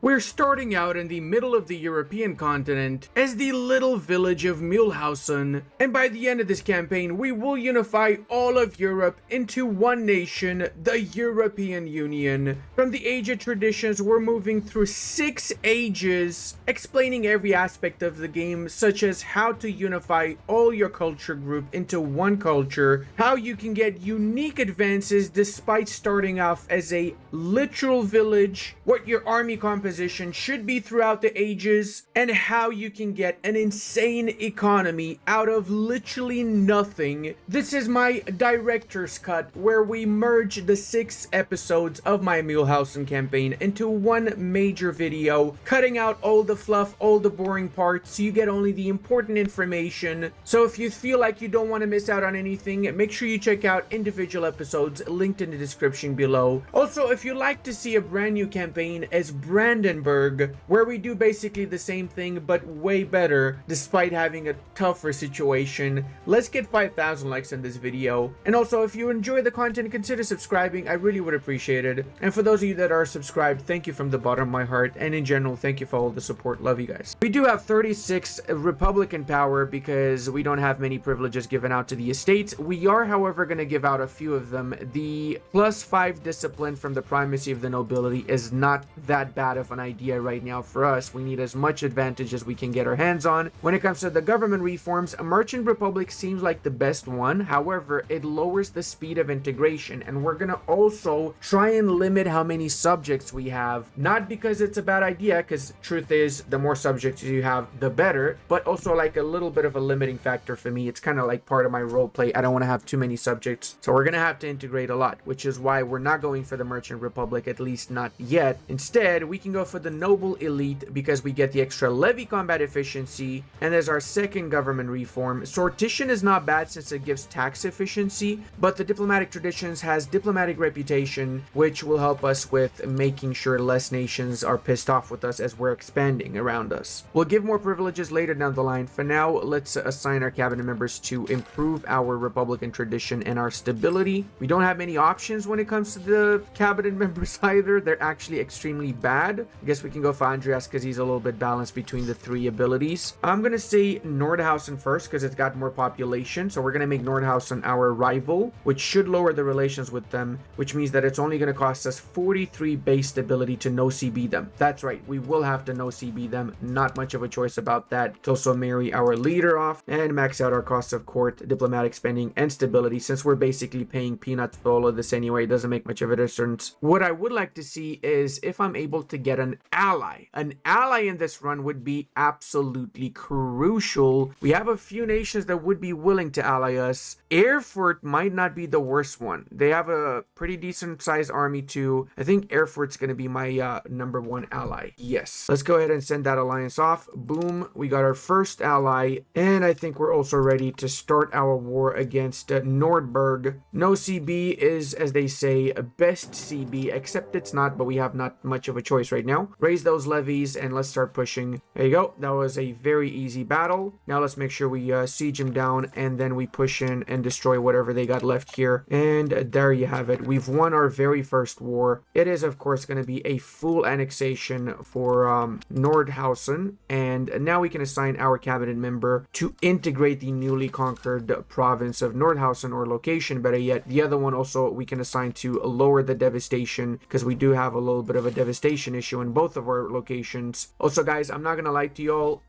We're starting out in the middle of the European continent as the little village of Mühlhausen, and by the end of this campaign we will unify all of Europe into one nation, the European Union. From the Age of Traditions, we're moving through 6 ages, explaining every aspect of the game, such as how to unify all your culture group into one culture, how you can get unique advances despite starting off as a literal village, what your army composition should be throughout the ages, and how you can get an insane economy out of literally nothing. This is my director's cut, where we merge the 6 episodes of my Mühlhausen campaign into one major video, cutting out all the fluff, all the boring parts, so you get only the important information. So if you feel like you don't want to miss out on anything, make sure you check out individual episodes linked in the description below. Also, if you'd like to see a brand new campaign as Brandenburg, where we do basically the same thing but way better despite having a tougher situation, let's get 5,000 likes on this video. And also, if you enjoy the content, consider subscribing. I really would appreciate it. And for those of you that are subscribed, thank you from the bottom of my heart, and in general, thank you for all the support. Love you guys. We do have 36 Republican power because we don't have many privileges given out to the estates. We are, however, going to give out a few of them. The +5 discipline from the primacy of the nobility is not that bad of an idea right now for us. We need as much advantage as we can get our hands on. When it comes to the government reforms, a merchant republic seems like the best one. However, it lowers the speed of integration, and we're going to also try and limit how many subjects we have. Not because it's a bad idea, because truth is, the more subjects you have, the better, but also like a little bit of a limiting factor for me. It's kind of like part of my role play. I don't want to have too many subjects, so we're going to have to integrate a lot, which is why we're not going for the merchant republic, at least not yet. Instead, we can go for the noble elite because we get the extra levy combat efficiency, and as our second government reform, sortition is not bad since it gives tax efficiency, but the diplomatic traditions has diplomatic reputation, which will help us with making sure less nations are pissed off with us as we're expanding around us. We'll give more privileges later down the line. For now, let's assign our cabinet members to improve our republican tradition and our stability. We don't have many options when it comes to the cabinet members either. They're actually extremely bad. I guess we can go for Andreas because he's a little bit balanced between the 3 abilities. I'm gonna say Nordhausen first because it's got more population, so we're gonna make Nordhausen our rival, which should lower the relations with them, which means that it's only gonna cost us 43 base stability to no CB them. That's right, we will have to no CB them. Not much of a choice about that. To also marry our leader off and max out our costs of court, diplomatic spending, and stability. Since we're basically paying peanuts for all of this anyway, it doesn't make much of a difference. What I would like to see is if I'm able to get an ally. An ally in this run would be absolutely crucial. We have a few nations that would be willing to ally us. Erfurt might not be the worst one. They have a pretty decent sized army too. I think Erfurt's going to be my number 1 ally. Yes. Let's go ahead and send that alliance off. Boom. We got our first ally. And I think we're also ready to start our war against Nordberg. No CB is, as they say, best CB, except it's not, but we have not much of a choice right now. Raise those levies and let's start pushing. There you go. That was a very easy battle. Now let's make sure we siege them down, and then we push in and destroy whatever they got left here. And there you have it. We've won our very first war. It is, of course, going to be a full annexation for Nordhausen, and now we can assign our cabinet member to integrate the newly conquered province of Nordhausen, or location, better yet. The other one also we can assign to lower the devastation, because we do have a little bit of a devastation issue in both of our locations. Also, guys, I'm not gonna lie to y'all,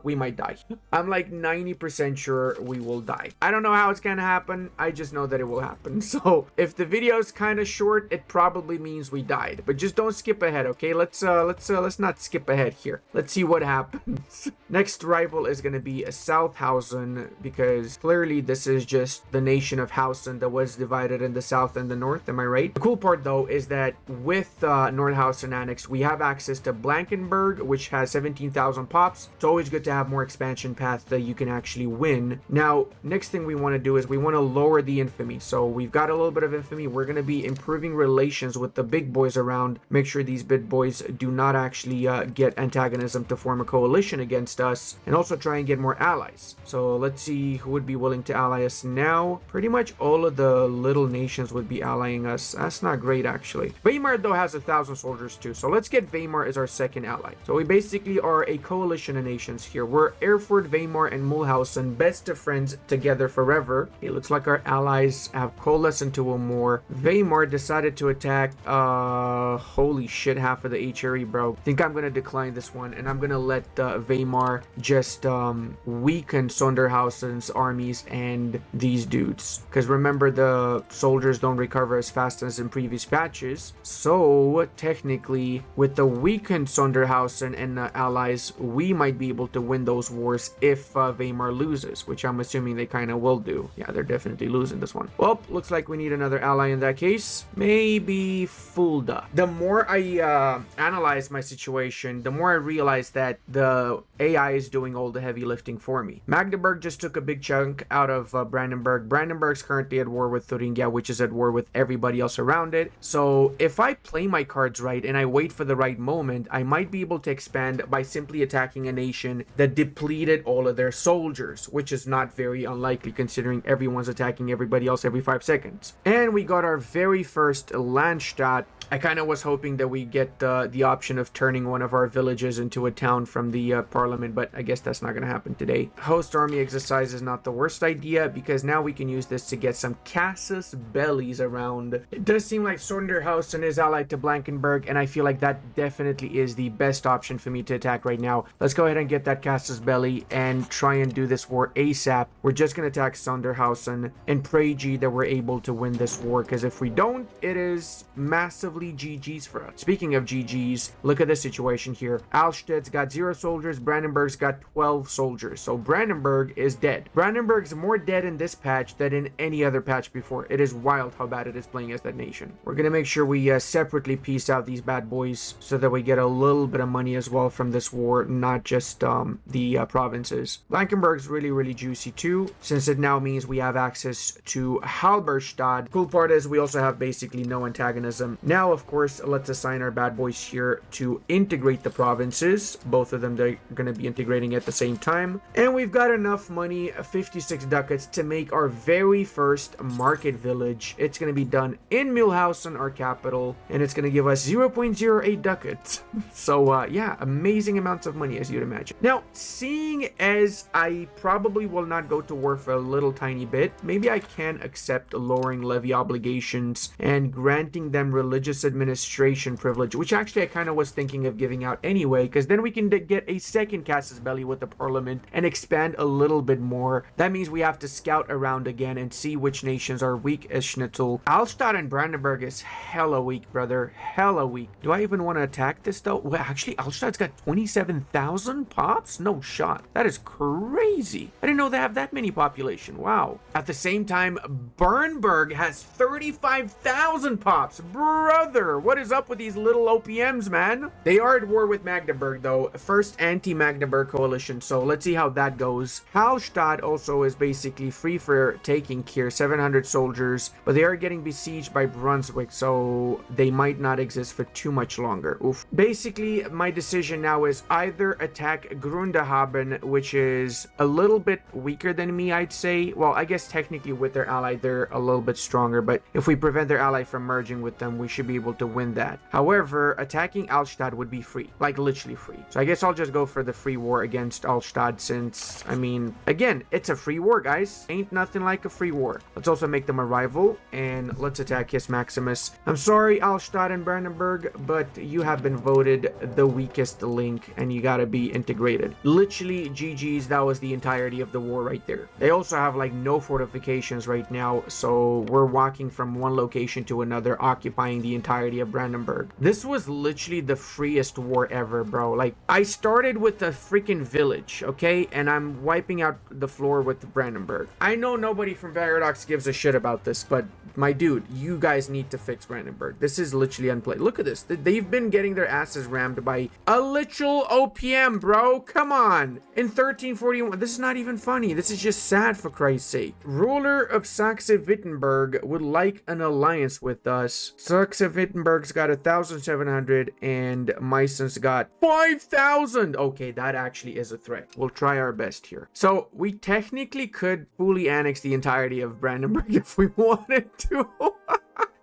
we might die. I'm like 90% sure we will die. I don't know how it's gonna happen. I just know that it will happen. So if the video is kind of short, it probably means we died. But just don't skip ahead, okay? Let's not skip ahead here. Let's see what happens. Next rival is gonna be a Southhausen, because clearly this is just the nation of Hausen that was divided in the south and the north. Am I right? The cool part though is that with Nordhausen Annex, we have access to Blankenberg, which has 17,000 pops. It's always good to have more expansion paths that you can actually win. Now, next thing we want to do is we want to lower the infamy. So we've got a little bit of infamy. We're going to be improving relations with the big boys around. Make sure these big boys do not actually get antagonism to form a coalition against us, and also try and get more allies. So let's see who would be willing to ally us now. Pretty much all of the little nations would be allying us. That's not great, actually. Weimar, though, has 1,000 soldiers too, so let's get get Weimar as our second ally. So we basically are a coalition of nations here. We're Erfurt, Weimar, and Mühlhausen, best of friends together forever. It looks like our allies have coalesced into a more. Weimar decided to attack, holy shit, half of the HRE, bro. I think I'm gonna decline this one, and I'm gonna let Weimar just weaken Sonderhausen's armies and these dudes. Because remember, the soldiers don't recover as fast as in previous patches. So technically, with the weakened Sonderhausen and allies, we might be able to win those wars if Weimar loses, which I'm assuming they kind of will do. Yeah, they're definitely losing this one. Well, looks like we need another ally in that case. Maybe Fulda. The more I analyze my situation, the more I realize that the AI is doing all the heavy lifting for me. Magdeburg just took a big chunk out of Brandenburg. Brandenburg's currently at war with Thuringia, which is at war with everybody else around it. So if I play my cards right and I wait for the right moment, I might be able to expand by simply attacking a nation that depleted all of their soldiers, which is not very unlikely considering everyone's attacking everybody else every 5 seconds. And we got our very first Landstadt. I kind of was hoping that we get the option of turning one of our villages into a town from the parliament, but I guess that's not going to happen today. Host army exercise is not the worst idea because now we can use this to get some casus bellis around. It does seem like Sonderhausen is allied to Blankenberg, and I feel like that definitely is the best option for me to attack right now. Let's go ahead and get that casus belli and try and do this war ASAP. We're just going to attack Sonderhausen and pray G that we're able to win this war, because if we don't, it is massively GG's for us. Speaking of GG's, look at this situation here. Alstedt's got 0 soldiers, Brandenburg's got 12 soldiers. So Brandenburg is dead. Brandenburg's more dead in this patch than in any other patch before. It is wild how bad it is playing as that nation. We're gonna make sure we separately piece out these bad boys so that we get a little bit of money as well from this war, not just the provinces. Blankenberg's really juicy too, since it now means we have access to Halberstadt. Cool part is we also have basically no antagonism. Now, of course, let's assign our bad boys here to integrate the provinces. Both of them, they're going to be integrating at the same time. And we've got enough money, 56 ducats, to make our very first market village. It's going to be done in Mühlhausen, our capital, and it's going to give us 0.08 ducats. So, yeah, amazing amounts of money, as you'd imagine. Now, seeing as I probably will not go to war for a little tiny bit, maybe I can accept lowering levy obligations and granting them religious administration privilege, which actually I kind of was thinking of giving out anyway, because then we can get a second casus belli with the parliament and expand a little bit more. That means we have to scout around again and see which nations are weak as Schnitzel. Alstadt and Brandenburg is hella weak, brother. Hella weak. Do I even want to attack this though? Well, actually, Alstadt's got 27,000 pops? No shot. That is crazy. I didn't know they have that many population. Wow. At the same time, Bernburg has 35,000 pops. Brother, what is up with these little OPMs, man? They are at war with Magdeburg, though. First anti-Magdeburg coalition, so let's see how that goes. Hallstatt also is basically free for taking here, 700 soldiers, but they are getting besieged by Brunswick, so they might not exist for too much longer. Oof. Basically, my decision now is either attack Grundehaben, which is a little bit weaker than me, I'd say. Well, I guess technically with their ally, they're a little bit stronger, but if we prevent their ally from merging with them, we should be able to win that. However, attacking Alstadt would be free, like literally free. So I guess I'll just go for the free war against Alstadt, since, I mean, again, it's a free war, guys. Ain't nothing like a free war. Let's also make them a rival, and let's attack his Maximus. I'm sorry, Alstadt and Brandenburg, but you have been voted the weakest link, and you gotta be integrated. Literally, GG's, that was the entirety of the war right there. They also have like no fortifications right now, so we're walking from one location to another, occupying the entirety of Brandenburg. This was literally the freest war ever, bro. Like, I started with a freaking village, okay? And I'm wiping out the floor with Brandenburg. I know nobody from Paradox gives a shit about this, but my dude, you guys need to fix Brandenburg. This is literally unplayed. Look at this. They've been getting their asses rammed by a literal OPM, bro. Come on. In 1341, this is not even funny. This is just sad, for Christ's sake. Ruler of Saxe-Wittenberg would like an alliance with us. Saxe-Wittenberg's got 1,700 and Meisen's got 5,000. Okay, that actually is a threat. We'll try our best here. So we technically could fully annex the entirety of Brandenburg if we wanted to.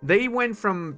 They went from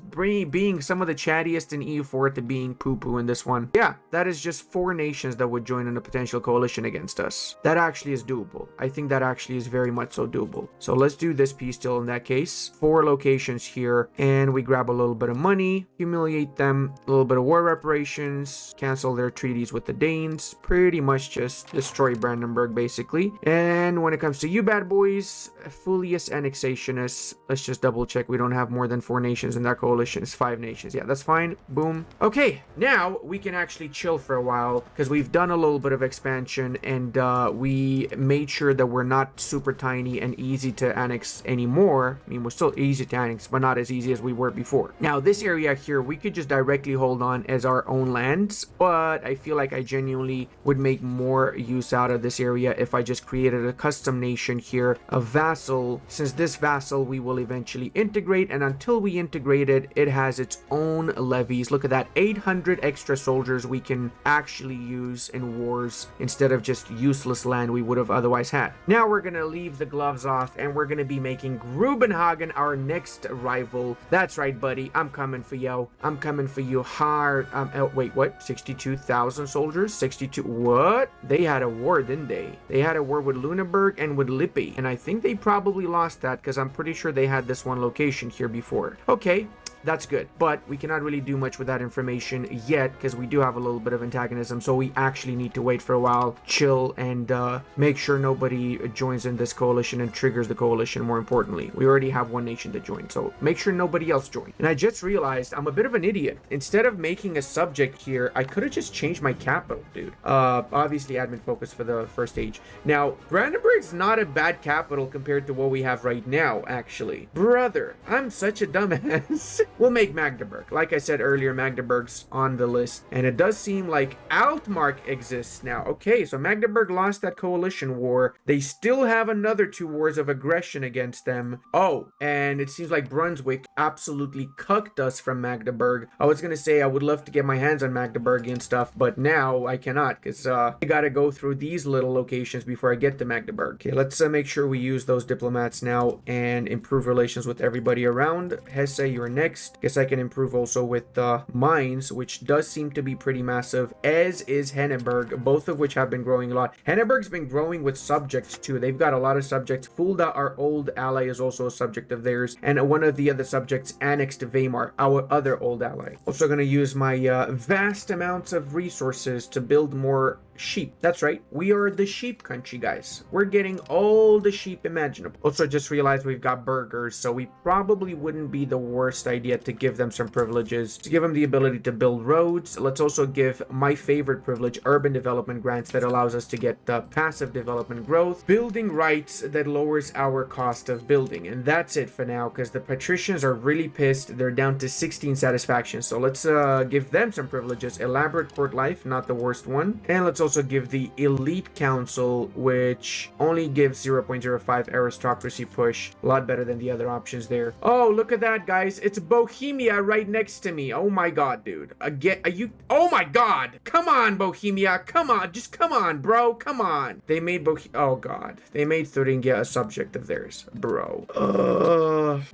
being some of the chattiest in EU4 to being poo-poo in this one. Yeah, that is just 4 nations that would join in a potential coalition against us. That actually is doable. I think that actually is very much so doable. So let's do this peace deal in that case. 4 locations here, and we grab a little bit of money, humiliate them, a little bit of war reparations, cancel their treaties with the Danes, pretty much just destroy Brandenburg basically. And when it comes to you bad boys, Fullius annexationists, let's just double check we don't have more than 4 nations in that coalition. It's 5 nations. Yeah, that's fine. Boom. Okay, now we can actually chill for a while because we've done a little bit of expansion, and we made sure that we're not super tiny and easy to annex anymore. I mean, we're still easy to annex, but not as easy as we were before. Now, this area here, we could just directly hold on as our own lands, but I feel like I genuinely would make more use out of this area if I just created a custom nation here, a vassal. Since this vassal we will eventually integrate, and until we integrate it, it has its own levies. Look at that, 800 extra soldiers we can actually use in wars instead of just useless land we would have otherwise had. Now we're gonna leave the gloves off, and we're gonna be making Grubenhagen our next rival. That's right, buddy, I'm coming for you. I'm coming for you hard. Wait, what? 62,000 soldiers? 62? What? They had a war, didn't they? They had a war with Lüneburg and with Lippe, and I think they probably lost that because I'm pretty sure they had this one location here before. Okay, that's good, but we cannot really do much with that information yet because we do have a little bit of antagonism, so we actually need to wait for a while, chill, and make sure nobody joins in this coalition and triggers the coalition. More importantly, we already have 1 nation to join, so make sure nobody else joins. And I just realized I'm a bit of an idiot. Instead of making a subject here, I could have just changed my capital, dude. Obviously admin focus for the first stage. Now, Brandenburg's not a bad capital compared to what we have right now, actually. Brother, I'm such a dumbass. We'll make Magdeburg. Like I said earlier, Magdeburg's on the list. And it does seem like Altmark exists now. Okay, so Magdeburg lost that coalition war. They still have another 2 wars of aggression against them. Oh, and it seems like Brunswick absolutely cucked us from Magdeburg. I was gonna say I would love to get my hands on Magdeburg and stuff, but now I cannot because I gotta go through these little locations before I get to Magdeburg. Okay, let's make sure we use those diplomats now and improve relations with everybody around. Hesse, you're next. Guess I can improve also with mines, which does seem to be pretty massive, as is Henneberg, both of which have been growing a lot. Henneberg's been growing with subjects too. They've got a lot of subjects. Fulda, our old ally, is also a subject of theirs, and one of the other subjects annexed Weimar, our other old ally. Also going to use my vast amounts of resources to build more sheep. That's right, we are the sheep country, guys. We're getting all the sheep imaginable. Also just realized we've got burghers, so we probably wouldn't be the worst idea to give them some privileges, to give them the ability to build roads. Let's also give my favorite privilege, urban development grants, that allows us to get passive development growth, building rights that lowers our cost of building. And that's it for now, because the patricians are really pissed. They're down to 16 satisfaction, so let's give them some privileges. Elaborate court life, not the worst one. And let's also give the elite council, which only gives 0.05 aristocracy push. A lot better than the other options there. Oh, look at that, guys, it's Bohemia right next to me. Oh my god, dude. Again, are you? Oh my god, come on, Bohemia, come on, just come on, bro, come on. They made oh god, they made Thuringia a subject of theirs, bro.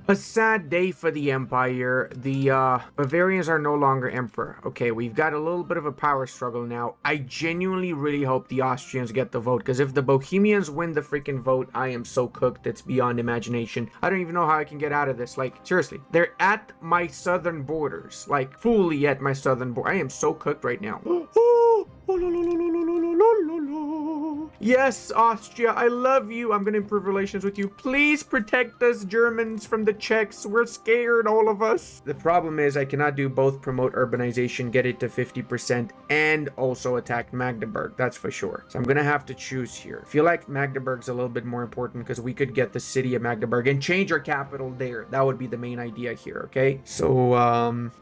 A sad day for the empire. The Bavarians are no longer emperor. Okay, we've got a little bit of a power struggle now. I genuinely really hope the Austrians get the vote, because if the Bohemians win the freaking vote, I am so cooked, it's beyond imagination. I don't even know how I can get out of this. Like, seriously, they're at my southern borders, like fully at my southern border. I am so cooked right now. Yes, Austria, I love you. I'm gonna improve relations with you. Please protect us Germans from the Czechs. We're scared, all of us. The problem is I cannot do both promote urbanization, get it to 50%, and also attack Magdeburg. That's for sure. So I'm gonna have to choose here. I feel like Magdeburg's a little bit more important because we could get the city of Magdeburg and change our capital there. That would be the main idea here, okay? So,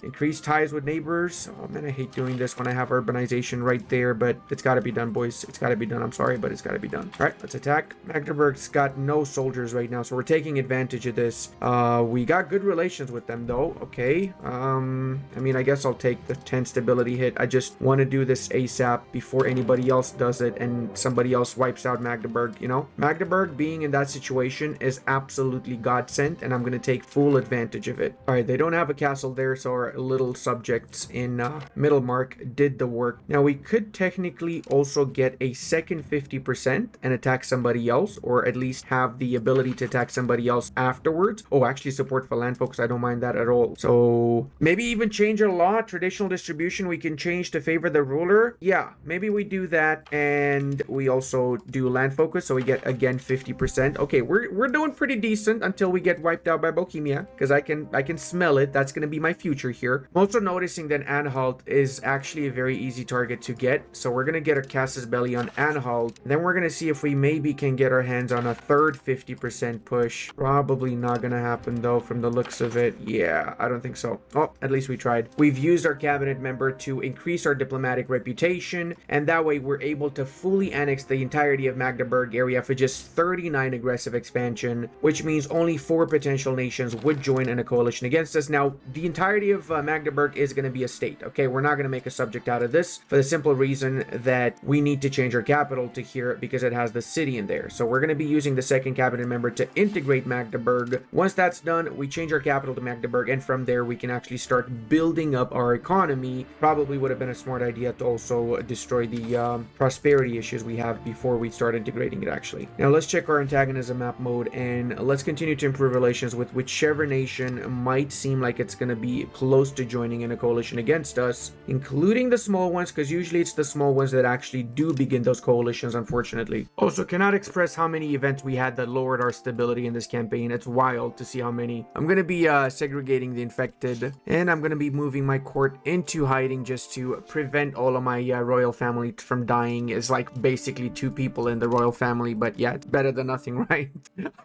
increase ties with neighbors. Oh man, I hate doing this when I have urbanization right there, but it's gotta be done, boys. It's gotta be done. I'm sorry, but it's got to be done. All right, let's attack. Magdeburg's got no soldiers right now, so we're taking advantage of this. We got good relations with them though. Okay. I mean, I guess I'll take the 10 stability hit. I just want to do this ASAP before anybody else does it and somebody else wipes out Magdeburg, you know? Magdeburg being in that situation is absolutely godsend, and I'm going to take full advantage of it. All right, they don't have a castle there, so our little subjects in Middlemark did the work. Now, we could technically also get a second 50% and attack somebody else, or at least have the ability to attack somebody else afterwards. Oh, actually support for land focus. I don't mind that at all. So maybe even change our law. Traditional distribution we can change to favor the ruler. Yeah, maybe we do that, and we also do land focus, so we get again 50%. Okay, we're doing pretty decent until we get wiped out by Bohemia, because I can smell it. That's gonna be my future here. I'm also noticing that Anhalt is actually a very easy target to get, so we're gonna get a Casus Belli on Anhalt. Then we're gonna see if we maybe can get our hands on a third 50% push. Probably not gonna happen though from the looks of it. Yeah, I don't think so. Oh, at least we tried. We've used our cabinet member to increase our diplomatic reputation, and that way we're able to fully annex the entirety of Magdeburg area for just 39 aggressive expansion, which means only 4 potential nations would join in a coalition against us. Now, the entirety of Magdeburg is going to be a state, okay? We're not going to make a subject out of this for the simple reason that we need to change our capital to here because it has the city in there. So we're going to be using the second cabinet member to integrate Magdeburg. Once that's done, we change our capital to Magdeburg, and from there we can actually start building up our economy. Probably would have been a smart idea to also destroy the prosperity issues we have before we start integrating it, actually. Now let's check our antagonism map mode, and let's continue to improve relations with whichever nation might seem like it's going to be close to joining in a coalition against us, including the small ones, because usually it's the small ones that actually do begin those coalitions, unfortunately. Also, cannot express how many events we had that lowered our stability in this campaign. It's wild to see how many. I'm going to be segregating the infected, and I'm going to be moving my court into hiding just to prevent all of my royal family from dying. It's like basically 2 people in the royal family, but yeah, it's better than nothing, right?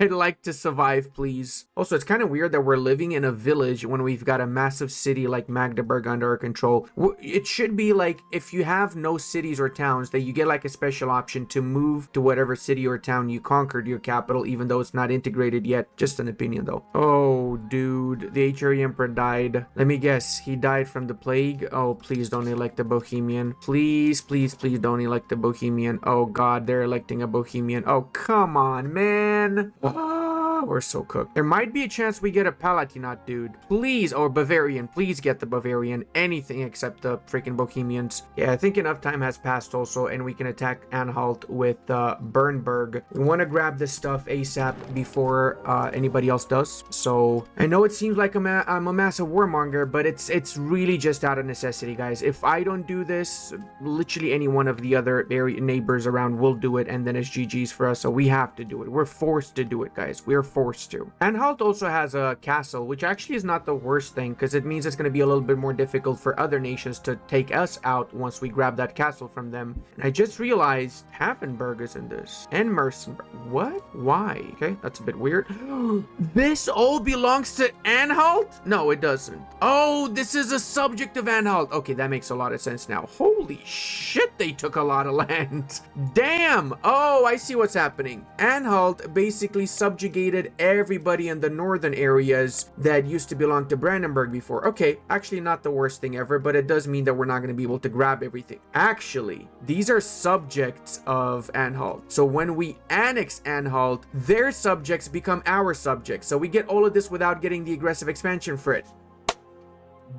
I'd like to survive, please. Also, it's kind of weird that we're living in a village when we've got a massive city like Magdeburg under our control. It should be like if you have no cities or towns, that you get like a special option to move to whatever city or town you conquered your capital, even though it's not integrated yet. Just an opinion though. Oh, dude, the HRE Emperor died. Let me guess, he died from the plague. Oh, please don't elect the Bohemian. Please, please, please don't elect the Bohemian. Oh god, they're electing a Bohemian. Oh, come on, man. We're so cooked. There might be a chance we get a Palatinate, dude. Please, or Bavarian. Please get the Bavarian. Anything except the freaking Bohemians. Yeah, I think enough time has passed also, and we can attack Anhalt with Bernburg. We want to grab this stuff ASAP before anybody else does. So, I know it seems like I'm a massive warmonger, but it's really just out of necessity, guys. If I don't do this, literally any one of the other neighbors around will do it, and then it's GG's for us, so we have to do it. We're forced to do it, guys. We're forced to. Anhalt also has a castle, which actually is not the worst thing, because it means it's going to be a little bit more difficult for other nations to take us out once we grab that castle from them. And I just realized Hafenburg is in this, and Mersenburg. What? Why? Okay, that's a bit weird. This all belongs to Anhalt? No, it doesn't. Oh, this is a subject of Anhalt. Okay, that makes a lot of sense now. Holy shit, they took a lot of land. Damn. Oh, I see what's happening. Anhalt basically subjugated everybody in the northern areas that used to belong to Brandenburg before. Okay, actually not the worst thing ever, but it does mean that we're not going to be able to grab everything. Actually, these are subjects of Anhalt. So when we annex Anhalt, their subjects become our subjects. So we get all of this without getting the aggressive expansion for it.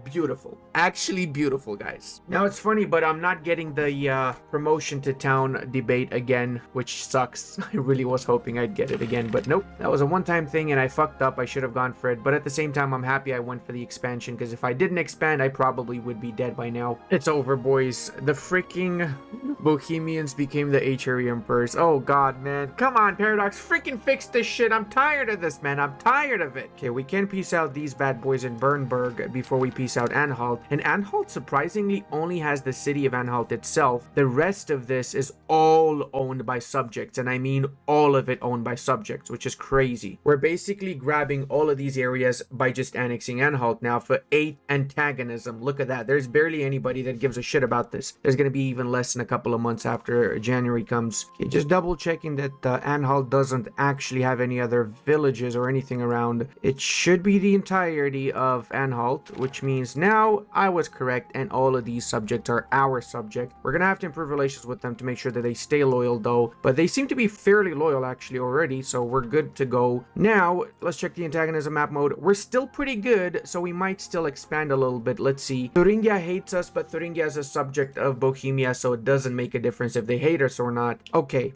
Beautiful. Actually beautiful, guys. Now it's funny, but I'm not getting the promotion to town debate again, which sucks. I really was hoping I'd get it again, but nope. That was a one-time thing and I fucked up. I should have gone for it, but at the same time, I'm happy I went for the expansion, because if I didn't expand, I probably would be dead by now. It's over, boys. The freaking Bohemians became the HRE Emperors. Oh god, man. Come on, Paradox. Freaking fix this shit. I'm tired of this, man. I'm tired of it. Okay, we can peace out these bad boys in Bernburg before we peace out Anhalt. And Anhalt surprisingly only has the city of Anhalt itself. The rest of this is all owned by subjects, and I mean all of it owned by subjects, which is crazy. We're basically grabbing all of these areas by just annexing Anhalt now for 8 antagonism. Look at that. There's barely anybody that gives a shit about this. There's going to be even less in a couple of months after January comes. Okay, just double checking that Anhalt doesn't actually have any other villages or anything around. It should be the entirety of Anhalt, which means now I was correct and all of these subjects are our subject. We're going to have to improve relations with them to make sure that they stay loyal though, but they seem to be fairly loyal actually already, so we're good to go. Now, let's check the antagonism map mode. We're still pretty good, so we might still expand a little bit. Let's see. Thuringia hates us, but Thuringia is a subject of Bohemia, so it doesn't make a difference if they hate us or not. Okay,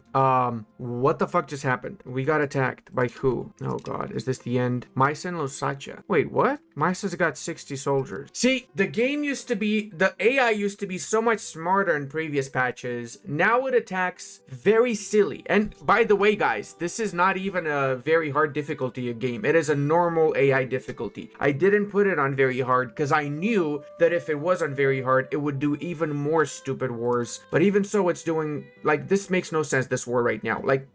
what the fuck just happened? We got attacked by who? Oh god, is this the end? Meissen Lusatia. Wait, what? Meissen's got 60 soldiers. See, the AI used to be so much smarter in previous patches. Now it attacks very silly. And by the way, guys, this is not even a very hard difficulty game. It is a normal AI difficulty. I didn't put it on very hard because I knew that if it was on very hard, it would do even more stupid wars. But even so, it's doing, like, this makes no sense, this war right now. Like,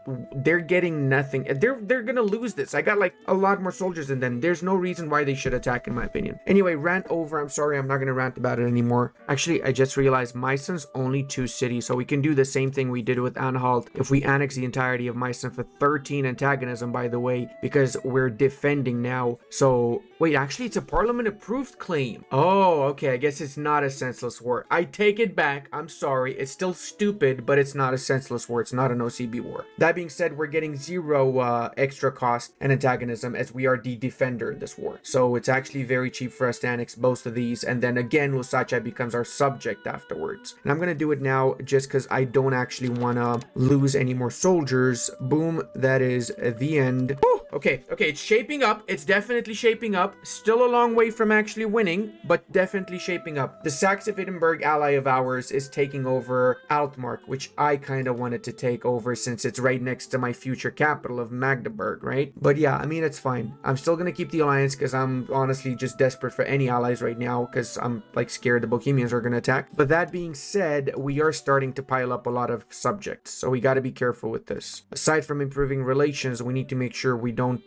they're getting nothing. They're gonna lose this. I got like a lot more soldiers than them. There's no reason why they should attack, in my opinion. Anyway, rant over. I'm sorry, I'm not gonna rant about it anymore. Actually, I just realized Meissen's only 2 cities, so we can do the same thing we did with Anhalt if we annex the entirety of Meissen for 13 antagonism, by the way, because we're defending now. So wait, actually it's a parliament approved claim. Oh, okay, I guess it's not a senseless war. I take it back. I'm sorry, it's still stupid, but it's not a senseless war. It's not an OCB war. That being said, we're getting 0 extra cost and antagonism as we are the defender in this war, so it's actually very cheap for us to annex both of these, and then again Lusatia becomes our subject afterwards. And I'm gonna do it now just because I don't actually want to lose any more soldiers. Boom, that is the end. Whew. Okay, it's shaping up. It's definitely shaping up. Still a long way from actually winning, but definitely shaping up. The Saxe-Wittenberg ally of ours is taking over Altmark, which I kind of wanted to take over since it's right next to my future capital of Magdeburg, right? But yeah, I mean, it's fine. I'm still gonna keep the alliance because I'm honestly just desperate for any allies right now because I'm like scared the Bohemians are gonna attack. But that being said, we are starting to pile up a lot of subjects, so we got to be careful with this. Aside from improving relations, we need to make sure we don't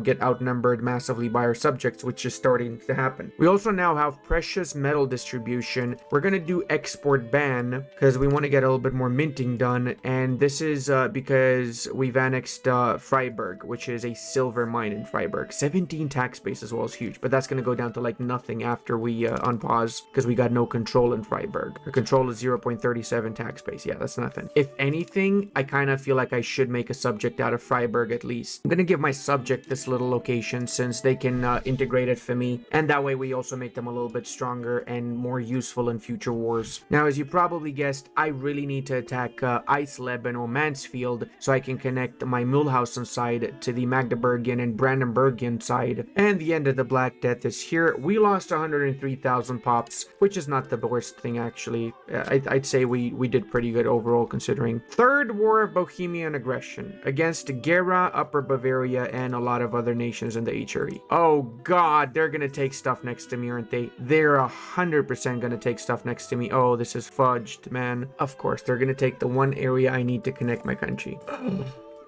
get outnumbered massively by our subjects, which is starting to happen. We also now have precious metal distribution. We're gonna do export ban because we want to get a little bit more minting done, and this is because we've annexed Freiburg, which is a silver mine in Freiburg. 17 tax base as well is huge, but that's gonna go down to like nothing after we unpause because we got no control in Freiburg. Our control is 0.37 tax base. Yeah, that's nothing. If anything, I kind of feel like I should make a subject out of Freiburg at least. I'm gonna give my subject this little location since they can integrate it for me, and that way we also make them a little bit stronger and more useful in future wars. Now, as you probably guessed, I really need to attack Eisleben or Mansfield so I can connect my Mühlhausen side to the Magdeburgian and Brandenburgian side, and the end of the Black Death is here. We lost 103,000 pops, which is not the worst thing actually. I'd say we did pretty good overall considering. Third War of Bohemian aggression against Gera, Upper Bavaria, and a lot of other nations in the HRE. Oh god, they're gonna take stuff next to me, aren't they? They're 100% gonna take stuff next to me. Oh, this is fudged, man. Of course, they're gonna take the one area I need to connect my country.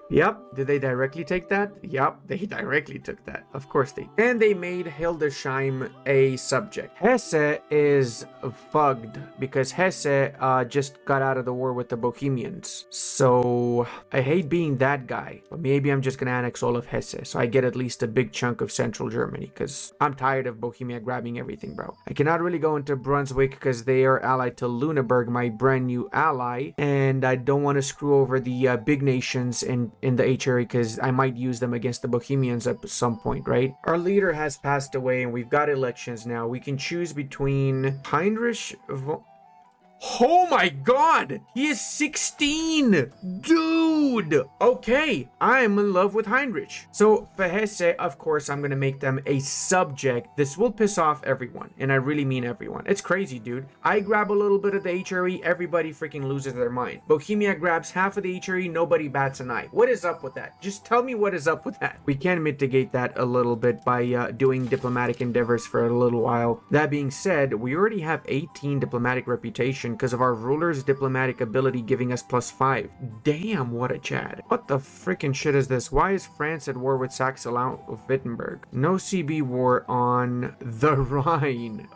Yep. Did they directly take that? Yep, they directly took that. Of course they. And they made Hildesheim a subject. Hesse is bugged because Hesse just got out of the war with the Bohemians. So I hate being that guy, but maybe I'm just gonna annex all of Hesse so I get at least a big chunk of central Germany because I'm tired of Bohemia grabbing everything, bro. I cannot really go into Brunswick because they are allied to Lüneburg, my brand new ally, and I don't want to screw over the big nations in the HRE because I might use them against the Bohemians at some point, right? Our leader has passed away and we've got elections now. We can choose between Heinrich Oh my god! He is 16! Dude! Okay, I'm in love with Heinrich. So for Hesse, of course, I'm gonna make them a subject. This will piss off everyone, and I really mean everyone. It's crazy, dude. I grab a little bit of the HRE, everybody freaking loses their mind. Bohemia grabs half of the HRE, nobody bats an eye. What is up with that? Just tell me what is up with that. We can mitigate that a little bit by doing diplomatic endeavors for a little while. That being said, we already have 18 diplomatic reputation because of our ruler's diplomatic ability giving us +5. Damn, what a Chad. What the freaking shit is this? Why is France at war with Saxe-Lauenburg? No CB war on the Rhine.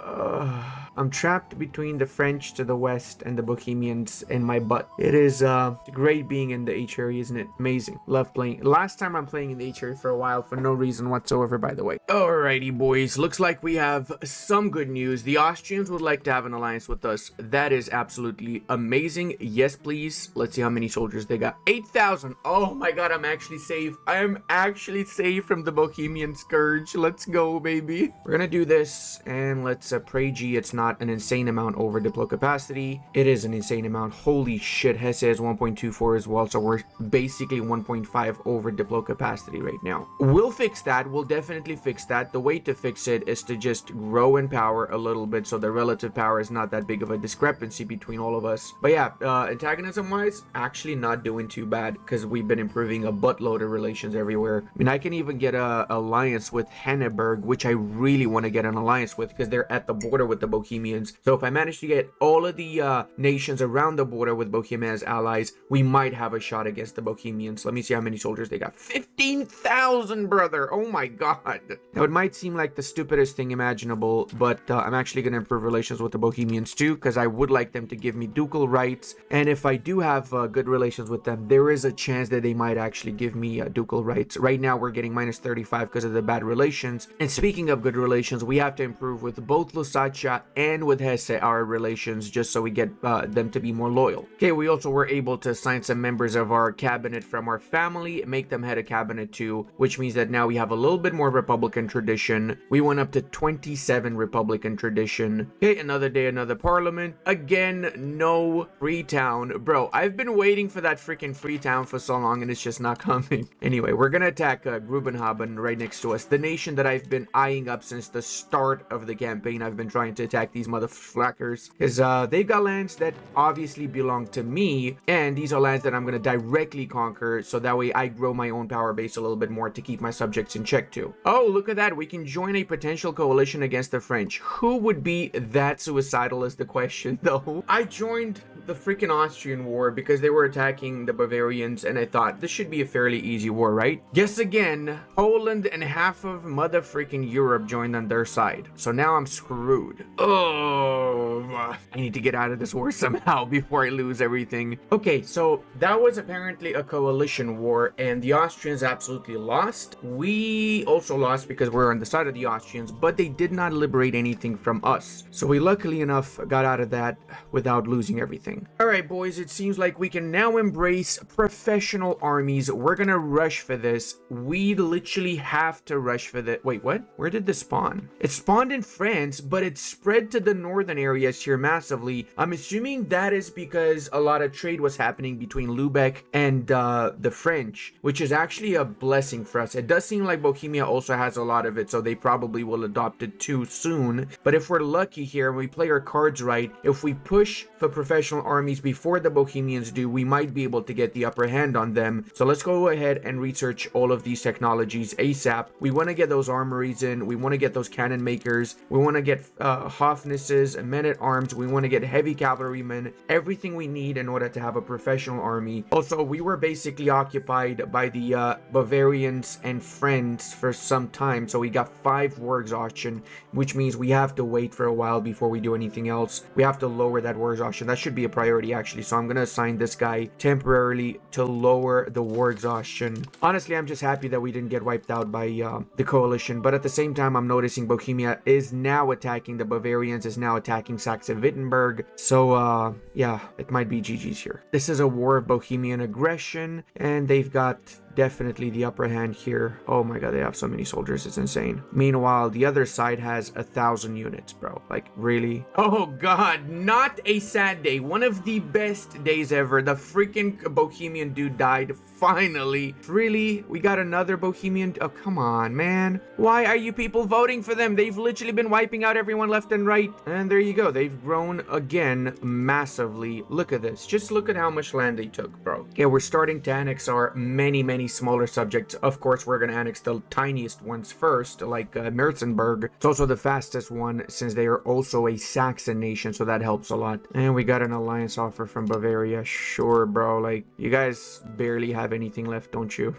I'm trapped between the French to the west and the Bohemians in my butt. It is great being in the H area, isn't it? Amazing. Love playing. Last time I'm playing in the H area for a while for no reason whatsoever, by the way. Alrighty, boys. Looks like we have some good news. The Austrians would like to have an alliance with us. That is absolutely amazing. Yes, please. Let's see how many soldiers they got. 8,000. Oh my god, I'm actually safe. I am actually safe from the Bohemian scourge. Let's go, baby. We're gonna do this, and let's pray G it's not an insane amount over diplo capacity. It is an insane amount. Holy shit. Hesse is 1.24 as well, so we're basically 1.5 over diplo capacity right now. We'll fix that. We'll definitely fix that. The way to fix it is to just grow in power a little bit so the relative power is not that big of a discrepancy between all of us. But yeah, antagonism wise, actually not doing too bad because we've been improving a buttload of relations everywhere. I mean, I can even get a alliance with Henneberg, which I really want to get an alliance with because they're at the border with the Bohemians. So if I manage to get all of the nations around the border with Bohemia as allies, we might have a shot against the Bohemians. Let me see how many soldiers they got. 15,000, brother. Oh my god. Now it might seem like the stupidest thing imaginable, but I'm actually going to improve relations with the Bohemians too, because I would like them to give me ducal rights. And if I do have good relations with them, there is a chance that they might actually give me ducal rights. Right now we're getting -35 because of the bad relations. And speaking of good relations, we have to improve with both Lusatia and with Hesse our relations, just so we get them to be more loyal. Okay, we also were able to assign some members of our cabinet from our family, make them head of cabinet too, which means that now we have a little bit more Republican tradition. We went up to 27 Republican tradition. Okay, another day, another parliament. Again, no Freetown. Bro, I've been waiting for that freaking Freetown for so long and it's just not coming. Anyway, we're gonna attack Grubenhaben right next to us, the nation that I've been eyeing up since the start of the campaign. I've been trying to attack these motherfuckers because they've got lands that obviously belong to me, and these are lands that I'm going to directly conquer, so that way I grow my own power base a little bit more to keep my subjects in check too. Oh, look at that. We can join a potential coalition against the French. Who would be that suicidal is the question, though. I joined the freaking Austrian war because they were attacking the Bavarians, and I thought this should be a fairly easy war, right? Guess again, Poland and half of mother freaking Europe joined on their side. So now I'm screwed. Oh, I need to get out of this war somehow before I lose everything. Okay, so that was apparently a coalition war, and the Austrians absolutely lost. We also lost because we're on the side of the Austrians, but they did not liberate anything from us. So we luckily enough got out of that without losing everything. All right, boys, it seems like we can now embrace professional armies. We're gonna rush for this. We literally have to rush for the... Wait, what? Where did this spawn? It spawned in France, but it spread to the northern areas here massively. I'm assuming that is because a lot of trade was happening between Lubeck and the French, which is actually a blessing for us. It does seem like Bohemia also has a lot of it, so they probably will adopt it too soon. But if we're lucky here and we play our cards right, if we push for professional armies before the Bohemians do, we might be able to get the upper hand on them. So let's go ahead and research all of these technologies ASAP. We want to get those armories in. We want to get those cannon makers. We want to get Hoffnesses and men-at-arms. We want to get heavy cavalrymen. Everything we need in order to have a professional army. Also, we were basically occupied by the Bavarians and Friends for some time. So we got 5 war exhaustion, which means we have to wait for a while before we do anything else. We have to lower that war exhaustion. That should be a priority actually, so I'm gonna assign this guy temporarily to lower the war exhaustion. Honestly, I'm just happy that we didn't get wiped out by the coalition, but at the same time I'm noticing Bohemia is now attacking the Bavarians, is now attacking Saxe-Wittenberg, so yeah, it might be GG's here. This is a war of Bohemian aggression, and they've got definitely the upper hand here. Oh my god, they have so many soldiers, it's insane. Meanwhile, the other side has 1,000 units, bro. Like, really? Oh god, not a sad day. One of the best days ever. The freaking Bohemian dude died. Finally. Really? We got another Bohemian? Oh, come on, man. Why are you people voting for them? They've literally been wiping out everyone left and right. And there you go. They've grown again massively. Look at this. Just look at how much land they took, bro. Yeah, we're starting to annex our many smaller subjects. Of course, we're going to annex the tiniest ones first, like Merzenberg. It's also the fastest one since they are also a Saxon nation, so that helps a lot. And we got an alliance offer from Bavaria. Sure, bro. Like, you guys barely have anything left, don't you?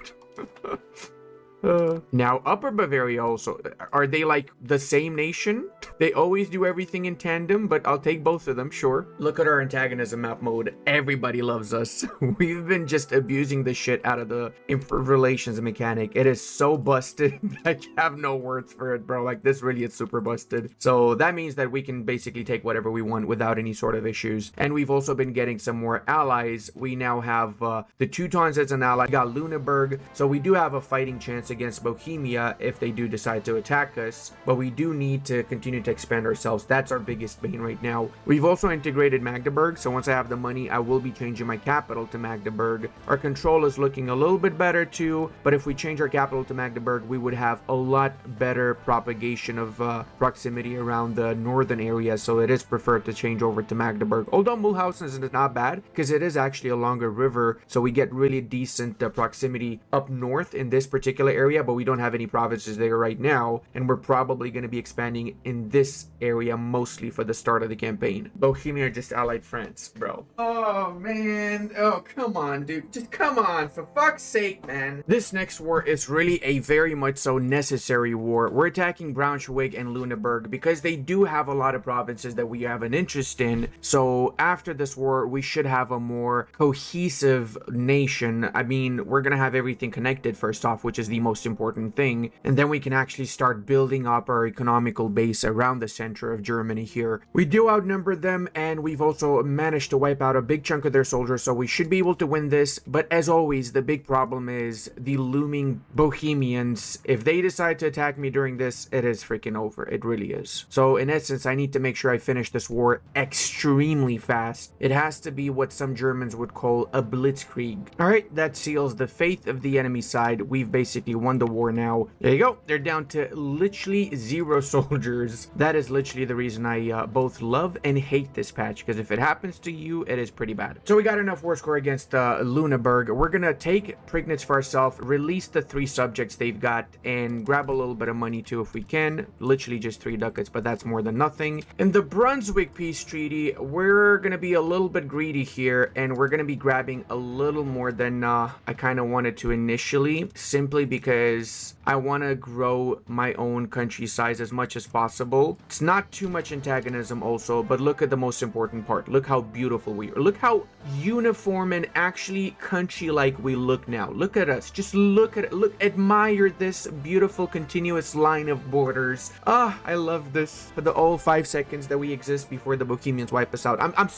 Now, Upper Bavaria also, are they like the same nation? They always do everything in tandem, but I'll take both of them, sure. Look at our antagonism map mode. Everybody loves us. We've been just abusing the shit out of the improved relations mechanic. It is so busted. I have no words for it, bro. Like, this really is super busted. So that means that we can basically take whatever we want without any sort of issues. And we've also been getting some more allies. We now have the Teutons as an ally. We got Lüneburg. So we do have a fighting chance against Bohemia if they do decide to attack us, but we do need to continue to expand ourselves. That's our biggest bane right now. We've also integrated Magdeburg, so once I have the money, I will be changing my capital to Magdeburg. Our control is looking a little bit better too, but if we change our capital to Magdeburg, we would have a lot better propagation of proximity around the northern area, so it is preferred to change over to Magdeburg. Although Mühlhausen is not bad, because it is actually a longer river, so we get really decent proximity up north in this particular area, but we don't have any provinces there right now, and we're probably going to be expanding in this area mostly for the start of the campaign. Bohemia just allied France, bro. Oh man, oh come on, dude, just come on, for fuck's sake, man. This next war is really a very much so necessary war. We're attacking Braunschweig and Lüneburg because they do have a lot of provinces that we have an interest in, so after this war we should have a more cohesive nation. I mean, we're gonna have everything connected first off, which is the most important thing, and then we can actually start building up our economical base around the center of Germany here. We do outnumber them, and we've also managed to wipe out a big chunk of their soldiers, so we should be able to win this. But as always, the big problem is the looming Bohemians. If they decide to attack me during this, it is freaking over. It really is. So in essence, I need to make sure I finish this war extremely fast. It has to be what some Germans would call a blitzkrieg. All right, that seals the fate of the enemy side. We've basically won the war now. There you go. They're down to literally 0 soldiers. That is literally the reason I both love and hate this patch, because if it happens to you, it is pretty bad. So we got enough war score against Lüneburg. We're gonna take Prignitz for ourselves, release the 3 subjects they've got, and grab a little bit of money too if we can. Literally just 3 ducats, but that's more than nothing. In the Brunswick peace treaty, we're gonna be a little bit greedy here, and we're gonna be grabbing a little more than I kind of wanted to initially, simply because I want to grow my own country size as much as possible. It's not too much antagonism also, but look at the most important part. Look how beautiful we are. Look how uniform and actually country-like we look now. Look at us. Just look at it. Look, admire this beautiful continuous line of borders. Ah, I love this. For the all 5 seconds that we exist before the Bohemians wipe us out. I'm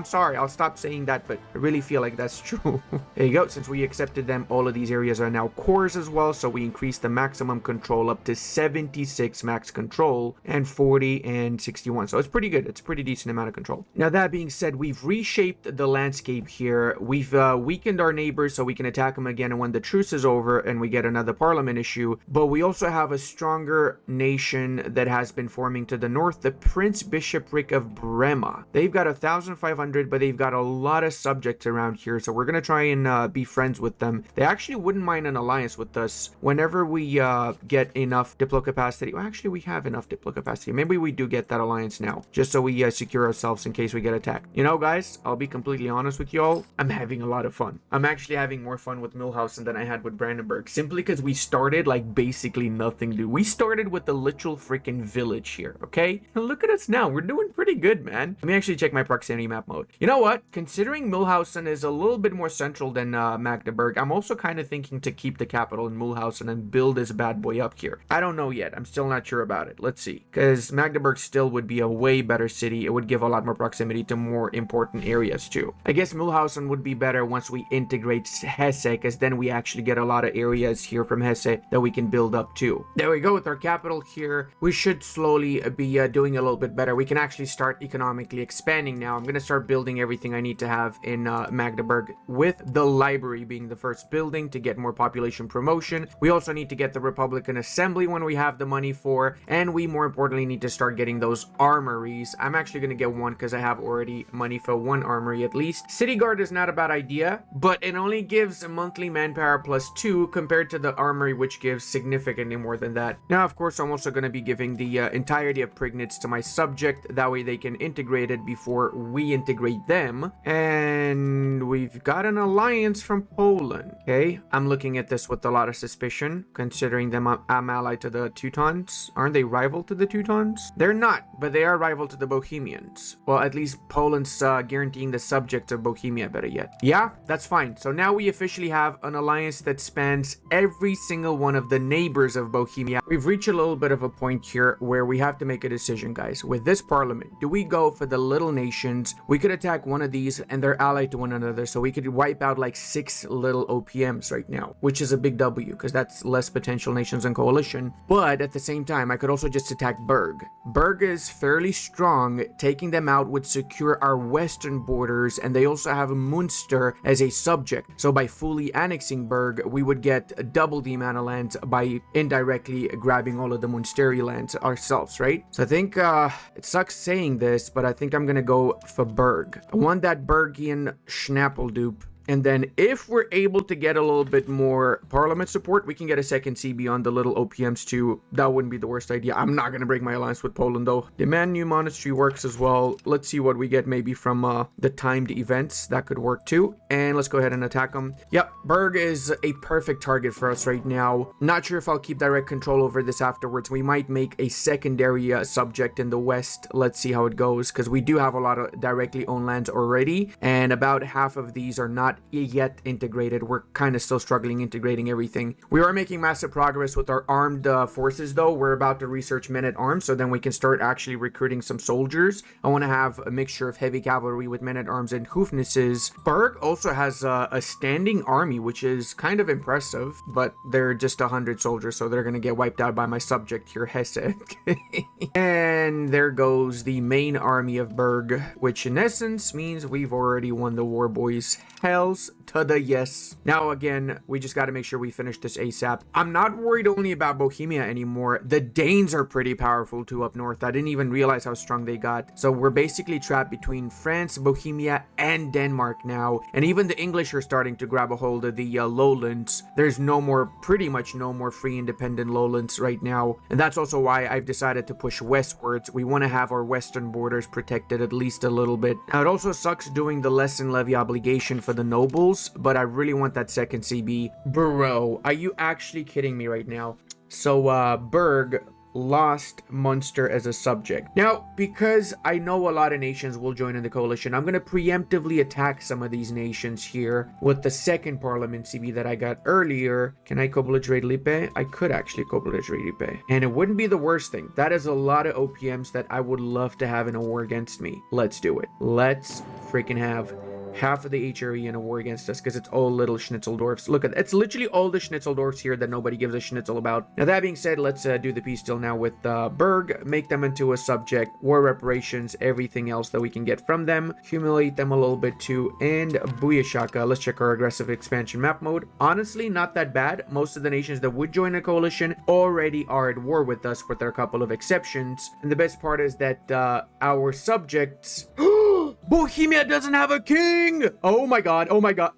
sorry. I'll stop saying that, but I really feel like that's true. There you go. Since we accepted them, all of these areas are now cores as well, so we increase the maximum control up to 76 max control and 40 and 61. So it's pretty good. It's a pretty decent amount of control. Now, that being said, we've reshaped the landscape here. We've weakened our neighbors so we can attack them again when the truce is over and we get another parliament issue. But we also have a stronger nation that has been forming to the north, the Prince Bishopric of Brema. They've got 1,500, but they've got a lot of subjects around here, so we're gonna try and be friends with them. They actually wouldn't mind an alliance with us whenever we get enough diplo capacity. Well, actually, we have enough diplo capacity. Maybe we do get that alliance now, just so we secure ourselves in case we get attacked. You know, guys, I'll be completely honest with y'all. I'm having a lot of fun. I'm actually having more fun with Mühlhausen than I had with Brandenburg, simply because we started like basically nothing, dude. We started with the literal freaking village here, okay? And look at us now. We're doing pretty good, man. Let me actually check my proximity map mode. You know what? Considering Mühlhausen is a little bit more central than Magdeburg, I'm also kind of thinking to keep the capital in Mühlhausen Mühlhausen and build this bad boy up here? I don't know yet. I'm still not sure about it. Let's see. Because Magdeburg still would be a way better city. It would give a lot more proximity to more important areas too. I guess Mühlhausen would be better once we integrate Hesse, because then we actually get a lot of areas here from Hesse that we can build up too. There we go with our capital here. We should slowly be doing a little bit better. We can actually start economically expanding now. I'm going to start building everything I need to have in Magdeburg, with the library being the first building to get more population promotion. We also need to get the Republican Assembly when we have the money for, and we more importantly need to start getting those armories. I'm actually going to get one because I have already money for one armory at least. City Guard is not a bad idea, but it only gives a monthly manpower +2 compared to the armory, which gives significantly more than that. Now, of course, I'm also going to be giving the entirety of Prignitz to my subject. That way they can integrate it before we integrate them. And we've got an alliance from Poland. Okay, I'm looking at this with a lot of suspicion, considering them I'm allied to the Teutons. Aren't they rival to the Teutons? They're not, but they are rival to the Bohemians. Well, at least Poland's guaranteeing the subject of Bohemia, better yet. Yeah, that's fine. So now we officially have an alliance that spans every single one of the neighbors of Bohemia. We've reached a little bit of a point here where we have to make a decision, guys. With this parliament, do we go for the little nations? We could attack one of these and they're allied to one another, so we could wipe out like 6 little OPMs right now, which is a big W because that's less potential nations in coalition. But at the same time, I could also just attack Berg. Berg is fairly strong. Taking them out would secure our western borders, and they also have Munster as a subject. So by fully annexing Berg, we would get double the amount of lands by indirectly grabbing all of the Munsteri lands ourselves, right? So I think it sucks saying this, but I think I'm gonna go for Berg. I want that Bergian Schnappeldupe. And then if we're able to get a little bit more parliament support, we can get a second CB on the little OPMs too. That wouldn't be the worst idea. I'm not going to break my alliance with Poland though. Demand new monastery works as well. Let's see what we get maybe from the timed events. That could work too. And let's go ahead and attack them. Yep, Berg is a perfect target for us right now. Not sure if I'll keep direct control over this afterwards. We might make a secondary subject in the west. Let's see how it goes, because we do have a lot of directly owned lands already. And about half of these are not yet integrated. We're kind of still struggling integrating everything. We are making massive progress with our armed forces though. We're about to research men-at-arms, so then we can start actually recruiting some soldiers. I want to have a mixture of heavy cavalry with men-at-arms and hoofnesses. Berg also has a standing army, which is kind of impressive, but they're just 100 soldiers, so they're gonna get wiped out by my subject here, Hesse. And there goes the main army of Berg, which in essence means we've already won the war, boys. Hells to the yes. Now again, we just got to make sure we finish this ASAP. I'm not worried only about Bohemia anymore. The Danes are pretty powerful too up north. I didn't even realize how strong they got. So we're basically trapped between France, Bohemia, and Denmark now. And even the English are starting to grab a hold of the lowlands. There's pretty much no more free independent lowlands right now. And that's also why I've decided to push westwards. We want to have our western borders protected at least a little bit. Now it also sucks doing the lesson levy obligation for the nobles, but I really want that second CB. Bro, are you actually kidding me right now? So Berg lost Munster as a subject. Now, because I know a lot of nations will join in the coalition, I'm going to preemptively attack some of these nations here with the second parliament CB that I got earlier. Can I co-belligerate Lippe? I could actually co-belligerate Lippe. And it wouldn't be the worst thing. That is a lot of OPMs that I would love to have in a war against me. Let's do it. Let's freaking have half of the HRE in a war against us, because it's all little Schnitzeldorfs. Look at it's literally all the Schnitzeldorfs here that nobody gives a schnitzel about. Now that being said, let's do the peace deal now with Berg, make them into a subject, war reparations, everything else that we can get from them, humiliate them a little bit too, and booyashaka. Let's check our aggressive expansion map mode. Honestly, not that bad. Most of the nations that would join a coalition already are at war with us, with a couple of exceptions. And the best part is that our subjects Bohemia doesn't have a king! Oh my god, oh my god.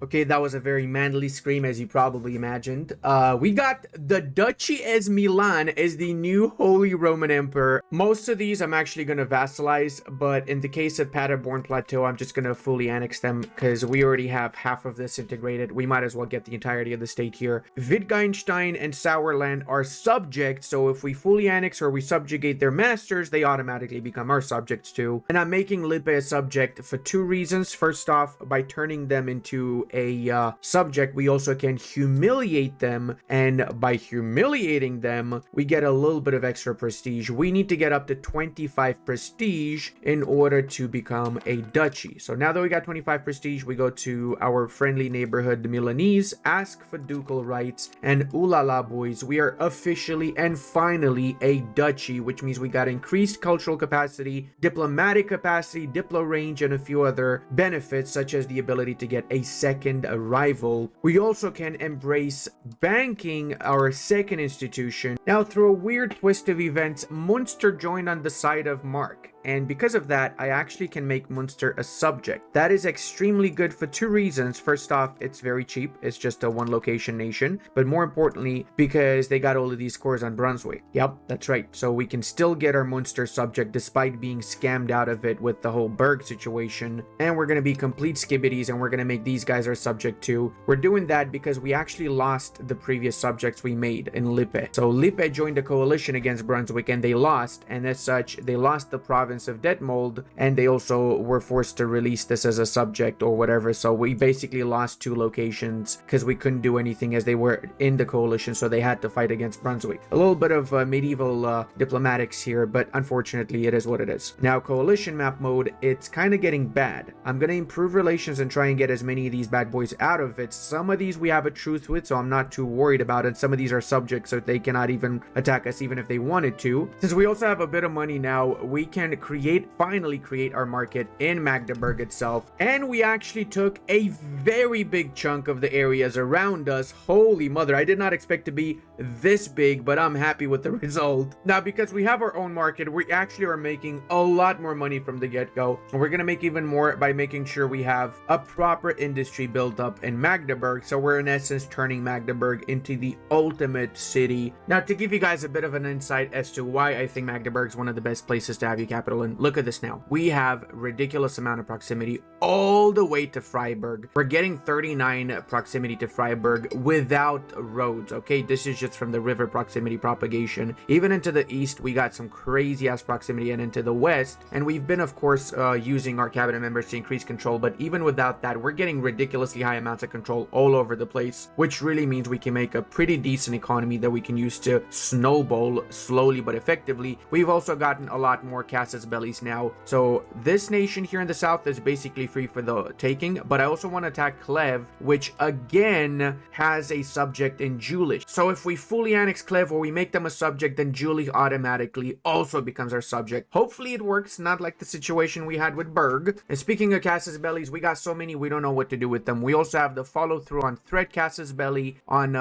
Okay, that was a very manly scream, as you probably imagined. We got the Duchy as Milan as the new Holy Roman Emperor. Most of these I'm actually going to vassalize, but in the case of Paderborn Plateau, I'm just going to fully annex them because we already have half of this integrated. We might as well get the entirety of the state here. Wittgenstein and Sauerland are subjects, so if we fully annex or we subjugate their masters, they automatically become our subjects too. And I'm making Lippe a subject for two reasons. First off, by turning them into a subject, we also can humiliate them, and by humiliating them, we get a little bit of extra prestige. We need to get up to 25 prestige in order to become a duchy. So now that we got 25 prestige, we go to our friendly neighborhood, the Milanese, ask for ducal rights, and ooh la la, boys, we are officially and finally a duchy, which means we got increased cultural capacity, diplomatic capacity, diplo range, and a few other benefits, such as the ability to get a second rival. We also can embrace banking, our second institution. Now, through a weird twist of events, Munster joined on the side of Mark. And because of that, I actually can make Munster a subject. That is extremely good for two reasons. First off, it's very cheap. It's just a one location nation. But more importantly, because they got all of these cores on Brunswick. Yep, that's right. So we can still get our Munster subject despite being scammed out of it with the whole Berg situation. And we're going to be complete skibbities, and we're going to make these guys our subject too. We're doing that because we actually lost the previous subjects we made in Lippe. So Lippe joined a coalition against Brunswick, and they lost. And as such, they lost the province of Detmold, and they also were forced to release this as a subject or whatever. So we basically lost two locations because we couldn't do anything as they were in the coalition, so they had to fight against Brunswick. A little bit of medieval diplomatics here, but unfortunately it is what it is. Now, coalition map mode, it's kind of getting bad. I'm going to improve relations and try and get as many of these bad boys out of it. Some of these we have a truce with, so I'm not too worried about it. Some of these are subjects, so they cannot even attack us even if they wanted to. Since we also have a bit of money now, we can finally create our market in Magdeburg itself, and we actually took a very big chunk of the areas around us. Holy mother, I did not expect to be this big, but I'm happy with the result. Now, because we have our own market, we actually are making a lot more money from the get-go, and we're gonna make even more by making sure we have a proper industry built up in Magdeburg. So we're in essence turning Magdeburg into the ultimate city. Now, to give you guys a bit of an insight as to why I think Magdeburg is one of the best places to have your capital, and look at this now. We have ridiculous amount of proximity all the way to Freiburg. We're getting 39 proximity to Freiburg without roads. Okay, this is just from the river proximity propagation. Even into the east, we got some crazy ass proximity, and into the west, and we've been of course using our cabinet members to increase control, but even without that, we're getting ridiculously high amounts of control all over the place, which really means we can make a pretty decent economy that we can use to snowball slowly but effectively. We've also gotten a lot more casus bellies now, so this nation here in the south is basically free for the taking. But I also want to attack Clev, which again has a subject in Jülich. So if we fully annex Clev or we make them a subject, then Jülich automatically also becomes our subject. Hopefully it works, not like the situation we had with Berg. And speaking of casus bellies, we got so many we don't know what to do with them. We also have the follow through on threat casus belly on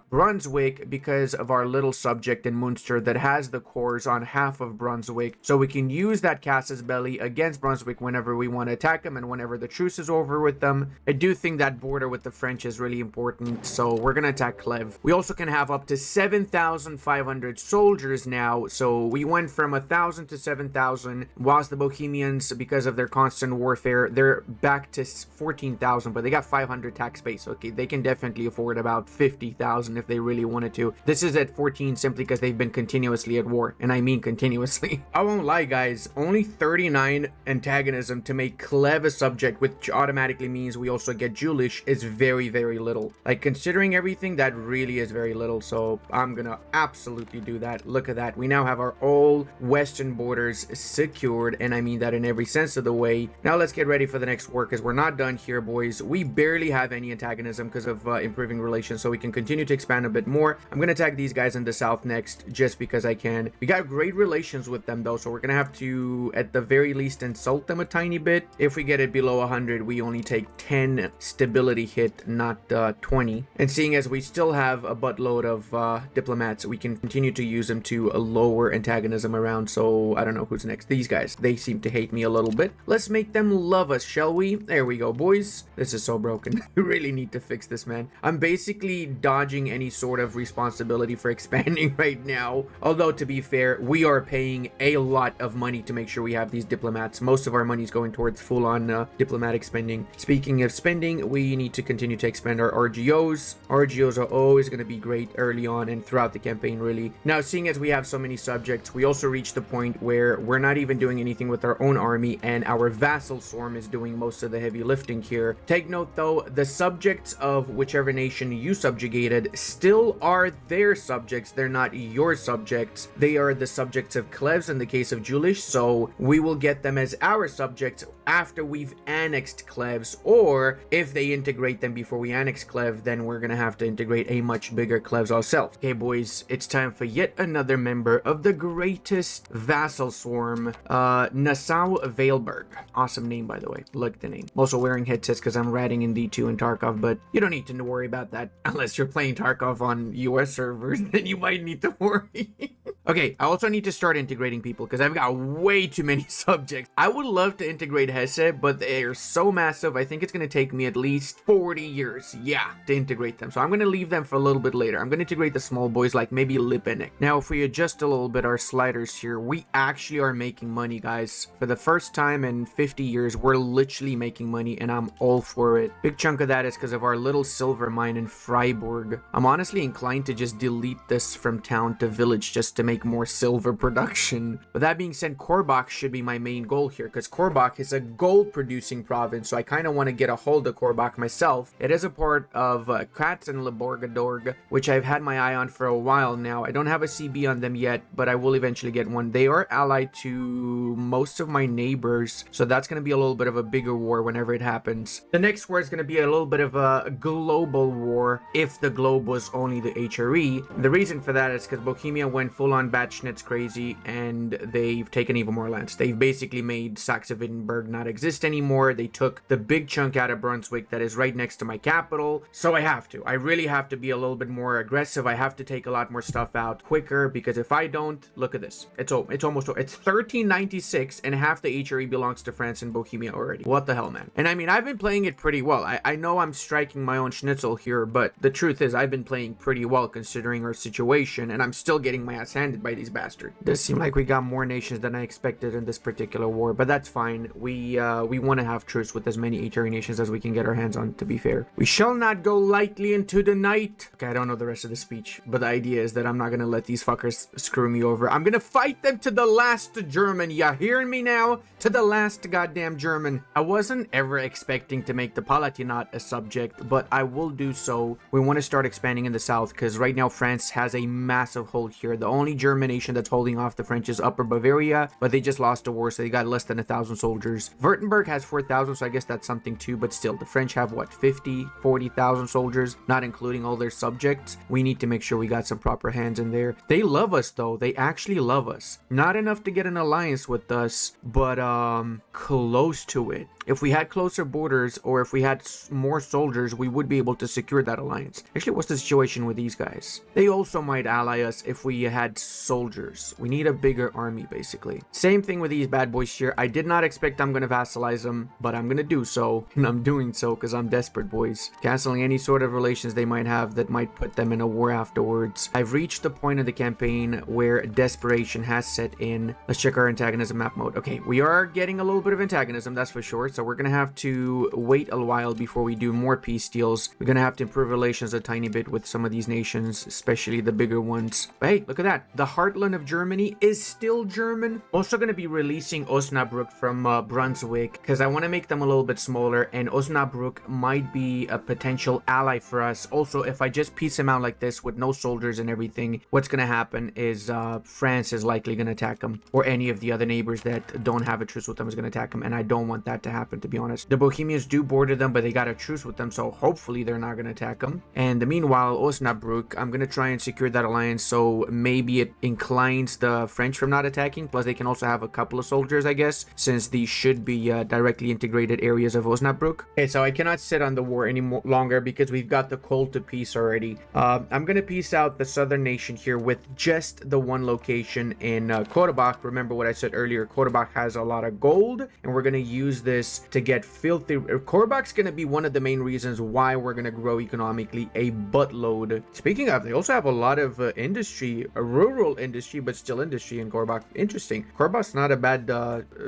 Brunswick because of our little subject in Munster that has the cores on half of Brunswick, so we can use that casus belli against Brunswick whenever we want to attack them and whenever the truce is over with them. I do think that border with the French is really important, so we're gonna attack Clev. We also can have up to 7,500 soldiers now, so we went from 1,000 to 7,000, whilst the Bohemians, because of their constant warfare, they're back to 14,000, but they got 500 tax base. Okay, they can definitely afford about 50,000 if they really wanted to. This is at 14 simply because they've been continuously at war, and I mean continuously. I won't lie, guys, only 39 antagonism to make Clev a subject, which automatically means we also get Jülich, is very, very little. Like, considering everything, that really is very little, so I'm gonna absolutely do that. Look at that. We now have our all western borders secured, and I mean that in every sense of the way. Now let's get ready for the next war, because we're not done here, boys. We barely have any antagonism because of improving relations, so we can continue to expand a bit more. I'm gonna attack these guys in the south next, just because I can. We got great relations with them though, so we're gonna have to at the very least insult them a tiny bit. If we get it below 100, we only take 10 stability hit, not 20. And seeing as we still have a buttload of diplomats, we can continue to use them to lower antagonism around. So I don't know who's next. These guys, they seem to hate me a little bit. Let's make them love us, shall we? There we go, boys. This is so broken. We really need to fix this, man. I'm basically dodging any sort of responsibility for expanding right now. Although, to be fair, we are paying a lot of money to make sure we have these diplomats. Most of our money is going towards full-on diplomatic spending. Speaking of spending, we need to continue to expand our RGOs. RGOs are always going to be great early early on and throughout the campaign, really. Now, seeing as we have so many subjects, we also reached the point where we're not even doing anything with our own army, and our vassal swarm is doing most of the heavy lifting here. Take note, though, the subjects of whichever nation you subjugated still are their subjects. They're not your subjects. They are the subjects of Cleves in the case of Julish, so we will get them as our subjects after we've annexed Cleves, or if they integrate them before we annex Cleve, then we're gonna have to integrate a much bigger Cleves ourselves. Okay, boys, it's time for yet another member of the greatest vassal swarm, Nassau Veilberg. Awesome name, by the way. Look at the name. I'm also wearing headsets because I'm ratting in D2 and Tarkov, but you don't need to worry about that unless you're playing Tarkov on US servers, then you might need to worry. Okay, I also need to start integrating people because I've got way too many subjects. I would love to integrate Hesse, but they're so massive, I think it's going to take me at least 40 years, yeah, to integrate them. So I'm going to leave them for a little bit later. I'm going to integrate the small boys like maybe Lipenek. Now, if we adjust a little bit our sliders here, we actually are making money, guys. For the first time in 50 years, we're literally making money, and I'm all for it. Big chunk of that is because of our little silver mine in Freiburg. I'm honestly inclined to just delete this from town to village just to make more silver production. But that being said, Korbach should be my main goal here, because Korbach is a gold producing province, so I kind of want to get a hold of Korbach myself. It is a part of Kratz and Leborgadorg, which I've had my eye on for a while now. I don't have a CB on them yet, but I will eventually get one. They are allied to most of my neighbors, so that's going to be a little bit of a bigger war whenever it happens. The next war is going to be a little bit of a global war if the globe was only the HRE. The reason for that is because Bohemia went full on Batschnitz crazy and they've taken even more lands. They've basically made Saxe-Wittenberg not exist anymore. They took the big chunk out of Brunswick that is right next to my capital. So I really have to be a little bit more aggressive. I have to take a lot more stuff out quicker, because if I don't, look at this. It's almost, it's 1396 and half the HRE belongs to France and Bohemia already. What the hell, man? And I mean, I've been playing it pretty well. I know I'm striking my own schnitzel here, but the truth is I've been playing pretty well considering our situation, and I'm still getting my ass handed by these bastards. Does seem like we got more nations than I expected in this particular war, but that's fine. We want to have truce with as many HRE nations as we can get our hands on, to be fair. We shall not go lightly into the night. Okay, I don't know the rest of the speech, but the idea is that I'm not gonna let these fuckers screw me over. I'm gonna fight them to the last German. Ya hearing me now? To the last goddamn German. I wasn't ever expecting to make the Palatinate a subject, but I will do so. We want to start expanding in the south, because right now France has a massive hold here. The only German nation that's holding off the French is Upper Bavaria, but they just lost a war, so they got less than 1,000 soldiers. Württemberg has 4,000, so I guess that's something too, but still, the French have what, 50, 40,000 soldiers, not including all their subjects. We need to make sure we got some proper hands in there. They love us, though. They actually love us. Not enough to get an alliance with us, but close to it. If we had closer borders, or if we had more soldiers, we would be able to secure that alliance. Actually, what's the situation with these guys? They also might ally us if we had soldiers. We need a bigger army, basically. Same thing with these bad boys here. I did not expect I'm going to vassalize them, but I'm going to do so. And I'm doing so because I'm desperate, boys. Canceling any sort of relations they might have that might put them in a war afterwards. I've reached the point of the campaign where desperation has set in. Let's check our antagonism map mode. Okay, we are getting a little bit of antagonism, that's for sure. So we're going to have to wait a while before we do more peace deals. We're going to have to improve relations a tiny bit with some of these nations, especially the bigger ones. But hey, look at that. The heartland of Germany is still German. Also going to be releasing Osnabrück from Brunswick, because I want to make them a little bit smaller, and Osnabrück might be a potential ally for us. Also, if I just piece them out like this with no soldiers and everything, what's going to happen is France is likely going to attack them, or any of the other neighbors that don't have a truce with them is going to attack them, and I don't want that to happen, to be honest. The Bohemians do border them, but they got a truce with them, so hopefully they're not going to attack them. And meanwhile, Osnabrück, I'm going to try and secure that alliance, so maybe it inclines the French from not attacking. Plus, they can also have a couple of soldiers, I guess, since these should be directly integrated areas of Osnabrück. Okay, so I cannot sit on the war any longer because we've got the call to peace already. I'm going to peace out the southern nation here with just the one location in Korbach. Remember what I said earlier, Korbach has a lot of gold, and we're going to use this us to get filthy. Korbach's going to be one of the main reasons why we're going to grow economically a buttload. Speaking of, they also have a lot of industry, a rural industry, but still industry in Korbach. Interesting. Korbach's not a bad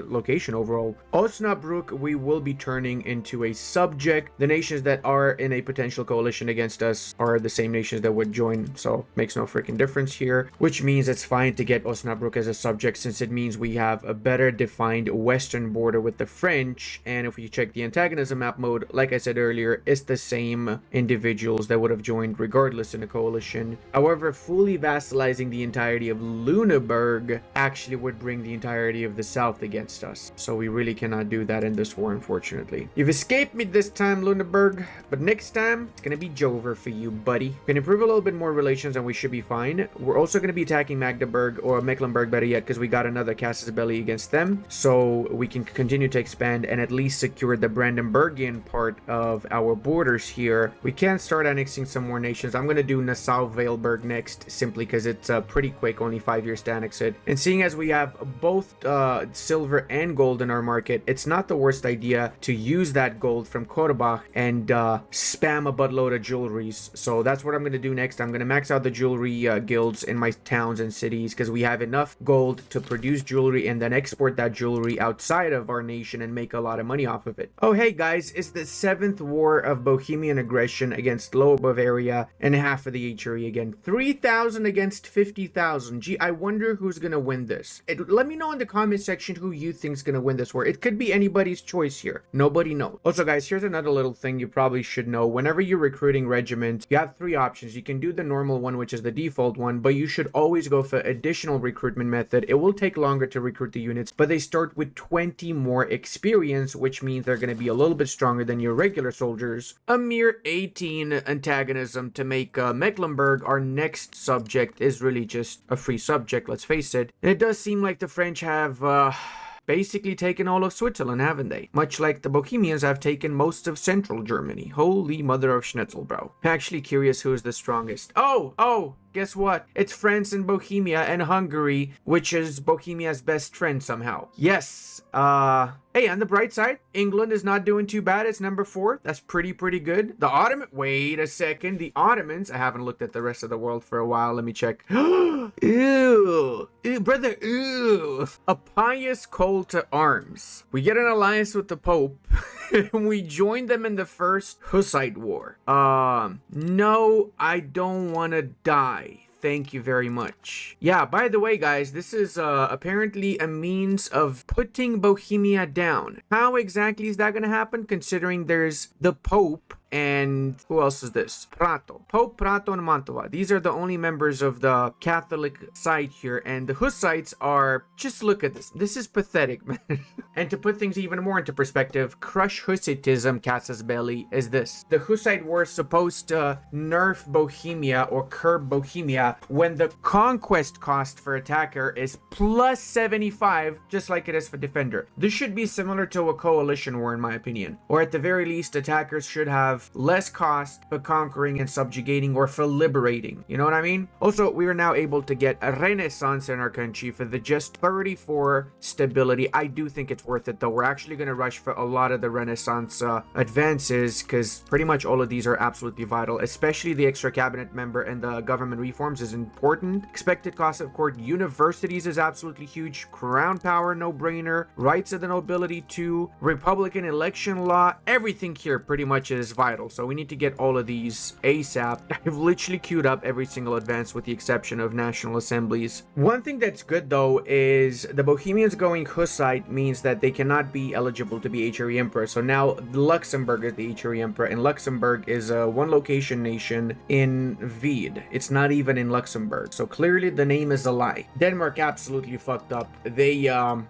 location overall. Osnabrück, we will be turning into a subject. The nations that are in a potential coalition against us are the same nations that would join, so makes no freaking difference here, which means it's fine to get Osnabrück as a subject, since it means we have a better defined western border with the French. And if we check the antagonism map mode, like I said earlier, it's the same individuals that would have joined regardless in a coalition. However, fully vassalizing the entirety of Lüneburg actually would bring the entirety of the south against us, so we really cannot do that in this war, unfortunately. You've escaped me this time, Lüneburg, but next time it's gonna be Jover for you, buddy. We can improve a little bit more relations and we should be fine. We're also going to be attacking Magdeburg, or Mecklenburg better yet, because we got another casus belli against them, so we can continue to expand and at least secure the Brandenburgian part of our borders here. We can start annexing some more nations. I'm going to do Nassau-Weilburg next, simply because it's pretty quick, only 5 years to annex it. And seeing as we have both silver and gold in our market, it's not the worst idea to use that gold from Korbach and spam a buttload of jewelries. So that's what I'm going to do next. I'm going to max out the jewelry guilds in my towns and cities, because we have enough gold to produce jewelry and then export that jewelry outside of our nation and make a lot of money off of it. Oh, hey guys, it's the 7th war of Bohemian aggression against Lower Bavaria and half of the HRE again. 3,000 against 50,000. Gee, I wonder who's going to win this. Let me know in the comment section who you think's going to win this war. It could be anybody's choice here. Nobody knows. Also, guys, here's another little thing you probably should know. Whenever you're recruiting regiments, you have 3 options. You can do the normal one, which is the default one, but you should always go for additional recruitment method. It will take longer to recruit the units, but they start with 20 more experience, which means they're going to be a little bit stronger than your regular soldiers. A mere 18 antagonism to make Mecklenburg our next subject is really just a free subject, let's face it. And it does seem like the French have basically taken all of Switzerland, haven't they? Much like the Bohemians have taken most of central Germany. Holy mother of schnitzel, bro. Actually curious who is the strongest. Oh, guess what? It's France and Bohemia and Hungary, which is Bohemia's best friend somehow. Yes, hey, on the bright side, England is not doing too bad. It's number 4. That's pretty good. The Ottoman, wait a second. The Ottomans, I haven't looked at the rest of the world for a while. Let me check. Ew, brother, ew. A pious call to arms. We get an alliance with the Pope. We joined them in the first Hussite War. No, I don't want to die. Thank you very much. Yeah, by the way, guys, this is apparently a means of putting Bohemia down. How exactly is that going to happen, considering there's the Pope and who else is this? Prato. Pope, Prato, and Mantova. These are the only members of the Catholic side here, and the Hussites are, just look at this. This is pathetic, man. And to put things even more into perspective, crush Hussitism, casus belli, is this. The Hussite war is supposed to nerf Bohemia or curb Bohemia when the conquest cost for attacker is plus 75, just like it is for defender. This should be similar to a coalition war, in my opinion. Or at the very least, attackers should have less cost for conquering and subjugating, or for liberating. You know what I mean? Also, we are now able to get a renaissance in our country for the just 34 stability. I do think it's worth it, though. We're actually going to rush for a lot of the renaissance advances, because pretty much all of these are absolutely vital, especially the extra cabinet member and the government reforms is important. Expected cost of court universities is absolutely huge. Crown power, no brainer. Rights of the nobility too. Republican election law, everything here pretty much is vital. So we need to get all of these ASAP. I've literally queued up every single advance with the exception of national assemblies. One thing that's good though is the Bohemians going Hussite means that they cannot be eligible to be HRE Emperor. So now Luxembourg is the HRE Emperor, and Luxembourg is a one location nation in Wied. It's not even in Luxembourg. So clearly the name is a lie. Denmark absolutely fucked up. They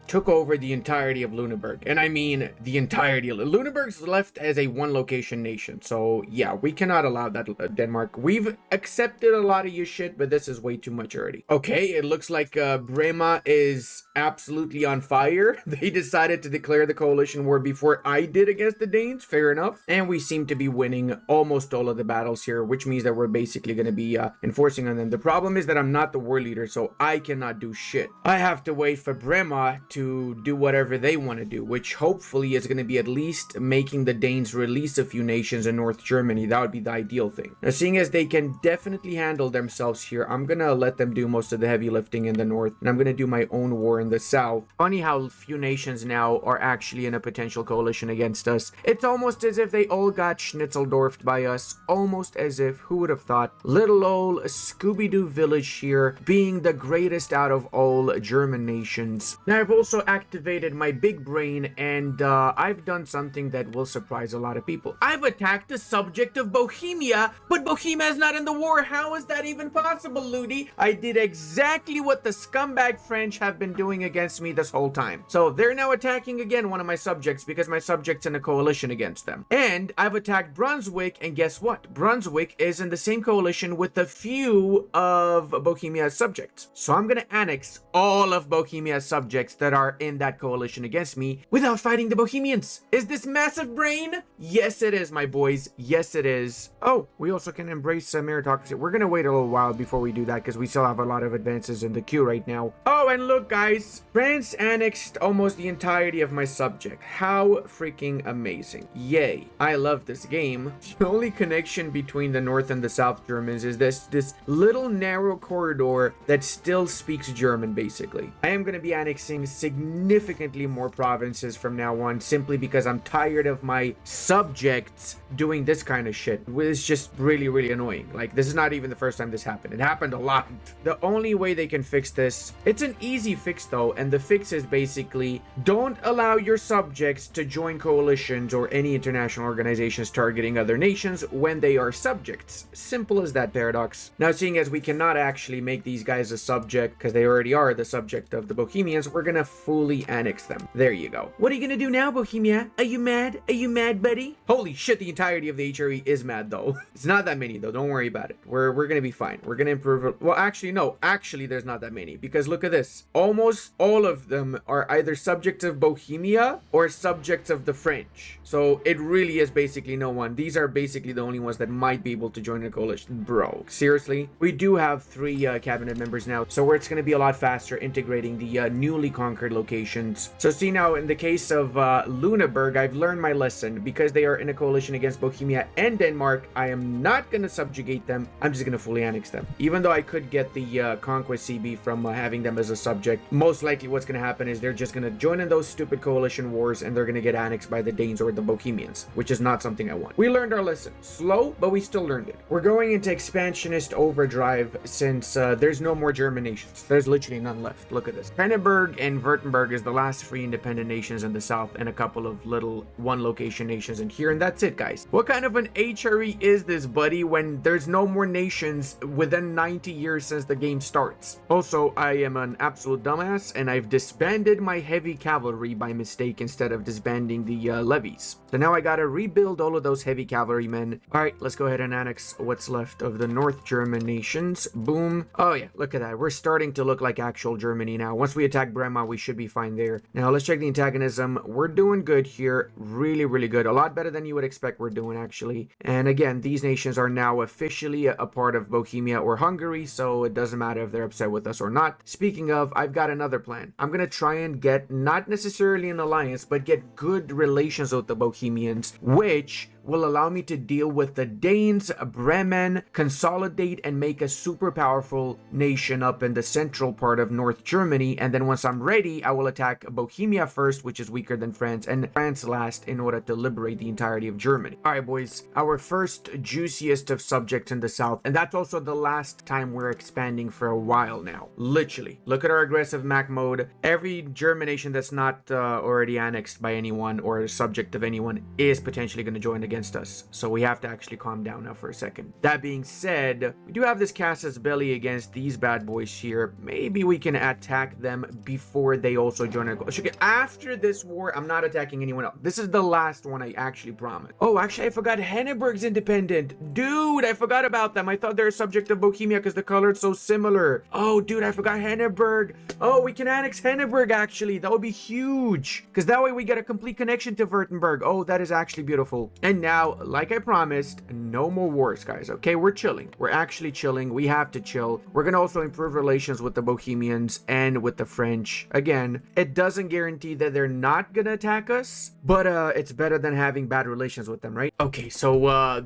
took over the entirety of Lüneburg. And I mean the entirety of Lüneburg's left as a one location nation. nation. So yeah, we cannot allow that, Denmark. We've accepted a lot of your shit, but this is way too much already. Okay, it looks like Brema is absolutely on fire. They decided to declare the coalition war before I did against the Danes. Fair enough. And we seem to be winning almost all of the battles here, which means that we're basically going to be enforcing on them. The problem is that I'm not the war leader, so I cannot do shit. I have to wait for Brema to do whatever they want to do, which hopefully is going to be at least making the Danes release a few nations in North Germany. That would be the ideal thing. Now, seeing as they can definitely handle themselves here, I'm going to let them do most of the heavy lifting in the north, and I'm going to do my own war in the south. Funny how few nations now are actually in a potential coalition against us. It's almost as if they all got schnitzeldorfed by us, almost as if, who would have thought, little old Scooby-Doo village here being the greatest out of all German nations. Now, I've also activated my big brain, and I've done something that will surprise a lot of people. I've attacked the subject of Bohemia, but Bohemia is not in the war. How is that even possible, Ludi? I did exactly what the scumbag French have been doing against me this whole time. So they're now attacking again one of my subjects because my subject's in a coalition against them. And I've attacked Brunswick, and guess what? Brunswick is in the same coalition with a few of Bohemia's subjects. So I'm gonna annex all of Bohemia's subjects that are in that coalition against me without fighting the Bohemians. Is this massive brain? Yes, it is, my boys. Yes, it is. Oh, we also can embrace meritocracy. We're gonna wait a little while before we do that because we still have a lot of advances in the queue right now. Oh, and look, guys, France annexed almost the entirety of my subject. How freaking amazing. Yay. I love this game. The only connection between the North and the South Germans is this little narrow corridor that still speaks German, basically. I am going to be annexing significantly more provinces from now on simply because I'm tired of my subjects doing this kind of shit. It's just really, really annoying. Like, this is not even the first time this happened. It happened a lot. The only way they can fix this, it's an easy fix though, and the fix is basically don't allow your subjects to join coalitions or any international organizations targeting other nations when they are subjects. Simple as that, Paradox. Now, seeing as we cannot actually make these guys a subject because they already are the subject of the Bohemians, we're gonna fully annex them. There you go. What are you gonna do now, Bohemia? Are you mad? Are you mad, buddy? Holy shit, the entirety of the HRE is mad though. It's not that many though, don't worry about it. We're gonna be fine. We're gonna improve. Well, actually no, there's not that many because look at this. Almost all of them are either subjects of Bohemia or subjects of the French. So it really is basically no one. These are basically the only ones that might be able to join a coalition. Bro, seriously? We do have 3 cabinet members now, so it's going to be a lot faster integrating the newly conquered locations. So see now, in the case of Lüneburg, I've learned my lesson. Because they are in a coalition against Bohemia and Denmark, I am not going to subjugate them. I'm just going to fully annex them. Even though I could get the conquest CB from having them as a subject, most likely what's going to happen is they're just going to join in those stupid coalition wars and they're going to get annexed by the Danes or the Bohemians, which is not something I want. We learned our lesson. Slow, but we still learned it. We're going into expansionist overdrive since there's no more German nations. There's literally none left. Look at this. Brandenburg and Württemberg is the last free independent nations in the south and a couple of little one location nations in here, and that's it, guys. What kind of an HRE is this, buddy, when there's no more nations within 90 years since the game starts? Also, I am an absolute dumbass and I've disbanded my heavy cavalry by mistake instead of disbanding the levies. So now I gotta rebuild all of those heavy cavalrymen. Alright, let's go ahead and annex what's left of the North German nations. Boom. Oh yeah, look at that. We're starting to look like actual Germany now. Once we attack Brema, we should be fine there. Now let's check the antagonism. We're doing good here. Really, really good. A lot better than you would expect we're doing, actually. And again, these nations are now officially a part of Bohemia or Hungary, so it doesn't matter if they're upset with us or not. Speaking of, I've got another plan. I'm gonna try and get, not necessarily an alliance, but get good relations with the Bohemians, which will allow me to deal with the Danes, Bremen, consolidate and make a super powerful nation up in the central part of North Germany. And then once I'm ready, I will attack Bohemia first, which is weaker than France, and France last in order to liberate the entirety of Germany. All right, boys, our first juiciest of subjects in the south. And that's also the last time we're expanding for a while now. Literally. Look at our aggressive Mac mode. Every German nation that's not already annexed by anyone or a subject of anyone is potentially going to join again against us. So we have to actually calm down now for a second. That being said, we do have this casus belli against these bad boys here. Maybe we can attack them before they also join our coalition. Okay, after this war, I'm not attacking anyone else. This is the last one, I actually promise. Oh, actually, I forgot Henneberg's independent. Dude, I forgot about them. I thought they're a subject of Bohemia because the color is so similar. Oh, dude, I forgot Henneberg. Oh, we can annex Henneberg, actually. That would be huge because that way we get a complete connection to Württemberg. Oh, that is actually beautiful. And now, like I promised, no more wars, guys. Okay, we're chilling. We're actually chilling. We have to chill. We're gonna also improve relations with the Bohemians and with the French. Again, it doesn't guarantee that they're not gonna attack us, but it's better than having bad relations with them, right? Okay, so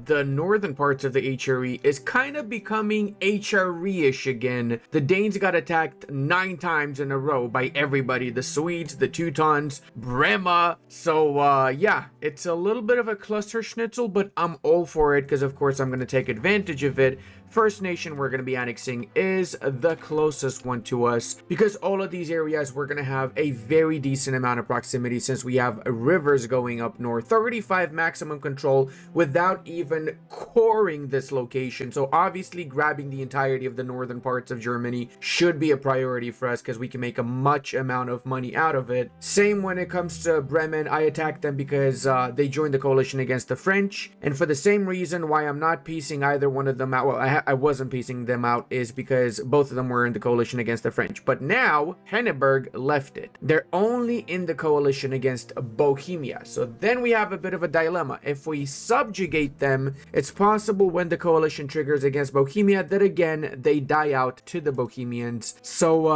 the northern parts of the HRE is kind of becoming HRE-ish again. The Danes got attacked 9 times in a row by everybody. The Swedes, the Teutons, Brema. So yeah, it's a little bit of a cluster schnitzel, but I'm all for it because of course I'm going to take advantage of it. First nation we're going to be annexing is the closest one to us because all of these areas we're going to have a very decent amount of proximity since we have rivers going up north. 35 maximum control without even coring this location. So obviously grabbing the entirety of the northern parts of Germany should be a priority for us because we can make a much amount of money out of it. Same when it comes to Bremen. I attacked them because they joined the coalition against the French, and for the same reason why I'm not piecing either one of them out. Well, I wasn't piecing them out is because both of them were in the coalition against the French, but now Henneberg left it. They're only in the coalition against Bohemia. So then we have a bit of a dilemma. If we subjugate them, it's possible when the coalition triggers against Bohemia that again they die out to the Bohemians. So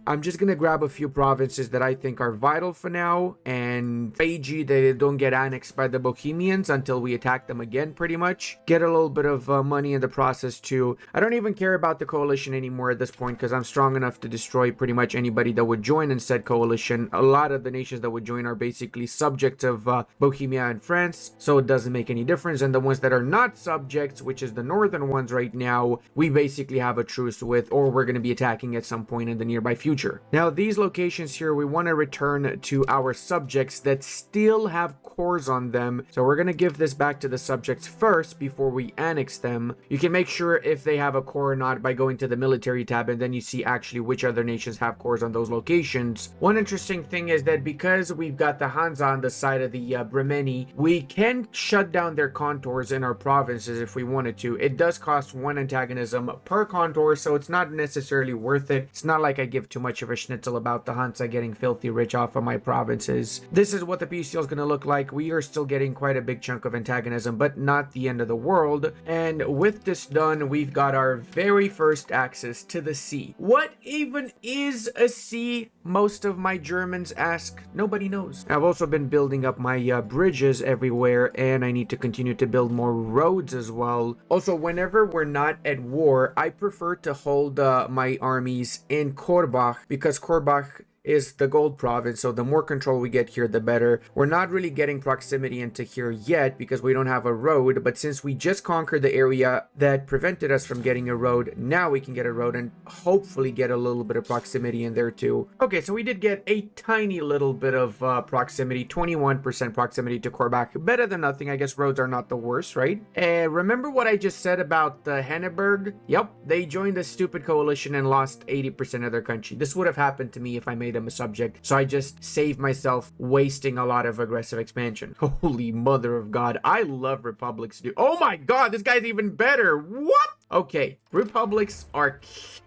I'm just gonna grab a few provinces that I think are vital for now and AG they don't get annexed by the Bohemians until we attack them again, pretty much. Get a little bit of money in the process too. I don't even care about the coalition anymore at this point because I'm strong enough to destroy pretty much anybody that would join in said coalition. A lot of the nations that would join are basically subjects of Bohemia and France, so it doesn't make any difference. And the ones that are not subjects, which is the northern ones right now, we basically have a truce with, or we're going to be attacking at some point in the nearby future. Now these locations here, we want to return to our subjects that still have cores on them, so we're going to give this back to the subjects first before we annex them. You can make sure if they have a core or not by going to the military tab, and then you see actually which other nations have cores on those locations. One interesting thing is that because we've got the Hansa on the side of the Bremeni, we can shut down their contours in our provinces if we wanted to. It does cost 1 antagonism per contour, so it's not necessarily worth it. It's not like I give too much of a schnitzel about the Hansa getting filthy rich off of my provinces. This is what the peace deal is going to look like. We are still getting quite a big chunk of antagonism, but not the end of the world. And with this done, we've got our very first access to the sea. What even is a sea? Most of my Germans ask. Nobody knows. I've also been building up my bridges everywhere, and I need to continue to build more roads as well. Also, whenever we're not at war, I prefer to hold my armies in Korbach because Korbach is the gold province, so the more control we get here the better. We're not really getting proximity into here yet because we don't have a road, but since we just conquered the area that prevented us from getting a road, now we can get a road and hopefully get a little bit of proximity in there too. Okay, so we did get a tiny little bit of proximity, 21% proximity to Korbach. Better than nothing. I guess roads are not the worst, right? Remember what I just said about Henneberg? Yep, they joined the stupid coalition and lost 80% of their country. This would have happened to me if I made them a subject, so I just saved myself wasting a lot of aggressive expansion. Holy mother of God, I love republics, dude. Oh my God, this guy's even better. What? Okay, republics are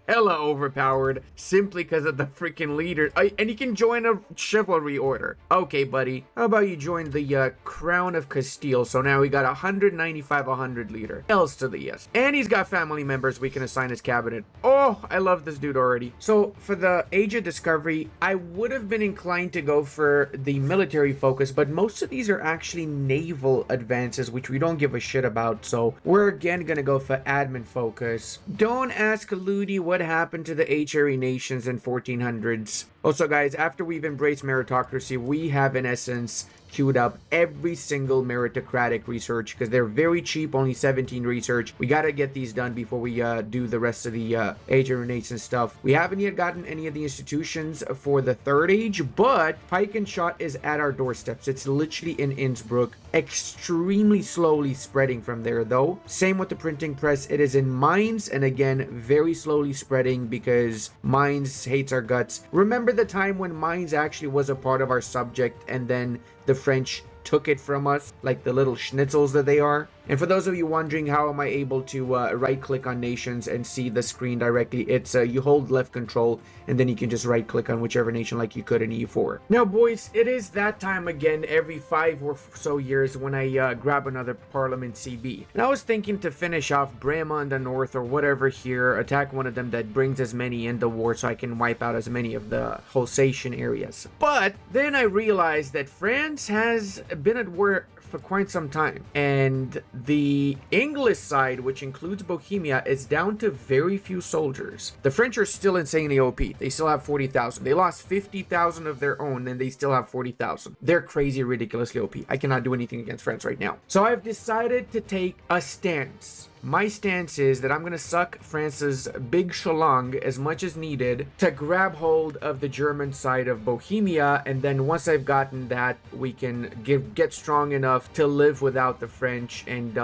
hella overpowered simply because of the freaking leader. And you can join a chivalry order. Okay, buddy, how about you join the Crown of Castile? So now we got 195, 100 leader. Else to the yes. And he's got family members we can assign his cabinet. Oh, I love this dude already. So for the Age of Discovery, I would have been inclined to go for the military focus, but most of these are actually naval advances, which we don't give a shit about. So we're again gonna go for admin focus. Don't ask Ludi what happened to the HRE nations in 1400s. Also, guys, after we've embraced meritocracy, we have in essence queued up every single meritocratic research because they're very cheap, only 17 research. We got to get these done before we do the rest of the Age of Renaissance stuff. We haven't yet gotten any of the institutions for the Third Age, but Pike and Shot is at our doorsteps. It's literally in Innsbruck, extremely slowly spreading from there though. Same with the printing press. It is in Mainz, and again, very slowly spreading because Mainz hates our guts. Remember the time when Mainz actually was a part of our subject and then the French took it from us, like the little schnitzels that they are? And for those of you wondering how am I able to right click on nations and see the screen directly, it's you hold left control and then you can just right click on whichever nation like you could in EU4. Now boys, it is that time again every 5 or so years when I grab another Parliament CB. And I was thinking to finish off Brema in the north or whatever here, attack one of them that brings as many in the war so I can wipe out as many of the Alsatian areas. But then I realized that France has been at war for quite some time, and the English side, which includes Bohemia, is down to very few soldiers. The French are still insanely OP. They still have 40,000. They lost 50,000 of their own and they still have 40,000. They're crazy, ridiculously OP. I cannot do anything against France right now. So I've decided to take a stance. My stance is that I'm going to suck France's big shalong as much as needed to grab hold of the German side of Bohemia, and then once I've gotten that, we can get strong enough to live without the French and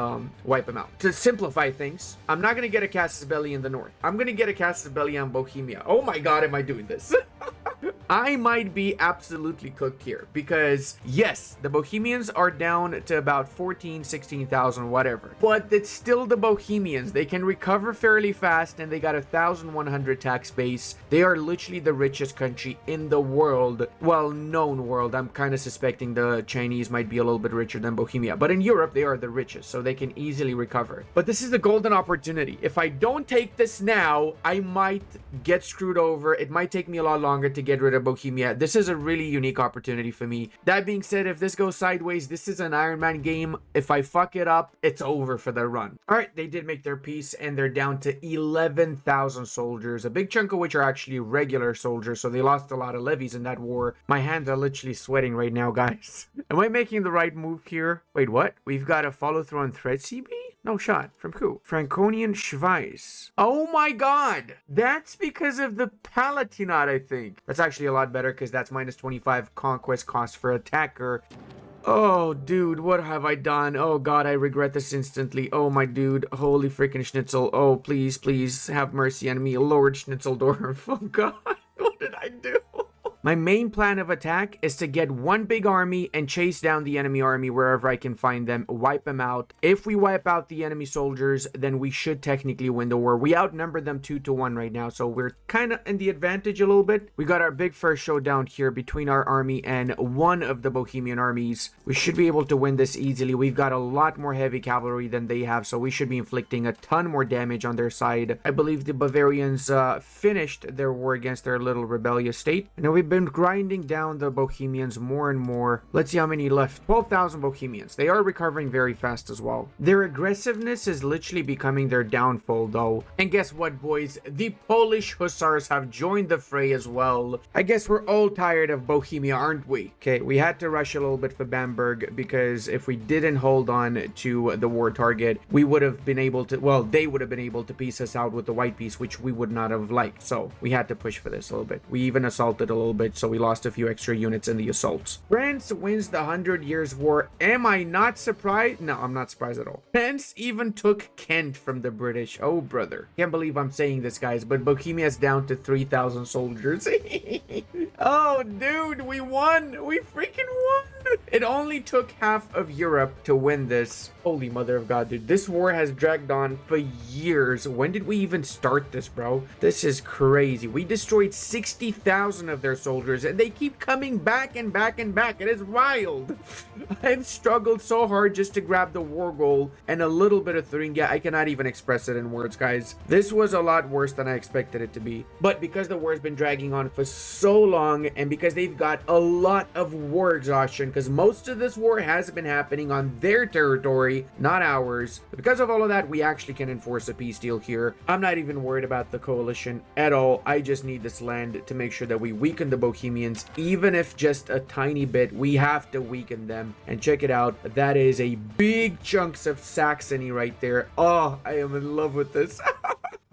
wipe them out. To simplify things, I'm not going to get a casus belli in the north. I'm going to get a casus belli on Bohemia. Oh my god, am I doing this? I might be absolutely cooked here because yes, the Bohemians are down to about 14, 16,000, whatever, but it's still the Bohemians. They can recover fairly fast and they got 1,100 tax base. They are literally the richest country in the world. Well, known world. I'm kind of suspecting the Chinese might be a little bit richer than Bohemia, but in Europe, they are the richest, so they can easily recover. But this is the golden opportunity. If I don't take this now, I might get screwed over. It might take me a lot longer to get rid of Bohemia. This is a really unique opportunity for me. That being said, if this goes sideways, this is an Iron Man game. If I fuck it up, it's over for the run. All right, they did make their peace and they're down to 11,000 soldiers, a big chunk of which are actually regular soldiers, so they lost a lot of levies in that war. My hands are literally sweating right now, guys. Am I making the right move here? Wait, what? We've got a follow through on thread CB? No shot. From who? Franconian Schweiz. Oh my god! That's because of the Palatinate, I think. That's actually a lot better because that's minus 25 conquest cost for attacker. Oh, dude, what have I done? Oh, God, I regret this instantly. Oh, my dude. Holy freaking schnitzel. Oh, please, please have mercy on me, Lord Schnitzeldorf. Oh, God, what did I do? My main plan of attack is to get one big army and chase down the enemy army wherever I can find them, wipe them out. If we wipe out the enemy soldiers, then we should technically win the war. We outnumber them 2-1 right now, so we're kind of in the advantage a little bit. We got our big first showdown here between our army and one of the Bohemian armies. We should be able to win this easily. We've got a lot more heavy cavalry than they have, so we should be inflicting a ton more damage on their side. I believe the Bavarians finished their war against their little rebellious state. And now we've been grinding down the Bohemians more and more. Let's see how many left. 12,000 Bohemians. They are recovering very fast as well. Their aggressiveness is literally becoming their downfall though. And guess what, boys? The Polish hussars have joined the fray as well. I guess we're all tired of Bohemia, aren't we? Okay, we had to rush a little bit for Bamberg because if we didn't hold on to the war target, we would have been able to, well, they would have been able to piece us out with the white piece, which we would not have liked. So we had to push for this a little bit. We even assaulted a little bit, so we lost a few extra units in the assaults. France wins the 100 Years' War. Am I not surprised? No, I'm not surprised at all. France even took Kent from the British. Oh, brother. Can't believe I'm saying this, guys, but Bohemia's down to 3,000 soldiers. Oh, dude, we won. We freaking won. It only took half of Europe to win this. Holy mother of God, dude. This war has dragged on for years. When did we even start this, bro? This is crazy. We destroyed 60,000 of their soldiers, and they keep coming back and back and back. It is wild. I've struggled so hard just to grab the war goal and a little bit of Thuringia. I cannot even express it in words, guys. This was a lot worse than I expected it to be. But because the war has been dragging on for so long, and because they've got a lot of war exhaustion, because most of this war has been happening on their territory, not ours. But because of all of that, we actually can enforce a peace deal here. I'm not even worried about the coalition at all. I just need this land to make sure that we weaken the Bohemians, even if just a tiny bit. We have to weaken them. And check it out, that is a big chunks of Saxony right there. Oh, I am in love with this.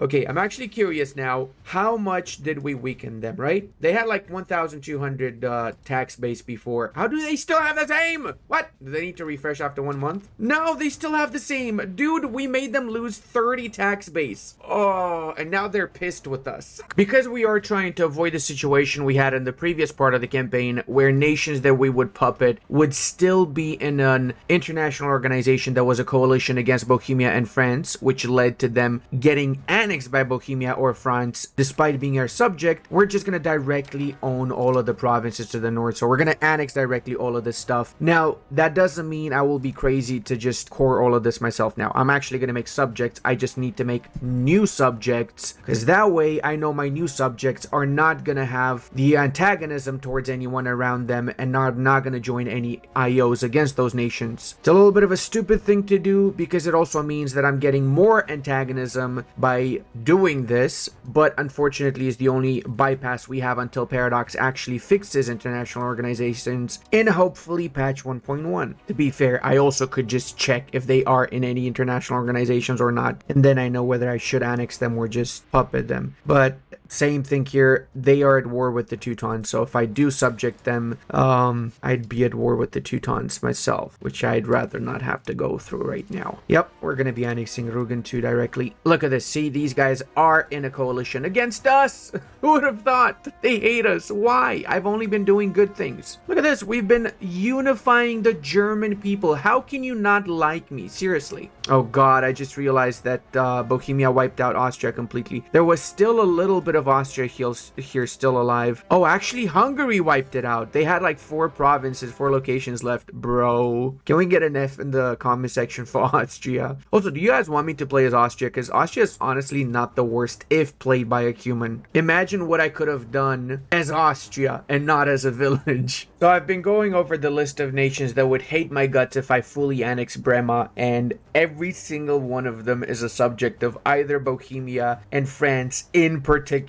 Okay, I'm actually curious now, how much did we weaken them, right? They had like 1,200 tax base before. How do they still have the same? What? Do they need to refresh after 1 month? No, they still have the same. Dude, we made them lose 30 tax base. Oh, and now they're pissed with us. Because we are trying to avoid the situation we had in the previous part of the campaign, where nations that we would puppet would still be in an international organization that was a coalition against Bohemia and France, which led to them getting annexed by Bohemia or France. Despite being our subject, we're just gonna directly own all of the provinces to the north, so we're gonna annex directly all of this stuff. Now, that doesn't mean I will be crazy to just core all of this myself now. I'm actually gonna make subjects. I just need to make new subjects, because that way I know my new subjects are not gonna have the antagonism towards anyone around them and not gonna join any IOs against those nations. It's a little bit of a stupid thing to do, because it also means that I'm getting more antagonism by doing this, but unfortunately is the only bypass we have until Paradox actually fixes international organizations in hopefully patch 1.1. To be fair, I also could just check if they are in any international organizations or not, and then I know whether I should annex them or just puppet them. But same thing here, they are at war with the Teutons, so if I do subject them, I'd be at war with the Teutons myself, which I'd rather not have to go through right now. Yep, we're gonna be annexing Rugen 2 directly. Look at this, see, these guys are in a coalition against us. Who would have thought? They hate us. Why? I've only been doing good things. Look at this, we've been unifying the German people. How can you not like me? Seriously. Oh god, I just realized that Bohemia wiped out Austria completely. There was still a little bit of Austria here still alive. Oh, actually Hungary wiped it out. They had like 4 provinces, 4 locations left. Bro, can we get an F in the comment section for Austria? Also, do you guys want me to play as Austria? Because Austria is honestly not the worst if played by a human. Imagine what I could have done as Austria and not as a village. So I've been going over the list of nations that would hate my guts if I fully annex Brema, and every single one of them is a subject of either Bohemia and France in particular.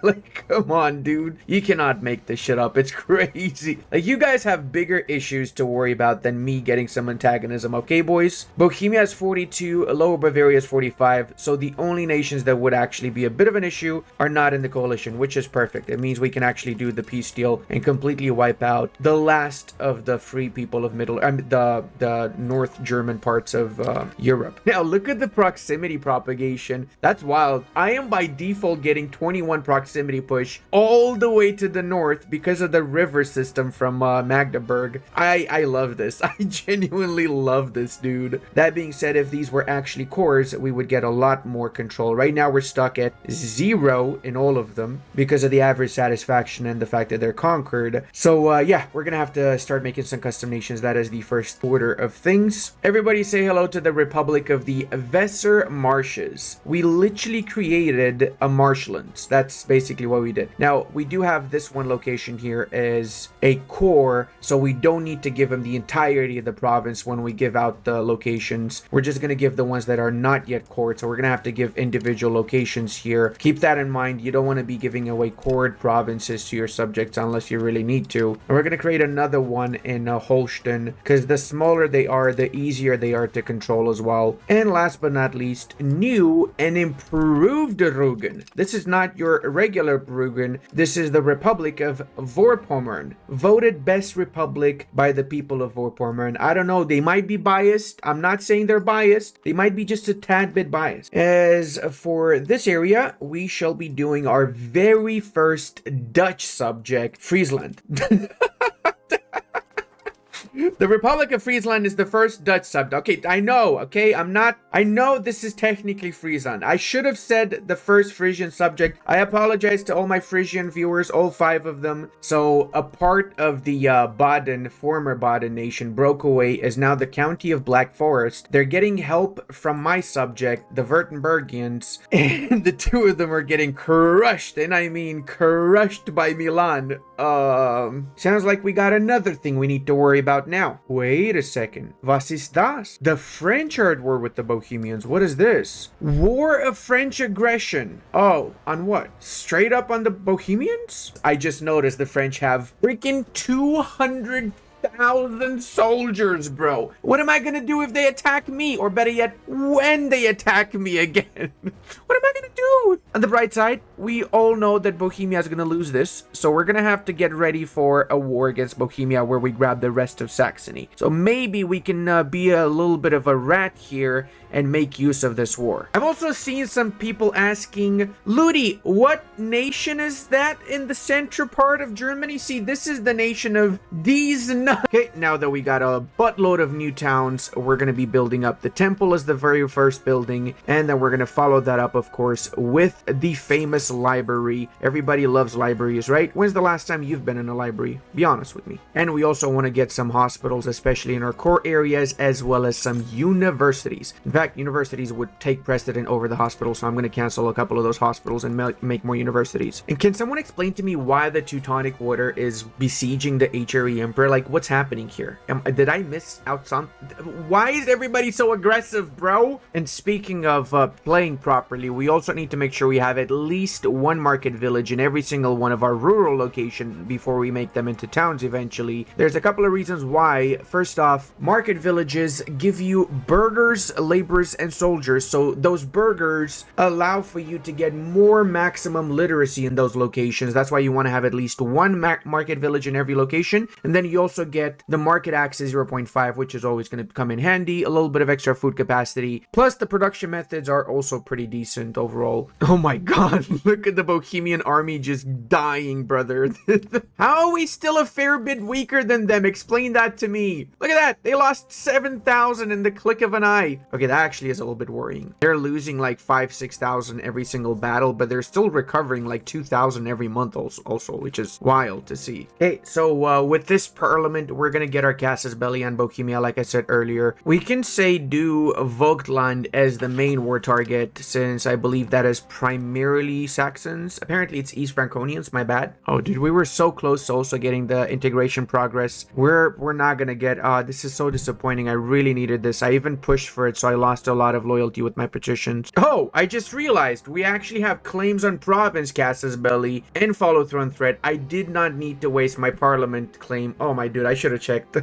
Like, come on, dude. You cannot make this shit up. It's crazy. Like, you guys have bigger issues to worry about than me getting some antagonism, okay, boys? Bohemia is 42, Lower Bavaria is 45, so the only nations that would actually be a bit of an issue are not in the coalition, which is perfect. It means we can actually do the peace deal and completely wipe out the last of the free people of the North German parts of Europe. Now, look at the proximity propagation. That's wild. I am by default getting 21 proximity push all the way to the north because of the river system from Magdeburg. I love this. I genuinely love this, dude. That being said, if these were actually cores, we would get a lot more control. Right now, we're stuck at 0 in all of them because of the average satisfaction and the fact that they're conquered. So yeah, we're gonna have to start making some custom nations. That is the first order of things. Everybody say hello to the Republic of the Weser Marshes. We literally created a marshlands. That's basically what we did. Now, we do have this one location here as a core, so we don't need to give them the entirety of the province when we give out the locations. We're just gonna give the ones that are not yet cored, so we're gonna have to give individual locations here. Keep that in mind. You don't want to be giving away cored provinces to your subjects unless you really need to. And we're gonna create another one in Holstein, because the smaller they are, the easier they are to control as well. And last but not least, new and improved Rugen. This is not your regular Rugen. This is the Republic of Vorpommern, voted best republic by the people of Vorpommern. I don't know, they might be biased. I'm not saying they're biased. They might be just a tad bit biased. As for this area, we shall be doing our very first Dutch subject, Friesland. The Republic of Friesland is the first Dutch sub. Okay, I know, okay? I know this is technically Friesland. I should have said the first Frisian subject. I apologize to all my Frisian viewers, all 5 of them. So, a part of the former Baden nation broke away is now the County of Black Forest. They're getting help from my subject, the Württembergians, and the 2 of them are getting crushed, and I mean crushed by Milan. Sounds like we got another thing we need to worry about now? Wait a second. Was ist das? The French are at war with the Bohemians. What is this? War of French aggression. Oh, on what? Straight up on the Bohemians? I just noticed the French have freaking 200,000 soldiers, bro. What am I gonna do if they attack me? Or better yet, when they attack me again? What am I gonna do? On the bright side, we all know that Bohemia is gonna lose this, so we're gonna have to get ready for a war against Bohemia where we grab the rest of Saxony. So maybe we can be a little bit of a rat here and make use of this war. I've also seen some people asking, Ludi, what nation is that in the central part of Germany? See, this is the nation of these. Okay, now that we got a buttload of new towns, we're going to be building up the temple as the very first building, and then we're going to follow that up, of course, with the famous library. Everybody loves libraries, right? When's the last time you've been in a library? Be honest with me. And we also want to get some hospitals, especially in our core areas, as well as some universities. In fact, universities would take precedent over the hospitals, so I'm going to cancel a couple of those hospitals and make more universities. And can someone explain to me why the Teutonic Order is besieging the HRE Emperor? Like, what's happening here? Did I miss out some? Why is everybody so aggressive, bro? And speaking of playing properly, we also need to make sure we have at least one market village in every single one of our rural locations before we make them into towns eventually. There's a couple of reasons why. First off, market villages give you burghers, laborers, and soldiers, so those burghers allow for you to get more maximum literacy in those locations. That's why you want to have at least one market village in every location. And then you also get the market access 0.5, which is always going to come in handy, a little bit of extra food capacity, plus the production methods are also pretty decent overall. Oh my god, look at the Bohemian army just dying, brother. How are we still a fair bit weaker than them? Explain that to me. Look at that, they lost 7,000 in the click of an eye. Okay, that actually is a little bit worrying. They're losing like 5,000-6,000 every single battle, but they're still recovering like 2,000 every month also, which is wild to see. Okay, so with this parliament, we're gonna get our casus belli on Bohemia, like I said earlier. We can say do Vogtland as the main war target, since I believe that is primarily Saxons. Apparently it's East Franconians, my bad. Oh dude, we were so close to also getting the integration progress. We're not gonna get, this is so disappointing. I really needed this. I even pushed for it, so I lost a lot of loyalty with my petitions. Oh, I just realized we actually have claims on province casus belli and follow throne threat. I did not need to waste my parliament claim. Oh my dude, I should have checked.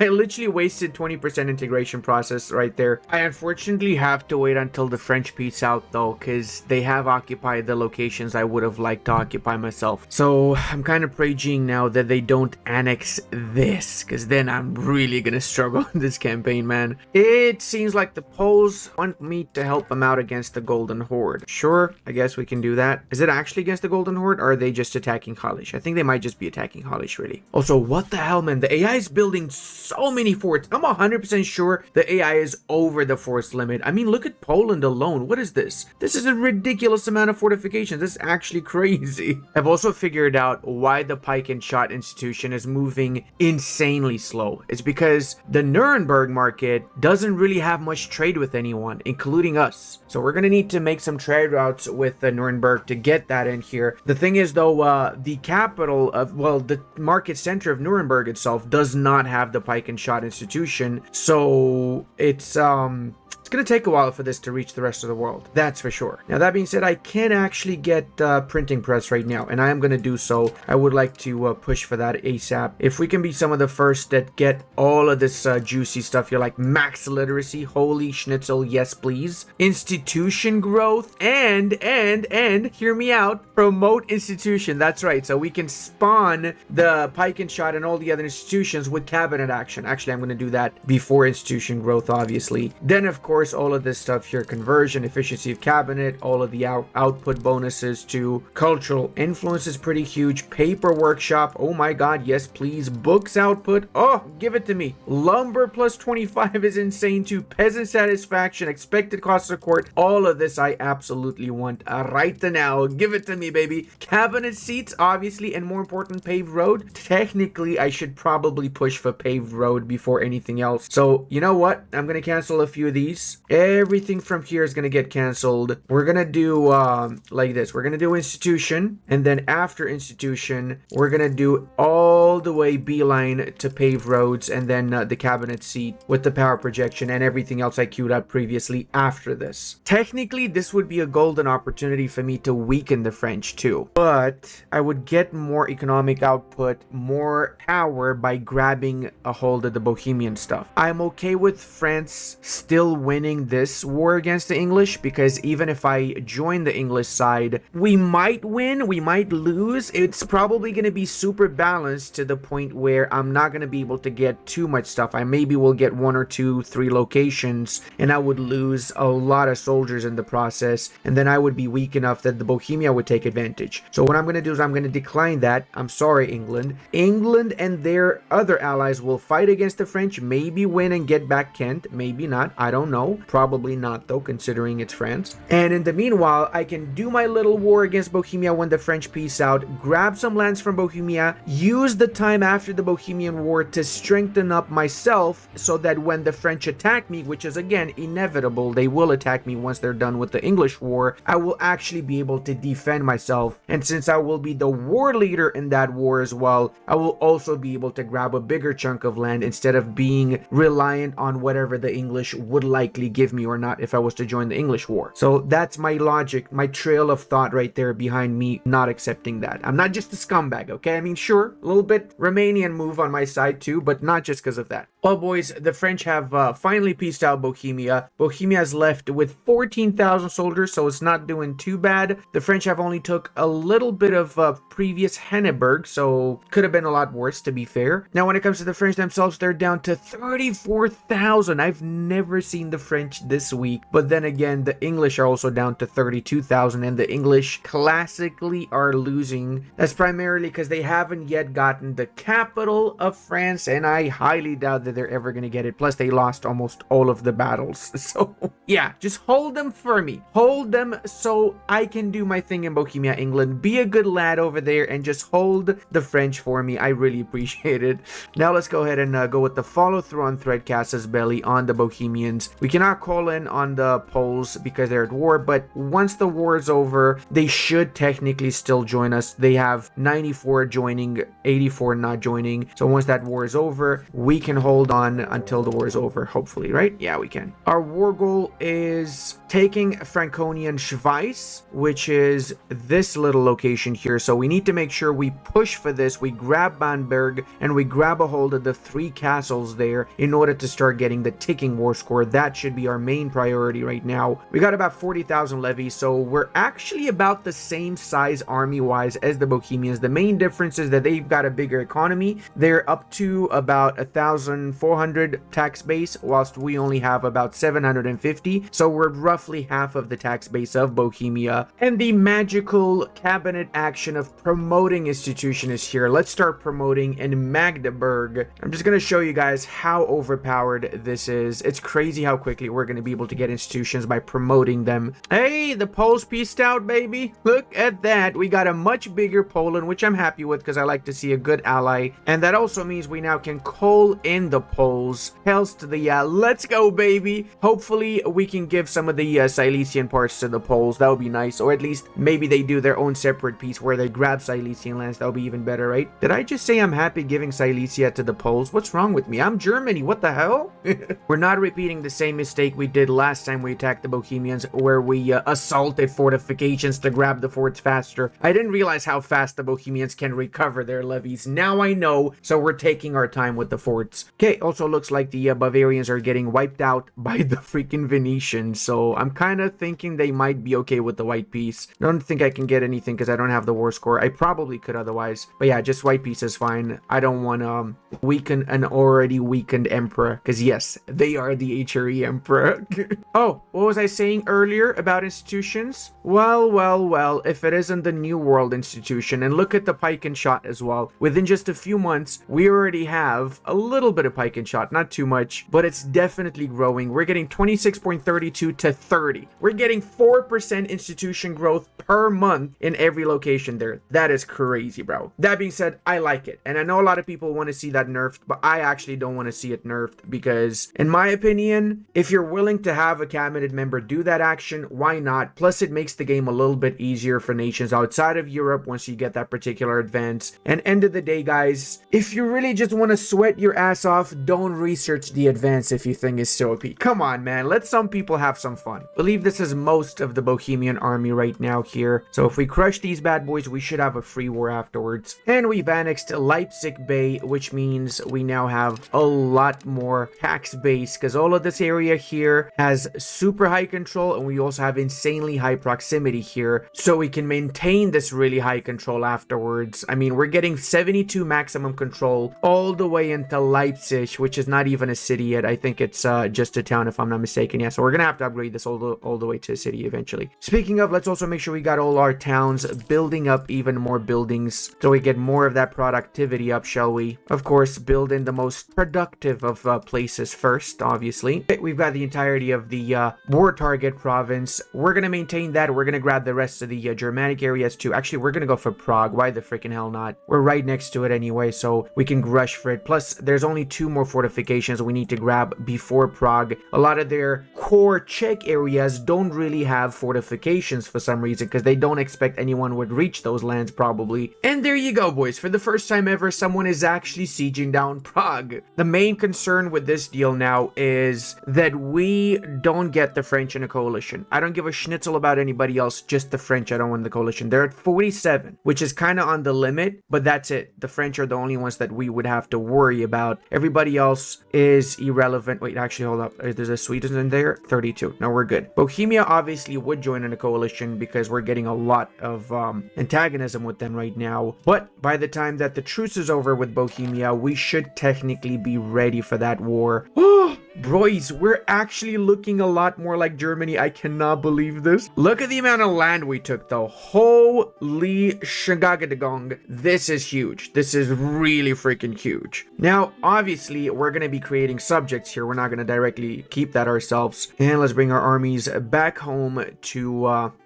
I literally wasted 20% integration process right there. I unfortunately have to wait until the French peace out though, because they have occupied the locations I would have liked to occupy myself. So I'm kind of praying now that they don't annex this, because then I'm really gonna struggle in this campaign, man. It seems like the Poles want me to help them out against the Golden Horde. Sure, I guess we can do that. Is it actually against the Golden Horde, or are they just attacking Halish? I think they might just be attacking Halish, really. Also, what the hell, man? The AI is building so many forts. I'm 100% sure the AI is over the force limit. I mean, look at Poland alone. What is this? This is a ridiculous amount of fortifications. This is actually crazy. I've also figured out why the pike and shot institution is moving insanely slow. It's because the Nuremberg market doesn't really have much trade with anyone, including us. So we're gonna need to make some trade routes with the Nuremberg to get that in here. The thing is though, the capital of, well, the market center of Nuremberg itself does not have the pike and shot institution, so it's gonna take a while for this to reach the rest of the world, that's for sure. Now that being said, I can actually get printing press right now, and I am gonna do so. I would like to push for that ASAP. If we can be some of the first that get all of this juicy stuff here, like max literacy, holy schnitzel, yes please, institution growth, and hear me out, promote institution. That's right, so we can spawn the pike and shot and all the other institutions with cabinet action. Actually, I'm gonna do that before institution growth, obviously. Then of course, all of this stuff here, conversion, efficiency of cabinet, all of the output bonuses to cultural influence is pretty huge. Paper workshop, oh my god, yes please. Books output, oh, give it to me. Lumber plus 25 is insane too. Peasant satisfaction, expected cost of court, all of this I absolutely want right now. Give it to me, baby. Cabinet seats, obviously, and more important, paved road. Technically, I should probably push for paved road before anything else. So, you know what? I'm gonna cancel a few of these. roads. Everything from here is going to get canceled. We're going to do like this. We're going to do institution. And then after institution, we're going to do all the way beeline to paved roads. And then the cabinet seat with the power projection and everything else I queued up previously after this. Technically, this would be a golden opportunity for me to weaken the French too. But I would get more economic output, more power by grabbing a hold of the Bohemian stuff. I'm okay with France still winning this war against the English, because even if I join the English side, we might win, we might lose. It's probably going to be super balanced to the point where I'm not going to be able to get too much stuff. I maybe will get 1 or 2, 3 locations, and I would lose a lot of soldiers in the process, and then I would be weak enough that the Bohemia would take advantage. So what I'm going to do is I'm going to decline that. I'm sorry, England. England and their other allies will fight against the French, maybe win and get back Kent, maybe not, I don't know. Probably not though, considering it's France. And in the meanwhile, I can do my little war against Bohemia when the French peace out, grab some lands from Bohemia, use the time after the Bohemian War to strengthen up myself so that when the French attack me, which is again inevitable, they will attack me once they're done with the English war, I will actually be able to defend myself. And since I will be the war leader in that war as well, I will also be able to grab a bigger chunk of land instead of being reliant on whatever the English would likely give me or not if I was to join the English war. So that's my logic, my trail of thought right there behind me not accepting that. I'm not just a scumbag, okay? I mean, sure, a little bit Romanian move on my side too, but not just because of that. Well, boys, the French have finally pieced out Bohemia. Bohemia is left with 14,000 soldiers, so it's not doing too bad. The French have only took a little bit of previous Henneberg, so could have been a lot worse, to be fair. Now, when it comes to the French themselves, they're down to 34,000. I've never seen the French this weak, but then again, the English are also down to 32,000, and the English classically are losing. That's primarily because they haven't yet gotten the capital of France, and I highly doubt that they're ever going to get it. Plus, they lost almost all of the battles. So, yeah, just hold them for me. Hold them so I can do my thing in Bohemia, England. Be a good lad over there and just hold the French for me. I really appreciate it. Now, let's go ahead and go with the follow-through on Threadcastle's belly on the Bohemians. We cannot call in on the Poles because they're at war, but once the war is over, they should technically still join us. They have 94 joining, 84 not joining. So once that war is over, we can hold on until the war is over, hopefully, right? Yeah, we can. Our war goal is taking Franconian Schweiz, which is this little location here. So we need to make sure we push for this. We grab Bamberg and we grab a hold of the 3 castles there in order to start getting the ticking war score. That should be our main priority right now. We got about 40,000 levies, so we're actually about the same size army-wise as the Bohemians. The main difference is that they've got a bigger economy. They're up to about 1,400 tax base, whilst we only have about 750. So we're roughly half of the tax base of Bohemia. And the magical cabinet action of promoting institution is here. Let's start promoting in Magdeburg. I'm just going to show you guys how overpowered this is. It's crazy how quickly we're going to be able to get institutions by promoting them. Hey, the Poles pieced out, baby. Look at that. We got a much bigger Poland, which I'm happy with because I like to see a good ally. And that also means we now can call in the Poles. Hells to the let's go, baby. Hopefully we can give some of the Silesian parts to the Poles. That would be nice. Or at least maybe they do their own separate piece where they grab Silesian lands. That would be even better, right? Did I just say I'm happy giving Silesia to the Poles? What's wrong with me? I'm Germany. What the hell? We're not repeating the same mistake we did last time we attacked the Bohemians, where we assaulted fortifications to grab the forts faster. I didn't realize how fast the Bohemians can recover their levies. Now I know, so we're taking our time with the forts. Okay, also looks like the Bavarians are getting wiped out by the freaking Venetians, so I'm kind of thinking they might be okay with the white piece. I don't think I can get anything because I don't have the war score. I probably could otherwise, but yeah, just white piece is fine. I don't want to weaken an already weakened emperor, because yes, they are the HRE emperor. Oh, what was I saying earlier about institutions? Well, if it isn't the New World institution, and look at the pike and shot as well. Within just a few months, we already have a little bit of pike and shot. Not too much, but it's definitely growing. We're getting 26.32 to 30. We're getting 4% institution growth per month in every location there. That is crazy, bro. That being said, I like it. And I know a lot of people want to see that nerfed, but I actually don't want to see it nerfed because, in my opinion, if you're willing to have a cabinet member do that action, why not? Plus, it makes the game a little bit easier for nations outside of Europe once you get that particular advance. And end of the day, guys, if you really just want to sweat your ass off, don't research the advance if you think it's so OP. Come on, man. Let some people have some fun. I believe this is most of the Bohemian army right now here. So if we crush these bad boys, we should have a free war afterwards. And we've annexed Leipzig Bay, which means we now have a lot more tax base because all of this area here has super high control, and we also have insanely high proximity here, so we can maintain this really high control afterwards. I mean, we're getting 72 maximum control all the way into Leipzig, which is not even a city yet. I think it's just a town if I'm not mistaken. Yeah, so we're gonna have to upgrade this all the way to a city eventually. Speaking of, let's also make sure we got all our towns building up even more buildings so we get more of that productivity up, shall we? Of course, build in the most productive of places first, obviously. We've got the entirety of the war target province. We're gonna maintain that. We're gonna grab the rest of the Germanic areas too. Actually, we're gonna go for Prague. Why the freaking hell not? We're right next to it anyway, so we can rush for it. Plus, there's only 2 more fortifications we need to grab before Prague. A lot of their core Czech areas don't really have fortifications for some reason because they don't expect anyone would reach those lands probably. And there you go, boys. For the first time ever, someone is actually sieging down Prague. The main concern with this deal now is that we don't get the French in a coalition. I don't give a schnitzel about anybody else, just the French I don't want in the coalition. They're at 47, which is kind of on the limit, but that's it. The French are the only ones that we would have to worry about. Everybody else is irrelevant. Wait, actually, hold up. There's a Sweden in there. 32. No, we're good. Bohemia obviously would join in a coalition because we're getting a lot of antagonism with them right now. But by the time that the truce is over with Bohemia, we should technically be ready for that war. Oh, boys, we're actually looking a lot more like Germany. I cannot believe this. Look at the amount of land we took, though. Holy shagagadagong. This is huge. This is really freaking huge. Now, obviously, we're going to be creating subjects here. We're not going to directly keep that ourselves. And let's bring our armies back home to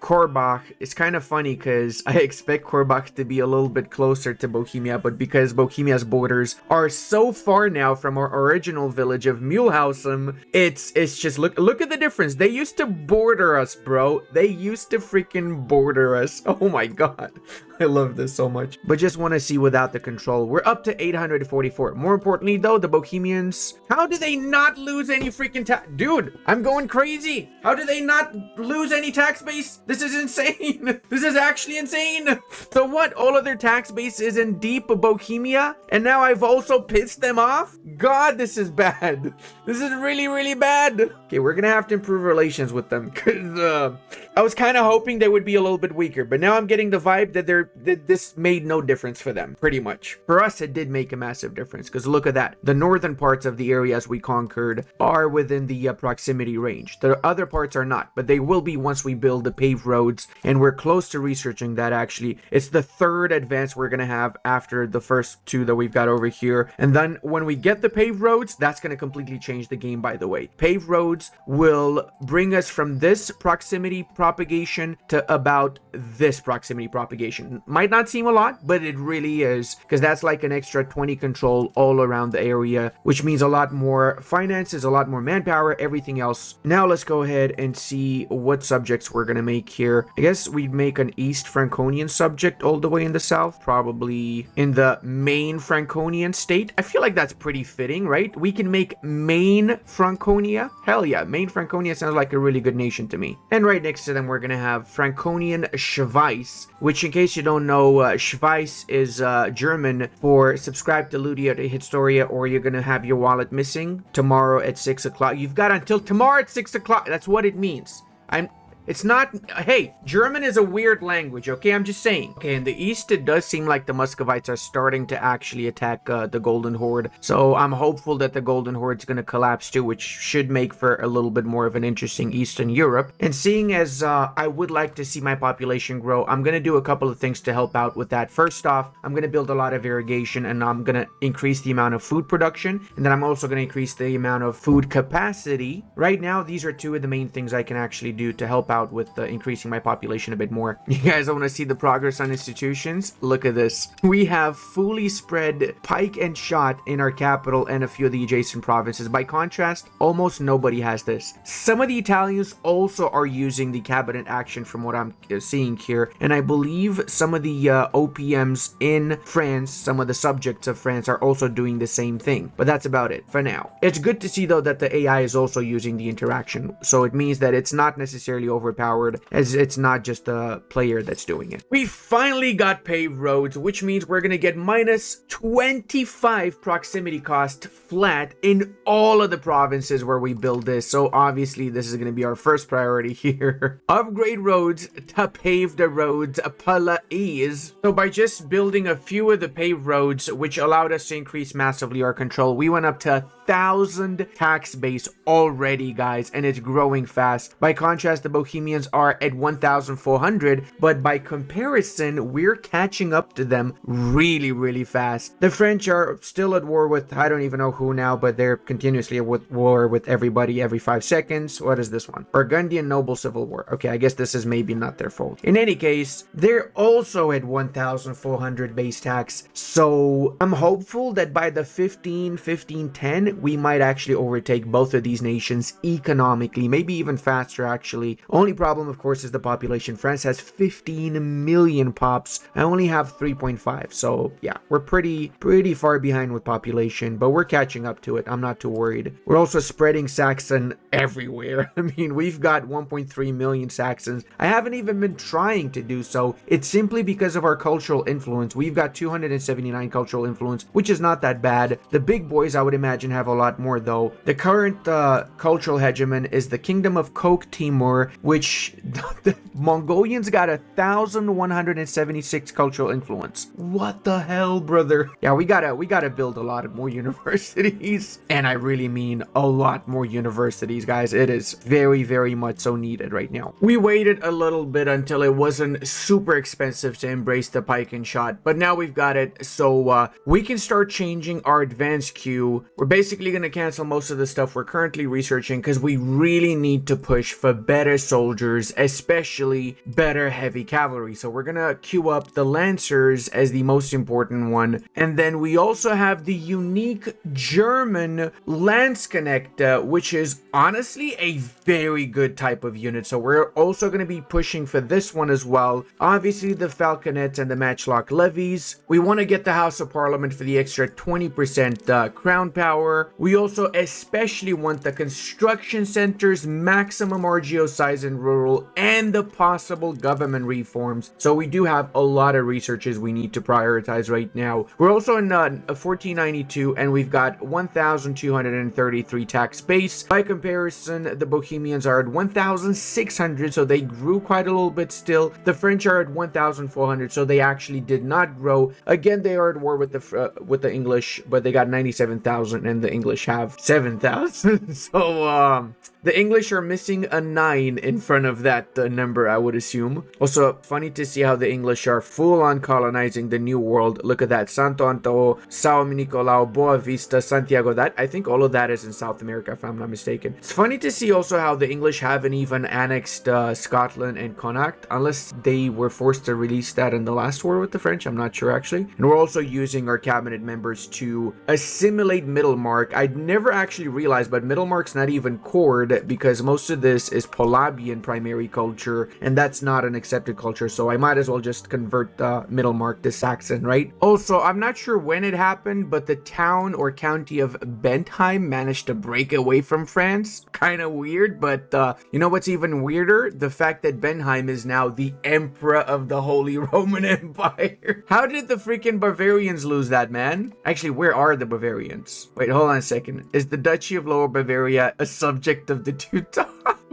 Korbach. It's kind of funny because I expect Korbach to be a little bit closer to Bohemia, but because Bohemia's borders are so far now from our original village of Mühlhausen, it's just look at the difference. They used to border us, bro. They used to freaking border us. Oh my god. I love this so much. But just want to see without the control. We're up to 844. More importantly, though, the Bohemians, how do they not lose any freaking tax? Dude, I'm going crazy. How do they not lose any tax base? This is insane. This is actually insane. So what? All of their tax base is in deep Bohemia, and now I've also pissed them off? God, this is bad. This is really, really bad. Okay, we're gonna have to improve relations with them because I was kind of hoping they would be a little bit weaker, but now I'm getting the vibe that this made no difference for them, pretty much. For us, it did make a massive difference because look at that. The northern parts of the areas we conquered are within the proximity range. The other parts are not, but they will be once we build the paved roads, and we're close to researching that actually. It's the 3rd advance we're gonna have after the first 2 that we've got over here, and then when we get the paved roads, that's gonna completely change the game, by the way. Paved roads will bring us from this proximity propagation to about this proximity propagation. Might not seem a lot, but it really is, because that's like an extra 20 control all around the area, which means a lot more finances, a lot more manpower, everything else. Now let's go ahead and see what subjects we're gonna make here. I guess we'd make an East Franconian subject all the way in the south, probably in the main Franconian state. I feel like that's pretty fitting, right? We can make main Franconia. Hell yeah, main Franconia sounds like a really good nation to me. And right next to them, we're gonna have Franconian Schweiz, which, in case you don't know, Schweiz is German for subscribe to Ludi at Historia, or you're gonna have your wallet missing tomorrow at 6 o'clock. You've got until tomorrow at 6 o'clock. That's what it means. It's not, hey, German is a weird language, okay? I'm just saying. Okay, in the east, it does seem like the Muscovites are starting to actually attack the Golden Horde. So I'm hopeful that the Golden Horde's going to collapse too, which should make for a little bit more of an interesting Eastern Europe. And seeing as I would like to see my population grow, I'm going to do a couple of things to help out with that. First off, I'm going to build a lot of irrigation, and I'm going to increase the amount of food production. And then I'm also going to increase the amount of food capacity. Right now, these are two of the main things I can actually do to help out with increasing my population a bit more. You guys want to see the progress on institutions? Look at this. We have fully spread pike and shot in our capital and a few of the adjacent provinces. By contrast, almost nobody has this. Some of the Italians also are using the cabinet action from what I'm seeing here, and I believe some of the OPMs in France, some of the subjects of France, are also doing the same thing, but that's about it for now. It's good to see though that the AI is also using the interaction, so it means that it's not necessarily overpowered, as it's not just the player that's doing it. We finally got paved roads, which means we're gonna get minus 25 proximity cost flat in all of the provinces where we build this, so obviously this is gonna be our first priority here. Upgrade roads to pave the roads, please. So by just building a few of the paved roads, which allowed us to increase massively our control, we went up to 1,000 tax base already, guys, and it's growing fast. By contrast, the Bohemians are at 1,400, but by comparison, we're catching up to them really fast. The French are still at war with, I don't even know who now, but they're continuously at war with everybody every 5 seconds. What is this one? Burgundian Noble Civil War. Okay, I guess this is maybe not their fault. In any case, they're also at 1,400 base tax, so I'm hopeful that by the 1510, we might actually overtake both of these nations economically, maybe even faster actually. Only problem, of course, is the population. France has 15 million pops. I only have 3.5, so yeah, we're pretty far behind with population, but we're catching up to it. I'm not too worried. We're also spreading Saxon everywhere. I mean, we've got 1.3 million Saxons. I haven't even been trying to do so. It's simply because of our cultural influence. We've got 279 cultural influence, which is not that bad. The big boys, I would imagine, have a lot more though. The current cultural hegemon is the Kingdom of Coke Timur, which the Mongolians got 1,176 cultural influence. What the hell, brother? Yeah, we gotta build a lot of more universities, and I really mean a lot more universities, guys. It is very much so needed right now. We waited a little bit until it wasn't super expensive to embrace the pike and shot, but now we've got it, so we can start changing our advanced queue. We're basically going to cancel most of the stuff we're currently researching because we really need to push for better soldiers, especially better heavy cavalry. So we're going to queue up the Lancers as the most important one. And then we also have the unique German Landsknecht, which is honestly a very good type of unit. So we're also going to be pushing for this one as well. Obviously the Falconets and the Matchlock Levies. We want to get the House of Parliament for the extra 20% crown power. We also especially want the construction centers, maximum RGO size in rural, and the possible government reforms. So we do have a lot of researches we need to prioritize right now. We're also in 1492, and we've got 1,233 tax base. By comparison, the Bohemians are at 1,600, so they grew quite a little bit still. The French are at 1,400, so they actually did not grow. Again, they are at war with the English, but they got 97,000, and the English have 7,000. So the English are missing a 9 in front of that number, I would assume. Also, funny to see how the English are full on colonizing the New World. Look at that. Santo Antão, Sao Nicolau, Boa Vista, Santiago. That, I think all of that is in South America, if I'm not mistaken. It's funny to see also how the English haven't even annexed Scotland and Connacht, unless they were forced to release that in the last war with the French. I'm not sure, actually. And we're also using our cabinet members to assimilate Middlemark. I'd never actually realized, but Middlemark's not even cored, because most of this is Polabian primary culture, and that's not an accepted culture, so I might as well just convert Middlemark to Saxon, right? Also, I'm not sure when it happened, but the town or county of Bentheim managed to break away from France. Kind of weird, but you know what's even weirder? The fact that Bentheim is now the emperor of the Holy Roman Empire. How did the freaking Bavarians lose that, man? Actually, where are the Bavarians? Wait, hold on a second. Is the Duchy of Lower Bavaria a subject of the Teutons?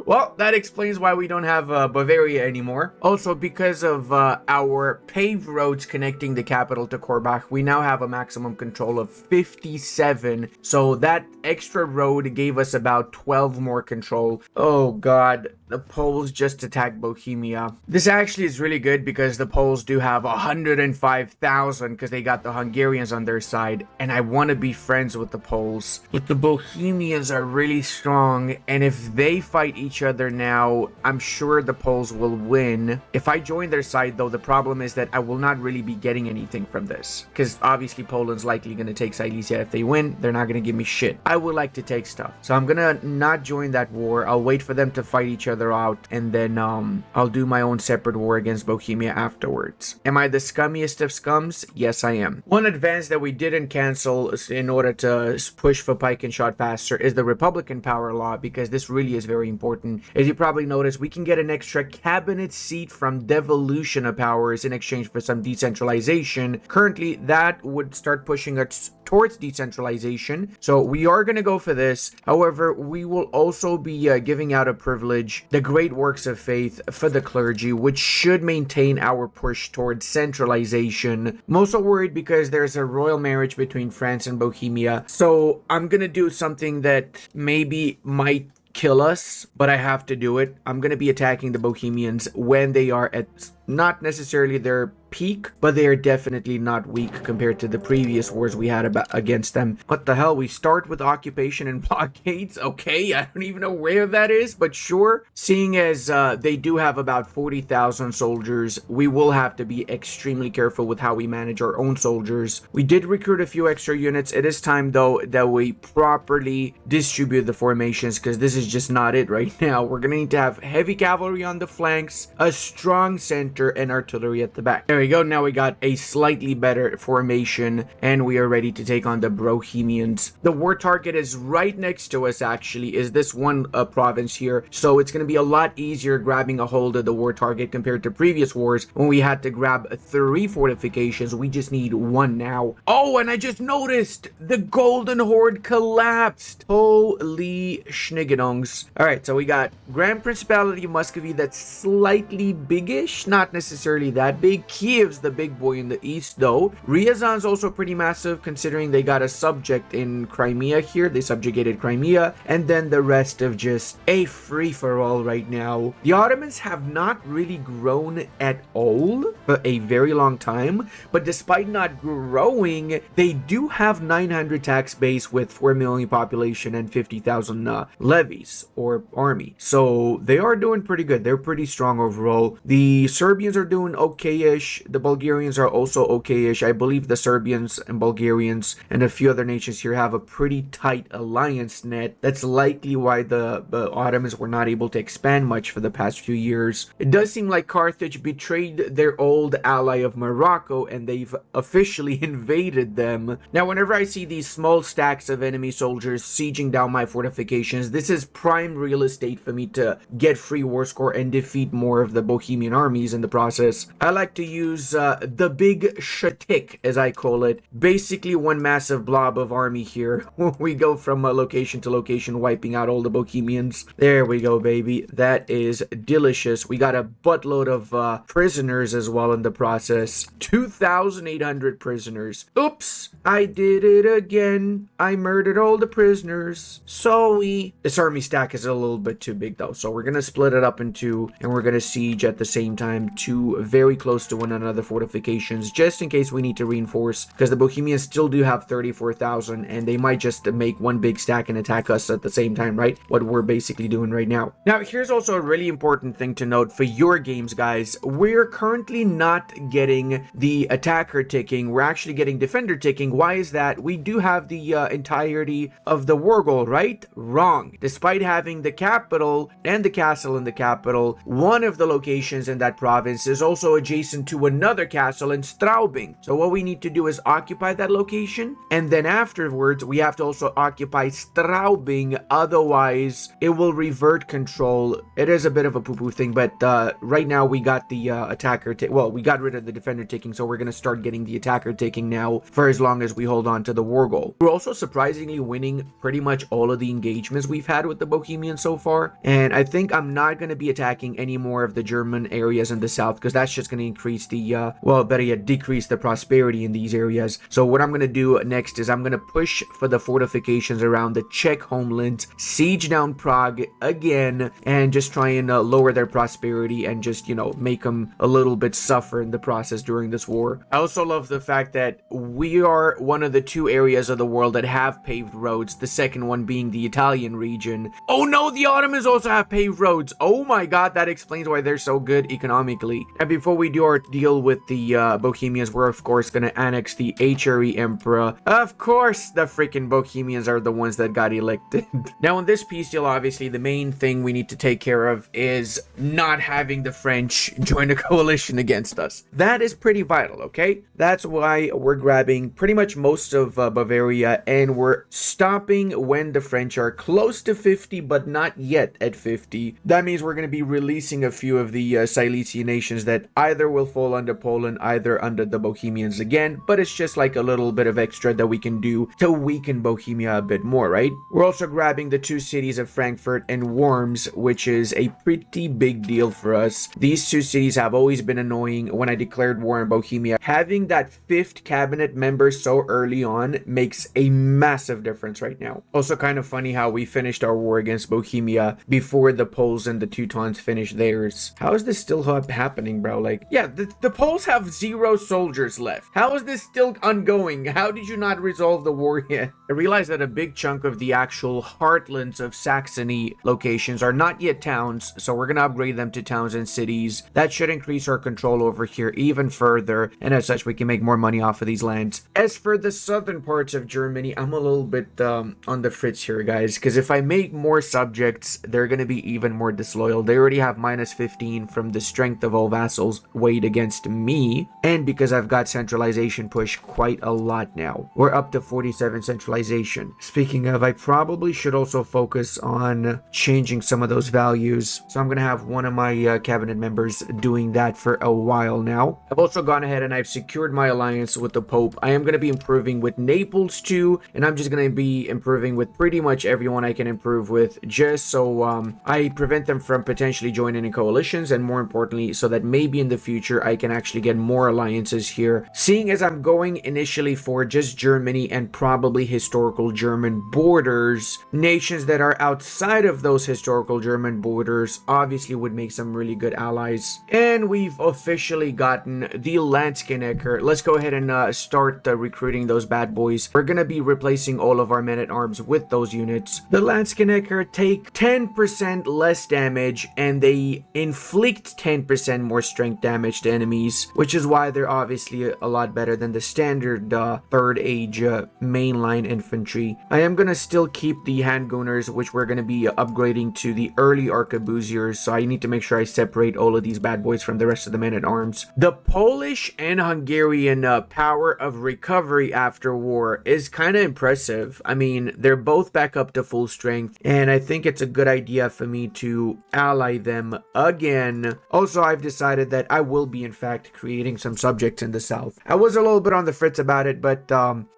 Well, that explains why we don't have Bavaria anymore. Also, because of our paved roads connecting the capital to Korbach, we now have a maximum control of 57. So that extra road gave us about 12 more control. Oh god, the Poles just attacked Bohemia. This actually is really good because the Poles do have 105,000 because they got the Hungarians on their side, and I want to be friends with the Poles. But the Bohemians are really strong, and if they fight each other now, I'm sure the Poles will win. If I join their side though, the problem is that I will not really be getting anything from this, because obviously Poland's likely going to take Silesia. If they win, they're not going to give me shit. I would like to take stuff, so I'm gonna not join that war. I'll wait for them to fight each other out, and then I'll do my own separate war against Bohemia afterwards. Am I the scummiest of scums? Yes, I am. One advance that we didn't cancel in order to push for pike and shot faster is the Republican power law, because this really is very important. As you probably noticed, we can get an extra cabinet seat from devolution of powers in exchange for some decentralization. Currently, that would start pushing us towards decentralization, so we are going to go for this. However, we will also be giving out a privilege, the great works of faith, for the clergy, which should maintain our push towards centralization. I'm also worried because there's a royal marriage between France and Bohemia, so I'm going to do something that maybe might kill us, but I have to do it. I'm going to be attacking the Bohemians when they are at not necessarily their peak, but they are definitely not weak compared to the previous wars we had against them. What the hell? We start with occupation and blockades? Okay, I don't even know where that is, but sure. Seeing as they do have about 40,000 soldiers, we will have to be extremely careful with how we manage our own soldiers. We did recruit a few extra units. It is time though that we properly distribute the formations, because this is just not it right now. We're gonna need to have heavy cavalry on the flanks, a strong center, and artillery at the back. There we go. Now we got a slightly better formation, and we are ready to take on the Bohemians. The war target is right next to us, actually, is this one province here, so it's going to be a lot easier grabbing a hold of the war target compared to previous wars when we had to grab 3 fortifications. We just need 1 now. Oh, and I just noticed the Golden Horde collapsed. Holy schniggedongs. Alright, so we got Grand Principality of Muscovy, that's slightly biggish, not necessarily that big. Kiev's the big boy in the east though. Ryazan's also pretty massive, considering they got a subject in Crimea here. They subjugated Crimea, and then the rest of just a free-for-all right now. The Ottomans have not really grown at all for a very long time, but despite not growing, they do have 900 tax base with 4 million population and 50,000 levies or army. So they are doing pretty good. They're pretty strong overall. The Serbians are doing okay-ish. The Bulgarians are also okay-ish. I believe the Serbians and Bulgarians and a few other nations here have a pretty tight alliance net. That's likely why the Ottomans were not able to expand much for the past few years. It does seem like Carthage betrayed their old ally of Morocco, and they've officially invaded them. Now, whenever I see these small stacks of enemy soldiers sieging down my fortifications, this is prime real estate for me to get free war score and defeat more of the Bohemian armies in the process. I like to use the big shatik, as I call it. Basically one massive blob of army here. We go from location to location, wiping out all the Bohemians. There we go, baby. That is delicious. We got a buttload of prisoners as well in the process. 2,800 prisoners. Oops, I did it again. I murdered all the prisoners. Sorry. This army stack is a little bit too big though, so we're gonna split it up in 2, and we're gonna siege at the same time 2 very close to one another fortifications, just in case we need to reinforce, because the Bohemians still do have 34,000, and they might just make one big stack and attack us at the same time, right? What we're basically doing right now. Now, here's also a really important thing to note for your games, guys. We're currently not getting the attacker ticking. We're actually getting defender ticking. Why is that? We do have the entirety of the war goal, right? Wrong. Despite having the capital and the castle in the capital, one of the locations in that province province is also adjacent to another castle in Straubing. So what we need to do is occupy that location, and then afterwards we have to also occupy Straubing, otherwise it will revert control. It is a bit of a poo-poo thing, but right now we got the attacker well, we got rid of the defender taking, so we're going to start getting the attacker taking now for as long as we hold on to the war goal. We're also surprisingly winning pretty much all of the engagements we've had with the Bohemians so far, and I think I'm not going to be attacking any more of the German areas in the south, because that's just going to increase the well, better yet, decrease the prosperity in these areas. So what I'm going to do next is I'm going to push for the fortifications around the Czech homeland, siege down Prague again, and just try and lower their prosperity and just, you know, make them a little bit suffer in the process during this war. I also love the fact that we are one of the two areas of the world that have paved roads, the second one being the Italian region. Oh no, the Ottomans also have paved roads. Oh my god, that explains why they're so good economically. And before we do our deal with the Bohemians, we're of course going to annex the HRE Emperor. Of course, the freaking Bohemians are the ones that got elected. Now in this peace deal, obviously the main thing we need to take care of is not having the French join a coalition against us. That is pretty vital, okay? That's why we're grabbing pretty much most of Bavaria, and we're stopping when the French are close to 50 but not yet at 50. That means we're going to be releasing a few of the Silesian nations that either will fall under Poland, either under the Bohemians again, but it's just like a little bit of extra that we can do to weaken Bohemia a bit more, right? We're also grabbing the two cities of Frankfurt and Worms, which is a pretty big deal for us. These two cities have always been annoying when I declared war on Bohemia. Having that 5th cabinet member so early on makes a massive difference right now. Also kind of funny how we finished our war against Bohemia before the Poles and the Teutons finished theirs. How is this still happening, bro? Like, yeah, the Poles have 0 soldiers left. How is this still ongoing? How did you not resolve the war yet? I realize that a big chunk of the actual heartlands of Saxony locations are not yet towns, so we're going to upgrade them to towns and cities. That should increase our control over here even further, and as such we can make more money off of these lands. As for the southern parts of Germany, I'm a little bit on the fritz here, guys, because if I make more subjects, they're going to be even more disloyal. They already have minus 15 from the strength of all vassals weighed against me, and because I've got centralization pushed quite a lot now. We're up to 47 centralization. Speaking of, I probably should also focus on changing some of those values, so I'm going to have one of my cabinet members doing that for a while now. I've also gone ahead and I've secured my alliance with the Pope. I am going to be improving with Naples too, and I'm just going to be improving with pretty much everyone I can improve with, just so I prevent them from potentially joining in coalitions, and more importantly, so that maybe in the future I can actually get more alliances here. Seeing as I'm going initially for just Germany and probably historical German borders, nations that are outside of those historical German borders obviously would make some really good allies. And we've officially gotten the Landskenecker. Let's go ahead and start recruiting those bad boys. We're gonna be replacing all of our men-at-arms with those units. The Landskenecker take 10% less damage, and they inflict 10% more strength damage to enemies, which is why they're obviously a lot better than the standard third age mainline infantry. I am gonna still keep the handgunners, which we're gonna be upgrading to the early arquebusiers, so I need to make sure I separate all of these bad boys from the rest of the men-at-arms. The Polish and Hungarian power of recovery after war is kind of impressive. I mean, they're both back up to full strength, and I think it's a good idea for me to ally them again. Also, I've decided that I will be in fact creating some subjects in the south. I was a little bit on the fritz about it, but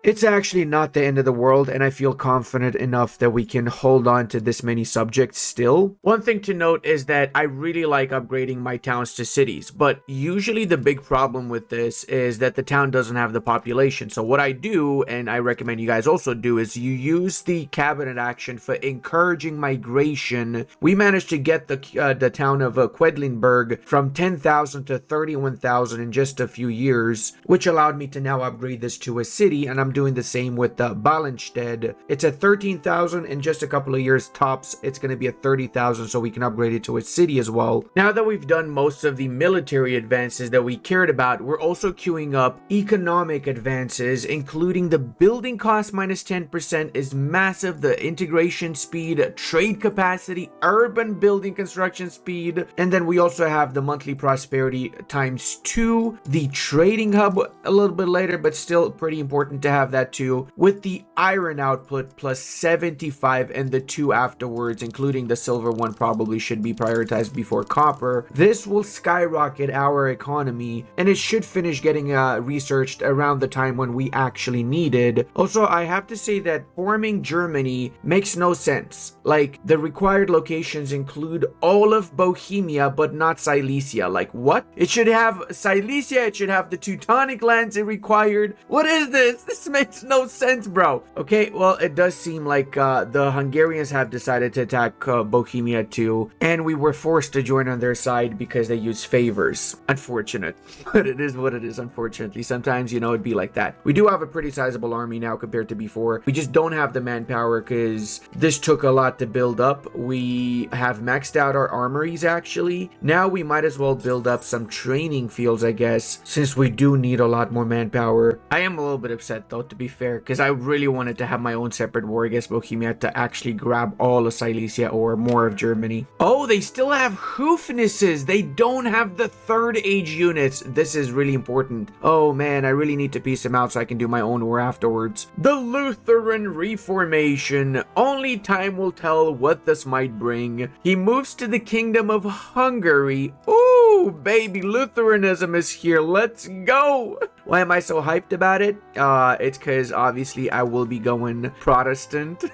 it's actually not the end of the world, and I feel confident enough that we can hold on to this many subjects still. One thing to note is that I really like upgrading my towns to cities, but usually the big problem with this is that the town doesn't have the population. So what I do, and I recommend you guys also do, is you use the cabinet action for encouraging migration. We managed to get the town of Quedlinburg from 10,000 to 31,000 in just a few years, which allowed me to now upgrade this to a city, and I'm doing the same with Ballenstedt. It's at 13,000. In just a couple of years tops, it's going to be at 30,000, so we can upgrade it to a city as well. Now that we've done most of the military advances that we cared about, we're also queuing up economic advances, including the building cost minus 10% is massive, the integration speed, trade capacity, urban building construction speed, and then we also have the monthly prosperity times 2, the trading hub a little bit later, but still pretty important to have that too, with the iron output plus 75, and the 2 afterwards, including the silver one, probably should be prioritized before copper. This will skyrocket our economy, and it should finish getting researched around the time when we actually needed. Also, I have to say that forming Germany makes no sense. Like, the required locations include all of Bohemia, but not Silesia. Like, what? It should have Silesia, it should have the Teutonic lands it required. What is this? This makes no sense, bro. Okay, well, it does seem like the Hungarians have decided to attack Bohemia too, and we were forced to join on their side because they use favors. Unfortunate, but it is what it is, unfortunately. Sometimes, you know, it'd be like that. We do have a pretty sizable army now compared to before. We just don't have the manpower because this took a lot to build up. We have maxed out our armories, actually. Now we might as well build up some training fields, I guess, since we do need a lot more manpower. I am a little bit upset, though, to be fair, because I really wanted to have my own separate war against Bohemia to actually grab all of Silesia or more of Germany. Oh, they still have hoofnesses. They don't have the third age units. This is really important. Oh man, I really need to piece them out so I can do my own war afterwards. The Lutheran Reformation. Only time will tell what this might bring. He moves to the Kingdom of Hungary. Ooh, baby, Lutheranism is here. Let's go. Why am I so hyped about it? It's because obviously I will be going Protestant.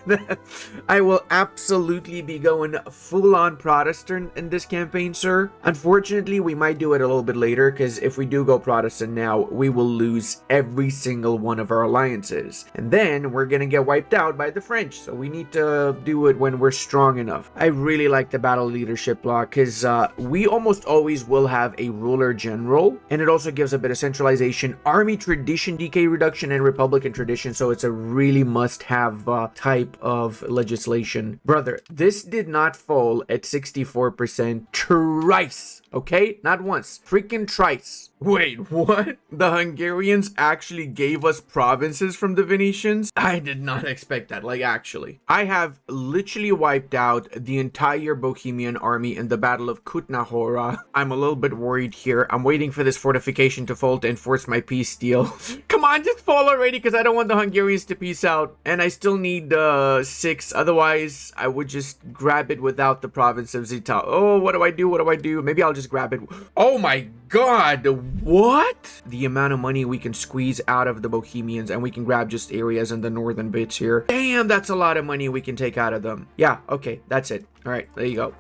I will absolutely be going full-on Protestant in this campaign, sir. Unfortunately, we might do it a little bit later, because if we do go Protestant now, we will lose every single one of our alliances. And then we're gonna get wiped out by the French, so we need to do it when we're strong enough. I really like the battle leadership block, because we almost always will have a ruler general, and it also gives a bit of centralization, army tradition decay reduction, and republican tradition, so it's a really must-have type of legislation. Brother, this did not fall at 64% twice, okay? Not once, freaking twice. Wait, what? The Hungarians actually gave us provinces from the Venetians? I did not expect that, like, actually. I have literally wiped out the entire Bohemian army in the Battle of Kutna-Hora. I'm a little bit worried here. I'm waiting for this fortification to fall to enforce my peace deal. Come on, just fall already, because I don't want the Hungarians to peace out. And I still need 6, otherwise I would just grab it without the province of Zita. Oh, what do I do? What do I do? Maybe I'll just grab it. Oh my god, what? The amount of money we can squeeze out of the Bohemians, and we can grab just areas in the northern bits here. Damn, that's a lot of money we can take out of them. Yeah, okay, that's it. All right, there you go.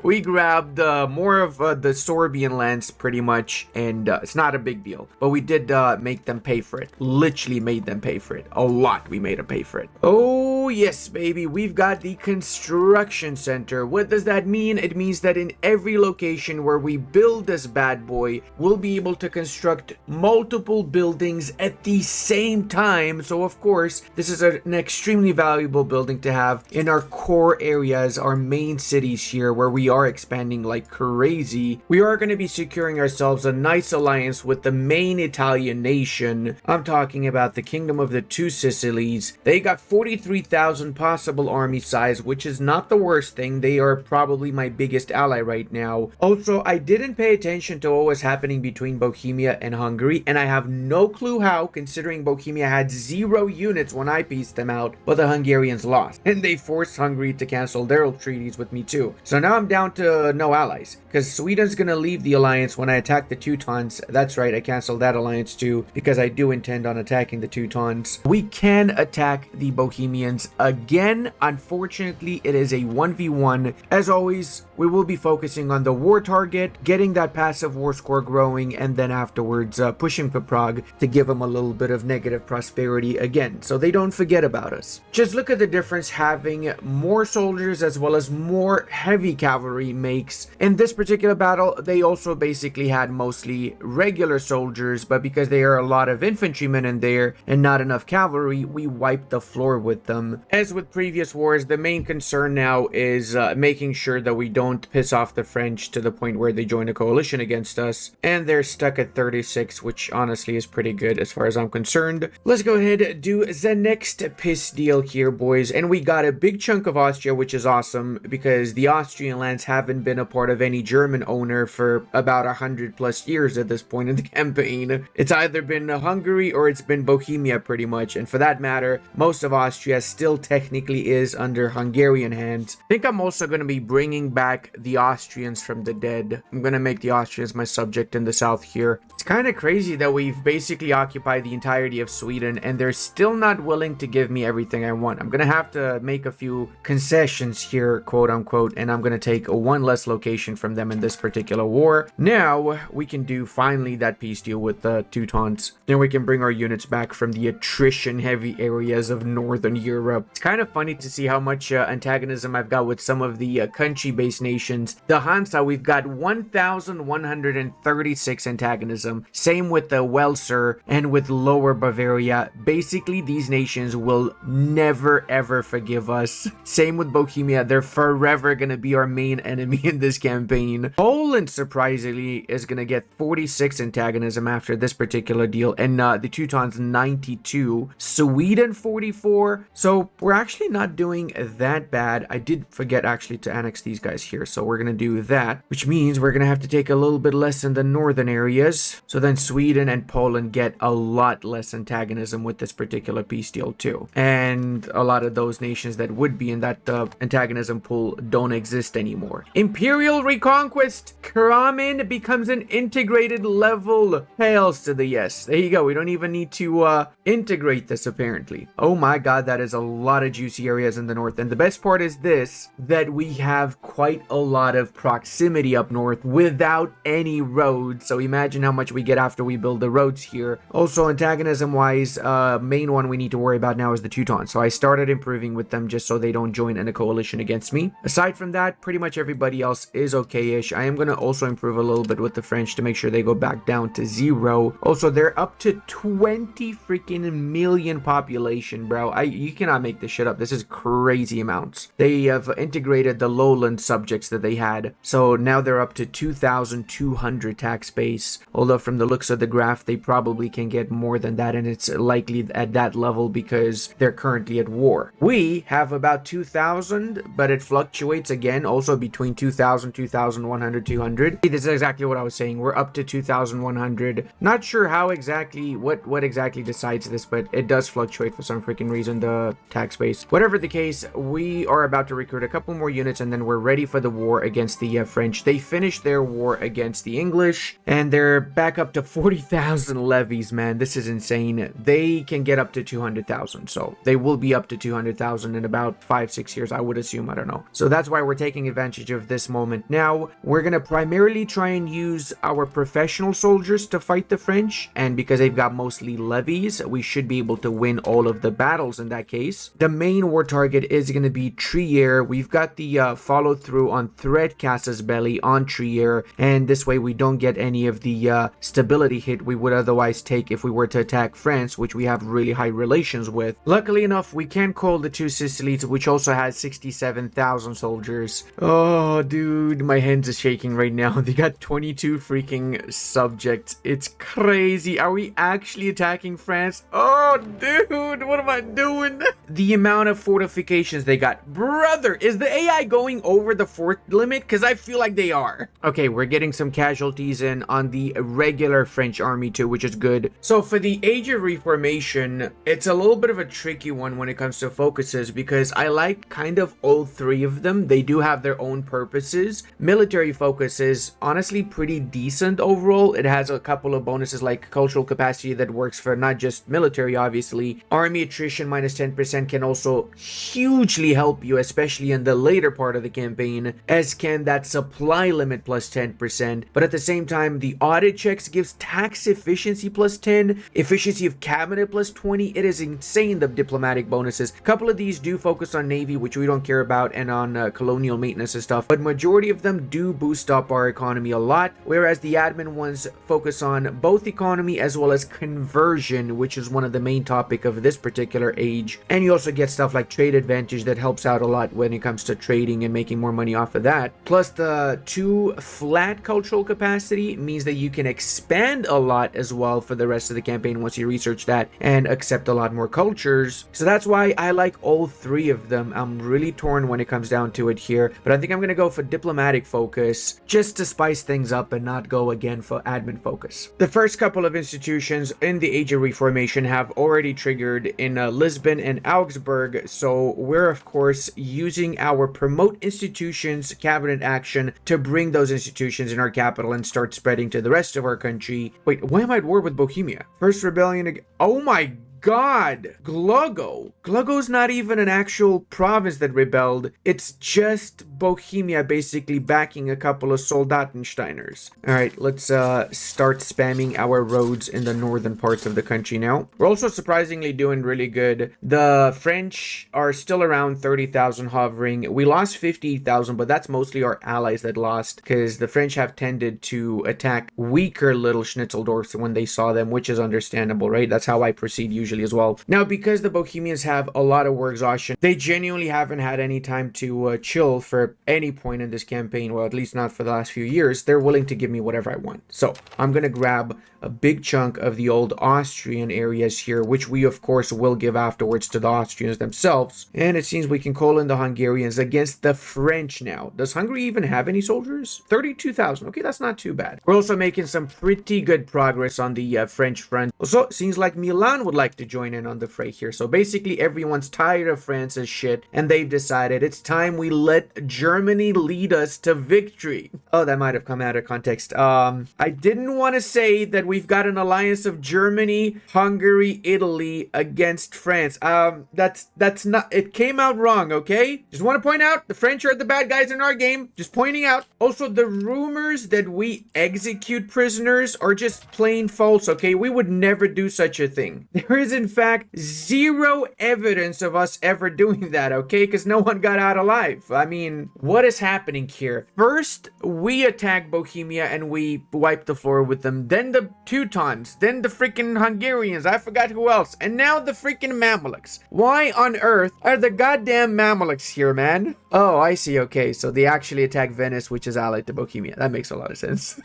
We grabbed more of the Sorbian lands pretty much, and it's not a big deal, but we did make them pay for it. Literally made them pay for it. A lot we made them pay for it. Oh yes, baby, we've got the construction center. What does that mean? It means that in every location where we build this bad boy, we'll be able to construct multiple buildings at the same time. So of course, this is an extremely valuable building to have in our core areas, our main cities here, where we are expanding like crazy. We are going to be securing ourselves a nice alliance with the main Italian nation. I'm talking about the Kingdom of the Two Sicilies. They got 43,000 possible army size, which is not the worst thing. They are probably my biggest ally right now. Also, I didn't pay attention to what was happening between Bohemia and Hungary, and I have no clue how, considering Bohemia had 0 units when I pieced them out, but the Hungarians lost, and they forced Hungary to cancel their treaties with me too. So now I'm down to no allies, because Sweden's gonna leave the alliance when I attack the Teutons. That's right, I canceled that alliance too, because I do intend on attacking the Teutons. We can attack the Bohemians again. Unfortunately, it is a 1v1. As always, we will be focusing on the war target, getting that passive war score growing, and then afterwards pushing for Prague to give them a little bit of negative prosperity again, so they don't forget about us. Just look at the difference having more soldiers as well as more heavy cavalry makes. In this particular battle, they also basically had mostly regular soldiers, but because there are a lot of infantrymen in there and not enough cavalry, we wiped the floor with them. them. As with previous wars, the main concern now is making sure that we don't piss off the French to the point where they join a coalition against us, and they're stuck at 36, which honestly is pretty good as far as I'm concerned. Let's go ahead and do the next piss deal here, boys, and we got a big chunk of Austria, which is awesome because the Austrian lands haven't been a part of any German owner for about 100 plus years at this point in the campaign. It's either been Hungary or it's been Bohemia pretty much, and for that matter, most of Austria still technically is under Hungarian hands. I think I'm also going to be bringing back the Austrians from the dead. I'm going to make the Austrians my subject in the south here. It's kind of crazy that we've basically occupied the entirety of Sweden and they're still not willing to give me everything I want. I'm going to have to make a few concessions here, quote unquote, and I'm going to take one less location from them in this particular war. Now we can do finally that peace deal with the Teutons. Then we can bring our units back from the attrition heavy areas of Northern Europe. It's kind of funny to see how much antagonism I've got with some of the country-based nations. The Hansa, we've got 1,136 antagonism. Same with the Welser and with Lower Bavaria. Basically, these nations will never ever forgive us. Same with Bohemia. They're forever gonna be our main enemy in this campaign. Poland, surprisingly, is gonna get 46 antagonism after this particular deal, and the Teutons 92. Sweden 44. So we're actually not doing that bad. I did forget actually to annex these guys here, so we're gonna do that, which means we're gonna have to take a little bit less in the northern areas. So then Sweden and Poland get a lot less antagonism with this particular peace deal too. And a lot of those nations that would be in that antagonism pool don't exist anymore. Imperial reconquest. Kramin becomes an integrated level. Hails to the yes. There you go. We don't even need to integrate this apparently. Oh my god, that is a lot of juicy areas in the north. And the best part is this, that we have quite a lot of proximity up north without any roads. So imagine how much we get after we build the roads here. Also, antagonism wise, main one we need to worry about now is the Teutons. So I started improving with them just so they don't join in a coalition against me. Aside from that, pretty much everybody else is okay-ish. I am going to also improve a little bit with the French to make sure they go back down to 0. Also, they're up to 20 freaking million population, bro. You cannot make this shit up. This is crazy amounts. They have integrated the lowland subjects that they had. So now they're up to 2,200 tax base. Although from the looks of the graph, they probably can get more than that, and it's likely at that level because they're currently at war. We have about 2,000, but it fluctuates again, also between 2,000, 2,100, 200. This is exactly what I was saying. We're up to 2,100. Not sure how exactly, what exactly decides this, but it does fluctuate for some freaking reason, the tax base. Whatever the case, we are about to recruit a couple more units, and then we're ready for the war against the French. They finished their war against the English, and they're back up to 40,000 levies, man. This is insane. They can get up to 200,000, so they will be up to 200,000 in about 5-6 years, I would assume. I don't know. So that's why we're taking advantage of this moment. Now we're gonna primarily try and use our professional soldiers to fight the French, and because they've got mostly levies, we should be able to win all of the battles in that case. The main war target is going to be Trier. We've got the follow through on Threat Casus Belli on Trier, and this way we don't get any of the stability hit we would otherwise take if we were to attack France, which we have really high relations with. Luckily enough, we can call the Two Sicilies, which also has 67,000 soldiers. Oh, dude, my hands are shaking right now. They got 22 freaking subjects. It's crazy. Are we actually attacking France? Oh, dude, what am I doing? The amount of fortifications they got. Brother, is the AI going over the fort limit? Because I feel like they are. Okay, we're getting some casualties in on the regular French army too, which is good. So for the Age of Reformation, it's a little bit of a tricky one when it comes to focuses because I like kind of all three of them. They do have their own purposes. Military focus is honestly pretty decent overall. It has a couple of bonuses like cultural capacity that works for not just military, obviously. Army attrition minus 10% can also hugely help you, especially in the later part of the campaign, as can that supply limit plus 10%. But at the same time, the audit checks gives tax efficiency plus 10, efficiency of cabinet plus 20. It is insane, the diplomatic bonuses. A couple of these do focus on navy, which we don't care about, and on colonial maintenance and stuff, but majority of them do boost up our economy a lot, whereas the admin ones focus on both economy as well as conversion, which is one of the main topic of this particular age. And you you also get stuff like trade advantage that helps out a lot when it comes to trading and making more money off of that. Plus the 2 flat cultural capacity means that you can expand a lot as well for the rest of the campaign once you research that and accept a lot more cultures. So that's why I like all 3 of them. I'm really torn when it comes down to it here, but I think I'm going to go for diplomatic focus just to spice things up and not go again for admin focus. The first couple of institutions in the Age of Reformation have already triggered in Lisbon and Augsburg, so we're of course using our promote institutions cabinet action to bring those institutions in our capital and start spreading to the rest of our country. Wait, why am I at war with Bohemia? First rebellion. Oh my God, Glogo's not even an actual province that rebelled. It's just Bohemia basically backing a couple of Soldatensteiners. All right, let's start spamming our roads in the northern parts of the country now. We're also surprisingly doing really good. The French are still around 30,000 hovering. We lost 50,000, but that's mostly our allies that lost because the French have tended to attack weaker little Schnitzeldorfs when they saw them, which is understandable, right? That's how I proceed usually as well. Now, because the Bohemians have a lot of war exhaustion, they genuinely haven't had any time to chill for any point in this campaign, well, at least not for the last few years. They're willing to give me whatever I want. So I'm gonna grab a big chunk of the old Austrian areas here, which we of course will give afterwards to the Austrians themselves. And it seems we can call in the Hungarians against the French now. Does Hungary even have any soldiers? 32,000. Okay, that's not too bad. We're also making some pretty good progress on the French front. Also, it seems like Milan would like to join in on the fray here. So basically everyone's tired of France's shit and they've decided it's time we let Germany lead us to victory. Oh, that might have come out of context. I didn't want to say that we've got an alliance of Germany, Hungary, Italy against France. That's not, it came out wrong, okay? Just want to point out the French are the bad guys in our game. Just pointing out. Also, the rumors that we execute prisoners are just plain false, okay? We would never do such a thing. There is in fact zero evidence of us ever doing that, okay? Because no one got out alive. I mean, what is happening here? First, we attack Bohemia and we wipe the floor with them. Then the Teutons, then the freaking Hungarians, I forgot who else, and now the freaking Mamluks. Why on earth are the goddamn Mamluks here, man? Oh, I see, okay, so they actually attack Venice, which is allied to Bohemia. That makes a lot of sense.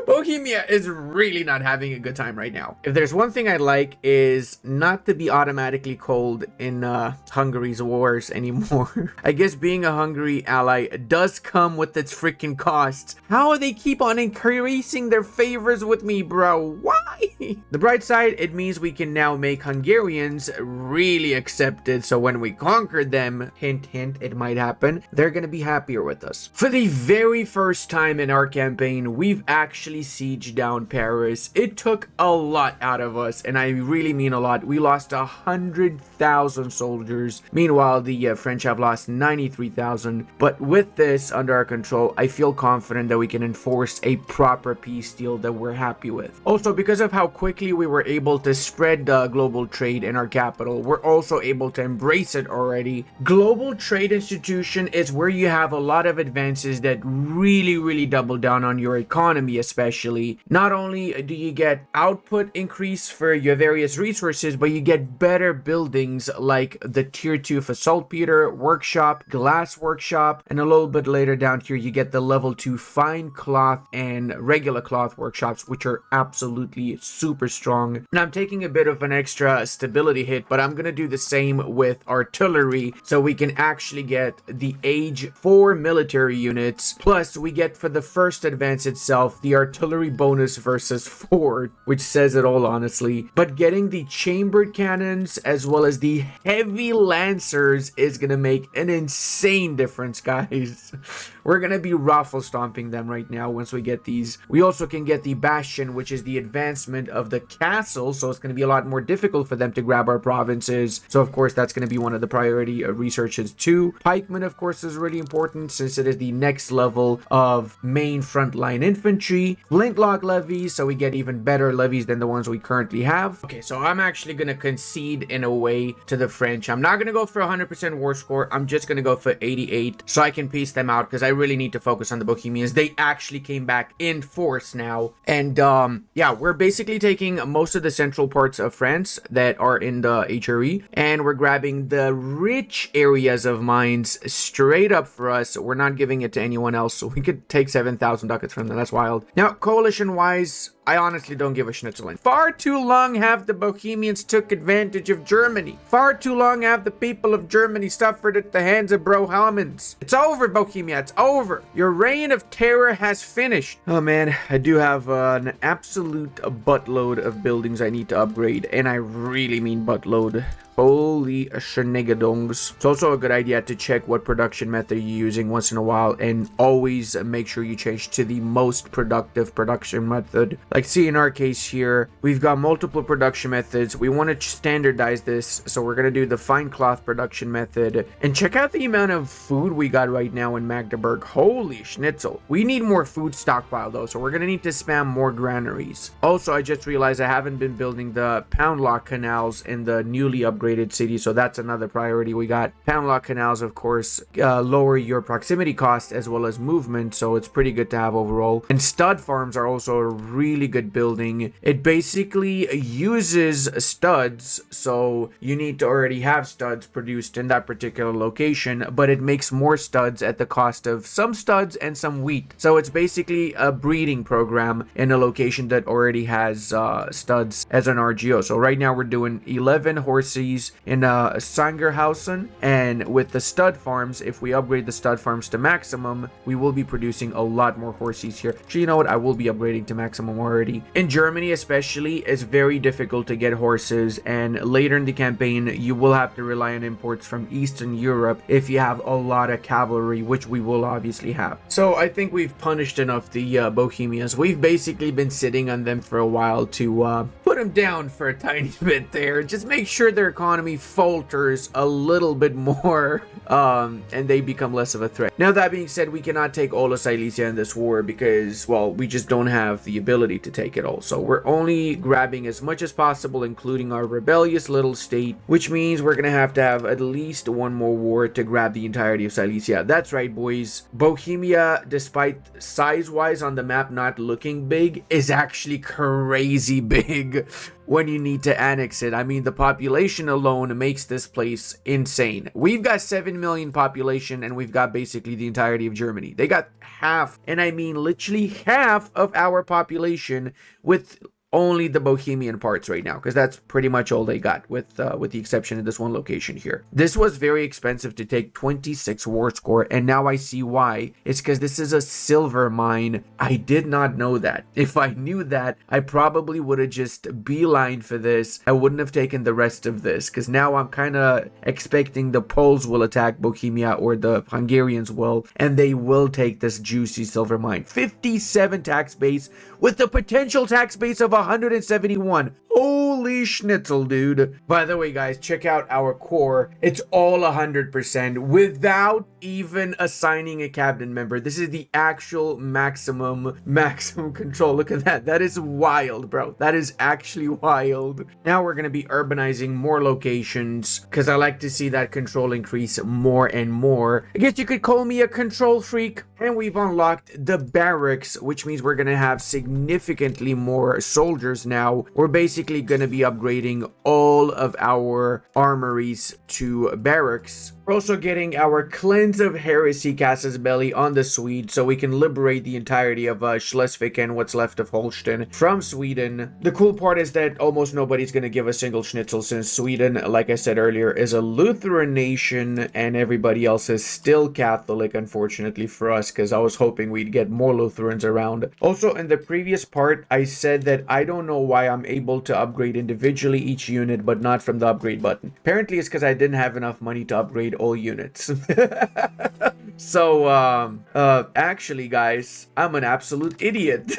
Bohemia is really not having a good time right now. If there's one thing I like is not to be automatically cold in Hungary's wars anymore. I guess being a Hungary ally does come with its freaking costs. How they keep on increasing their favors with me, bro? Why? The bright side, it means we can now make Hungarians really accepted. So when we conquer them, hint, hint, it might happen, they're gonna be happier with us. For the very first time in our campaign, we've actually sieged down Paris. It took a lot out of us, and I really mean a lot. We lost 100,000 soldiers. Meanwhile, the French have lost 93,000. But with this under our control, I feel confident that we can enforce a proper peace deal that we're happy with. Also, because of how quickly we were able to spread global trade in our capital, we're also able to embrace it already. Global trade institution is where you have a lot of advances that really double down on your economy, especially. Not only do you get output increase for your various resources, but you get better buildings like the tier 2 for saltpeter workshop, glass workshop, and a little bit later down here you get the level 2 fine cloth and regular cloth workshops, which are absolutely super strong. And I'm taking a bit of an extra stability hit, but I'm gonna do the same with artillery so we can actually get the age 4 military units. Plus we get for the first advance itself the artillery bonus versus 4, which says it all, honestly. But getting the chambered cannons as well as the heavy lancers is gonna make an insane difference, guys. We're gonna be raffle stomping them right now once we get these. We also can get the bastion, which is the advancement of the castle, so it's gonna be a lot more difficult for them to grab our provinces. So of course that's gonna be one of the priority researches too. Pikemen, of course, is really important since it is the next level of main frontline infantry. Flintlock levies, so we get even better levies than the ones we currently have. Okay, so I'm actually gonna concede in a way to the French. I'm not gonna go for 100% war score. I'm just gonna go for 88 so I can piece them out, because I really need to focus on the Bohemians. They actually came back in force now. And yeah, we're basically taking most of the central parts of France that are in the HRE, and we're grabbing the rich areas of mines straight up for us. We're not giving it to anyone else, so we could take 7,000 ducats from them. That's wild. Now, coalition-wise, I honestly don't give a schnitzel. Far too long have the Bohemians took advantage of Germany. Far too long have the people of Germany suffered at the hands of Brohamans. It's over, Bohemia. It's over. Your reign of terror has finished. Oh man, I do have an absolute buttload of buildings I need to upgrade, and I really mean buttload. Holy shenanigans. It's also a good idea to check what production method you're using once in a while, and always make sure you change to the most productive production method. Like, see, in our case here, we've got multiple production methods. We want to standardize this, so we're going to do the fine cloth production method. And check out the amount of food we got right now in Magdeburg. Holy schnitzel. We need more food stockpile though, so we're going to need to spam more granaries. Also, I just realized I haven't been building the pound lock canals in the newly upgraded city, so that's another priority we got. Pound lock canals, of course, lower your proximity cost as well as movement, so it's pretty good to have overall. And stud farms are also a really good building. It basically uses studs, so you need to already have studs produced in that particular location, but it makes more studs at the cost of some studs and some wheat. So it's basically a breeding program in a location that already has studs as an RGO. So right now we're doing 11 horses in Sangerhausen, and with the stud farms, if we upgrade the stud farms to maximum, we will be producing a lot more horses here. So you know what, I will be upgrading to maximum already. In Germany especially, it's very difficult to get horses, and later in the campaign you will have to rely on imports from Eastern Europe if you have a lot of cavalry, which we will obviously have. So I think we've punished enough the Bohemians. We've basically been sitting on them for a while to put them down for a tiny bit there. Just make sure their economy falters a little bit more, and they become less of a threat. Now, that being said, we cannot take all of Silesia in this war because, well, we just don't have the ability to take it all. So we're only grabbing as much as possible, including our rebellious little state, which means we're gonna have to have at least one more war to grab the entirety of Silesia. That's right, boys. Bohemia, despite size-wise on the map not looking big, is actually crazy big when you need to annex it. I mean, the population alone makes this place insane. We've got 7 million population, and we've got basically the entirety of Germany. They got half, and I mean literally half of our population, with only the Bohemian parts right now, because that's pretty much all they got, with the exception of this one location here. This was very expensive to take 26 war score, and now I see why. It's because this is a silver mine. I did not know that. If I knew that, I probably would have just beelined for this. I wouldn't have taken the rest of this, because now I'm kind of expecting the Poles will attack Bohemia, or the Hungarians will, and they will take this juicy silver mine. 57 tax base with the potential tax base of 171. Holy schnitzel, dude. By the way, guys, check out our core. It's all 100% without even assigning a cabinet member. This is the actual maximum control. Look at that. That is wild, bro. That is actually wild. Now we're going to be urbanizing more locations, because I like to see that control increase more and more. I guess you could call me a control freak. And we've unlocked the barracks, which means we're going to have significantly more soldiers now. We're basically going to be upgrading all of our armories to barracks. We're also getting our Cleanse of Heresy Casus Belli on the Swedes, so we can liberate the entirety of Schleswig and what's left of Holstein from Sweden. The cool part is that almost nobody's going to give a single schnitzel, since Sweden, like I said earlier, is a Lutheran nation, and everybody else is still Catholic, unfortunately for us, because I was hoping we'd get more Lutherans around. Also, in the previous part, I said that I don't know why I'm able to upgrade individually each unit, but not from the upgrade button. Apparently, it's because I didn't have enough money to upgrade all units. So, actually, guys, I'm an absolute idiot.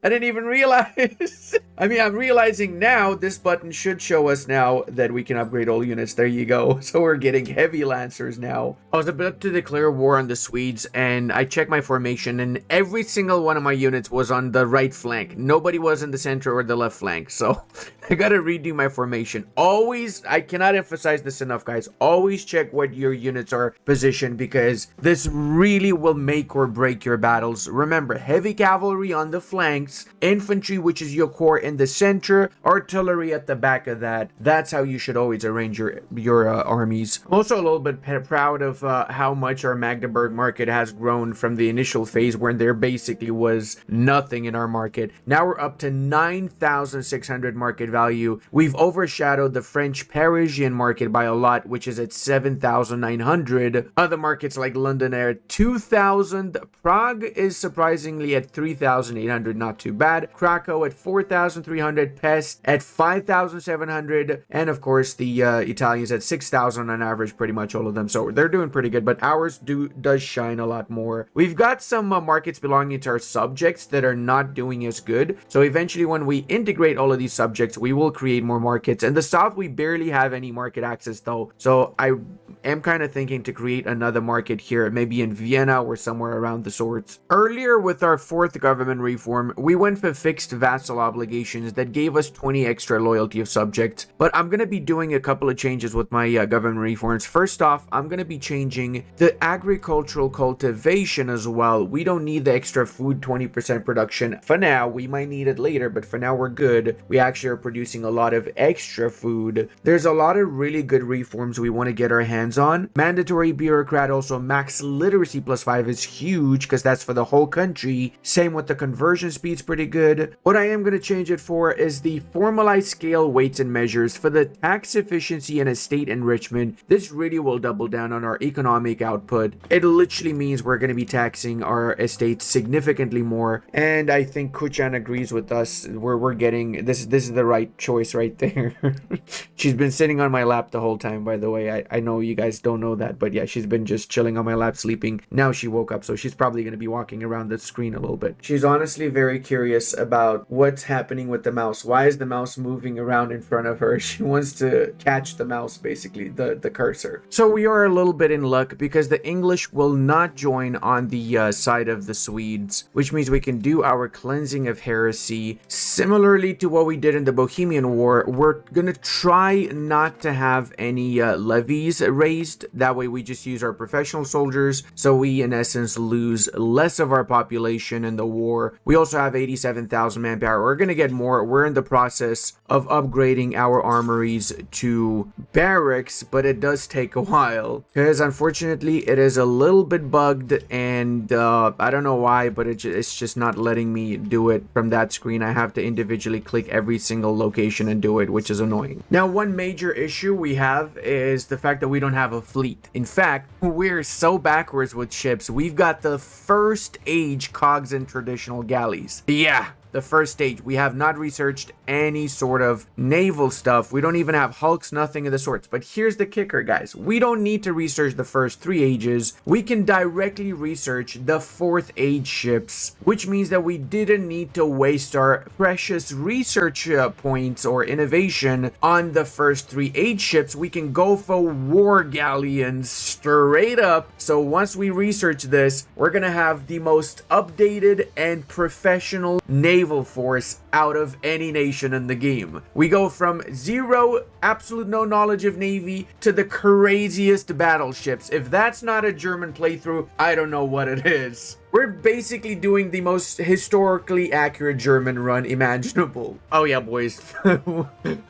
I didn't even realize. I mean, I'm realizing now this button should show us now that we can upgrade all units. There you go. So we're getting heavy lancers now. I was about to declare war on the Swedes, and I checked my formation, and every single one of my units was on the right flank. Nobody was in the center or the left flank. So I gotta redo my formation. Always, I cannot emphasize this enough, guys. Always check what your units are positioned, because this really will make or break your battles. Remember, heavy cavalry on the flanks, infantry, which is your core, in the center, artillery at the back of that. That's how you should always arrange your armies. I'm also a little bit proud of how much our Magdeburg market has grown from the initial phase where there basically was nothing in our market. Now we're up to 9,600 market value. We've overshadowed the French Parisian market by a lot, which is at 7,900. Other markets like London are at 2,000. Prague is surprisingly at 3,800, not too bad. Krakow at 4,300, Pest at 5,700, and of course the Italians at 6,000 on average, pretty much all of them. So they're doing pretty good, but ours does shine a lot more. We've got some markets belonging to our subjects that are not doing as good. So eventually, when we integrate all of these subjects, we will create more markets. In the south, we barely have any market access though. So I am kind of thinking to create another market here, maybe in Vienna or somewhere around the sorts. Earlier with our fourth government reform, we went for fixed vassal obligations that gave us 20 extra loyalty of subjects, but I'm going to be doing a couple of changes with my government reforms. First off, I'm going to be changing the agricultural cultivation as well. We don't need the extra food 20% production for now. We might need it later, but for now we're good. We actually are producing a lot of extra food. There's a lot of really good reforms we want to get our hands on. Mandatory bureaucrat, also max literacy +5 is huge because that's for the whole country. Same with the conversion speed's pretty good. What I am going to change it for is the formalized scale weights and measures for the tax efficiency and estate enrichment. This really will double down on our economic output. It literally means we're going to be taxing our estates significantly more, and I think Kuchan agrees with us. We're getting this is the right choice right there. She's been sitting on my lap the whole time, by the way. I know you guys don't know that, but yeah, she's been just chilling on my lap sleeping. Now she woke up, so she's probably going to be walking around the screen a little bit. She's honestly very curious about what's happening with the mouse. Why is the mouse moving around in front of her? She wants to catch the mouse, basically, the cursor. So we are a little bit in luck because the English will not join on the side of the Swedes, which means we can do our cleansing of heresy. Similarly to what we did in the Bohemian War, we're gonna try not to have any levies raised. That way we just use our professional soldiers, so we in essence lose less of our population in the war. We also have 87,000 manpower. We're gonna get more. We're in the process of upgrading our armories to barracks, but it does take a while because unfortunately it is a little bit bugged, and I don't know why, but it's just not letting me do it from that screen. I have to individually click every single location and do it, which is annoying. Now, one major issue we have is the fact that we don't have a fleet. In fact, we're so backwards with ships. We've got the first age cogs and traditional galleys. Yeah, the first stage. We have not researched any sort of naval stuff. We don't even have hulks, nothing of the sorts. But here's the kicker, guys. We don't need to research the first 3 ages. We can directly research the 4th age ships, which means that we didn't need to waste our precious research points or innovation on the first 3 age ships. We can go for war galleons straight up. So once we research this, we're gonna have the most updated and professional naval force out of any nation in the game. We go from zero, absolute no knowledge of navy, to the craziest battleships. If that's not a German playthrough, I don't know what it is. We're basically doing the most historically accurate German run imaginable. Oh yeah, boys.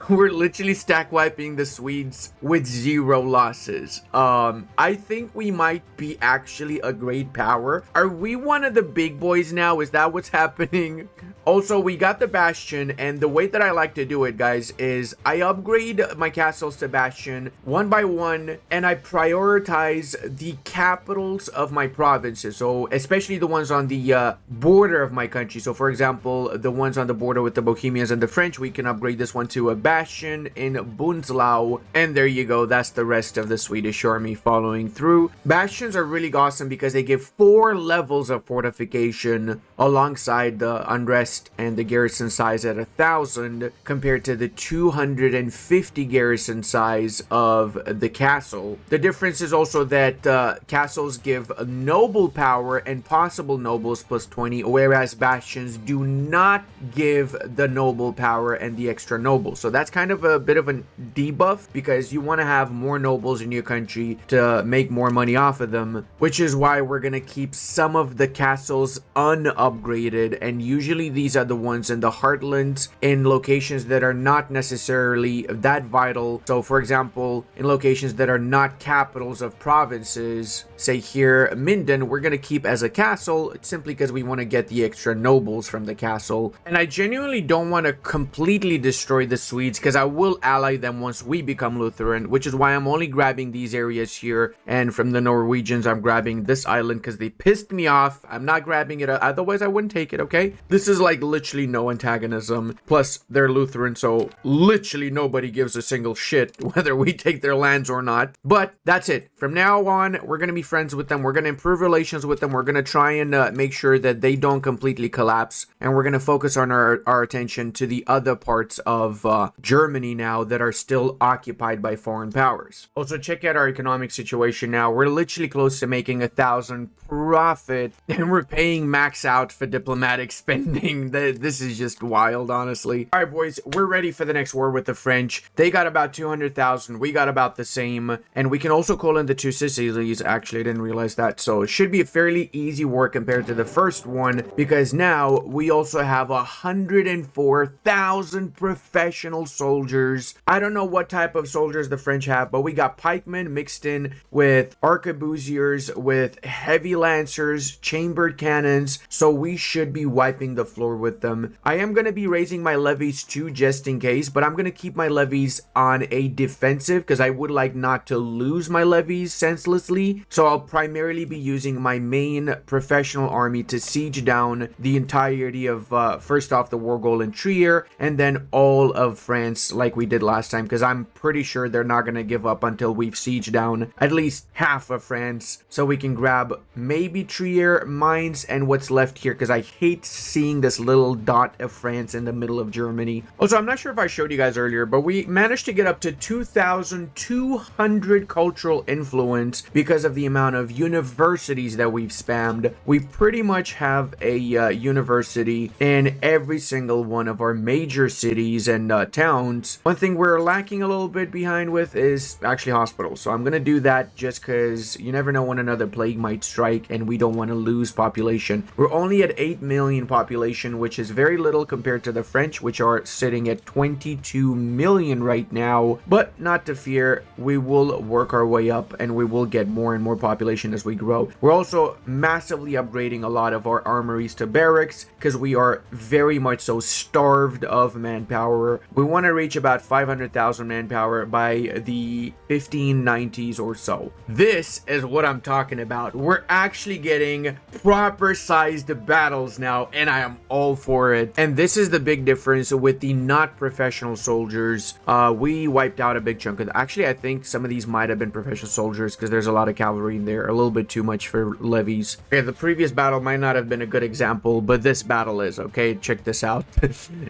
We're literally stack wiping the Swedes with 0 losses. I think we might be actually a great power. Are we one of the big boys now? Is that what's happening? Also, we got the Bastion, and the way that I like to do it, guys, is I upgrade my castles to Bastion one by one, and I prioritize the capitals of my provinces. So, especially especially the ones on the border of my country. So for example, the ones on the border with the Bohemians and the French, we can upgrade this one to a bastion in Bunzlau, and there you go. That's the rest of the Swedish army following through. Bastions are really awesome because they give 4 levels of fortification alongside the unrest and the garrison size at 1,000 compared to the 250 garrison size of the castle. The difference is also that castles give a noble power and possible nobles plus 20, whereas bastions do not give the noble power and the extra nobles. So that's kind of a bit of a debuff because you want to have more nobles in your country to make more money off of them, which is why we're going to keep some of the castles unupgraded, and usually these are the ones in the heartlands in locations that are not necessarily that vital. So for example, in locations that are not capitals of provinces, say here Minden, we're going to keep as a castle simply because we want to get the extra nobles from the castle. And I genuinely don't want to completely destroy the Swedes because I will ally them once we become Lutheran, which is why I'm only grabbing these areas here, and from the Norwegians I'm grabbing this island because they pissed me off. I'm not grabbing it, otherwise I wouldn't take it, okay? This is like literally no antagonism, plus they're Lutheran, so literally nobody gives a single shit whether we take their lands or not. But that's it. From now on, we're going to be friends with them. We're going to improve relations with them. We're going to try and make sure that they don't completely collapse, and we're going to focus on our attention to the other parts of Germany now that are still occupied by foreign powers. Also, check out our economic situation now. We're literally close to making 1,000 profit, and we're paying max out for diplomatic spending. This is just wild, honestly. All right, boys, we're ready for the next war with the French. They got about 200,000. We got about the same, and we can also call in the 2 Sicilies. Actually, I didn't realize that, so it should be a fairly easy war compared to the first one because now we also have 104,000 professional soldiers. I don't know what type of soldiers the French have, but we got pikemen mixed in with arquebusiers, with heavy lancers, chambered cannons, so we should be wiping the floor with them. I am going to be raising my levies too, just in case, but I'm going to keep my levies on a defensive because I would like not to lose my levies senselessly. So I'll primarily be using my main professional army to siege down the entirety of first off the war goal in Trier, and then all of France like we did last time, because I'm pretty sure they're not going to give up until we've sieged down at least half of France, so we can grab maybe Trier, Mainz, and what's left here, because I hate seeing this little dot of France in the middle of Germany. Also, I'm not sure if I showed you guys earlier, but we managed to get up to 2,200 cultural influence because of the amount of universities that we've spammed. We pretty much have a university in every single one of our major cities and towns. One thing we're lacking a little bit behind with is actually hospitals, so I'm gonna do that just because you never know when another plague might strike and we don't want to lose population. We're only at 8 million population, which is very little compared to the French, which are sitting at 22 million right now, but not to fear, we will work our way up and we will get more and more population as we grow. We're also massively upgrading a lot of our armories to barracks because we are very much so starved of manpower. We want to reach about 500,000 manpower by the 1590s or so. This is what I'm talking about. We're actually getting proper sized battles now, and I am all for it. And this is the big difference with the not professional soldiers. We wiped out a big chunk of them. Actually, I think some of these might have been professional soldiers because there's a lot of cavalry in there, a little bit too much for levies. Okay, the previous battle might not have been a good example, but this battle is. Okay, check this out.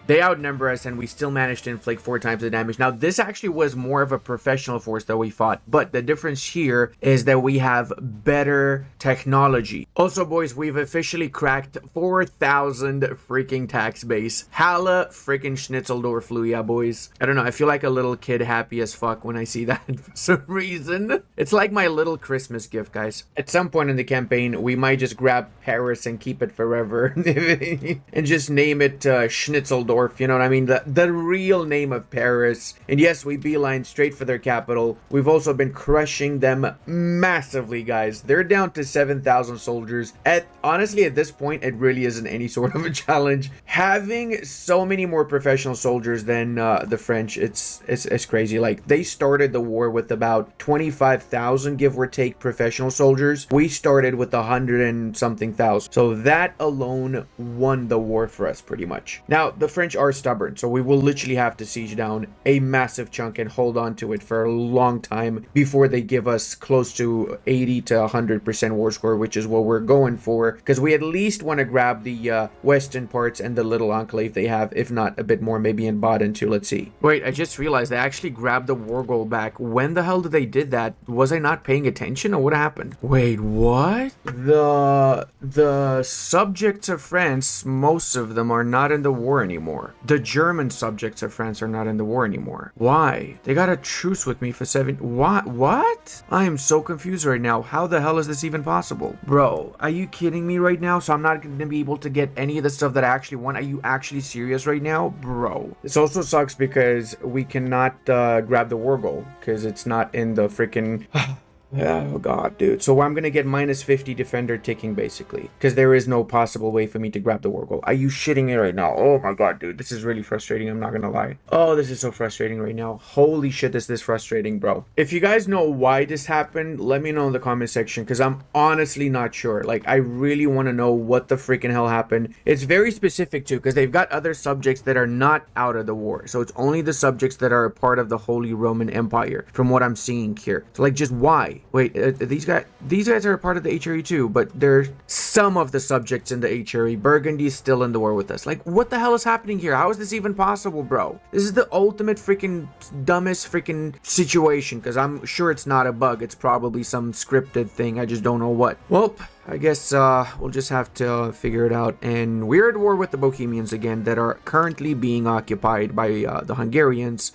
They outnumber us and we still managed to inflict 4 times the damage. Now, this actually was more of a professional force that we fought, but the difference here is that we have better technology. Also, boys, we've officially cracked 4,000 freaking tax base. Halle freaking Schnitzeldorf flew, yeah, boys. I don't know, I feel like a little kid happy as fuck when I see that for some reason. It's like my little Christmas gift, guys. At some point in the campaign, we might just grab Paris and keep it forever and just name it Schnitzeldorf, you know what I mean? The real name of Paris. And yes, we beeline straight for their capital. We've also been crushing them massively, guys. They're down to 7,000 soldiers. Honestly, at this point, it really isn't any sort of a challenge. Having so many more professional soldiers than the French, it's crazy. Like, they started the war with about 25,000, give or take, professional soldiers. We started with 100 100 and something thousand. So that alone won the war for us pretty much. Now, the French are stubborn, so we will literally have to siege down a massive chunk and hold on to it for a long time before they give us close to 80 to 100% war score, which is what we're going for, because we at least want to grab the western parts and the little enclave they have, if not a bit more, maybe in Baden too. Let's see. Wait, I just realized they actually grabbed the war goal back. When the hell did they did that? Was I not paying attention, or what happened? Wait, what? The subjects of France, most of them are not in the war anymore. The German subjects of France are not in the war anymore. Why? They got a truce with me for 7... What? I am so confused right now. How the hell is this even possible? Bro, are you kidding me right now? So I'm not going to be able to get any of the stuff that I actually want? Are you actually serious right now? Bro. This also sucks because we cannot grab the war goal because it's not in the freaking... Oh god, dude. So I'm gonna get minus 50 defender ticking basically, because there is no possible way for me to grab the war goal. Are you shitting me right now? Oh my god, dude, this is really frustrating. I'm not gonna lie. Oh, this is so frustrating right now. Holy shit, is this frustrating, bro. If you guys know why this happened, let me know in the comment section, because I'm honestly not sure. Like, I really want to know what the freaking hell happened. It's very specific too, because they've got other subjects that are not out of the war, so it's only the subjects that are a part of the Holy Roman Empire, from what I'm seeing here. So like, just why? Wait, these guys are a part of the HRE too, but they're some of the subjects in the HRE. Burgundy's still in the war with us. Like, what the hell is happening here? How is this even possible, bro? This is the ultimate freaking dumbest freaking situation, because I'm sure it's not a bug. It's probably some scripted thing. I just don't know what. Well, I guess we'll just have to figure it out. And we're at war with the Bohemians again, that are currently being occupied by the Hungarians.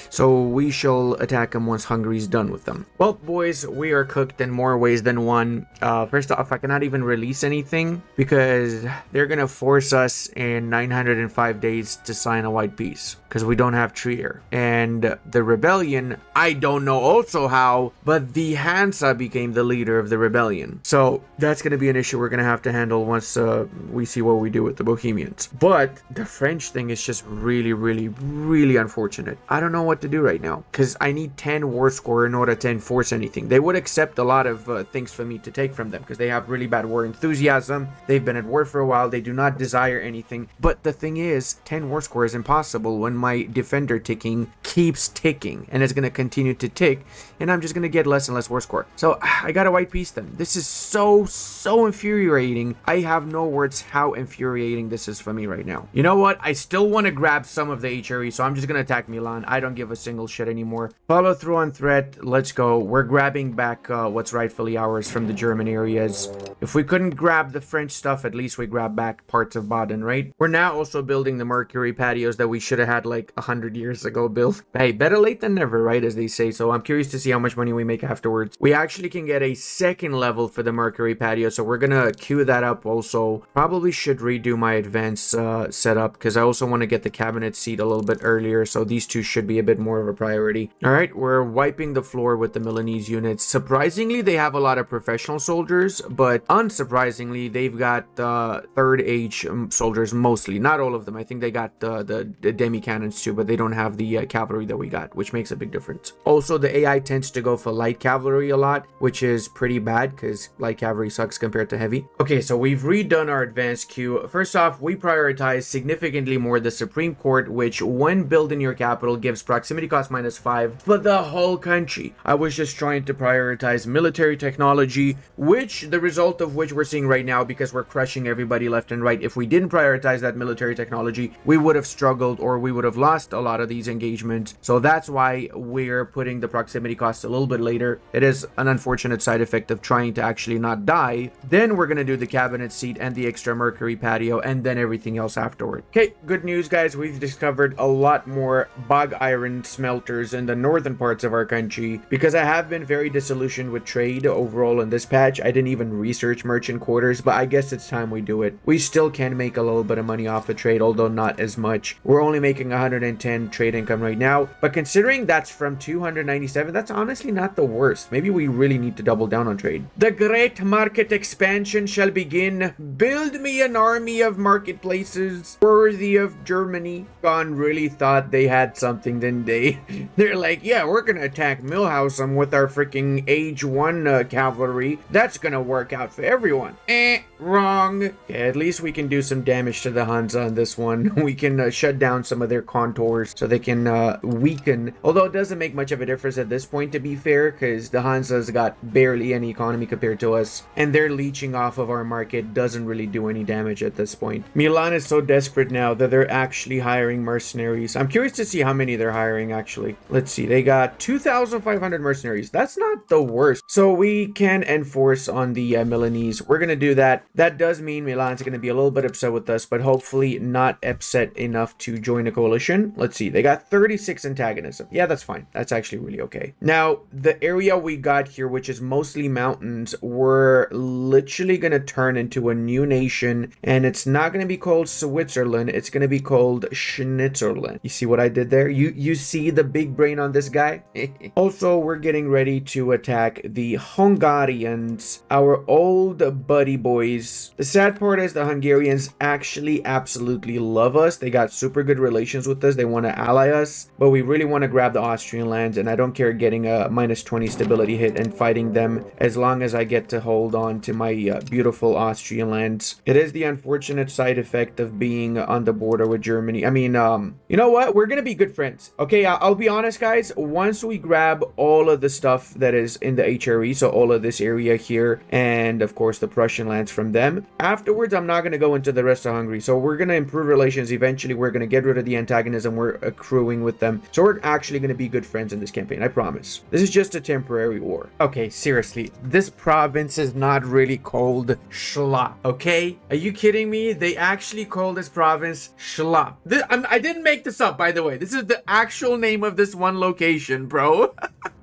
So we shall attack them once Hungary's done with them. Well, boys, we are cooked in more ways than one. First off, I cannot even release anything because they're gonna force us in 905 days to sign a white peace, because we don't have Trier. And the rebellion, I don't know also how, but the Hansa became the leader of the rebellion. So that's going to be an issue we're going to have to handle once we see what we do with the Bohemians. But the French thing is just really, really, really unfortunate. I don't know what to do right now, because I need 10 war score in order to enforce anything. They would accept a lot of things for me to take from them, because they have really bad war enthusiasm. They've been at war for a while. They do not desire anything. But the thing is, 10 war score is impossible when my defender ticking keeps ticking, and it's going to continue to tick, and I'm just going to get less and less war score. So I got a white piece then. This is so infuriating. I have no words how infuriating this is for me right now. You know what? I still want to grab some of the HRE, so I'm just going to attack Milan. I don't give a single shit anymore. Follow through on threat. Let's go. We're grabbing back what's rightfully ours from the German areas. If we couldn't grab the French stuff, at least we grab back parts of Baden, right? We're now also building the Mercury patios that we should have had like 100 years ago built. Hey, better late than never, right? As they say. So I'm curious to see how much money we make afterwards. We actually can get a second level for the Mercury patio, so we're gonna queue that up also. Probably should redo my advanced setup, because I also want to get the cabinet seat a little bit earlier, so these two should be a bit more of a priority. All right, we're wiping the floor with the Milanese units. Surprisingly, they have a lot of professional soldiers, but unsurprisingly, they've got third age soldiers mostly. Not all of them. I think they got the demi cannons too, but they don't have the cavalry that we got, which makes a big difference. Also, the AI tends to go for light cavalry a lot, which is pretty bad because light cavalry sucks compared to heavy. Okay, so we've redone our advanced queue. First off, we prioritize significantly more the Supreme Court, which when built in your capital gives proximity cost -5 for the whole country. I was just trying to prioritize military technology, which the result of which we're seeing right now, because we're crushing everybody left and right. If we didn't prioritize that military technology, we would have struggled, or we would have lost a lot of these engagements. So that's why we're putting the proximity cost a little bit later. It is an unfortunate side effect of trying to actually not die. Then we're going to do the cabinet seat and the extra Mercury patio, and then everything else afterward. Okay, good news, guys. We've discovered a lot more bog iron smelters in the northern parts of our country, because I have been very disillusioned with trade overall in this patch. I didn't even research merchant quarters, but I guess it's time we do it. We still can make a little bit of money off of trade, although not as much. We're only making 110 trade income right now, but considering that's from 297, that's honestly not the worst. Maybe we really need to double down on trade. The great market market expansion shall begin. Build me an army of marketplaces worthy of Germany. Gone really thought they had something, didn't they? They're like, yeah, we're gonna attack Mühlhausen with our freaking Age 1 cavalry. That's gonna work out for everyone. Wrong. Yeah, at least we can do some damage to the Hansa on this one. We can shut down some of their contours so they can weaken. Although it doesn't make much of a difference at this point, to be fair, because the Hansa's got barely any economy compared to us, and they're leeching off of our market. Doesn't really do any damage at this point. Milan is so desperate now that they're actually hiring mercenaries. I'm curious to see how many they're hiring, actually. Let's see. They got 2,500 mercenaries. That's not the worst. So we can enforce on the Milanese. We're going to do that. That does mean Milan's going to be a little bit upset with us, but hopefully not upset enough to join a coalition. Let's see. They got 36 antagonism. Yeah, that's fine. That's actually really okay. Now, the area we got here, which is mostly mountains, we're literally going to turn into a new nation, and it's not going to be called Switzerland. It's going to be called Schnitzerland. You see what I did there? You see the big brain on this guy? Also, we're getting ready to attack the Hungarians, our old buddy boys. The sad part is the Hungarians actually absolutely love us. They got super good relations with us. They want to ally us, but we really want to grab the Austrian lands, and I don't care getting a -20 stability hit and fighting them as long as I get to hold on to my beautiful Austrian lands. It is the unfortunate side effect of being on the border with Germany. I mean, you know what? We're gonna be good friends. Okay, I'll be honest, guys. Once we grab all of the stuff that is in the HRE, so all of this area here, and of course the Prussian lands from them, afterwards I'm not gonna go into the rest of Hungary. So we're gonna improve relations. Eventually we're gonna get rid of the antagonism we're accruing with them. So we're actually gonna be good friends in this campaign, I promise. This is just a temporary war. Okay, seriously, this province is not really called Schlaf, okay? Are you kidding me? They actually call this province Schlaf. I didn't make this up, by the way. This is the actual name of this one location, bro.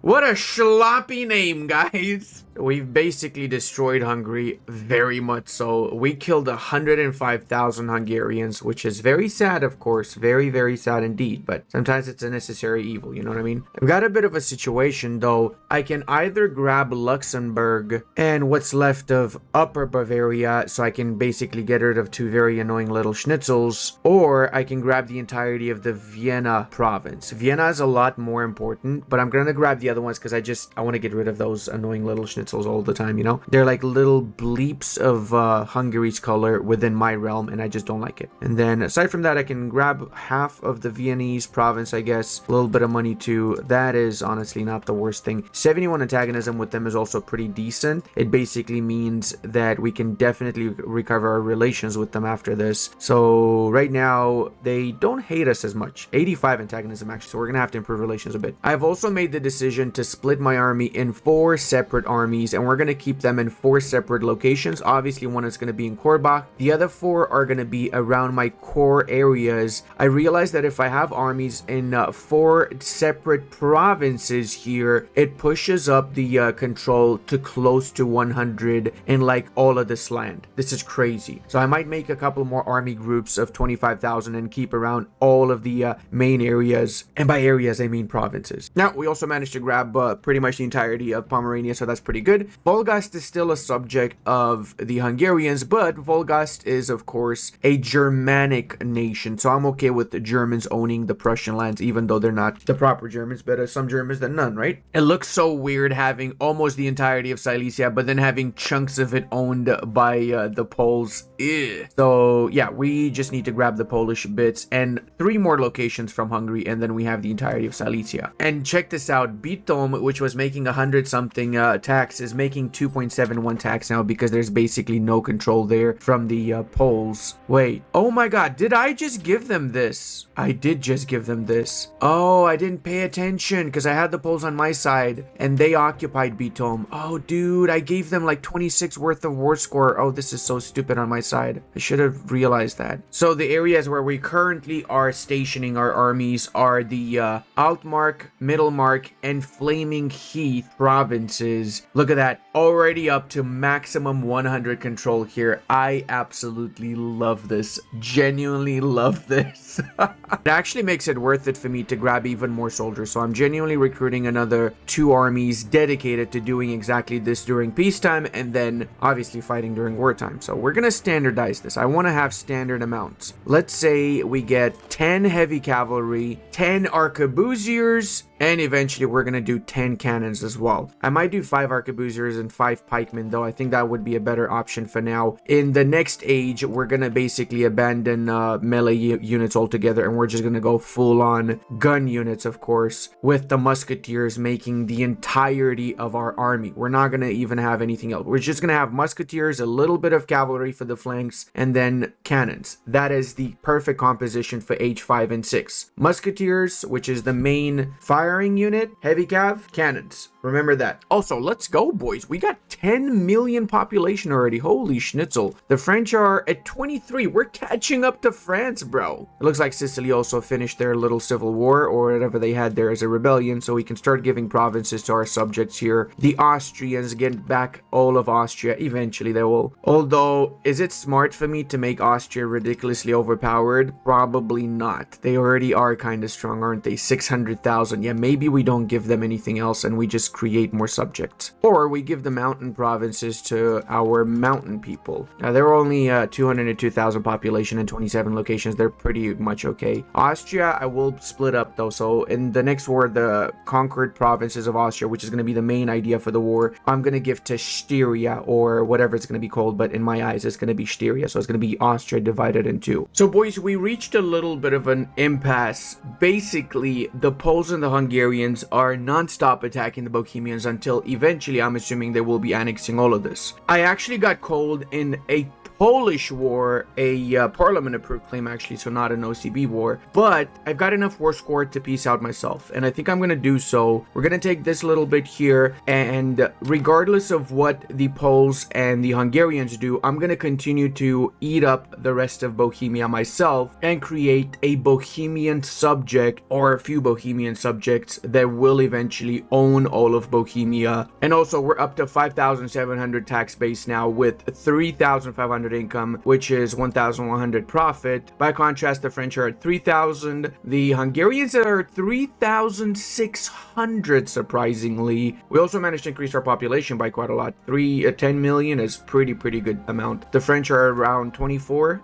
What a sloppy name, guys. We've basically destroyed Hungary, very much so. We killed 105,000 Hungarians, which is very sad, of course. Very, very sad indeed. But sometimes it's a necessary evil, you know what I mean? I've got a bit of a situation, though. I can either grab Luxembourg and what's left of Upper Bavaria, so I can basically get rid of two very annoying little schnitzels, or I can grab the entirety of the Vienna province. Vienna is a lot more important, but I'm going to grab the other ones because I want to get rid of those annoying little schnitzels all the time, you know? They're like little bleeps of Hungary's color within my realm, and I just don't like it. And then aside from that, I can grab half of the Viennese province, I guess. A little bit of money too. That is honestly not the worst thing. 71 antagonism with them is also pretty decent. It basically means that we can definitely recover our relations with them after this. So right now, they don't hate us as much. 85 antagonism actually, so we're gonna have to improve relations a bit. I've also made the decision to split my army in 4 separate armies, and we're going to keep them in 4 separate locations. Obviously, one is going to be in Korbach. The other 4 are going to be around my core areas. I realized that if I have armies in 4 separate provinces here, it pushes up the control to close to 100 in like all of this land. This is crazy. So I might make a couple more army groups of 25,000 and keep around all of the main areas. And by areas, I mean provinces. Now, we also managed to grab pretty much the entirety of Pomerania, so that's pretty good. Volgast is still a subject of the Hungarians, but Volgast is, of course, a Germanic nation, so I'm okay with the Germans owning the Prussian lands, even though they're not the proper Germans, better some Germans than none, right? It looks so weird having almost the entirety of Silesia, but then having chunks of it owned by the Poles. Ew. So, yeah, we just need to grab the Polish bits and 3 more locations from Hungary, and then we have the entirety of Silesia. And check this out, Byzantium, which was making 100-something tax, is making 2.71 tax now because there's basically no control there from the Poles. Wait, oh my god, did I just give them this? I did just give them this. Oh, I didn't pay attention because I had the Poles on my side and they occupied Byzantium. Oh, dude, I gave them like 26 worth of war score. Oh, this is so stupid on my side. I should have realized that. So the areas where we currently are stationing our armies are the Altmark, Middlemark, and Flaming Heath provinces. Look Look at that, already up to maximum 100 control here. I absolutely love this, genuinely love this. It actually makes it worth it for me to grab even more soldiers, so I'm genuinely recruiting another 2 armies dedicated to doing exactly this during peacetime, and then obviously fighting during wartime. So we're gonna standardize this. I want to have standard amounts. Let's say we get 10 heavy cavalry, 10 arquebusiers, and eventually we're going to do 10 cannons as well. I might do 5 arquebusiers and 5 pikemen, though. I think that would be a better option for now. In the next age, we're going to basically abandon melee units altogether, and we're just going to go full-on gun units, of course, with the musketeers making the entirety of our army. We're not going to even have anything else. We're just going to have musketeers, a little bit of cavalry for the flanks, and then cannons. That is the perfect composition for age 5 and 6. Musketeers, which is the main firing unit, heavy cav, cannons. Remember that. Also, let's go, boys. We got 10 million population already. Holy schnitzel. The French are at 23. We're catching up to France, bro. It looks like Sicily also finished their little civil war or whatever they had there as a rebellion, so we can start giving provinces to our subjects here. The Austrians get back all of Austria. Eventually they will. Although, is it smart for me to make Austria ridiculously overpowered? Probably not. They already are kind of strong, aren't they? 600,000. Yeah, maybe we don't give them anything else and we just create more subjects. Or we give the mountain provinces to our mountain people. Now, they're only 202,000 population and 27 locations. They're pretty much okay. Austria, I will split up though. So in the next war, the conquered provinces of Austria, which is going to be the main idea for the war, I'm going to give to Styria or whatever it's going to be called. But in my eyes, it's going to be Styria. So it's going to be Austria divided in 2. So boys, we reached a little bit of an impasse. Basically, the Poles and the Hungarians are non-stop attacking the Bohemians until eventually, I'm assuming, they will be annexing all of this. I actually got called in a Polish war, a parliament-approved claim actually, so not an OCB war, but I've got enough war score to peace out myself, and I think I'm going to do so. We're going to take this little bit here, and regardless of what the Poles and the Hungarians do, I'm going to continue to eat up the rest of Bohemia myself and create a Bohemian subject or a few Bohemian subjects that will eventually own all of Bohemia. And also, we're up to 5,700 tax base now with 3,500 income, which is 1,100 profit. By contrast, the French are at 3,000. The Hungarians are 3,600, surprisingly. We also managed to increase our population by quite a lot. 10 million is pretty good amount. The French are around 24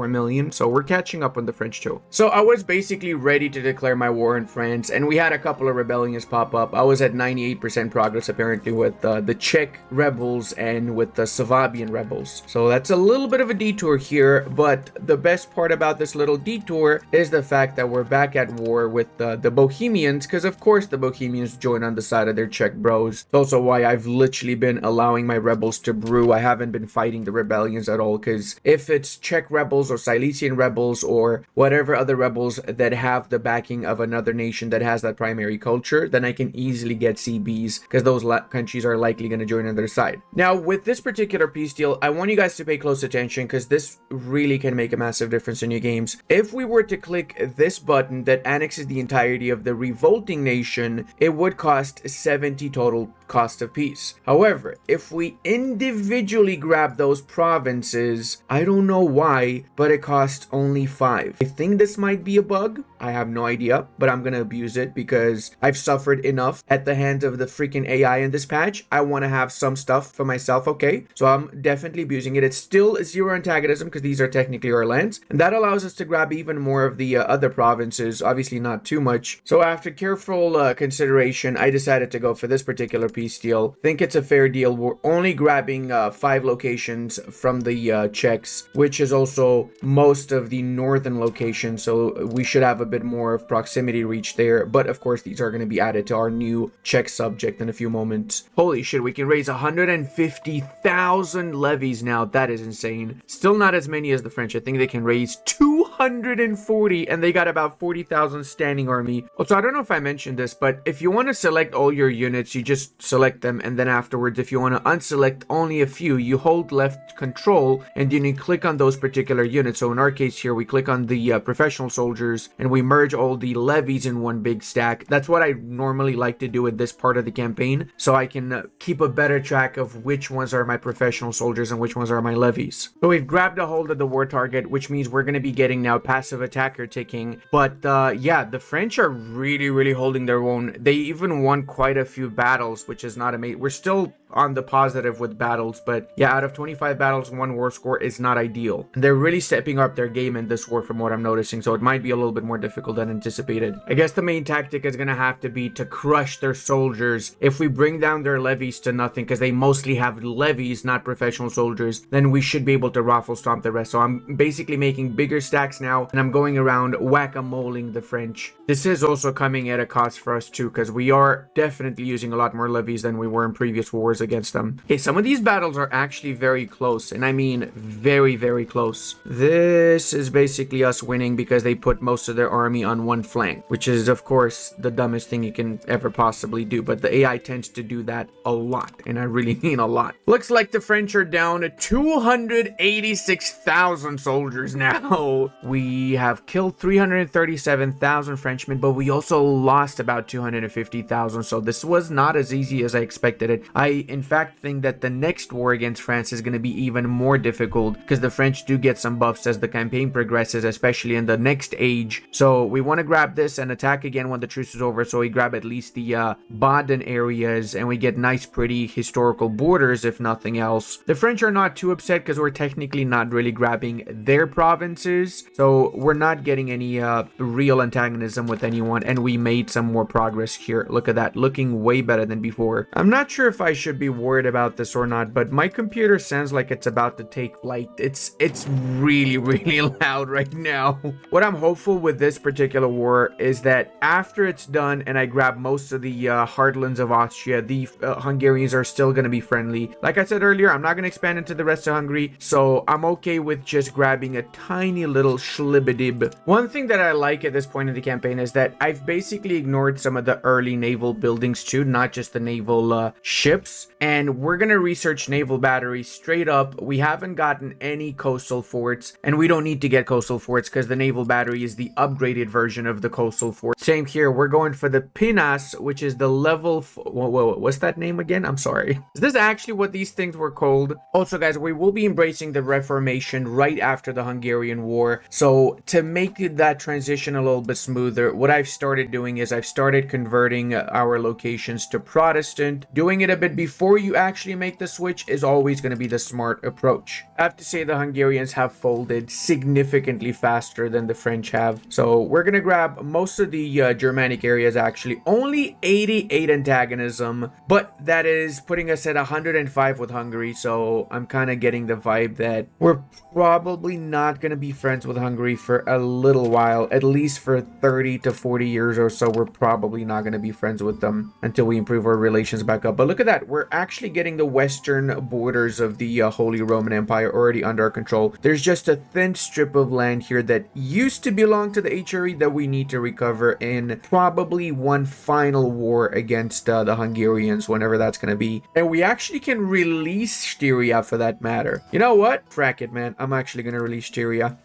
million, so we're catching up on the French too. So I was basically ready to declare my war in France, and we had a couple of rebellions pop up. I was at 98% progress apparently with the Czech rebels and with the Swabian rebels. So that's a little bit of a detour here, but the best part about this little detour is the fact that we're back at war with the Bohemians, because of course the Bohemians join on the side of their Czech bros. It's also why I've literally been allowing my rebels to brew. I haven't been fighting the rebellions at all, because if it's Czech rebels or Silesian rebels or whatever other rebels that have the backing of another nation that has that primary culture, then I can easily get CBs, because those countries are likely going to join on their side. Now, with this particular peace deal, I want you guys to pay close attention, because this really can make a massive difference in your games. If we were to click this button that annexes the entirety of the revolting nation, it would cost 70 total cost of peace. However, if we individually grab those provinces, I don't know why, but it costs only 5. I think this might be a bug. I have no idea, but I'm gonna abuse it because I've suffered enough at the hands of the freaking AI in this patch. I want to have some stuff for myself, okay? So I'm definitely abusing it. It's still 0 antagonism because these are technically our lands, and that allows us to grab even more of the other provinces, obviously not too much. So after careful consideration, I decided to go for this particular peace deal. Think it's a fair deal. We're only grabbing 5 locations from the Czechs, which is also most of the northern locations, so we should have a bit more of proximity reach there. But of course, these are going to be added to our new Czech subject in a few moments. Holy shit, we can raise 150,000 levies now. That is insane. Still not as many as the French. I think they can raise 240, and they got about 40,000 standing army. Also, I don't know if I mentioned this, but if you want to select all your units, you just select them, and then afterwards, if you want to unselect only a few, you hold left control, and then you click on those particular units. So in our case here, we click on the professional soldiers, and we merge all the levies in one big stack. That's what I normally like to do at this part of the campaign, so I can keep a better track of which ones are my professional soldiers and which ones are my levies. So we've grabbed a hold of the war target, which means we're going to be getting now passive attacker ticking. But yeah, the French are really holding their own. They even won quite a few battles, which is not amazing. We're still on the positive with battles, but yeah, out of 25 battles, 1 war score is not ideal. They're really stepping up their game in this war from what I'm noticing, so it might be a little bit more difficult than anticipated. I guess the main tactic is going to have to be to crush their soldiers. If we bring down their levies to nothing, because they mostly have levies, not professional soldiers, then we should be able to raffle stomp the rest. So I'm basically making bigger stacks now, and I'm going around whack-a-moling the French. This is also coming at a cost for us too, because we are definitely using a lot more levies than we were in previous wars against them. Okay, some of these battles are actually very close, and I mean very close. This is basically us winning because they put most of their army on one flank, which is of course the dumbest thing you can ever possibly do, but the AI tends to do that a lot, and I really mean a lot. Looks like the French are down to 286,000 soldiers now. We have killed 337,000 Frenchmen, but we also lost about 250,000, so this was not as easy as I expected it. I in fact think that the next war against France is going to be even more difficult, because the French do get some buffs as the campaign progresses, especially in the next age. So we want to grab this and attack again when the truce is over, so we grab at least the Baden areas, and we get nice pretty historical borders if nothing else. The French are not too upset because we're technically not really grabbing their provinces, so we're not getting any real antagonism with anyone, and we made some more progress here. Look at that, looking way better than before. I'm not sure if I should be worried about this or not, but my computer sounds like it's about to take flight. It's really loud right now. What I'm hopeful with this particular war is that after it's done and I grab most of the heartlands of Austria, the Hungarians are still going to be friendly. Like I said earlier, I'm not going to expand into the rest of Hungary, so I'm okay with just grabbing a tiny little schlibidib. One thing that I like at this point in the campaign is that I've basically ignored some of the early naval buildings too, not just the naval ships, and we're going to research naval batteries straight up. We haven't gotten any coastal forts, and we don't need to get coastal forts because the naval battery is the upgraded version of the coastal fort. Same here, we're going for the Pinas, which is the level what's that name again? I'm sorry. Is this actually what these things were called? Also guys, we will be embracing the Reformation right after the Hungarian War, so to make that transition a little bit smoother, what I've started doing is I've started converting our locations to Protestant. Doing it a bit before you actually make the switch is always going to be the smart approach. I have to say the Hungarians have folded significantly faster than the French have, so we're going to grab most of the Germanic areas actually. Only 88 antagonism, but that is putting us at 105 with Hungary, so I'm kind of getting the vibe that we're probably not going to be friends with Hungary for a little while, at least for 30 to 40 years or so. We're probably not going to be friends with them until we improve our relations back up. But look at that, we're actually getting the western borders of the Holy Roman Empire already under our control. There's just a thin strip of land here that used to belong to the HRE that we need to recover in probably one final war against the Hungarians, whenever that's going to be. And we actually can release Styria for that matter. You know what? Frack it, man. I'm actually going to release Styria.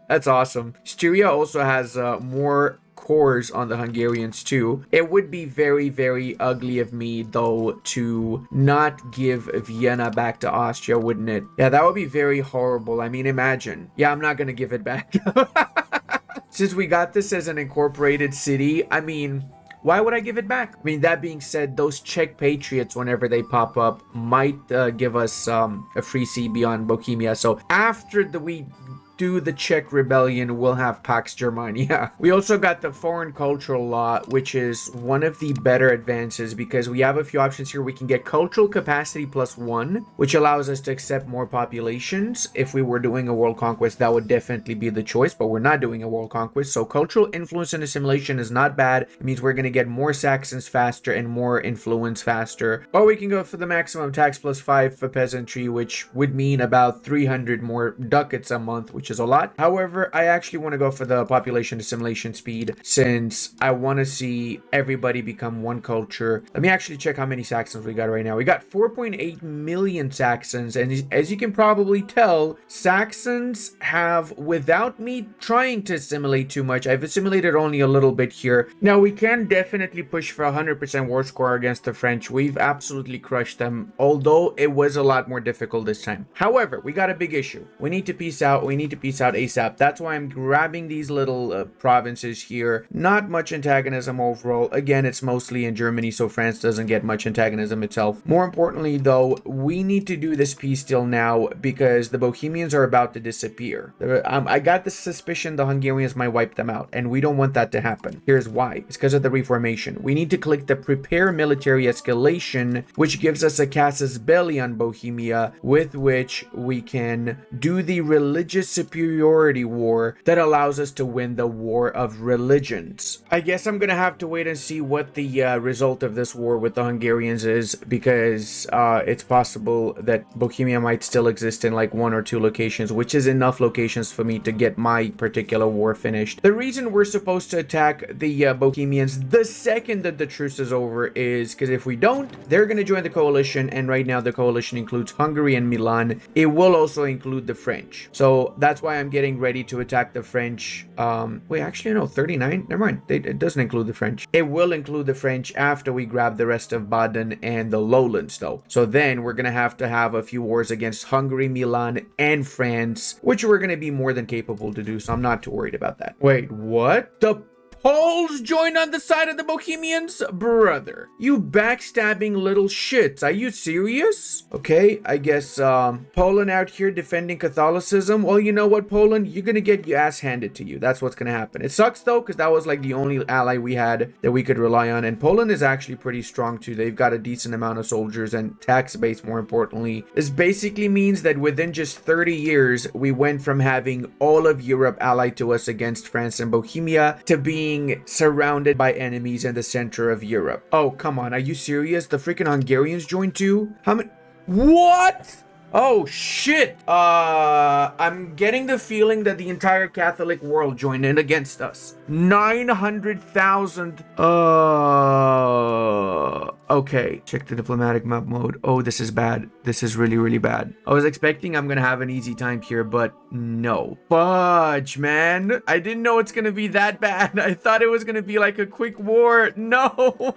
That's awesome. Styria also has more cores on the Hungarians too. It would be very ugly of me though to not give Vienna back to Austria, wouldn't it? Yeah, that would be very horrible. I mean, imagine. Yeah, I'm not gonna give it back. Since we got this as an incorporated city, I mean, why would I give it back? I mean, that being said, those Czech patriots, whenever they pop up, might give us a free sea beyond Bohemia. So after we do the Czech rebellion, we'll have Pax Germania. We also got the foreign cultural law, which is one of the better advances because we have a few options here. We can get cultural capacity +1, which allows us to accept more populations. If we were doing a world conquest, that would definitely be the choice, but we're not doing a world conquest. So cultural influence and assimilation is not bad. It means we're going to get more Saxons faster and more influence faster. Or we can go for the maximum tax +5 for peasantry, which would mean about 300 more ducats a month, which is a lot. However, I actually want to go for the population assimilation speed since I want to see everybody become one culture. Let me actually check how many Saxons we got right now. We got 4.8 million Saxons, and as you can probably tell, Saxons have, without me trying to assimilate too much, I've assimilated only a little bit here. Now, we can definitely push for 100% war score against the French. We've absolutely crushed them, although it was a lot more difficult this time. However, we got a big issue. We need to peace out. We need to peace out ASAP. That's why I'm grabbing these little provinces here. Not much antagonism overall. Again, it's mostly in Germany, so France doesn't get much antagonism itself. More importantly, though, we need to do this peace deal now because the Bohemians are about to disappear. I got the suspicion the Hungarians might wipe them out, and we don't want that to happen. Here's why. It's because of the Reformation. We need to click the prepare military escalation, which gives us a casus belli on Bohemia, with which we can do the religious superiority war that allows us to win the war of religions. I guess I'm gonna have to wait and see what the result of this war with the Hungarians is, because it's possible that Bohemia might still exist in like 1 or 2 locations, which is enough locations for me to get my particular war finished. The reason we're supposed to attack the Bohemians the second that the truce is over is because if we don't, they're gonna join the coalition, and right now the coalition includes Hungary and Milan. It will also include the French, so that's why I'm getting ready to attack the French. Wait, actually no, 39, never mind, it doesn't include the French. It will include the French after we grab the rest of Baden and the lowlands though. So then we're gonna have to have a few wars against Hungary, Milan, and France, which we're gonna be more than capable to do, so I'm not too worried about that. Wait, what? The Poles joined on the side of the Bohemians? Brother, you backstabbing little shits. Are you serious? Okay, I guess Poland out here defending Catholicism. Well, you know what, Poland? You're gonna get your ass handed to you. That's what's gonna happen. It sucks though, because that was like the only ally we had that we could rely on. And Poland is actually pretty strong too. They've got a decent amount of soldiers and tax base, more importantly. This basically means that within just 30 years, we went from having all of Europe allied to us against France and Bohemia to being surrounded by enemies in the center of Europe. Oh, come on. Are you serious? The freaking Hungarians joined too? How many? What? Oh, shit. I'm getting the feeling that the entire Catholic world joined in against us. 900,000. Okay. Check the diplomatic map mode. Oh, this is bad. This is really, really bad. I was expecting I'm gonna have an easy time here, but no. Fudge, man. I didn't know it's gonna be that bad. I thought it was gonna be like a quick war. No.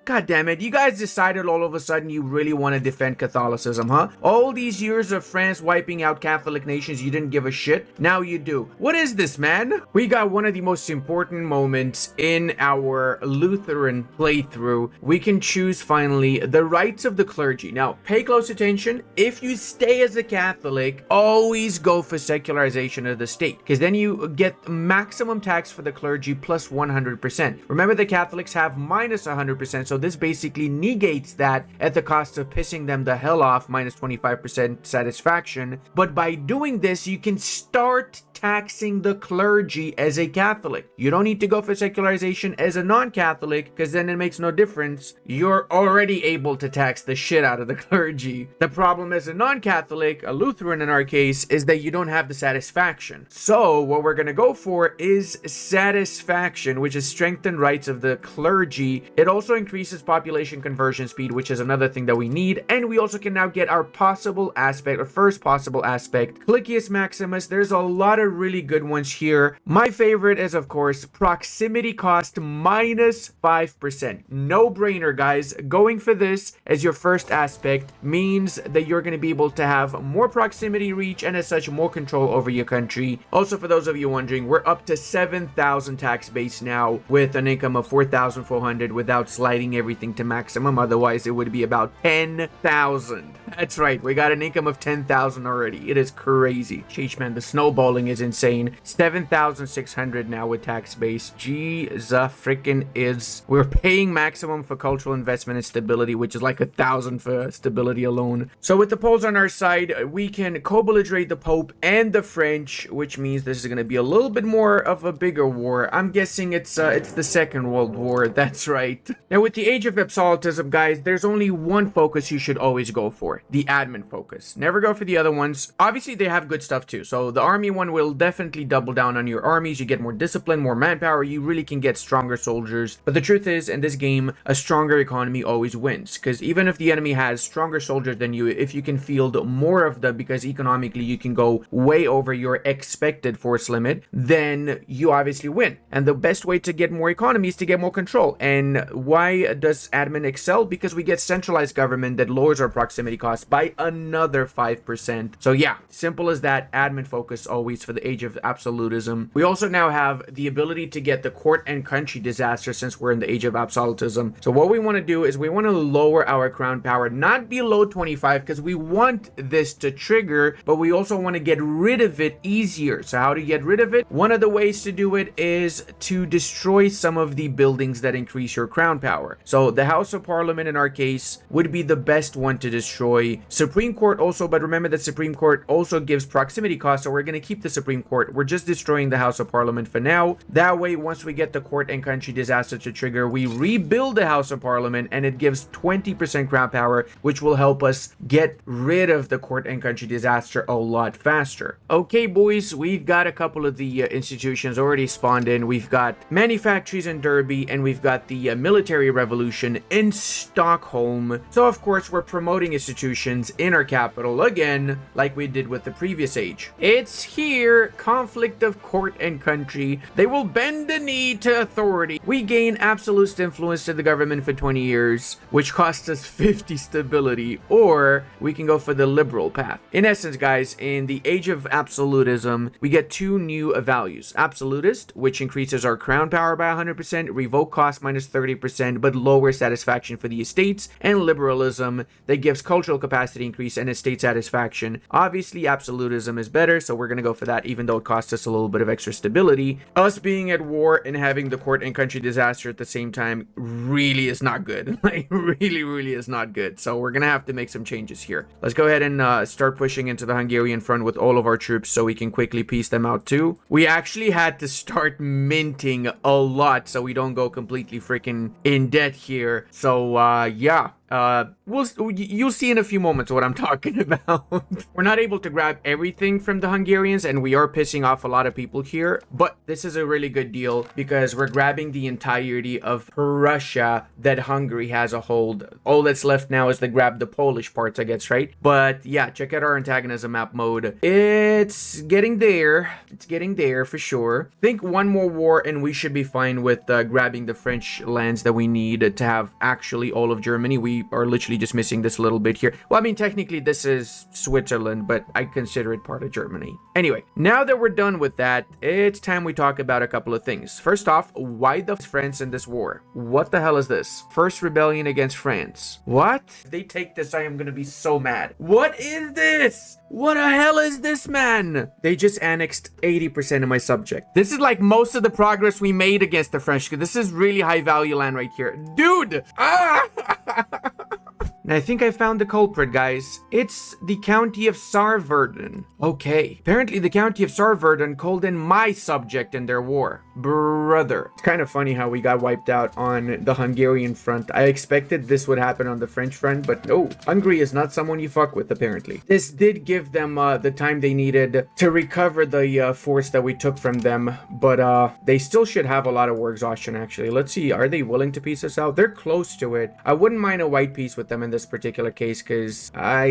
God damn it. You guys decided all of a sudden you really want to defend Catholicism, huh? All these years of France wiping out Catholic nations, you didn't give a shit. Now you do. What is this, man? We got one of the most important moments in our Lutheran playthrough. We can choose finally the rights of the clergy. Now, pay close attention. If you stay as a Catholic, always go for secularization of the state, because then you get maximum tax for the clergy plus 100%. Remember, the Catholics have minus 100%, so this basically negates that at the cost of pissing them the hell off, minus 25% satisfaction. But by doing this, you can start taxing the clergy as a Catholic. You don't need to go for secularization as a non-Catholic, because then it makes no difference. You're already able to tax the shit out of the clergy. The problem as a non-Catholic, a Lutheran in our case, is that you don't have the satisfaction. So what we're going to go for is satisfaction, which is strengthened rights of the clergy. It also increases population conversion speed, which is another thing that we need. And we also can now get our possible aspect, or first possible aspect, Clicius Maximus. There's a lot of really good ones here. My favorite is, of course, proximity cost minus 5%. No brainer, guys. Going for this as your first aspect means that you're going to be able to have more proximity reach and as such more control over your country. Also, for those of you wondering, we're up to 7,000 tax base now with an income of 4,400 without sliding everything to maximum. Otherwise, it would be about 10,000. That's right. We got an an income of 10,000 already. It is crazy. Sheesh, man, the snowballing is insane. 7,600 now with tax base. Freaking is. We're paying maximum for cultural investment and stability, which is like 1,000 for stability alone. So with the Poles on our side, we can co-belligerate the Pope and the French, which means this is going to be a little bit more of a bigger war. I'm guessing it's the Second World War. That's right. Now with the age of absolutism, guys, there's only one focus you should always go for: the admin focus. Never go for the other ones. Obviously, they have good stuff too. So the army one will definitely double down on your armies. You get more discipline, more manpower. You really can get stronger soldiers. But the truth is, in this game, a stronger economy always wins. Because even if the enemy has stronger soldiers than you, if you can field more of them, because economically you can go way over your expected force limit, then you obviously win. And the best way to get more economy is to get more control. And why does admin excel? Because we get centralized government that lowers our proximity costs by another 5%. So yeah, simple as that. Admin focus always for the age of absolutism. We also now have the ability to get the court and country disaster since we're in the age of absolutism. So what we want to do is we want to lower our crown power, not below 25, because we want this to trigger, but we also want to get rid of it easier. So how to get rid of it? One of the ways to do it is to destroy some of the buildings that increase your crown power. So the House of Parliament in our case would be the best one to destroy. Supreme Court also, but remember that Supreme Court also gives proximity costs, so we're going to keep the Supreme Court. We're just destroying the House of Parliament for now. That way, once we get the court and country disaster to trigger, we rebuild the House of Parliament and it gives 20% crown power, which will help us get rid of the court and country disaster a lot faster. Okay, boys, we've got a couple of the institutions already spawned in. We've got manufactories in Derby and we've got the military revolution in Stockholm. So of course, we're promoting institutions in our capital again, like we did with the previous age. It's here, conflict of court and country. They will bend the knee to authority. We gain absolute influence to the government for 20 years, which costs us 50 stability, or we can go for the liberal path. In essence, guys, in the age of absolutism, we get two new values. Absolutist, which increases our crown power by 100%, revoke cost minus 30%, but lower satisfaction for the estates, and liberalism that gives cultural capacity increase and estate satisfaction. Obviously, absolutism is better, so we're going to go for that, even though it costs us a little bit of extra stability. Us being at war and having the court and country disaster at the same time really is not good. Like, really is not good. So we're going to have to make some changes here. Let's go ahead and start pushing into the Hungarian front with all of our troops so we can quickly piece them out too. We actually had to start minting a lot so we don't go completely freaking in debt here. So yeah. You'll see in a few moments what I'm talking about. We're not able to grab everything from the Hungarians and we are pissing off a lot of people here, but this is a really good deal because we're grabbing the entirety of Prussia that Hungary has a hold. All that's left now is to grab the Polish parts, I guess, right? But yeah, check out our antagonism map mode. It's getting there. It's getting there for sure. Think one more war and we should be fine with grabbing the French lands that we need to have actually all of Germany. We are literally just missing this little bit here. Well, I mean, technically this is Switzerland, but I consider it part of Germany. Anyway, now that we're done with that, it's time we talk about a couple of things. First off, why the France in this war? What the hell is this? First rebellion against France. What? If they take this, I am gonna be so mad. What is this? What the hell is this, man? They just annexed 80% of my subject. This is like most of the progress we made against the French. This is really high value land right here. Dude! Ah! And I think I found the culprit, guys. It's the county of Saarverden. Okay. Apparently the county of Saarverden called in my subject in their war. Brother. It's kind of funny how we got wiped out on the Hungarian front. I expected this would happen on the French front, but no. Hungary is not someone you fuck with, apparently. This did give them the time they needed to recover the force that we took from them, but they still should have a lot of war exhaustion, actually. Let's see. Are they willing to piece us out? They're close to it. I wouldn't mind a white piece with them in this particular case because I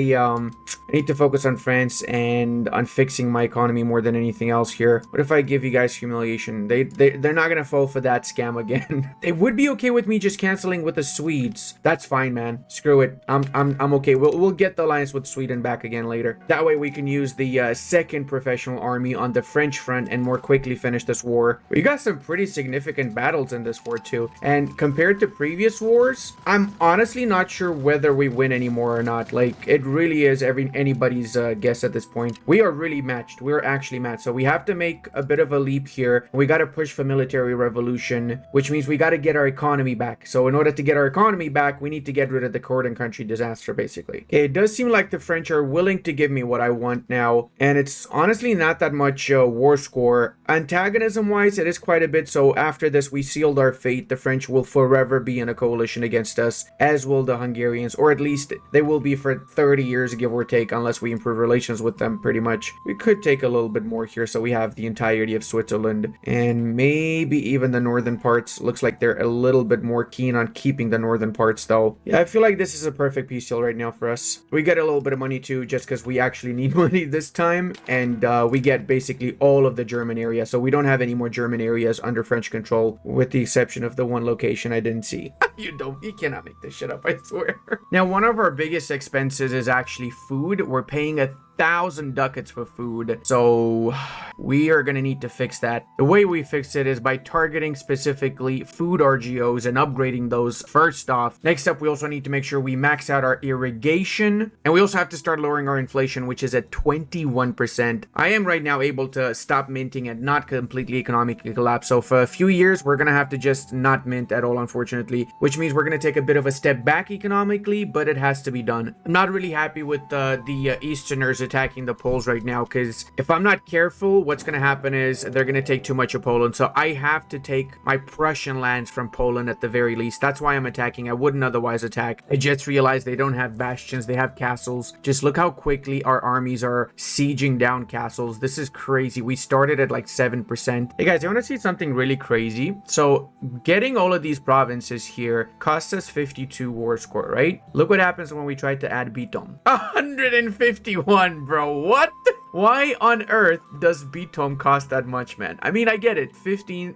need to focus on France and on fixing my economy more than anything else here. What if I give you guys humiliation? They're not gonna fall for that scam again. They would be okay with me just canceling with the Swedes. That's fine, man. Screw it. I'm okay. We'll get the alliance with Sweden back again later. That way we can use the second professional army on the French front and more quickly finish this war. We got some pretty significant battles in this war too. And compared to previous wars, I'm honestly not sure whether we win anymore or not. Like, it really is anybody's guess at this point. We are really matched. We're actually matched. So we have to make a bit of a leap here. We got to push for military revolution, which means we got to get our economy back. So in order to get our economy back, we need to get rid of the court and country disaster, basically. Okay, it does seem like the French are willing to give me what I want now, and it's honestly not that much war score. Antagonism-wise, it is quite a bit, so after this, we sealed our fate. The French will forever be in a coalition against us, as will the Hungarians, or at least they will be for 30 years, give or take, unless we improve relations with them, pretty much. We could take a little bit more here, so we have the entirety of Switzerland, and maybe even the northern parts. Looks like they're a little bit more keen on keeping the northern parts, though. Yeah, I feel like this is a perfect peace deal right now for us. We get a little bit of money, too, just because we actually need money this time, and we get basically all of the German area, so we don't have any more German areas under French control, with the exception of the one location I didn't see. You cannot make this shit up, I swear. Now, one of our biggest expenses is actually food. We're paying 1,000 ducats for food, so we are gonna need to fix that. The way we fix it is by targeting specifically food RGOs and upgrading those first off. Next up, we also need to make sure we max out our irrigation, and we also have to start lowering our inflation, which is at 21%. I am right now able to stop minting and not completely economically collapse, so for a few years we're gonna have to just not mint at all, unfortunately, which means we're gonna take a bit of a step back economically, but it has to be done. I'm not really happy with the Easterners attacking the Poles right now, because if I'm not careful, what's going to happen is they're going to take too much of Poland, so I have to take my Prussian lands from Poland at the very least. That's why I'm attacking. I wouldn't otherwise attack. I just realized they don't have bastions, they have castles. Just look how quickly our armies are sieging down castles. This is crazy. We started at like 7%. Hey guys, I want to see something really crazy. So getting all of these provinces here costs us 52 war score, right? Look what happens when we try to add Byzantium. 151, bro. What? Why on earth does Byzantium cost that much, man? I mean, I get it.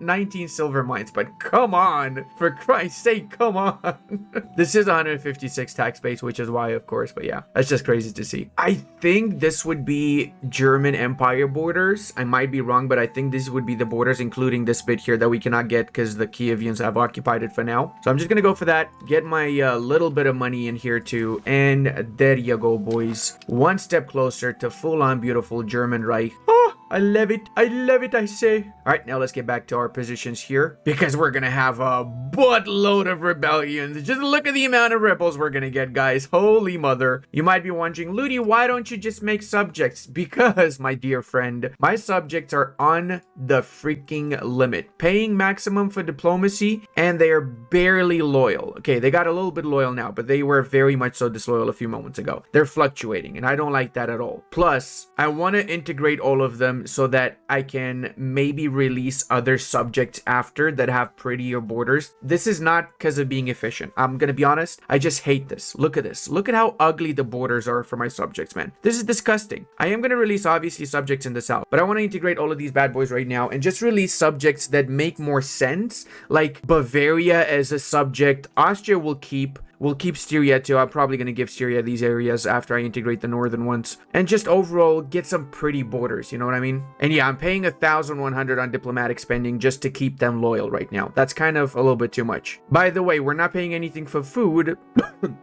19 silver mines, but come on. For Christ's sake, come on. This is 156 tax base, which is why, of course. But yeah, that's just crazy to see. I think this would be German Empire borders. I might be wrong, but I think this would be the borders, including this bit here that we cannot get because the Kievians have occupied it for now. So I'm just going to go for that. Get my little bit of money in here too. And there you go, boys. One step closer to full-on beautiful German Reich. Oh, I love it. I love it, I say. All right, now let's get back to our positions here, because we're going to have a buttload of rebellions. Just look at the amount of rebels we're going to get, guys. Holy mother. You might be wondering, Ludi, why don't you just make subjects? Because, my dear friend, my subjects are on the freaking limit. Paying maximum for diplomacy, and they are barely loyal. Okay, they got a little bit loyal now, but they were very much so disloyal a few moments ago. They're fluctuating, and I don't like that at all. Plus, I want to integrate all of them so that I can maybe release other subjects after that have prettier borders. This is not because of being efficient. I'm gonna be honest, I just hate this. Look at this. Look at how ugly the borders are for my subjects, man. This is disgusting. I am gonna release obviously subjects in the south, but I want to integrate all of these bad boys right now and just release subjects that make more sense, like Bavaria as a subject. Austria will keep. We'll keep Styria too. I'm probably going to give Styria these areas after I integrate the northern ones. And just overall get some pretty borders, you know what I mean? And yeah, I'm paying 1,100 on diplomatic spending just to keep them loyal right now. That's kind of a little bit too much. By the way, we're not paying anything for food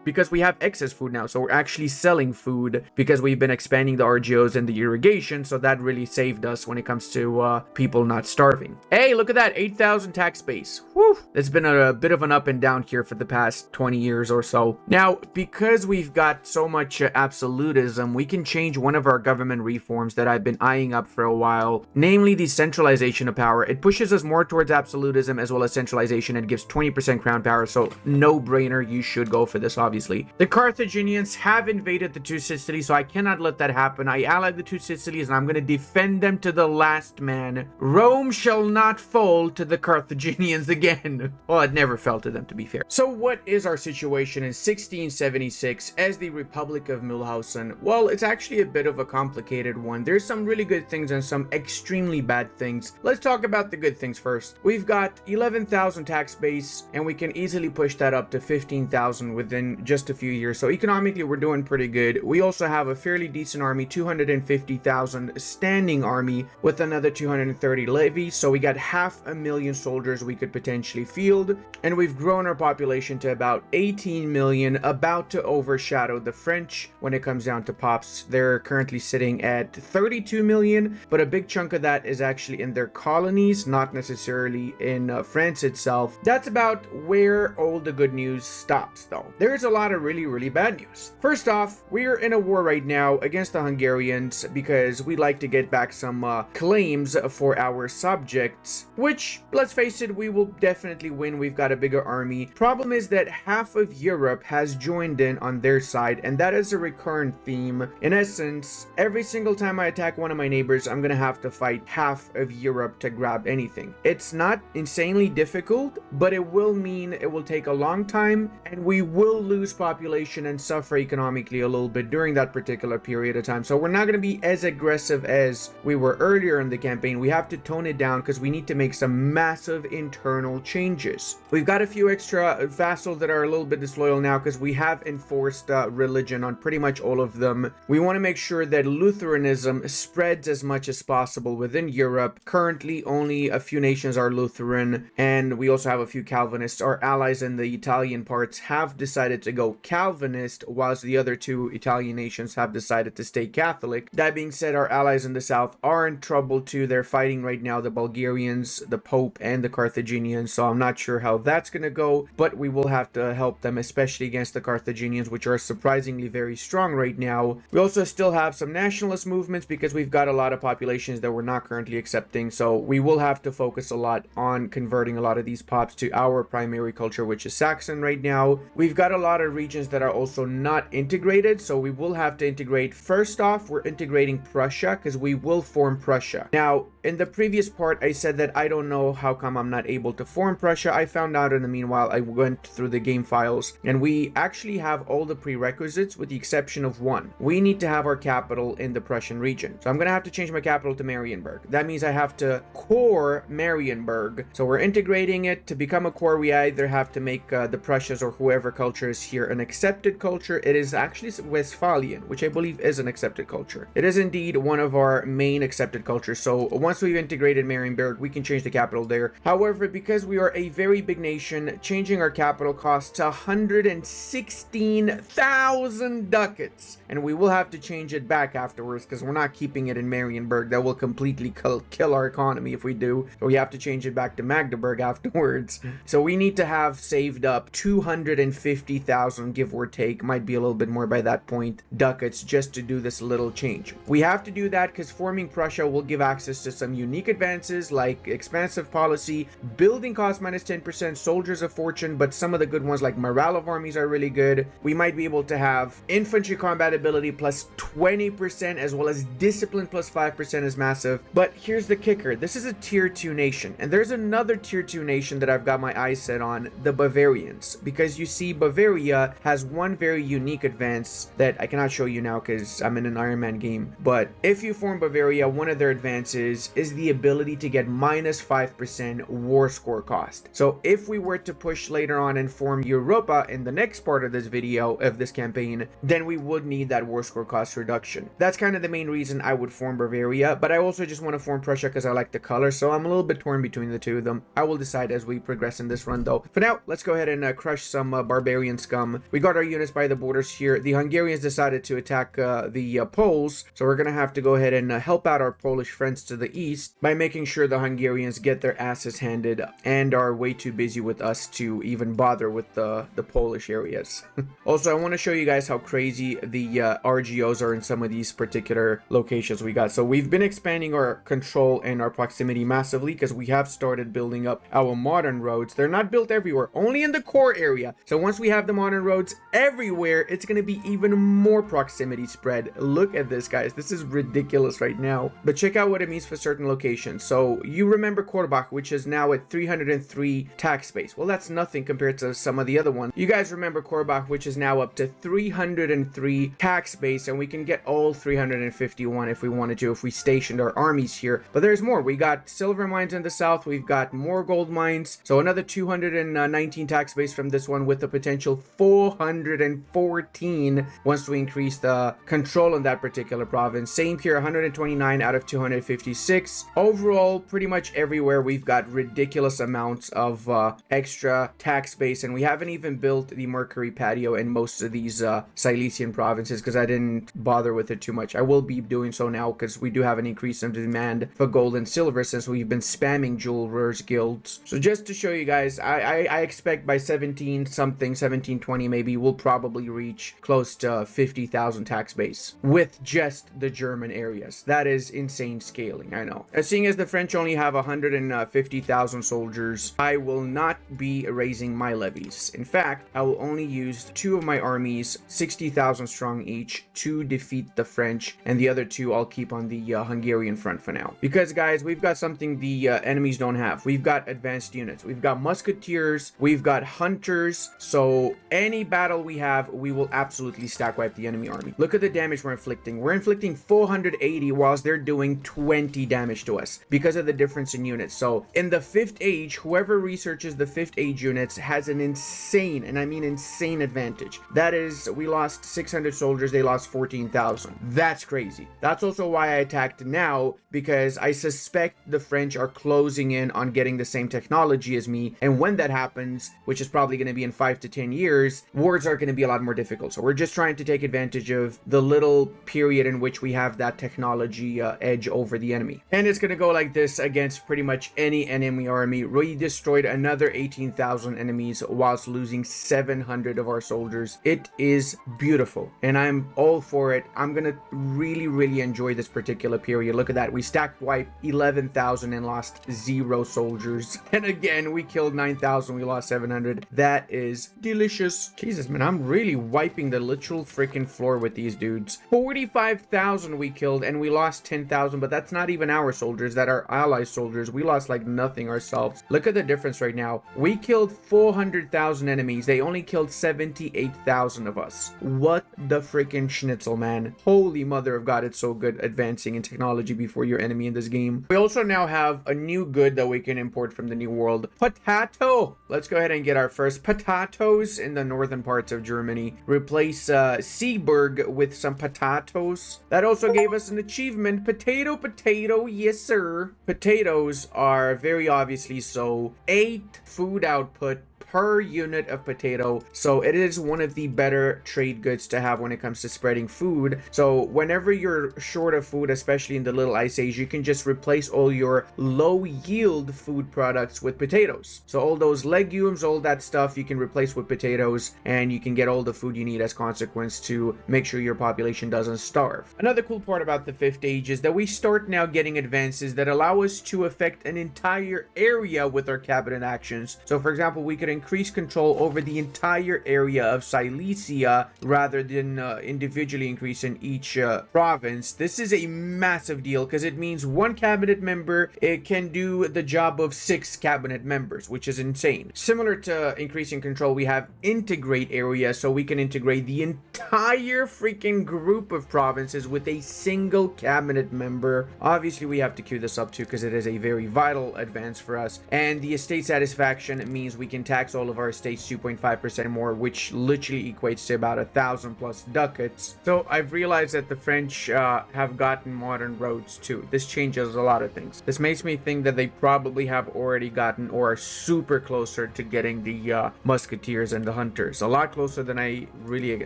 because we have excess food now. So we're actually selling food because we've been expanding the RGOs and the irrigation. So that really saved us when it comes to people not starving. Hey, look at that. 8,000 tax base. Whew. It's been a bit of an up and down here for the past 20 years or so. Now, because we've got so much absolutism, we can change one of our government reforms that I've been eyeing up for a while, namely the centralization of power. It pushes us more towards absolutism as well as centralization. It gives 20% crown power, so no brainer, you should go for this, obviously. The Carthaginians have invaded the two Sicilies, so I cannot let that happen. I allied the two Sicilies and I'm going to defend them to the last man. Rome shall not fall to the Carthaginians again. Well, it never fell to them, to be fair. So what is our situation in 1676 as the Republic of Mühlhausen? Well, it's actually a bit of a complicated one. There's some really good things and some extremely bad things. Let's talk about the good things first. We've got 11,000 tax base, and we can easily push that up to 15,000 within just a few years. So economically, we're doing pretty good. We also have a fairly decent army, 250,000 standing army with another 230 levies. So we got 500,000 soldiers we could potentially field, and we've grown our population to about 8 19 million, about to overshadow the French when it comes down to pops. They're currently sitting at 32 million, but a big chunk of that is actually in their colonies, not necessarily in France itself. That's about where all the good news stops, though. There's a lot of really bad news. First off, we're in a war right now against the Hungarians because we like to get back some claims for our subjects, which, let's face it, we will definitely win. We've got a bigger army. Problem is that half of Europe has joined in on their side, and that is a recurrent theme. In essence, every single time I attack one of my neighbors, I'm gonna have to fight half of Europe to grab anything. It's not insanely difficult, but it will mean it will take a long time, and we will lose population and suffer economically a little bit during that particular period of time. So we're not gonna be as aggressive as we were earlier in the campaign. We have to tone it down because we need to make some massive internal changes. We've got a few extra vassals that are a little bit disloyal now because we have enforced religion on pretty much all of them. We want to make sure that Lutheranism spreads as much as possible within Europe. Currently, only a few nations are Lutheran, and we also have a few Calvinists. Our allies in the Italian parts have decided to go Calvinist, whilst the other two Italian nations have decided to stay Catholic. That being said, our allies in the south are in trouble too. They're fighting right now the Bulgarians, the Pope, and the Carthaginians, so I'm not sure how that's gonna go, but we will have to help them, especially against the Carthaginians, which are surprisingly very strong right now. We also still have some nationalist movements because we've got a lot of populations that we're not currently accepting, so we will have to focus a lot on converting a lot of these pops to our primary culture, which is Saxon right now. We've got a lot of regions that are also not integrated, so we will have to integrate. First off, we're integrating Prussia because we will form Prussia. Now, in the previous part, I said that I don't know how come I'm not able to form Prussia. I found out in the meanwhile. I went through the game files, and we actually have all the prerequisites with the exception of one. We need to have our capital in the Prussian region. So I'm going to have to change my capital to Marienburg. That means I have to core Marienburg. So we're integrating it. To become a core, we either have to make the Prussias or whoever culture is here an accepted culture. It is actually Westphalian, which I believe is an accepted culture. It is indeed one of our main accepted cultures. So once we've integrated Marienburg, we can change the capital there. However, because we are a very big nation, changing our capital costs 116,000 ducats, and we will have to change it back afterwards because we're not keeping it in Marienburg. That will completely kill our economy if we do. So we have to change it back to Magdeburg afterwards. So we need to have saved up 250,000, give or take, might be a little bit more by that point, ducats, just to do this little change. We have to do that because forming Prussia will give access to some unique advances like expansive policy, building cost minus 10%, soldiers of fortune, but some of the good ones like morale of armies are really good. We might be able to have infantry combat ability plus 20%, as well as discipline plus 5% is massive. But here's the kicker. This is a tier 2 nation, and there's another tier 2 nation that I've got my eyes set on, the Bavarians, because you see Bavaria has one very unique advance that I cannot show you now because I'm in an Iron Man game. But if you form Bavaria, one of their advances is the ability to get minus 5% war score cost. So if we were to push later on and form Europa in the next part of this video of this campaign, then we would need that war score cost reduction. That's kind of the main reason I would form Bavaria, but I also just want to form Prussia because I like the color, so I'm a little bit torn between the two of them. I will decide as we progress in this run though. For now, let's go ahead and crush some barbarian scum. We got our units by the borders here. The Hungarians decided to attack the Poles, so we're gonna have to go ahead and help out our Polish friends to the east by making sure the Hungarians get their asses handed and are way too busy with us to even bother with the Polish areas. Also, I want to show you guys how crazy the RGOs are in some of these particular locations we got. So we've been expanding our control and our proximity massively because we have started building up our modern roads. They're not built everywhere, only in the core area. So once we have the modern roads everywhere, it's going to be even more proximity spread. Look at this, guys. This is ridiculous right now. But check out what it means for certain locations. So you remember Korbach, which is now at 303 tax base. Well, that's nothing compared to some of the other ones. You guys remember Korbach, which is now up to 303 tax base, and we can get all 351 if we wanted to, if we stationed our armies here. But there's more. We got silver mines in the south. We've got more gold mines. So another 219 tax base from this one, with a potential 414 once we increase the control in that particular province. Same here, 129 out of 256. 6. Overall, pretty much everywhere we've got ridiculous amounts of extra tax base, and we haven't even built the Mercury patio in most of these Silesian provinces because I didn't bother with it too much. I will be doing so now because we do have an increase in demand for gold and silver since we've been spamming jewelers guilds. So just to show you guys, I expect by 17 something, 1720 maybe, we'll probably reach close to 50,000 tax base with just the German areas. That is insane scaling, I know. Seeing as the French only have 150,000 soldiers, I will not be raising my levies. In fact, I will only use 2 of my armies, 60,000 strong each, to defeat the French, and the other 2 I'll keep on the Hungarian front for now. Because guys, we've got something the enemies don't have. We've got advanced units. We've got musketeers. We've got hunters. So any battle we have, we will absolutely stack wipe the enemy army. Look at the damage we're inflicting. We're inflicting 480 whilst they're doing 20 damage to us because of the difference in units. So in the 5th age, whoever researches the 5th age units has an insane, and I mean insane advantage. That is, we lost 600 soldiers. They lost 14,000. That's crazy. That's also why I attacked now, because I suspect the French are closing in on getting the same technology as me, and when that happens, which is probably going to be in 5 to 10 years, wars are going to be a lot more difficult. So we're just trying to take advantage of the little period in which we have that technology edge over the enemy. And it's going to go like this against pretty much any enemy army. We destroyed another 18,000 enemies whilst losing 700 of our soldiers. It is beautiful, and I'm all for it. I'm going to really enjoy this particular period. Look at that. We stacked wipe 11,000 and lost 0 soldiers. And again, we killed 9,000. We lost 700. That is delicious. Jesus, man, I'm really wiping the literal freaking floor with these dudes. 45,000 we killed and we lost 10,000, but that's not even our soldiers. That are ally soldiers. We lost like nothing ourselves. Look at the difference right now. We killed 400,000 enemies. They only killed 78,000 of us. What the freaking schnitzel, man. Holy mother of God, it's so good advancing in technology before your enemy in this game. We also now have a new good that we can import from the New World. Potato! Let's go ahead and get our first potatoes in the northern parts of Germany. Replace Seeburg with some potatoes. That also gave us an achievement. Potato, yes sir. Potatoes are very obviously so 8 food output per unit of potato, so it is one of the better trade goods to have when it comes to spreading food. So whenever you're short of food, especially in the Little Ice Age, you can just replace all your low yield food products with potatoes. So all those legumes, all that stuff you can replace with potatoes, and you can get all the food you need as consequence to make sure your population doesn't starve. Another cool part about the 5th age is that we start now getting advances that allow us to affect an entire area with our cabinet actions. So for example, we could increase control over the entire area of Silesia rather than individually increase in each province. This is a massive deal because it means one cabinet member, it can do the job of 6 cabinet members, which is insane. Similar to increasing control, we have integrate area, so we can integrate the entire freaking group of provinces with a single cabinet member. Obviously, we have to queue this up too because it is a very vital advance for us. And the estate satisfaction means we can tax all of our estates 2.5% more, which literally equates to about 1,000 plus ducats. So I've realized that the French have gotten modern roads too. This changes a lot of things. This makes me think that they probably have already gotten or are super closer to getting the musketeers and the hunters. A lot closer than I really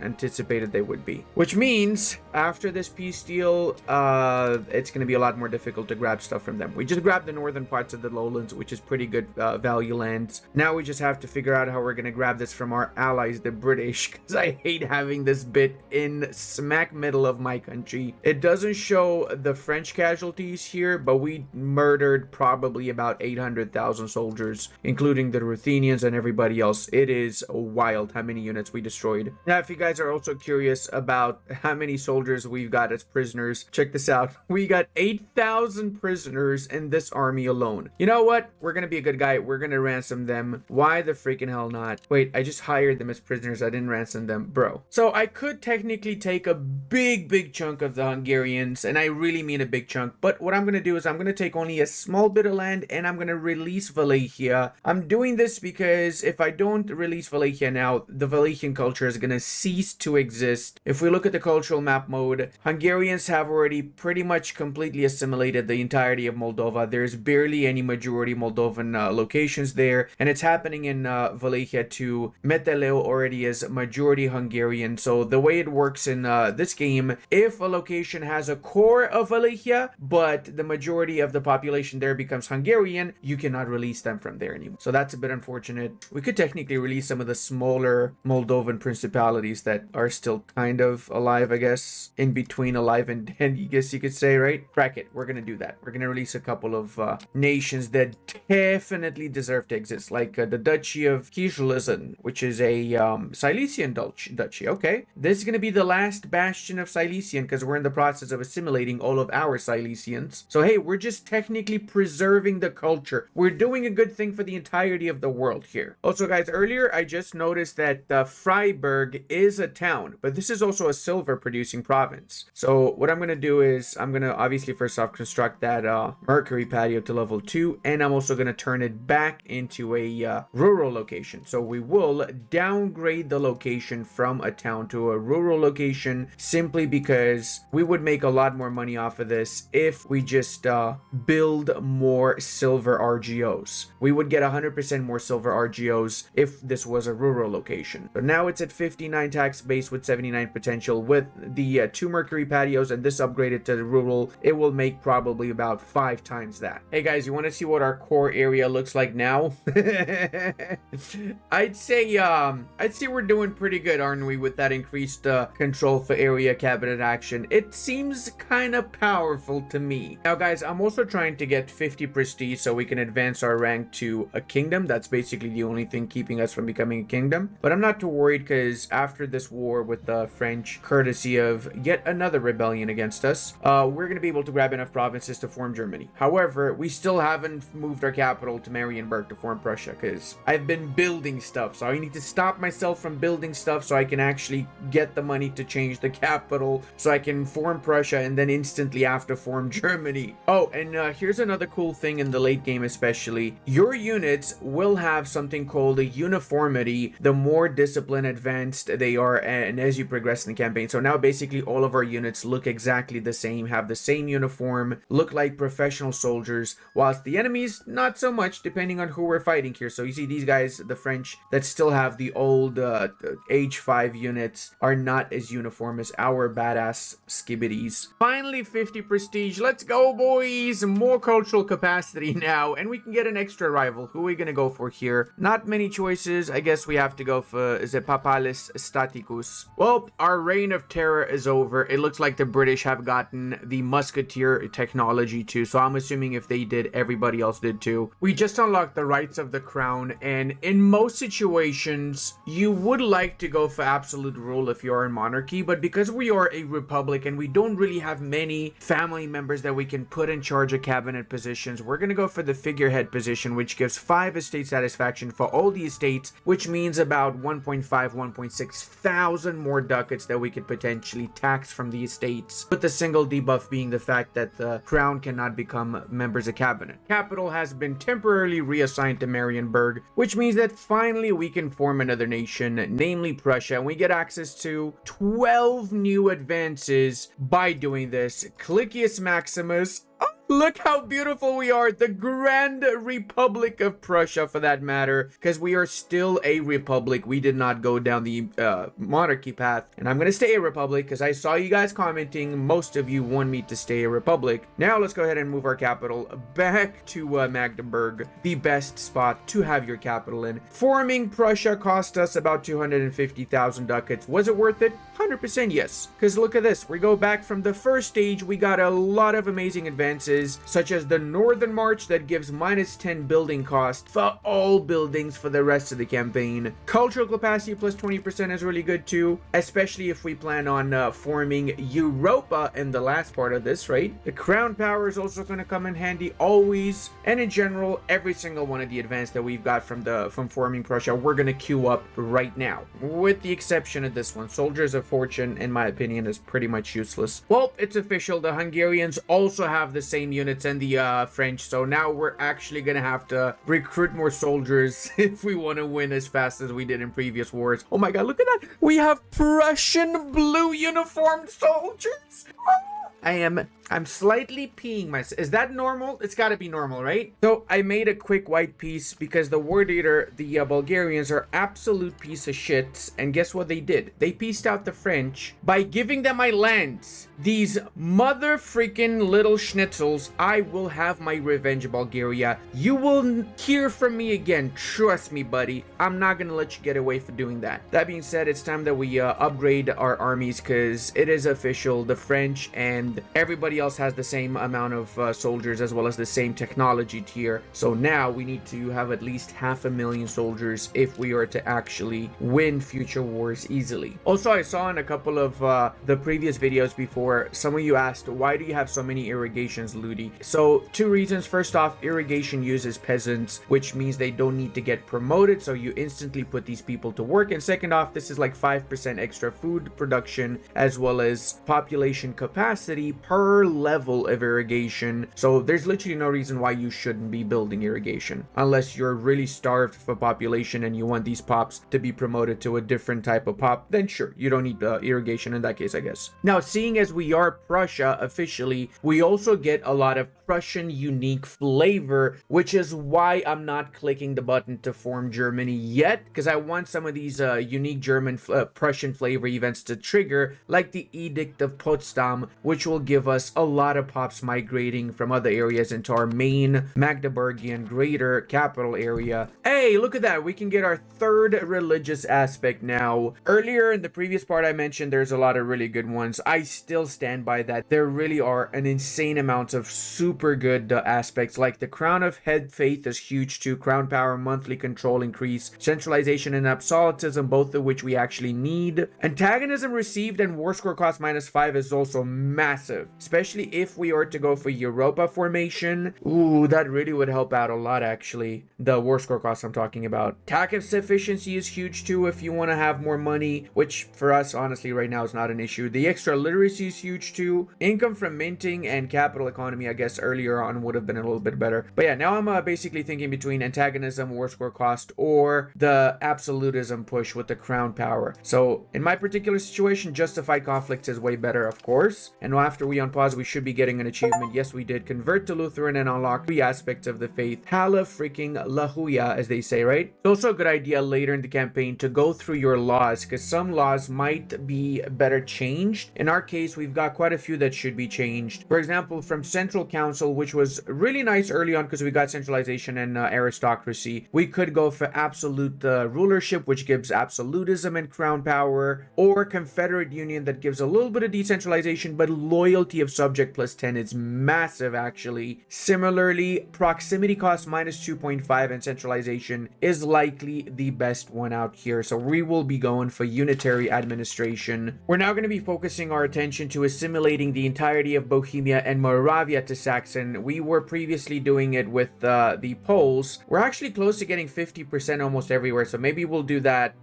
anticipated they would be. Which means after this peace deal, it's going to be a lot more difficult to grab stuff from them. We just grabbed the northern parts of the lowlands, which is pretty good value lands. Now we just have to figure out how we're going to grab this from our allies, the British, because I hate having this bit in smack middle of my country. It doesn't show the French casualties here, but we murdered probably about 800,000 soldiers, including the Ruthenians and everybody else. It is wild how many units we destroyed. Now, if you guys are also curious about how many soldiers we've got as prisoners, check this out. We got 8,000 prisoners in this army alone. You know what? We're going to be a good guy. We're going to ransom them. Why the freaking hell not. Wait, I just hired them as prisoners. I didn't ransom them, bro. So I could technically take a big chunk of the Hungarians, and I really mean a big chunk. But what I'm going to do is I'm going to take only a small bit of land, and I'm going to release Wallachia. I'm doing this because if I don't release Wallachia now, the Wallachian culture is going to cease to exist. If we look at the cultural map mode, Hungarians have already pretty much completely assimilated the entirety of Moldova. There's barely any majority Moldovan locations there, and it's happening in Wallachia too. Meteleu already is majority Hungarian. So the way it works in this game, if a location has a core of Wallachia, but the majority of the population there becomes Hungarian, you cannot release them from there anymore. So that's a bit unfortunate. We could technically release some of the smaller Moldovan principalities that are still kind of alive, I guess, in between alive and dead, I guess you could say, right? Crack it. We're gonna do that. We're gonna release a couple of nations that definitely deserve to exist, like the Duchy of Kieslizn, which is a Silesian duchy. Okay, this is gonna be the last bastion of Silesian because we're in the process of assimilating all of our Silesians. So hey, we're just technically preserving the culture. We're doing a good thing for the entirety of the world here. Also, guys, earlier I just noticed that Freiburg is a town, but this is also a silver producing province. So what I'm gonna do is I'm gonna obviously first off construct that mercury patio to level 2, and I'm also gonna turn it back into a rural location. So we will downgrade the location from a town to a rural location simply because we would make a lot more money off of this if we just build more silver RGOs. We would get 100% more silver RGOs if this was a rural location. So now it's at 59 tax base with 79 potential. With the 2 mercury patios and this upgraded to the rural, it will make probably about 5 times that. Hey guys, you want to see what our core area looks like now? I'd say we're doing pretty good, aren't we, with that increased control for area cabinet action. It seems kind of powerful to me. Now guys, I'm also trying to get 50 prestige so we can advance our rank to a kingdom. That's basically the only thing keeping us from becoming a kingdom. But I'm not too worried because after this war with the French, courtesy of yet another rebellion against us, we're going to be able to grab enough provinces to form Germany. However, we still haven't moved our capital to Marienburg to form Prussia because I've been building stuff. So I need to stop myself from building stuff so I can actually get the money to change the capital so I can form Prussia and then instantly after form Germany. Oh, and here's another cool thing in the late game especially. Your units will have something called a uniformity the more discipline advanced they are and as you progress in the campaign. So now basically all of our units look exactly the same, have the same uniform, look like professional soldiers, whilst the enemies not so much depending on who we're fighting here. So you see these guys, the French that still have the old age 5 units are not as uniform as our badass skibbities. Finally 50 prestige. Let's go, boys. More cultural capacity now and we can get an extra rival. Who are we gonna go for here? Not many choices. I guess we have to go for the Papalis Staticus. Well, our reign of terror is over. It looks like the British have gotten the musketeer technology too, so I'm assuming if they did, everybody else did too. We just unlocked the rights of the crown, and in most situations you would like to go for absolute rule if you are in monarchy, but because we are a republic and we don't really have many family members that we can put in charge of cabinet positions, we're gonna go for the figurehead position, which gives 5 estate satisfaction for all the estates, which means about 1.6 thousand more ducats that we could potentially tax from the estates, with the single debuff being the fact that the crown cannot become members of cabinet. Capital has been temporarily reassigned to Marienburg, which means that finally we can form another nation, namely Prussia, and we get access to 12 new advances by doing this. Clicius Maximus. Look how beautiful we are, the Grand Republic of Prussia for that matter, because we are still a republic. We did not go down the monarchy path, and I'm going to stay a republic because I saw you guys commenting. Most of you want me to stay a republic. Now let's go ahead and move our capital back to Magdeburg, the best spot to have your capital in. Forming Prussia cost us about 250,000 ducats. Was it worth it? 100% yes, because look at this. We go back from the first stage, we got a lot of amazing advances bonuses, such as the Northern March that gives -10 building cost for all buildings for the rest of the campaign. Cultural capacity plus 20% is really good too, especially if we plan on forming Europa in the last part of this, right? The crown power is also going to come in handy always, and in general, every single one of the advance that we've got from forming Prussia, we're going to queue up right now, with the exception of this one. Soldiers of Fortune, in my opinion, is pretty much useless. Well, it's official. The Hungarians also have the same units and the French, so now we're actually going to have to recruit more soldiers if we want to win as fast as we did in previous wars. Oh my god, look at that! We have Prussian blue uniformed soldiers! I'm slightly peeing myself. Is that normal? It's got to be normal, right? So I made a quick white piece because the war leader, the Bulgarians, are absolute piece of shit. And guess what they did? They pieced out the French by giving them my lands. These mother freaking little schnitzels. I will have my revenge, Bulgaria. You will hear from me again. Trust me, buddy. I'm not gonna let you get away for doing that. That being said, it's time that we upgrade our armies, because it is official. The French and everybody else has the same amount of soldiers, as well as the same technology tier. So now we need to have at least 500,000 soldiers if we are to actually win future wars easily. Also, I saw in a couple of the previous videos before, some of you asked, why do you have so many irrigations, Ludi? So two reasons. First off, irrigation uses peasants, which means they don't need to get promoted, so you instantly put these people to work. And second off, this is like 5% extra food production, as well as population capacity per level of irrigation. So there's literally no reason why you shouldn't be building irrigation, unless you're really starved for population and you want these pops to be promoted to a different type of pop. Then sure, you don't need irrigation in that case, I guess. Now, seeing as we are Prussia officially, we also get a lot of Prussian unique flavor, which is why I'm not clicking the button to form Germany yet, because I want some of these unique German Prussian flavor events to trigger, like the Edict of Potsdam, which will give us a lot of pops migrating from other areas into our main Magdeburgian greater capital area. Hey, look at that! We can get our third religious aspect now. Earlier in the previous part I mentioned there's a lot of really good ones. I still stand by that. There really are an insane amount of super good aspects, like the Crown of Head Faith is huge too. Crown power, monthly control increase, centralization and absolutism, both of which we actually need. Antagonism received and war score cost -5 is also massive, especially if we are to go for Europa formation. Ooh, that really would help out a lot, actually. The war score cost I'm talking about. Tax efficiency is huge too if you want to have more money, which for us honestly right now is not an issue. The extra literacy is huge too. Income from minting and capital economy, I guess earlier on would have been a little bit better. But yeah, now I'm basically thinking between antagonism, war score cost, or the absolutism push with the crown power. So in my particular situation, justified conflict is way better, of course. And after we unpause, we should be getting an achievement. Yes, we did. Convert to Lutheran and unlock 3 aspects of the faith. Hala freaking lahuya, as they say, right? It's also a good idea later in the campaign to go through your laws, because some laws might be better changed. In our case, we've got quite a few that should be changed. For example, from Central Council, which was really nice early on because we got centralization and aristocracy, we could go for absolute rulership, which gives absolutism and crown power, or Confederate Union that gives a little bit of decentralization, but loyalty of subject +10 is massive, actually. Similarly, proximity cost -2.5 and centralization is likely the best one out here. So we will be going for unitary administration. We're now going to be focusing our attention to assimilating the entirety of Bohemia and Moravia to Saxon. We were previously doing it with the Poles. We're actually close to getting 50% almost everywhere, so maybe we'll do that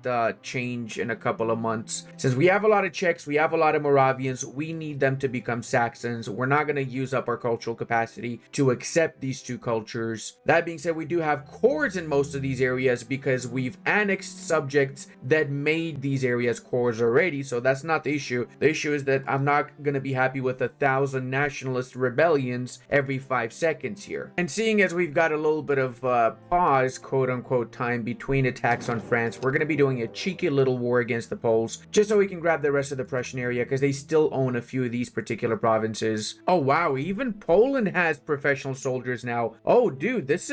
change in a couple of months. Since we have a lot of Czechs, we have a lot of Moravians, we need them to become Saxons. We're not going to use up our cultural capacity to accept these two cultures. That being said, we do have cores in most of these areas because we've annexed subjects that made these areas cores already, so that's not the issue. The issue is that I'm not going to be happy with 1,000 nationalist rebellions every 5 seconds here. And seeing as we've got a little bit of pause, quote-unquote, time between attacks on France, we're going to be doing a cheeky little war against the Poles, just so we can grab the rest of the Prussian area, because they still own a few of these particular particular provinces. Oh wow, even Poland has professional soldiers now. Oh dude, this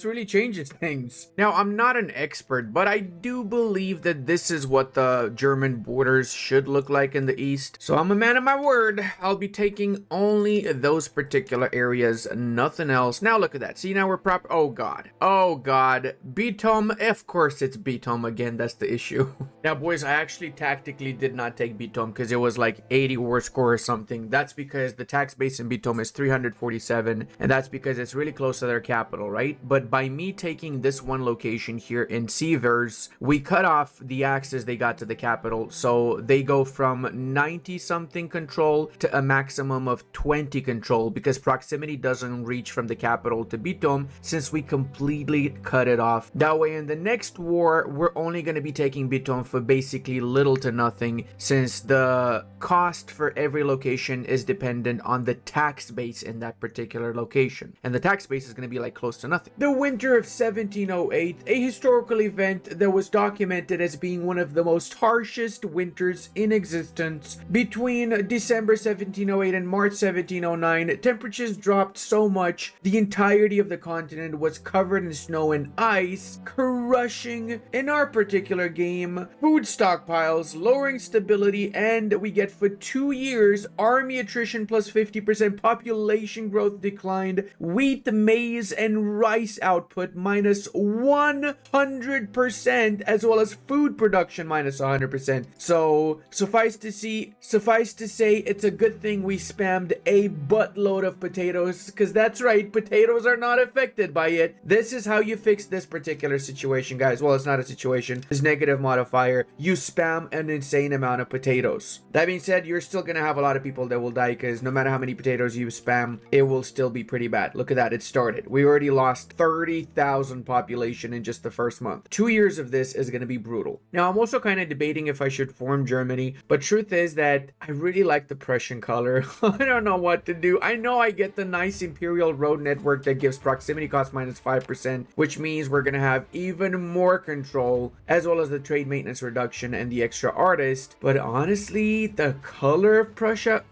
really changes things. Now, I'm not an expert, but I do believe that this is what the German borders should look like in the east. So I'm a man of my word. I'll be taking only those particular areas, nothing else. Now look at that. See, now we're proper. Oh god. Oh god. Byzantium. Of course it's Byzantium again. That's the issue. Now boys, I actually tactically did not take Byzantium because it was like 80 war score or something. That's because the tax base in Byzantium is 347, and that's because it's really close to their capital, right? But by me taking this one location here in Sievers, we cut off the access they got to the capital, so they go from 90 something control to a maximum of 20 control, because proximity doesn't reach from the capital to Byzantium since we completely cut it off. That way in the next war, we're only going to be taking Byzantium for basically little to nothing, since the cost for every location is dependent on the tax base in that particular location, and the tax base is going to be like close to nothing. The winter of 1708, a historical event that was documented as being one of the most harshest winters in existence. Between December 1708 and March 1709, temperatures dropped so much the entirety of the continent was covered in snow and ice, crushing, in our particular game, food stockpiles, lowering stability, and we get for 2 years army attrition plus 50%, population growth declined, wheat, maize, and rice output minus 100%, as well as food production minus 100%. So suffice to say, it's a good thing we spammed a buttload of potatoes, because that's right, potatoes are not affected by it. This is how you fix this particular situation, guys. Well, it's not a situation, it's negative modifier. You spam an insane amount of potatoes. That being said, you're still gonna have a lot of people that will die, because no matter how many potatoes you spam, it will still be pretty bad. Look at that, it started. We already lost 30,000 population in just the first month. 2 years of this is gonna be brutal. Now, I'm also kind of debating if I should form Germany, but truth is that I really like the Prussian color. I don't know what to do. I know I get the nice imperial road network that gives proximity cost minus 5%, which means we're gonna have even more control, as well as the trade maintenance reduction and the extra artist. But honestly, the color of Prussia,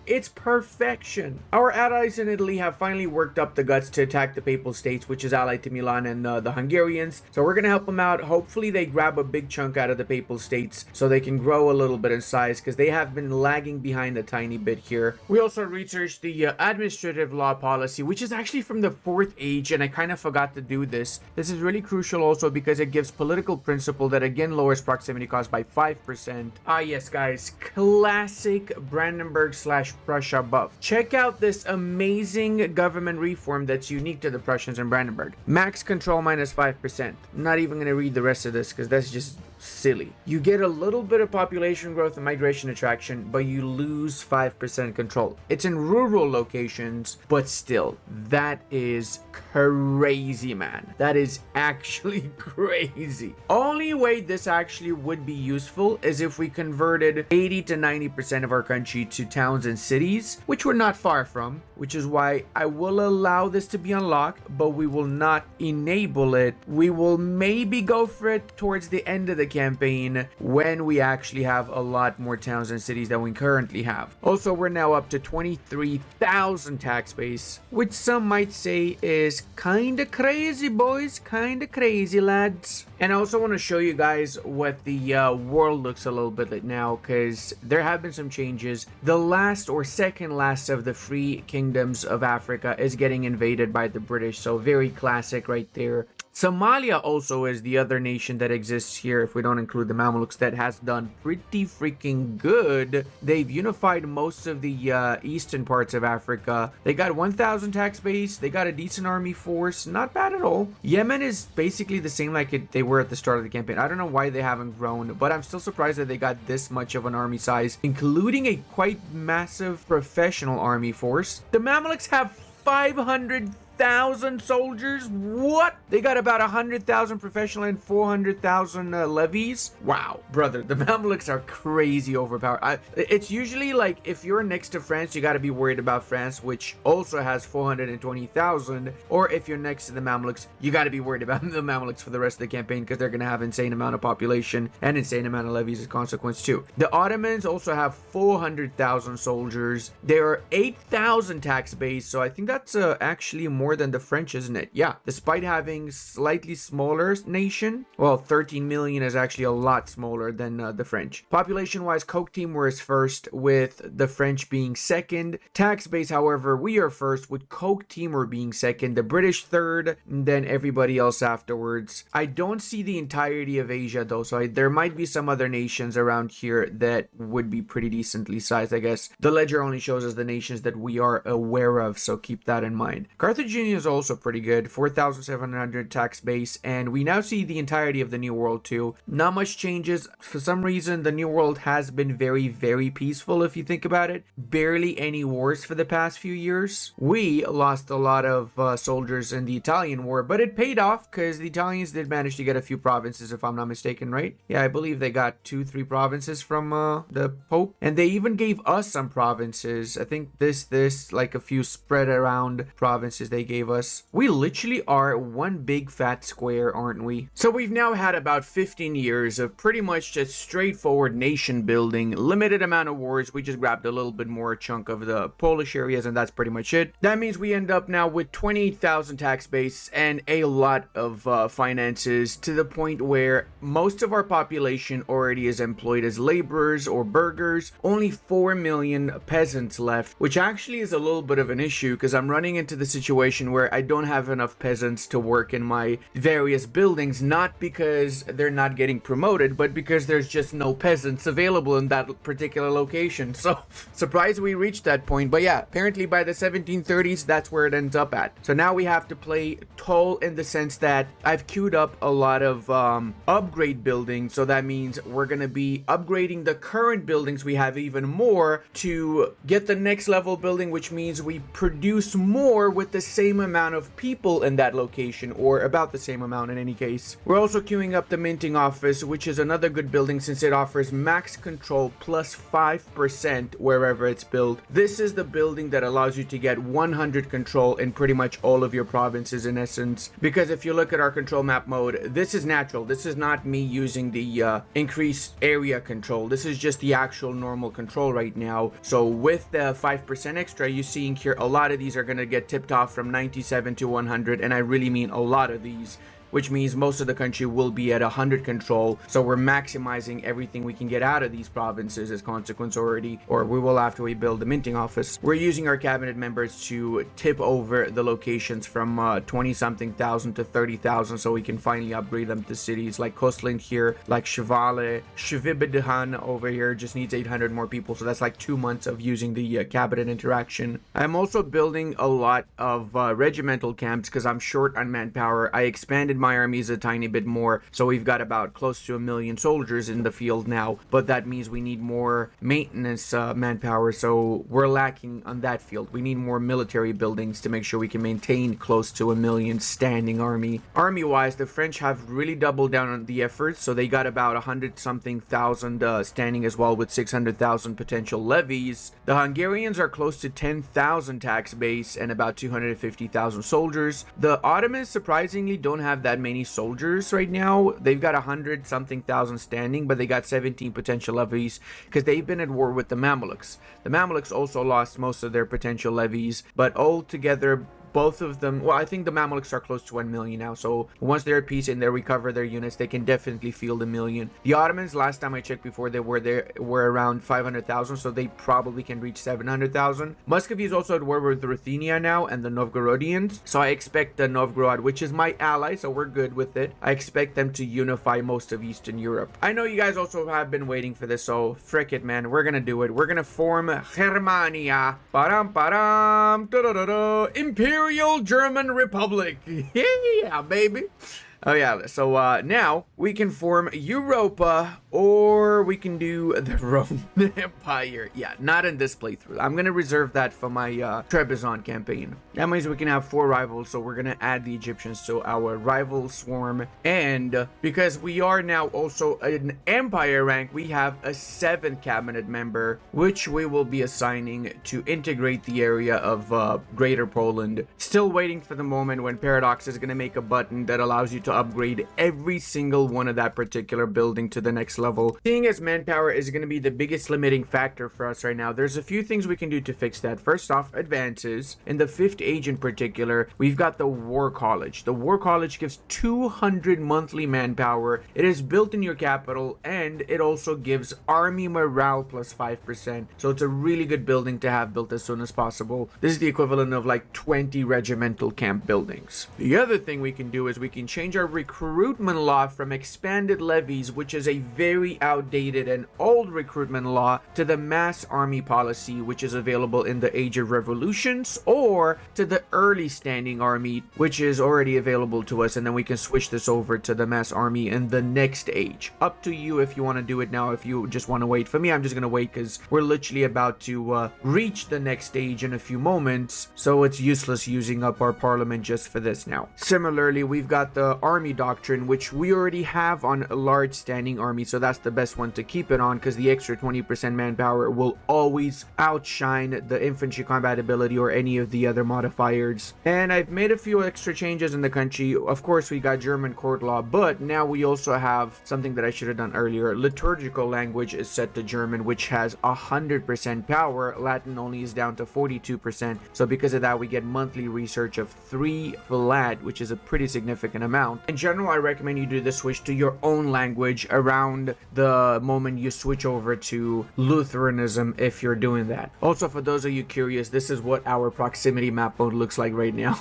it's perfection. Our allies in Italy have finally worked up the guts to attack the Papal States, which is allied to Milan and the Hungarians. So we're gonna help them out. Hopefully they grab a big chunk out of the Papal States so they can grow a little bit in size, because they have been lagging behind a tiny bit here. We also researched the administrative law policy, which is actually from the 4th age, and I kind of forgot to do this. This is really crucial also because it gives political principle that again lowers proximity cost by 5%. Ah yes guys, classic Brandenburg / Prussia buff. Check out this amazing government reform that's unique to the Prussians and Brandenburg. Max control minus 5%. I'm not even going to read the rest of this because that's just silly. You get a little bit of population growth and migration attraction, but you lose 5% control. It's in rural locations, but still, that is crazy, man. That is actually crazy. Only way this actually would be useful is if we converted 80 to 90% of our country to towns and cities, which we're not far from, which is why I will allow this to be unlocked, but we will not enable it. We will maybe go for it towards the end of the campaign when we actually have a lot more towns and cities than we currently have. Also, we're now up to 23,000 tax base, which some might say is kinda crazy, boys, kinda crazy, lads. And I also want to show you guys what the world looks a little bit like now, because there have been some changes. The last or second last of the free kingdoms of Africa is getting invaded by the British, so very classic right there. Somalia also is the other nation that exists here, if we don't include the Mamelukes, that has done pretty freaking good. They've unified most of the eastern parts of Africa. They got 1,000 tax base. They got a decent army force. Not bad at all. Yemen is basically the same like they were at the start of the campaign. I don't know why they haven't grown, but I'm still surprised that they got this much of an army size, including a quite massive professional army force. The Mamelukes have 500,000 100,000 soldiers. What? They got about 100,000 professional and 400,000 levies. Wow, brother, the Mamluks are crazy overpowered. It's usually like if you're next to France, you got to be worried about France, which also has 420,000. Or if you're next to the Mamluks, you got to be worried about the Mamluks for the rest of the campaign, because they're going to have insane amount of population and insane amount of levies as a consequence too. The Ottomans also have 400,000 soldiers. There are 8,000 tax base, so I think that's actually more than the French, isn't it? Yeah, despite having slightly smaller nation. Well, 13 million is actually a lot smaller than the French. Population-wise, Coke Team was first, with the French being second. Tax base, however, we are first, with Coke Timor being second, the British third, and then everybody else afterwards. I don't see the entirety of Asia though, so there might be some other nations around here that would be pretty decently sized, I guess. The ledger only shows us the nations that we are aware of, so keep that in mind. Carthaginian is also pretty good, 4,700 tax base, and we now see the entirety of the New World too. Not much changes. For some reason, the New World has been very, very peaceful if you think about it. Barely any wars for the past few years. We lost a lot of soldiers in the Italian war, but it paid off because the Italians did manage to get a few provinces, if I'm not mistaken, right? Yeah, I believe they got 2-3 provinces from the Pope, and they even gave us some provinces. I think this, like a few spread around provinces they gave us. We literally are one big fat square, aren't we? So we've now had about 15 years of pretty much just straightforward nation building, limited amount of wars. We just grabbed a little bit more chunk of the Polish areas, and that's pretty much it. That means we end up now with 28,000 tax base and a lot of finances, to the point where most of our population already is employed as laborers or burghers. Only 4 million peasants left, which actually is a little bit of an issue, because I'm running into the situation where I don't have enough peasants to work in my various buildings, not because they're not getting promoted, but because there's just no peasants available in that particular location. So surprised we reached that point, but yeah, apparently by the 1730s, that's where it ends up at. So now we have to play tall in the sense that I've queued up a lot of upgrade buildings, so that means we're gonna be upgrading the current buildings we have even more to get the next level building, which means we produce more with the same amount of people in that location, or about the same amount in any case. We're also queuing up the minting office, which is another good building since it offers max control plus 5% wherever it's built. This is the building that allows you to get 100 control in pretty much all of your provinces in essence, because if you look at our control map mode, this is natural. This is not me using the increased area control. This is just the actual normal control right now. So with the 5% extra you seeing here, a lot of these are going to get tipped off from 97 to 100, and I really mean a lot of these, which means most of the country will be at 100 control. So we're maximizing everything we can get out of these provinces as consequence already, or we will after we build the minting office. We're using our cabinet members to tip over the locations from 20-something thousand to 30,000, so we can finally upgrade them to cities like Kostland here, like Shivale. Shvibidahan over here just needs 800 more people, so that's like 2 months of using the cabinet interaction. I'm also building a lot of regimental camps because I'm short on manpower. I expanded my armies a tiny bit more, so we've got about close to 1 million soldiers in the field now, but that means we need more maintenance manpower, so we're lacking on that field. We need more military buildings to make sure we can maintain close to 1 million standing army. Army wise, the French have really doubled down on the efforts, so they got about 100-something thousand standing as well, with 600,000 potential levies. The Hungarians are close to 10,000 tax base and about 250,000 soldiers. The Ottomans surprisingly don't have that many soldiers right now. They've got 100-something thousand standing, but they got 17 potential levies because they've been at war with the Mamluks. The Mamluks also lost most of their potential levies, but altogether both of them, well, I think the Mamluks are close to 1 million now, so once they're at peace and they recover their units, they can definitely field 1 million. The Ottomans, last time I checked before they were there, were around 500,000, so they probably can reach 700,000. Muscovy is also at war with Ruthenia now and the Novgorodians, so I expect the Novgorod, which is my ally, so we're good with it. I expect them to unify most of Eastern Europe. I know you guys also have been waiting for this, so frick it, man. We're gonna do it. We're gonna form Germania. Param param. Imperial German Republic. Yeah, baby. Oh yeah, so now we can form Europa, or we can do the Roman Empire. Yeah, not in this playthrough. I'm gonna reserve that for my Trebizond campaign. That means we can have 4 rivals, so we're gonna add the Egyptians to our rival swarm. And because we are now also an empire rank, we have a 7th cabinet member, which we will be assigning to integrate the area of Greater Poland. Still waiting for the moment when Paradox is gonna make a button that allows you to upgrade every single one of that particular building to the next level. Seeing as manpower is going to be the biggest limiting factor for us right now, there's a few things we can do to fix that. First off, advances. In the 5th age in particular, we've got the War College. The War College gives 200 monthly manpower. It is built in your capital, and it also gives army morale plus 5%. So it's a really good building to have built as soon as possible. This is the equivalent of like 20 regimental camp buildings. The other thing we can do is we can change our recruitment law from expanded levies, which is a very outdated and old recruitment law, to the mass army policy, which is available in the Age of Revolutions, or to the early standing army, which is already available to us, and then we can switch this over to the mass army in the next age. Up to you if you want to do it now, if you just want to wait. For me, I'm just going to wait because we're literally about to reach the next stage in a few moments, so it's useless using up our parliament just for this now. Similarly, we've got the army doctrine, which we already have on a large standing army, so that's the best one to keep it on, because the extra 20% manpower will always outshine the infantry combat ability or any of the other modifiers. And I've made a few extra changes in the country. Of course, we got German court law, but now we also have something that I should have done earlier. Liturgical language is set to German, which has 100% power. Latin only is down to 42%, so because of that, we get monthly research of 3 Vlad, which is a pretty significant amount. In general, I recommend you do the switch to your own language around the moment you switch over to Lutheranism if you're doing that. Also, for those of you curious, this is what our proximity map mode looks like right now.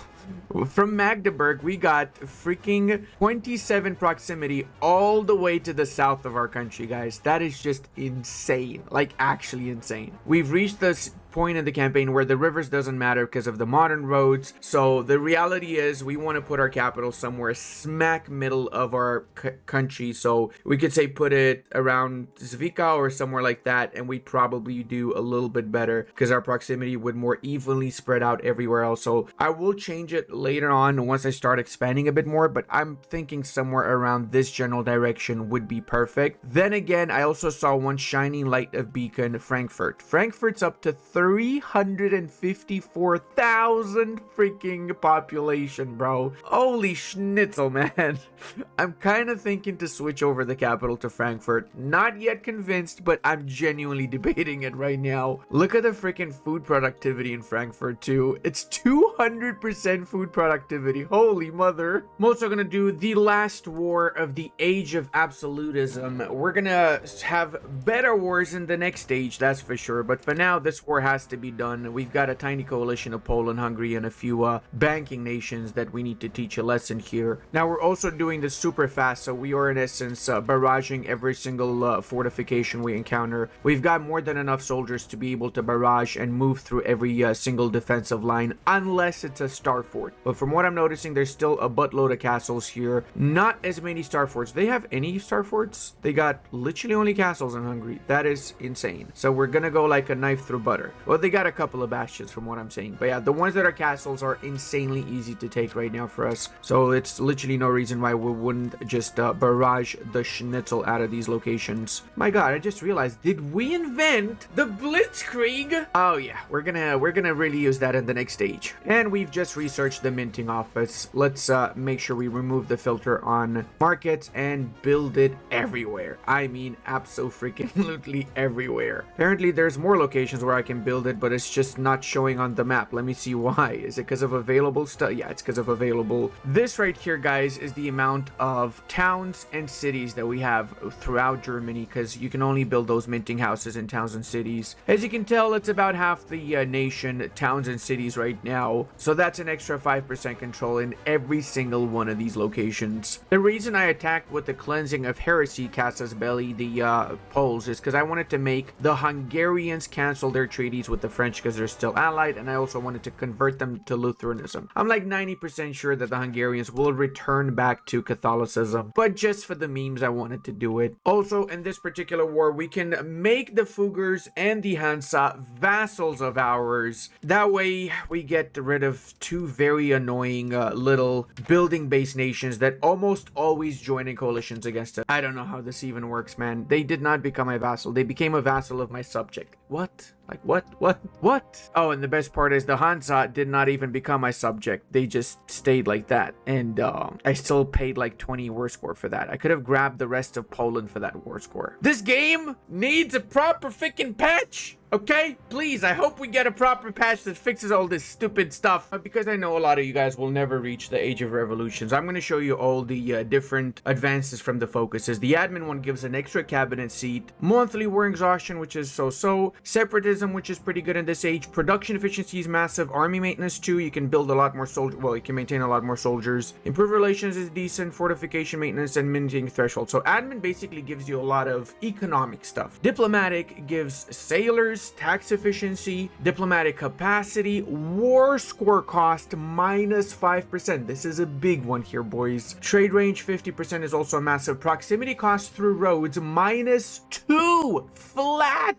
From Magdeburg, we got freaking 27 proximity all the way to the south of our country, guys. That is just insane. Like, actually insane. We've reached this point in the campaign where the rivers doesn't matter because of the modern roads. So the reality is we want to put our capital somewhere smack middle of our country. So we could say put it around Zvika or somewhere like that, and we'd probably do a little bit better because our proximity would more evenly spread out everywhere else. So I will change it later on once I start expanding a bit more, but I'm thinking somewhere around this general direction would be perfect. Then again, I also saw one shining light of beacon, Frankfurt. Frankfurt's up to 354,000 freaking population, bro. Holy schnitzel, man. I'm kind of thinking to switch over the capital to Frankfurt. Not yet convinced, but I'm genuinely debating it right now. Look at the freaking food productivity in Frankfurt too. It's 200% food productivity. Holy mother. I'm also gonna do the last war of the Age of Absolutism. We're gonna have better wars in the next stage, that's for sure. But for now, this war has to be done. We've got a tiny coalition of Poland, Hungary, and a few banking nations that we need to teach a lesson here. Now, we're also doing this super fast, so we are in essence barraging every single fortification we encounter. We've got more than enough soldiers to be able to barrage and move through every single defensive line, unless it's a star fort. But from what I'm noticing, there's still a buttload of castles here. Not as many star forts. They have any star forts? They got literally only castles in Hungary. That is insane. So we're gonna go like a knife through butter. Well, they got a couple of bastions from what I'm saying. But yeah, the ones that are castles are insanely easy to take right now for us. So it's literally no reason why we wouldn't just barrage the schnitzel out of these locations. My god, I just realized, did we invent the Blitzkrieg? Oh yeah, we're gonna really use that in the next stage. And we've just researched the minting office. Let's make sure we remove the filter on markets and build it everywhere. I mean, abso-freaking-lutely everywhere. Apparently, there's more locations where I can build it, but it's just not showing on the map. Let me see why. Is it because of available stuff? Yeah, it's because of available. This right here, guys, is the amount of towns and cities that we have throughout Germany, because you can only build those minting houses in towns and cities. As you can tell, it's about half the nation, towns and cities right now. So that's an extra 5% control in every single one of these locations. The reason I attacked with the cleansing of heresy Casus Belli, the Poles, is because I wanted to make the Hungarians cancel their treaties alliance with the French because they're still allied, and I also wanted to convert them to Lutheranism. I'm like 90% sure that the Hungarians will return back to Catholicism, but just for the memes, I wanted to do it. Also, in this particular war, we can make the Fuggers and the Hansa vassals of ours. That way, we get rid of two very annoying little building-based nations that almost always join in coalitions against us. I don't know how this even works, man. They did not become my vassal. They became a vassal of my subject. What? Like, what? Oh, and the best part is the Hansa did not even become my subject. They just stayed like that. And I still paid like 20 war score for that. I could have grabbed the rest of Poland for that war score. This game needs a proper freaking patch. Okay, please, I hope we get a proper patch that fixes all this stupid stuff. Because I know a lot of you guys will never reach the Age of Revolutions, I'm going to show you all the different advances from the focuses. The admin one gives an extra cabinet seat, monthly war exhaustion, which is so-so, separatism, which is pretty good in this age, production efficiency is massive, army maintenance too, you can build a lot more soldiers, well, you can maintain a lot more soldiers, improved relations is decent, fortification maintenance, and minting threshold. So admin basically gives you a lot of economic stuff. Diplomatic gives sailors, tax efficiency, diplomatic capacity, war score cost minus 5%. This is a big one here, boys. Trade range 50% is also a massive. Proximity cost through roads minus 2 flat.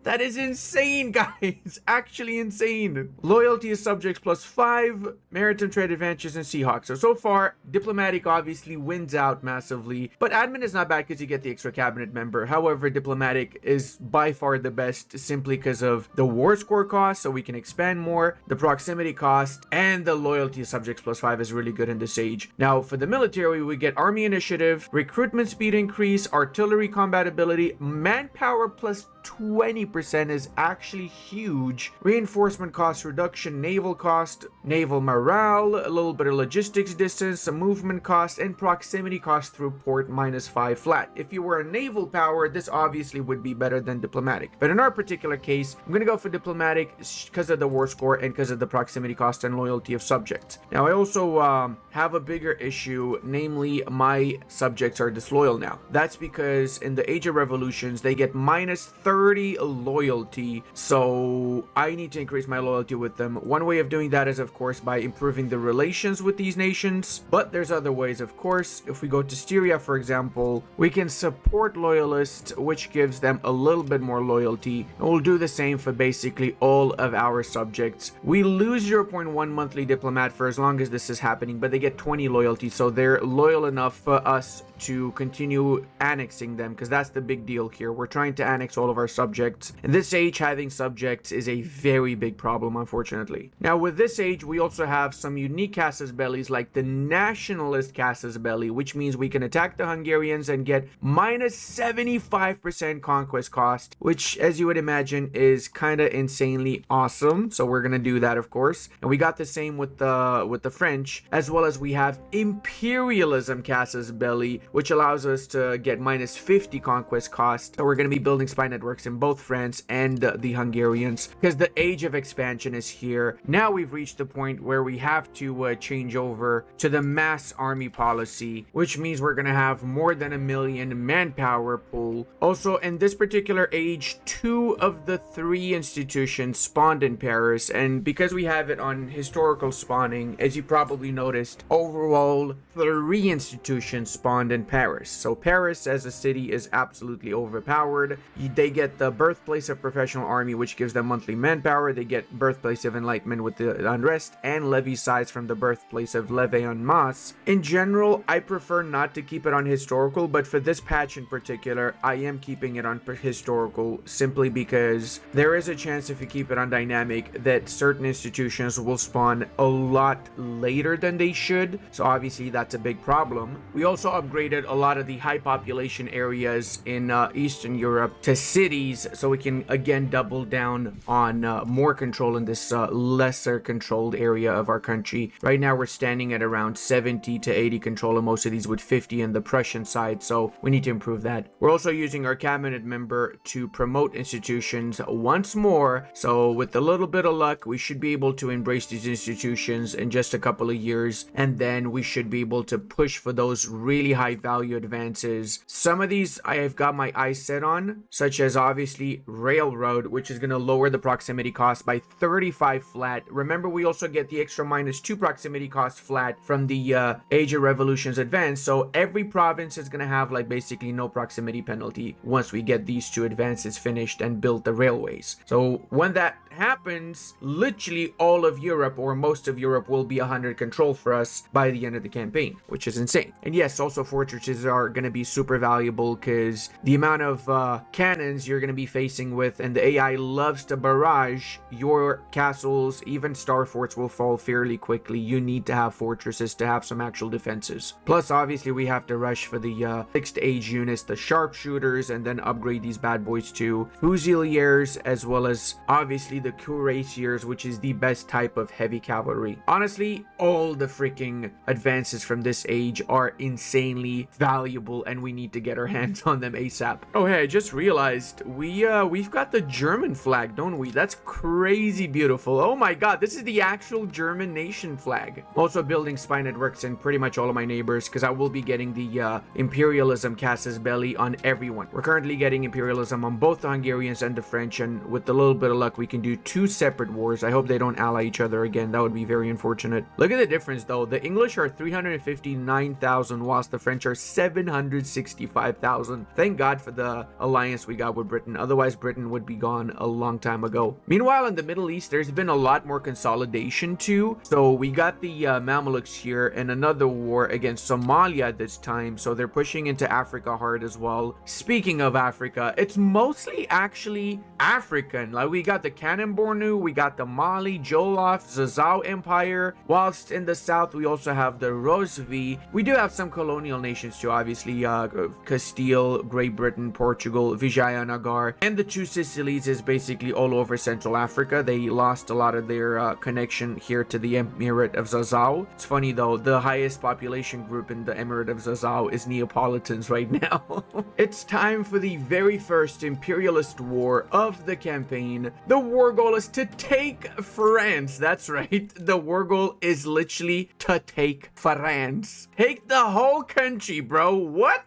That is insane, guys. Actually insane. Loyalty is subjects plus 5, maritime trade advantages, and Seahawks. So far, diplomatic obviously wins out massively, but admin is not bad because you get the extra cabinet member. However, diplomatic is by far the best simply because of the war score cost, so we can expand more, the proximity cost, and the loyalty subjects plus 5 is really good in this age. Now, for the military, we get army initiative, recruitment speed increase, artillery combat ability, manpower plus 20% is actually huge. Reinforcement cost reduction, naval cost, naval morale, a little bit of logistics distance, some movement cost, and proximity cost through port minus 5 flat. If you were a naval power, this obviously would be better than diplomatic. But in our particular case, I'm going to go for diplomatic because of the war score and because of the proximity cost and loyalty of subjects. Now, I also have a bigger issue, namely my subjects are disloyal now. That's because in the Age of Revolutions, they get minus 30 loyalty, so I need to increase my loyalty with them. One way of doing that is, of course, by improving the relations with these nations, but there's other ways, of course. If we go to Styria, for example, we can support loyalists, which gives them a little bit more loyalty, and we'll do the same for basically all of our subjects. We lose 0.1 monthly diplomat for as long as this is happening, but they get 20 loyalty, so they're loyal enough for us to continue annexing them, because that's the big deal here. We're trying to annex all of our subjects. In this age, having subjects is a very big problem, unfortunately. Now, with this age, we also have some unique casus bellis, like the nationalist casus belli, which means we can attack the Hungarians and get minus 75% conquest cost, which, as you would imagine, is kind of insanely awesome. So we're gonna do that, of course. And we got the same with the French, as well as we have imperialism casus belli, which allows us to get minus 50 conquest cost. So we're going to be building spy networks in both France and the Hungarians, because the age of expansion is here. Now we've reached the point where we have to change over to the mass army policy, which means we're going to have more than 1 million manpower pool. Also, in this particular age, 2 of the 3 institutions spawned in Paris, and because we have it on historical spawning, as you probably noticed, overall 3 institutions spawned in Paris. So Paris as a city is absolutely overpowered. They get the birthplace of professional army, which gives them monthly manpower. They get birthplace of enlightenment with the unrest, and levy size from the birthplace of levy en masse. In general, I prefer not to keep it on historical, but for this patch in particular, I am keeping it on historical simply because there is a chance, if you keep it on dynamic, that certain institutions will spawn a lot later than they should. So obviously that's a big problem. We also upgraded a lot of the high population areas in Eastern Europe to cities, so we can again double down on more control in this lesser controlled area of our country. Right now we're standing at around 70 to 80 control in most of these, with 50 in the Prussian side, so we need to improve that. We're also using our cabinet member to promote institutions once more, so with a little bit of luck we should be able to embrace these institutions in just a couple of years, and then we should be able to push for those really high value advances. Some of these I have got my eyes set on, such as obviously railroad, which is going to lower the proximity cost by 35 flat. Remember, we also get the extra -2 proximity cost flat from the Age of Revolutions advance, so every province is going to have like basically no proximity penalty once we get these two advances finished and build the railways. So when that happens, literally all of Europe, or most of Europe, will be 100 control for us by the end of the campaign, which is insane. And yes, also fortresses are going to be super valuable because the amount of cannons you're going to be facing with, and the AI loves to barrage your castles, even star forts will fall fairly quickly. You need to have fortresses to have some actual defenses. Plus, obviously, we have to rush for the 6th age units, the sharpshooters, and then upgrade these bad boys to fusiliers, as well as obviously the cuirassiers, which is the best type of heavy cavalry. Honestly, all the freaking advances from this age are insanely valuable, and we need to get our hands on them ASAP. Oh hey, I just realized we've got the German flag, don't we? That's crazy beautiful. Oh my god, this is the actual German nation flag. I'm also building spy networks in pretty much all of my neighbors because I will be getting the imperialism casus belli on everyone. We're currently getting imperialism on both the Hungarians and the French, and with a little bit of luck we can do 2 separate wars. I hope they don't ally each other again. That would be very unfortunate. Look at the difference though. The English are 359,000 whilst the French are 765,000. Thank God for the alliance we got with Britain. Otherwise Britain would be gone a long time ago. Meanwhile, in the Middle East, there's been a lot more consolidation too. So we got the Mamelukes here in another war against Somalia this time. So they're pushing into Africa hard as well. Speaking of Africa, it's mostly actually African. Like we got the Kanem Bornu, we got the Mali, Jollof, Zazao Empire, whilst in the south we also have the Rosvi. We do have some colonial nations too, obviously Castile, Great Britain, Portugal, Vijayanagar, and the 2 Sicilies is basically all over Central Africa. They lost a lot of their connection here to the Emirate of Zazao. It's funny though, the highest population group in the Emirate of Zazao is Neapolitans right now. It's time for the very first imperialist war of the campaign. The war goal is to take France. That's right. The war goal is literally to take France. Take the whole country, bro. What?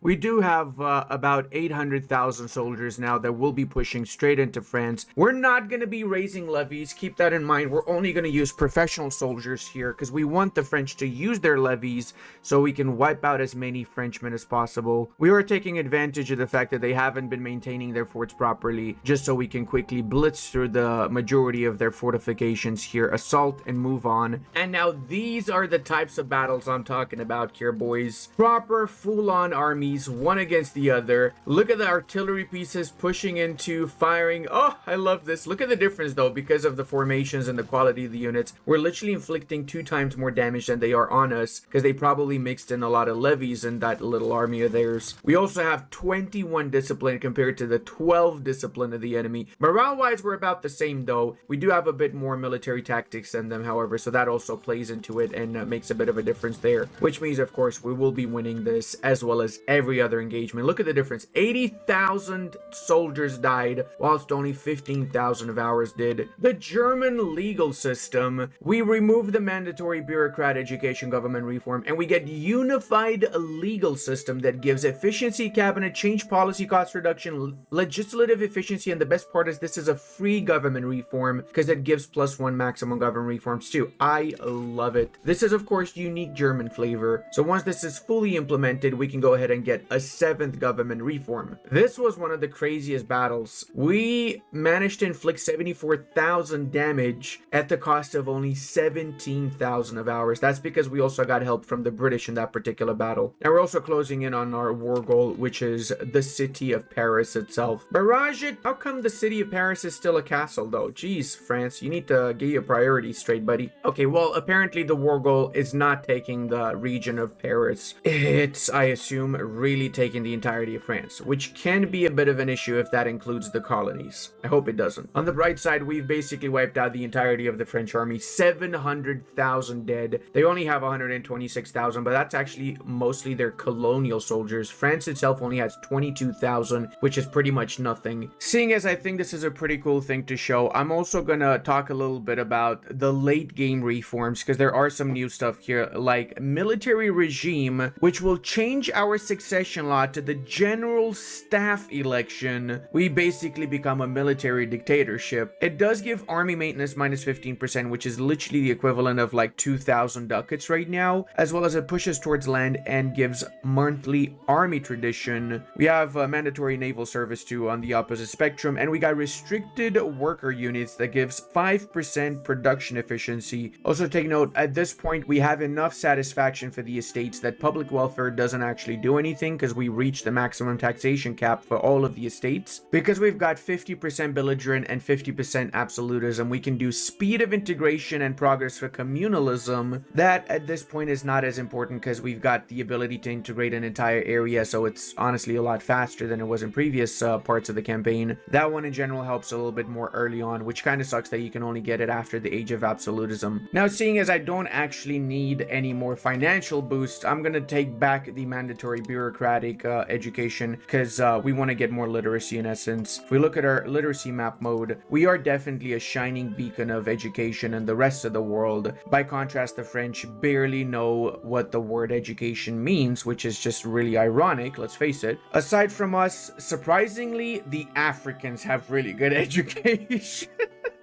We do have about 800,000 soldiers now that will be pushing straight into France. We're not going to be raising levies. Keep that in mind. We're only going to use professional soldiers here because we want the French to use their levies so we can wipe out as many Frenchmen as possible. We are taking advantage of the fact that they haven't been maintaining their forts properly, just so we can quickly blitz through the majority of their fortifications here, assault and move on. And now these are the types of battles I'm talking about here, boys. Proper full-on armies, one against the other. Look at the artillery pieces pushing into, firing. Oh, I love this. Look at the difference though, because of the formations and the quality of the units. We're literally inflicting 2 times more damage than they are on us because they probably mixed in a lot of levies in that little army of theirs. We also have 21 discipline compared to the 12 discipline of the enemy. Morale wise, we're about the same though. We do have a bit more military tactics than them, however, so that also plays into it and makes a bit of a difference there, which means of course we will be winning this as well as every other engagement. Look at the difference. 80,000 soldiers died whilst only 15,000 of ours did. The German legal system, we remove the mandatory bureaucrat education government reform and we get unified legal system that gives efficiency, cabinet, change policy, cost reduction, legislative efficiency, and the best part is this is a free government reform because it gives +1 maximum government reforms too. I love it. This is of course unique German flavor. So once this is fully implemented, we can go ahead and get a 7th government reform. This was one of the craziest battles. We managed to inflict 74,000 damage at the cost of only 17,000 of ours. That's because we also got help from the British in that particular battle. Now we're also closing in on our war goal, which is the city of Paris itself. Barrage it. How come the city of Paris is still a castle though? Jeez, France, you need to get your priorities straight, buddy. Okay, well, apparently the war goal is not taking the region of Paris. It's, I assume, really taking the entirety of France, which can be a bit of an issue if that includes the colonies. I hope it doesn't. On the bright side, we've basically wiped out the entirety of the French army, 700,000 dead. They only have 126,000, but that's actually mostly their colonial soldiers. France itself only has 22,000, which is pretty much nothing. Seeing as I think this is a pretty cool thing to show, I'm also gonna talk a little bit about the late game reforms, because there are some new stuff here, like military regime, which will change our succession law to the general staff election. We basically become a military dictatorship. It does give army maintenance minus 15%, which is literally the equivalent of like 2,000 ducats right now, as well as it pushes towards land and gives monthly army tradition. We have mandatory naval service too on the opposite spectrum, and we got restricted worker units that gives 5% production efficiency. Also take note, at this point we have enough satisfaction for the estates that public welfare doesn't actually do anything, because we reached the maximum taxation cap for all of the estates. Because we've got 50% belligerent and 50% absolutism, we can do speed of integration and progress for communalism. That at this point is not as important because we've got the ability to integrate an entire area, so it's honestly a lot faster than it was in previous parts of the campaign. That one in general helps a little bit more early on, which kind of sucks that you can only get it after the age of absolutism. Now, seeing as I don't actually need any more financial boosts, I'm gonna take back the mandatory bureaucratic education, because we want to get more literacy in essence. If we look at our literacy map mode, we are definitely a shining beacon of education in the rest of the world. By contrast, the French barely know what the word education means, which is just really ironic, let's face it. Aside from us, surprisingly, the Africans have really good education.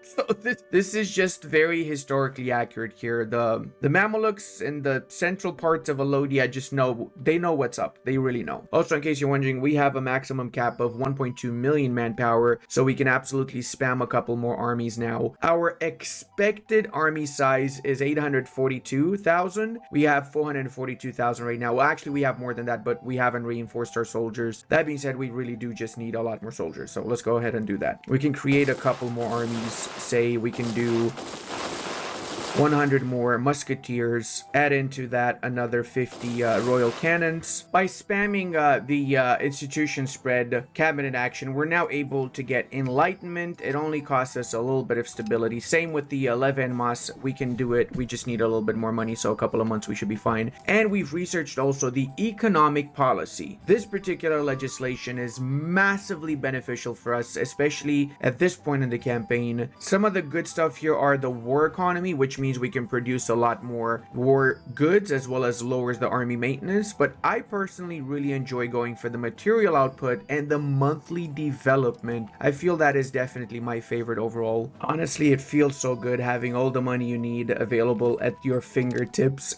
So this is just very historically accurate here. The Mamelukes in the central parts of Lodi, I just know, they know what's up. They really know. Also, in case you're wondering, we have a maximum cap of 1.2 million manpower, so we can absolutely spam a couple more armies now. Our expected army size is 842,000. We have 442,000 right now. Well, actually, we have more than that, but we haven't reinforced our soldiers. That being said, we really do just need a lot more soldiers, so let's go ahead and do that. We can create a couple more armies. Say we can do 100 more musketeers, add into that another 50 royal cannons. By spamming the institution spread cabinet action, we're now able to get enlightenment. It only costs us a little bit of stability. Same with the Leven Mas, we can do it. We just need a little bit more money, so a couple of months we should be fine. And we've researched also the economic policy. This particular legislation is massively beneficial for us, especially at this point in the campaign. Some of the good stuff here are the war economy, which means we can produce a lot more war goods, as well as lowers the army maintenance. But I personally really enjoy going for the material output and the monthly development. I feel that is definitely my favorite overall. Honestly, it feels so good having all the money you need available at your fingertips.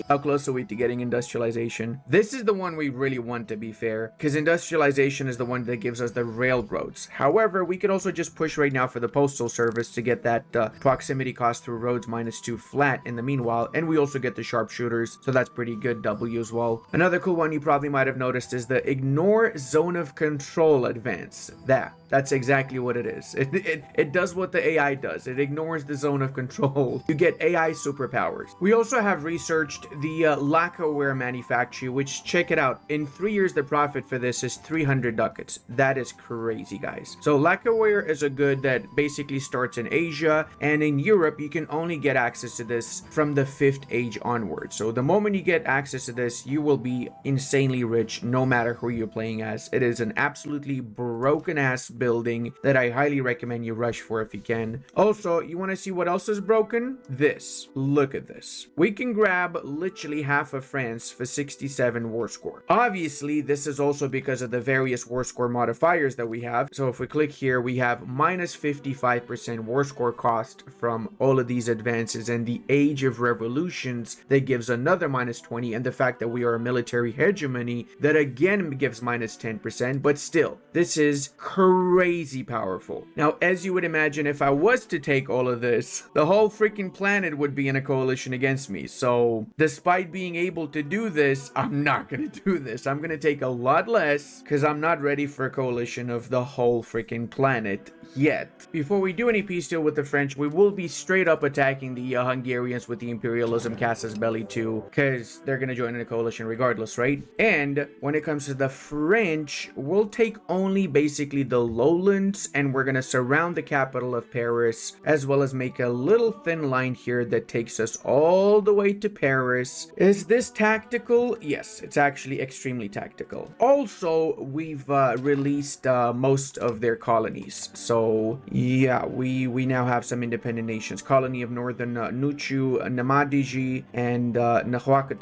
How close are we to getting industrialization? This is the one we really want, to be fair, because industrialization is the one that gives us the railroads. However, we could also just push right now for the postal service to get that proximity cost through roads -2 flat in the meanwhile, and we also get the sharpshooters, so that's pretty good W as well. Another cool one you probably might have noticed is the ignore zone of control advance. That's exactly what it is. It does what the AI does. It ignores the zone of control. You get AI superpowers. We also have researched the lacquerware manufacture, which, check it out, in 3 years the profit for this is 300 ducats. That is crazy, guys. So lacquerware is a good that basically starts in Asia, and in Europe you can only get access to this from the 5th age onwards. So the moment you get access to this, you will be insanely rich no matter who you're playing as. It is an absolutely broken ass building that I highly recommend you rush for if you can. Also, you want to see what else is broken? This. Look at this. We can grab literally half of France for 67 war score. Obviously, this is also because of the various war score modifiers that we have. So if we click here, we have minus 55% war score cost from all of these advances, and the age of revolutions that gives another minus 20, and the fact that we are a military hegemony that again gives minus 10%. But still, this is crazy crazy powerful. Now, as you would imagine, if I was to take all of this, the whole freaking planet would be in a coalition against me. So despite being able to do this, I'm not gonna do this. I'm gonna take a lot less because I'm not ready for a coalition of the whole freaking planet yet. Before we do any peace deal with the French, we will be straight up attacking the Hungarians with the imperialism casus belli too, because they're gonna join in a coalition regardless, right? And when it comes to the French, we'll take only basically the lowlands, and we're gonna surround the capital of Paris, as well as make a little thin line here that takes us all the way to Paris. Is this tactical? Yes, it's actually extremely tactical. Also, we've released most of their colonies. So yeah, we now have some independent nations. Colony of Northern Nuchu, Namadiji, and Nahuatl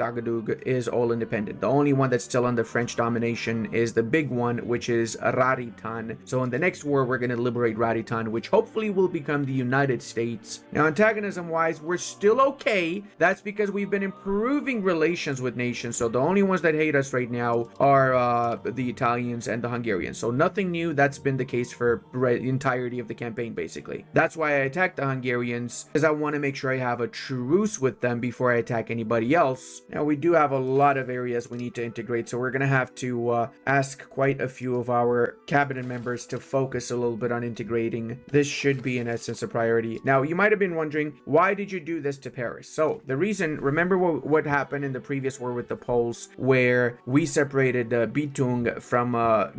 is all independent. The only one that's still under French domination is the big one, which is Raritan. So in the next war, we're going to liberate Raritan, which hopefully will become the United States. Now, antagonism-wise, we're still okay. That's because we've been improving relations with nations. So the only ones that hate us right now are the Italians and the Hungarians. So nothing new. That's been the case for the entirety of the campaign, basically. That's why I attacked the Hungarians, because I want to make sure I have a truce with them before I attack anybody else. Now, we do have a lot of areas we need to integrate, so we're going to have to ask quite a few of our cabinet members to focus a little bit on integrating. This should be, in essence, a priority. Now, you might have been wondering, why did you do this to Paris? So, the reason, remember what happened in the previous war with the Poles, where we separated Bitung from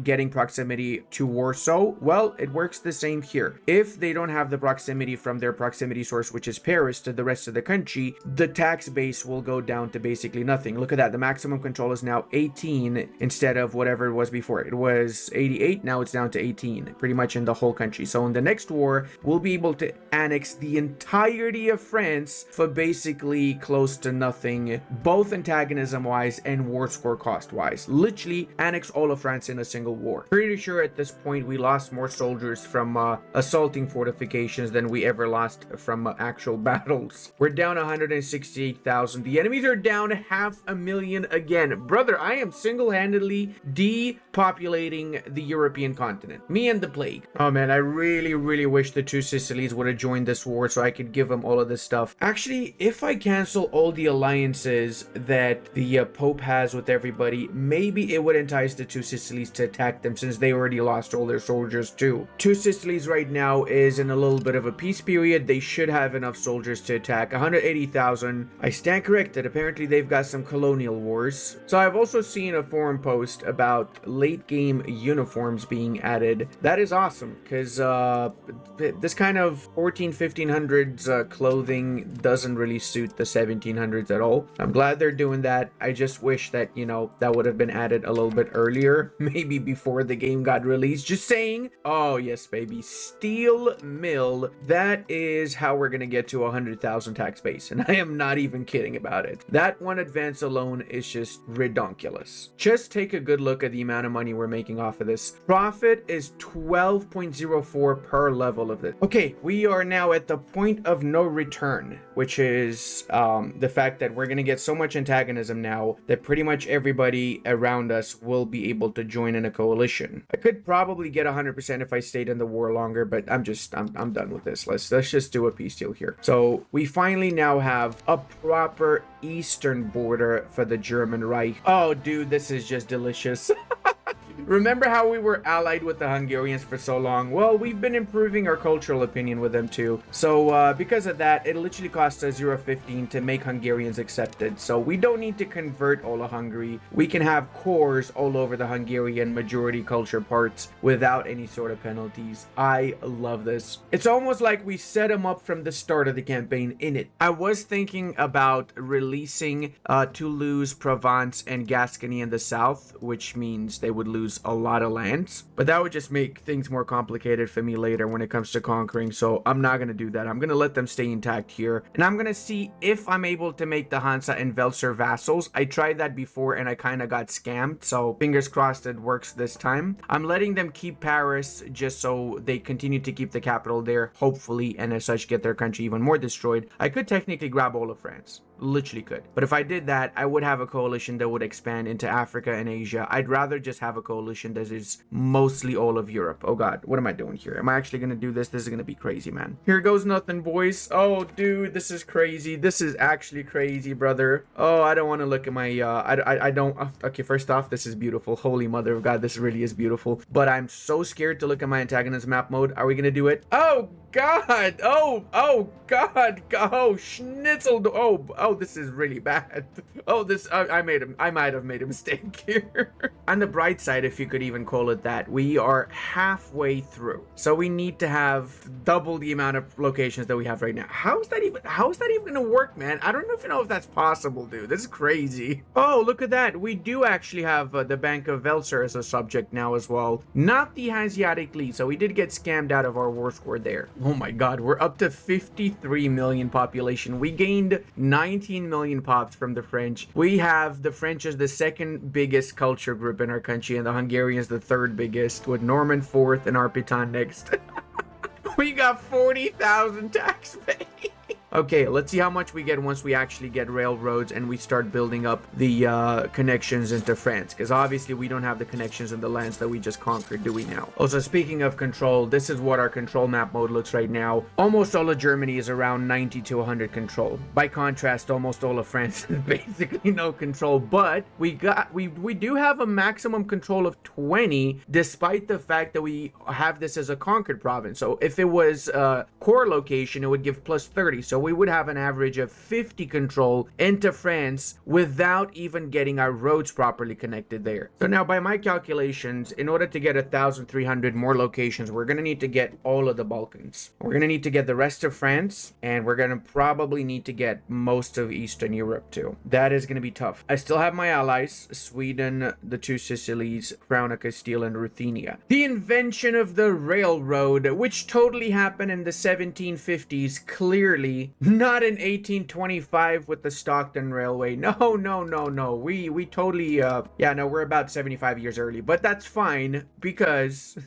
getting proximity to Warsaw? Well, it works the same here. If they don't have the proximity from their proximity source, which is Paris, to the rest of the country, the tax base will go down to basically nothing. Look at that. The maximum control is now 18 instead of whatever it was before. It was 88. Now it's down to 18, pretty much in the whole country. So in the next war, we'll be able to annex the entirety of France for basically close to nothing, both antagonism-wise and war score cost-wise. Literally annex all of France in a single war. Pretty sure at this point we lost more soldiers from assaulting fortifications than we ever lost from actual battles. We're down 168,000. The enemies are down 500,000 again. Brother, I am single-handedly depopulating the European continent. Me and the plague. Oh man, I really wish the two Sicilies would have joined this war so I could give them all of this stuff. Actually, if I cancel all the alliances that the Pope has with everybody, maybe it would entice the two Sicilies to attack them, since they already lost all their soldiers too. Two Sicilies right now is in a little bit of a peace period. They should have enough soldiers to attack. 180,000. I stand corrected. Apparently they've got some colonial wars. So I've also seen a forum post about late game uniforms being added. That is awesome, because this kind of 1500s clothing doesn't really suit the 1700s at all. I'm glad they're doing that. I just wish that, you know, that would have been added a little bit earlier, maybe before the game got released. Just saying. Oh yes, baby. Steel mill. That is how we're gonna get to 100,000 tax base, and I am not even kidding about it. That one advance alone is just redonkulous. Just take a good look at the amount of money we're making off of this. Profit is 12.04 per level of it. Okay, we are now at the point of no return, which is the fact that we're gonna get so much antagonism now that pretty much everybody around us will be able to join in a coalition. I could probably get 100% if I stayed in the war longer, but I'm done with this. Let's just do a peace deal here. So we finally now have a proper eastern border for the German Reich. Oh dude, this is just delicious. Remember how we were allied with the Hungarians for so long? Well, we've been improving our cultural opinion with them too. So because of that, it literally costs us 0.15 to make Hungarians accepted. So we don't need to convert all of Hungary. We can have cores all over the Hungarian majority culture parts without any sort of penalties. I love this. It's almost like we set them up from the start of the campaign in it. I was thinking about releasing Toulouse, Provence, and Gascony in the south, which means they would lose a lot of lands, but that would just make things more complicated for me later when it comes to conquering. So I'm not going to do that. I'm going to let them stay intact here, and I'm going to see if I'm able to make the Hansa and Welser vassals. I tried that before and I kind of got scammed, so fingers crossed it works this time. I'm letting them keep Paris just so they continue to keep the capital there, hopefully, and as such get their country even more destroyed. I could technically grab all of France. literally could. But if I did that, I would have a coalition that would expand into Africa and Asia. I'd rather just have a coalition that is mostly all of Europe. Oh god, what am I doing here? Am I actually gonna do this? This is gonna be crazy, man. Here goes nothing, boys. Oh dude, this is crazy. This is actually crazy, brother. Oh, I don't want to look at my I don't okay, first off, this is beautiful. Holy mother of god, this really is beautiful. But I'm so scared to look at my antagonist map mode. Are we gonna do it? Oh god, oh god, oh schnitzel, oh this is really bad. Oh, this I might have made a mistake here. On the bright side, if you could even call it that, we are halfway through, so we need to have double the amount of locations that we have right now. How is that even gonna work, man? I don't even know if that's possible, dude. This is crazy. Oh, look at that, we do actually have the Bank of Velser as a subject now as well, not the Hanseatic League, so we did get scammed out of our war score there. Oh my god, we're up to 53 million population. We gained 19 million pops from the French. We have the French as the second biggest culture group in our country, and the Hungarians the third biggest, with Norman fourth and Arpitan next. We got 40,000 tax pay. Okay, let's see how much we get once we actually get railroads and we start building up the connections into France, because obviously we don't have the connections in the lands that we just conquered, do we now? Also, speaking of control, this is what our control map mode looks right now. Almost all of Germany is around 90 to 100 control. By contrast, almost all of France is basically no control, but we do have a maximum control of 20, despite the fact that we have this as a conquered province. So if it was a core location, it would give plus 30. So we would have an average of 50 control into France without even getting our roads properly connected there. So now, by my calculations, in order to get 1,300 more locations, we're going to need to get all of the Balkans. We're going to need to get the rest of France, and we're going to probably need to get most of Eastern Europe too. That is going to be tough. I still have my allies, Sweden, the two Sicilies, Crown of Castile, and Ruthenia. The invention of the railroad, which totally happened in the 1750s, clearly not in 1825 with the Stockton Railway. No. We totally, yeah, no, we're about 75 years early, but that's fine because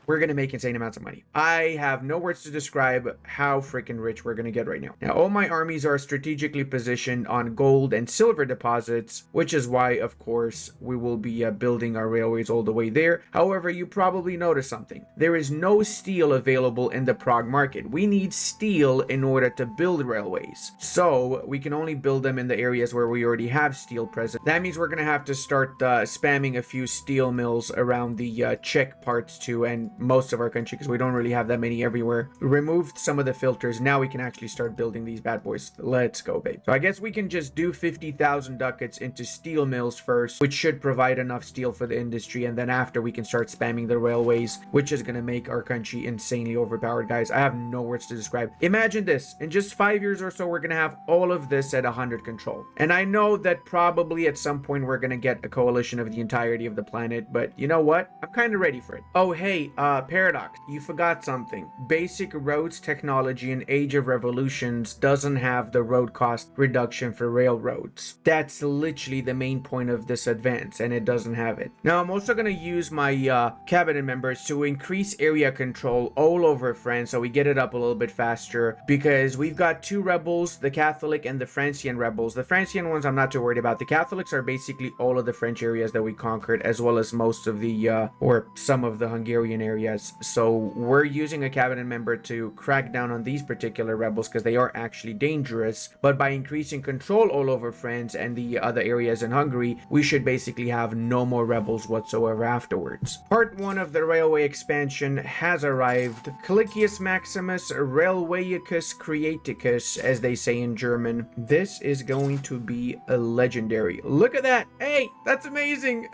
we're going to make insane amounts of money. I have no words to describe how freaking rich we're going to get right now. Now, all my armies are strategically positioned on gold and silver deposits, which is why, of course, we will be building our railways all the way there. However, you probably noticed something. There is no steel available in the Prague market. We need steel in order to build railways, so we can only build them in the areas where we already have steel present. That means we're gonna have to start spamming a few steel mills around the Czech parts too, and most of our country, because we don't really have that many everywhere. We removed some of the filters. Now we can actually start building these bad boys. Let's go, babe. So I guess we can just do 50,000 ducats into steel mills first, which should provide enough steel for the industry, and then after we can start spamming the railways, which is gonna make our country insanely overpowered, guys. I have no words to describe. Imagine this, in just 5 years or so, we're gonna have all of this at 100 control. And I know that probably at some point we're gonna get a coalition of the entirety of the planet, but you know what? I'm kind of ready for it. Oh, hey, Paradox, you forgot something. Basic roads technology in Age of Revolutions doesn't have the road cost reduction for railroads. That's literally the main point of this advance, and it doesn't have it. Now, I'm also gonna use my cabinet members to increase area control all over France, so we get it up a little bit faster, because we've got two rebels, the Catholic and the Francian rebels. The Francian ones I'm not too worried about. The Catholics are basically all of the French areas that we conquered, as well as most of the or some of the Hungarian areas. So we're using a cabinet member to crack down on these particular rebels, because they are actually dangerous. But by increasing control all over France and the other areas in Hungary, we should basically have no more rebels whatsoever afterwards. Part 1 of the railway expansion has arrived. Calicius Maximus Railwayicus Creaticus, as they say in German. This is going to be a legendary. Look at that. Hey, that's amazing.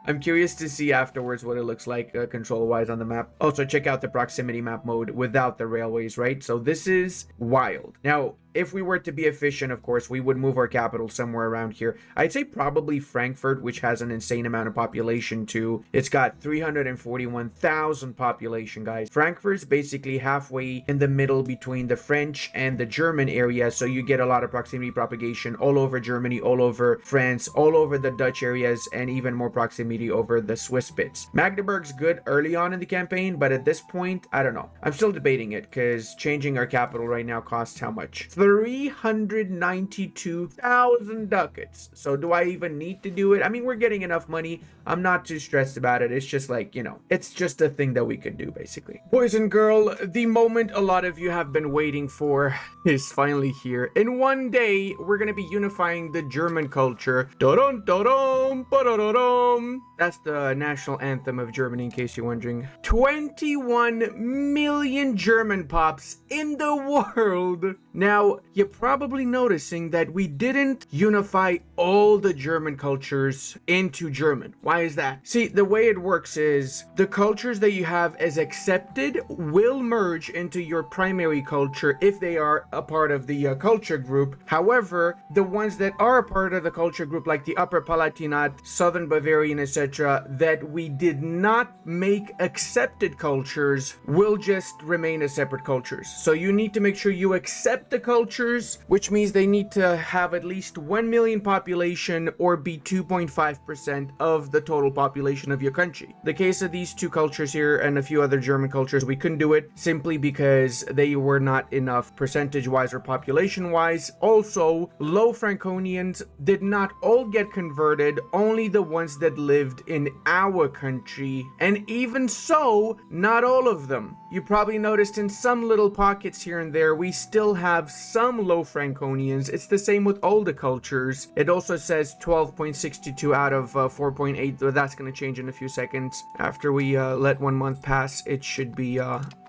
I'm curious to see afterwards what it looks like control-wise on the map. Also, check out the proximity map mode without the railways, right? So this is wild. Now, if we were to be efficient, of course, we would move our capital somewhere around here. I'd say probably Frankfurt, which has an insane amount of population too. It's got 341,000 population, guys. Frankfurt's basically halfway in the middle between the French and the German area, so you get a lot of proximity propagation all over Germany, all over France, all over the Dutch areas, and even more proximity over the Swiss bits. Magdeburg's good early on in the campaign, but at this point, I don't know. I'm still debating it, because changing our capital right now costs how much? 392,000 ducats. So do I even need to do it? I mean, we're getting enough money. I'm not too stressed about it. It's just like, you know, it's just a thing that we could do, basically. Boys and girl, the moment a lot of you have been waiting for is finally here. In one day, we're going to be unifying the German culture. Da-dum, da-dum, ba-da-da-dum. That's the national anthem of Germany, in case you're wondering. 21 million German pops in the world. Now, you're probably noticing that we didn't unify all the German cultures into German. Why is that? See, the way it works is the cultures that you have as accepted will merge into your primary culture if they are a part of the culture group. However, the ones that are a part of the culture group, like the Upper Palatinate, Southern Bavarian, etc., that we did not make accepted cultures, will just remain as separate cultures. So you need to make sure you accept the cultures, which means they need to have at least 1 million population or be 2.5% of the total population of your country. The case of these two cultures here and a few other German cultures, we couldn't do it simply because they were not enough percentage-wise or population-wise. Also, Low Franconians did not all get converted, only the ones that lived in our country, and even so, not all of them. You probably noticed in some little pockets here and there, we still have some Low Franconians. It's the same with all the cultures. It also says 12.62 out of 4.8, but that's going to change in a few seconds. After we let 1 month pass, it should be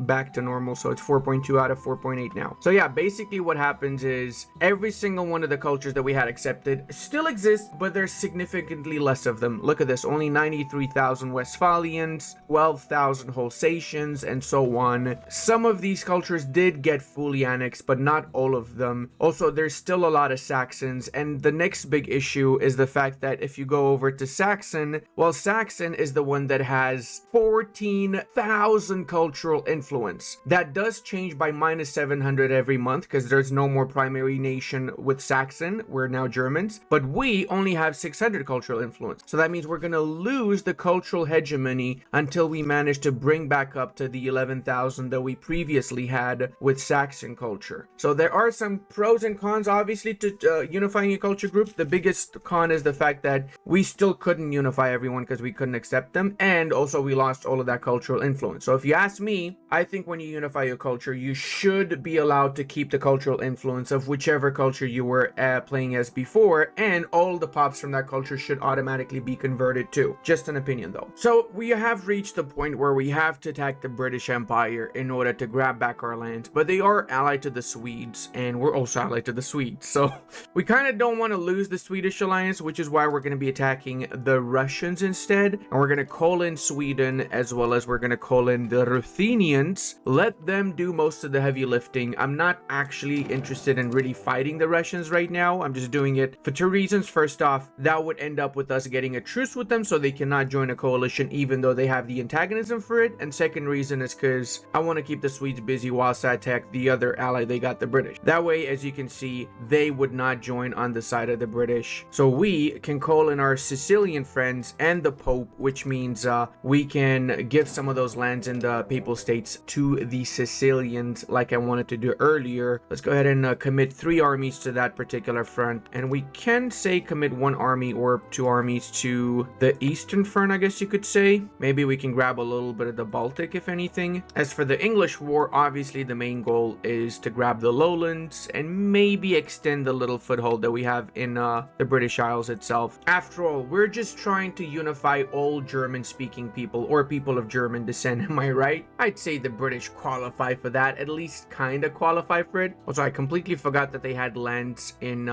back to normal, so it's 4.2 out of 4.8 now. So yeah, basically what happens is every single one of the cultures that we had accepted still exists, but there's significantly less of them. Look at this, only 93,000 Westphalians, 12,000 Holsatians, and so on. Some of these cultures did get fully annexed, but not all of them. Also, there's still a lot of Saxons, and the next big issue is the fact that if you go over to Saxon, well, Saxon is the one that has 14,000 cultural influence. That does change by minus 700 every month because there's no more primary nation with Saxon. We're now Germans, but we only have 600 cultural influence. So that means we're going to lose the cultural hegemony until we manage to bring back up to the 11,000 that we previously had with Saxon culture. So there are some pros and cons, obviously, to unifying a culture group. The biggest con is the fact that we still couldn't unify everyone because we couldn't accept them, and also we lost all of that cultural influence. So if you ask me, I think when you unify your culture, you should be allowed to keep the cultural influence of whichever culture you were playing as before, and all the pops from that culture should automatically be converted too. Just an opinion though. So we have reached the point where we have to attack the British Empire in order to grab back our land, but they are allied to the Swedes, and we're also allied to the Swedes. So we kind of don't want to lose the Swedish alliance, which is why we're going to be attacking the Russians instead, and we're going to call in Sweden, as well as we're going to call in the Ruthenians. Let them do most of the heavy lifting. I'm not actually interested in really fighting the Russians right now. I'm just doing it for two reasons. First off, that would end up with us getting a truce with them so they cannot join a coalition even though they have the antagonism for it. And second reason is because I want to keep the Swedes busy whilst I attack the other ally they got, the British. That way, as you can see, they would not join on the side of the British. So we can call in our Sicilian friends and the Pope, which means we can give some of those lands in the Papal States to the Sicilians like I wanted to do earlier. Let's go ahead and commit 3 armies to that particular front, and we can say commit 1 army or 2 armies to the Eastern Front, I guess you could say. Maybe we can grab a little bit of the Baltic, if anything. As for the English war, obviously the main goal is to grab the lowlands and maybe extend the little foothold that we have in the British Isles itself. After all, we're just trying to unify all German-speaking people, or people of German descent, am I right? I'd say the British qualify for that, at least kind of qualify for it. Also, I completely forgot that they had lands in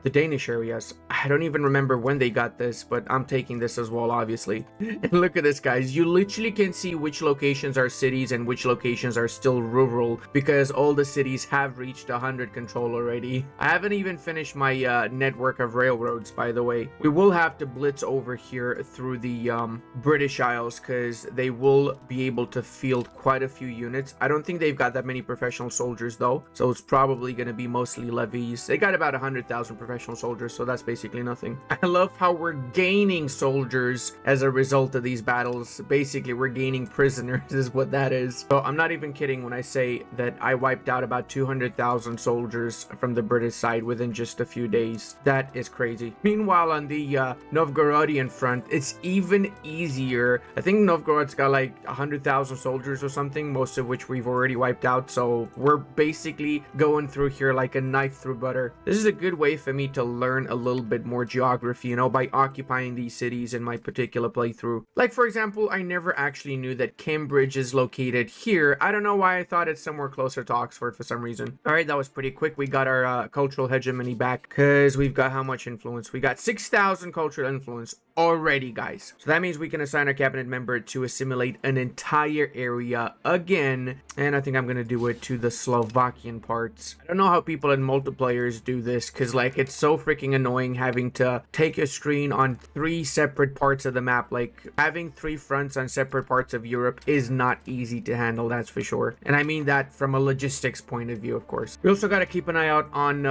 the Danish areas. I don't even remember when they got this, but I'm taking this as well, obviously. And look at this, guys. You literally can see which locations are cities and which locations are still rural, because all the cities have reached 100 control already. I haven't even finished my network of railroads, by the way. We will have to blitz over here through the British Isles because they will be able to field quite a few units. I don't think they've got that many professional soldiers though, so it's probably going to be mostly levies. They got about 100,000 professional soldiers, so that's basically nothing. I love how we're gaining soldiers as a result of these battles. Basically, we're gaining prisoners is what that is. So I'm not even kidding when I say that I wiped out about 200,000 6,000 soldiers from the British side within just a few days. That is crazy. Meanwhile, on the Novgorodian front, it's even easier. I think Novgorod's got like 100,000 soldiers or something, most of which we've already wiped out. So we're basically going through here like a knife through butter. This is a good way for me to learn a little bit more geography, you know, by occupying these cities in my particular playthrough. Like, for example, I never actually knew that Cambridge is located here. I don't know why I thought it's somewhere closer to Oxford for some reason. All right, that was pretty quick. We got our cultural hegemony back because we've got how much influence? We got 6,000 cultural influence already, guys. So that means we can assign our cabinet member to assimilate an entire area again. And I think I'm going to do it to the Slovakian parts. I don't know how people in multiplayers do this because, like, it's so freaking annoying having to take a screen on 3 separate parts of the map. Like, having 3 fronts on separate parts of Europe is not easy to handle, that's for sure. And I mean that from a logistics point of view, of course. We also got to keep an eye out on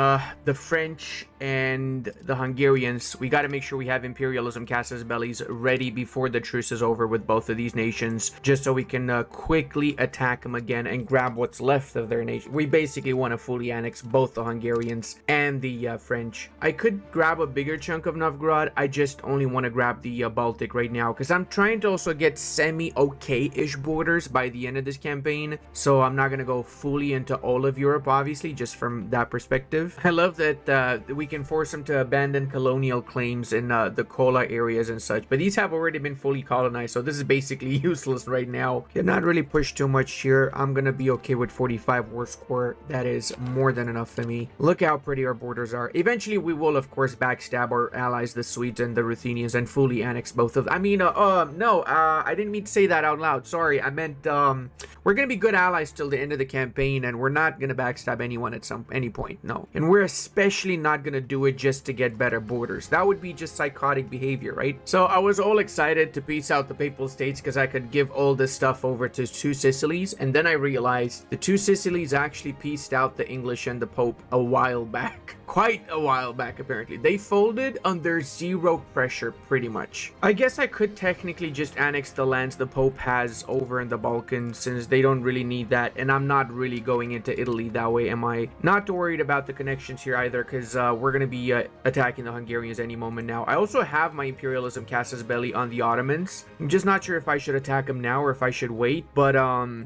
the French and the Hungarians. We got to make sure we have imperialism casus bellis ready before the truce is over with both of these nations, just so we can quickly attack them again and grab what's left of their nation. We basically want to fully annex both the Hungarians and the French. I could grab a bigger chunk of Novgorod. I just only want to grab the Baltic right now because I'm trying to also get semi-okay-ish borders by the end of this campaign. So I'm not going to go fully into all of Europe, obviously, just from that perspective. I love that we can force them to abandon colonial claims in the Kola areas and such, but these have already been fully colonized, so this is basically useless right now. Cannot really push too much here. I'm gonna be okay with 45 war score. That is more than enough for me. Look how pretty our borders are. Eventually we will of course backstab our allies, the Swedes and the Ruthenians, and fully annex both of them. I mean no, I didn't mean to say that out loud. Sorry, I meant we're gonna be good allies till the end of the campaign, and we're not gonna backstab anyone at any point. No, and we're especially not gonna do it just to get better borders. That would be just psychotic behavior, right? So I was all excited to peace out the Papal States because I could give all this stuff over to 2 Sicilies, and then I realized the 2 Sicilies actually peaced out the English and the Pope a while back. Quite a while back, apparently. They folded under 0 pressure, pretty much. I guess I could technically just annex the lands the Pope has over in the Balkans, since they don't really need that, and I'm not really going into Italy that way, am I? Not worried about the connections here either, because we're going to be attacking the Hungarians any moment now. I also have my imperialism casus belli on the Ottomans. I'm just not sure if I should attack them now or if I should wait, but oh,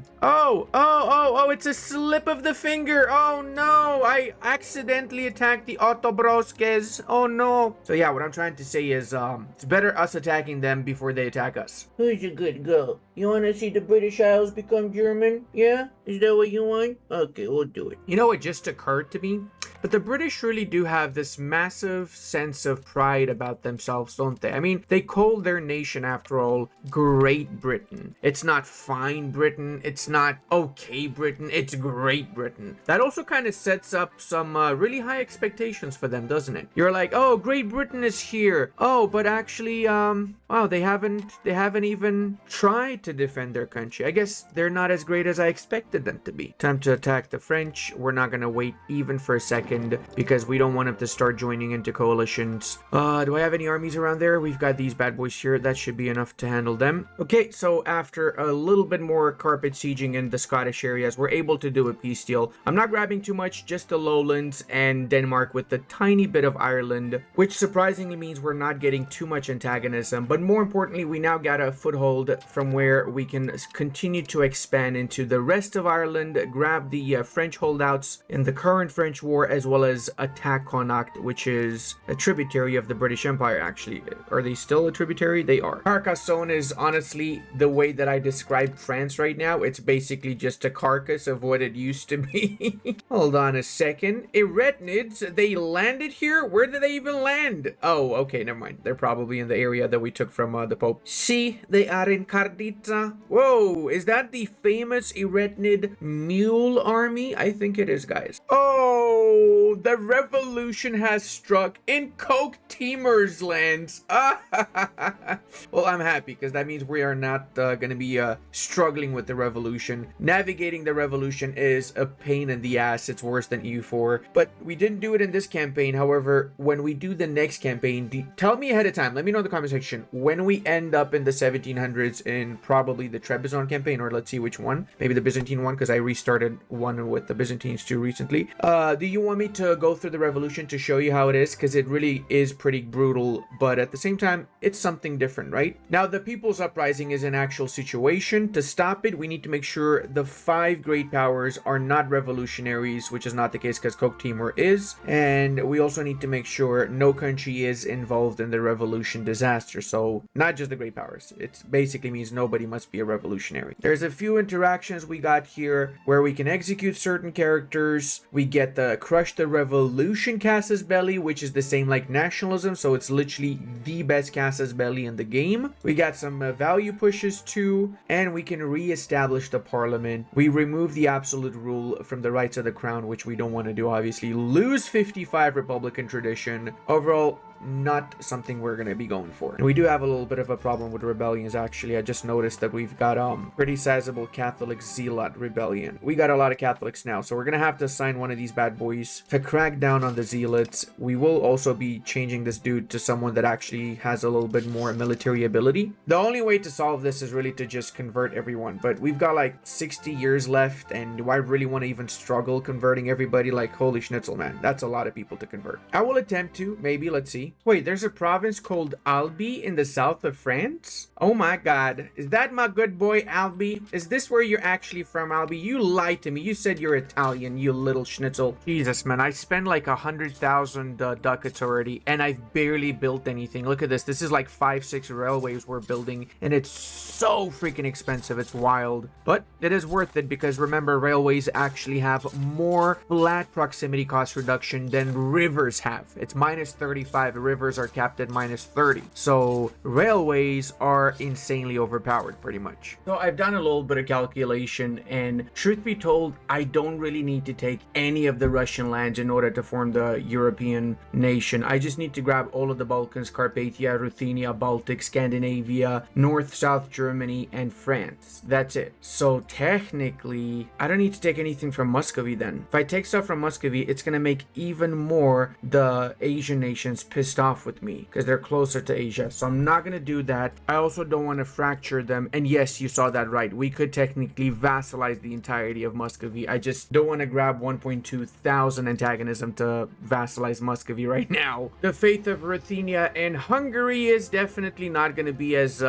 it's a slip of the finger. Oh no, I accidentally attacked the Ottobroskes. Oh no. So yeah, what I'm trying to say is it's better us attacking them before they attack us. Who's a good girl? You want to see the British Isles become German? Yeah? Is that what you want? Okay, we'll do it. You know, it just occurred to me, but the British really do have this massive sense of pride about themselves, don't they? I mean, they call their nation, after all, Great Britain. It's not fine Britain. It's not okay Britain. It's Great Britain. That also kind of sets up some really high expectations for them, doesn't it? You're like, oh, Great Britain is here. Oh, but actually, wow, they haven't even tried to defend their country. I guess they're not as great as I expected them to be. Time to attack the French. We're not gonna wait even for a second because we don't want them to start joining into coalitions. Do I have any armies around there? We've got these bad boys here. That should be enough to handle them. Okay, so after a little bit more carpet sieging in the Scottish areas, we're able to do a peace deal. I'm not grabbing too much, just the lowlands and Denmark with a tiny bit of Ireland, which surprisingly means we're not getting too much antagonism, but more importantly, we now got a foothold from where we can continue to expand into the rest of Ireland, grab the French holdouts in the current French war, as well as attack Connacht, which is a tributary of the British Empire, actually. Are they still a tributary? They are. Carcassonne is honestly the way that I describe France right now. It's basically just a carcass of what it used to be. Hold on a second. Eretnids, they landed here? Where did they even land? Oh, okay, never mind. They're probably in the area that we took from the Pope. See, they are in Karditsa. Whoa, is that the famous Eretnid mule army? I think it is, guys. Oh, no, the revolution has struck in Coke Teamer's lands. Well, I'm happy because that means we are not going to be struggling with the revolution. Navigating the revolution is a pain in the ass. It's worse than EU4, but we didn't do it in this campaign. However, when we do the next campaign, tell me ahead of time. Let me know in the comment section when we end up in the 1700s in probably the Trebizond campaign, or let's see which one. Maybe the Byzantine one, because I restarted one with the Byzantines too recently. Do you want me to go through the revolution to show you how it is? Because it really is pretty brutal, but at the same time, it's something different, right? Now, the People's Uprising is an actual situation. To stop it, we need to make sure the 5 great powers are not revolutionaries, which is not the case because Coke Timur is. And we also need to make sure no country is involved in the revolution disaster. So not just the great powers. It basically means nobody must be a revolutionary. There's a few interactions we got here where we can execute certain characters. We get the Crush the Revolution casus belli, which is the same like nationalism. So it's literally the best casus belli in the game. We got some value pushes too, and we can re-establish the parliament. We remove the absolute rule from the rights of the crown, which we don't want to do, obviously. Lose 55 republican tradition. Overall, not something we're going to be going for. And we do have a little bit of a problem with rebellions, actually. I just noticed that we've got pretty sizable Catholic zealot rebellion. We got a lot of Catholics now, so we're going to have to assign one of these bad boys to crack down on the zealots. We will also be changing this dude to someone that actually has a little bit more military ability. The only way to solve this is really to just convert everyone, but we've got like 60 years left, and do I really want to even struggle converting everybody? Like, holy schnitzel, man, that's a lot of people to convert. I will attempt to, maybe, let's see. Wait, there's a province called Albi in the south of France? Oh my god. Is that my good boy Albi? Is this where you're actually from, Albi? You lied to me. You said you're Italian, you little schnitzel. Jesus, man. I spent like 100,000 ducats already, and I've barely built anything. Look at this. This is like 5-6 railways we're building, and it's so freaking expensive. It's wild. But it is worth it because remember, railways actually have more flat proximity cost reduction than rivers have. It's minus 35. Rivers are capped at minus 30. So railways are insanely overpowered pretty much. So I've done a little bit of calculation, and truth be told, I don't really need to take any of the Russian lands in order to form the European nation. I just need to grab all of the Balkans, Carpathia, Ruthenia, Baltic, Scandinavia, North, South Germany, and France. That's it. So technically, I don't need to take anything from Muscovy then. If I take stuff from Muscovy, it's going to make even more the Asian nations pissed off with me because they're closer to Asia. So I'm not going to do that. I also don't want to fracture them. And yes, you saw that right. We could technically vassalize the entirety of Muscovy. I just don't want to grab 1.2 thousand antagonism to vassalize Muscovy right now. The faith of Ruthenia and Hungary is definitely not going to be as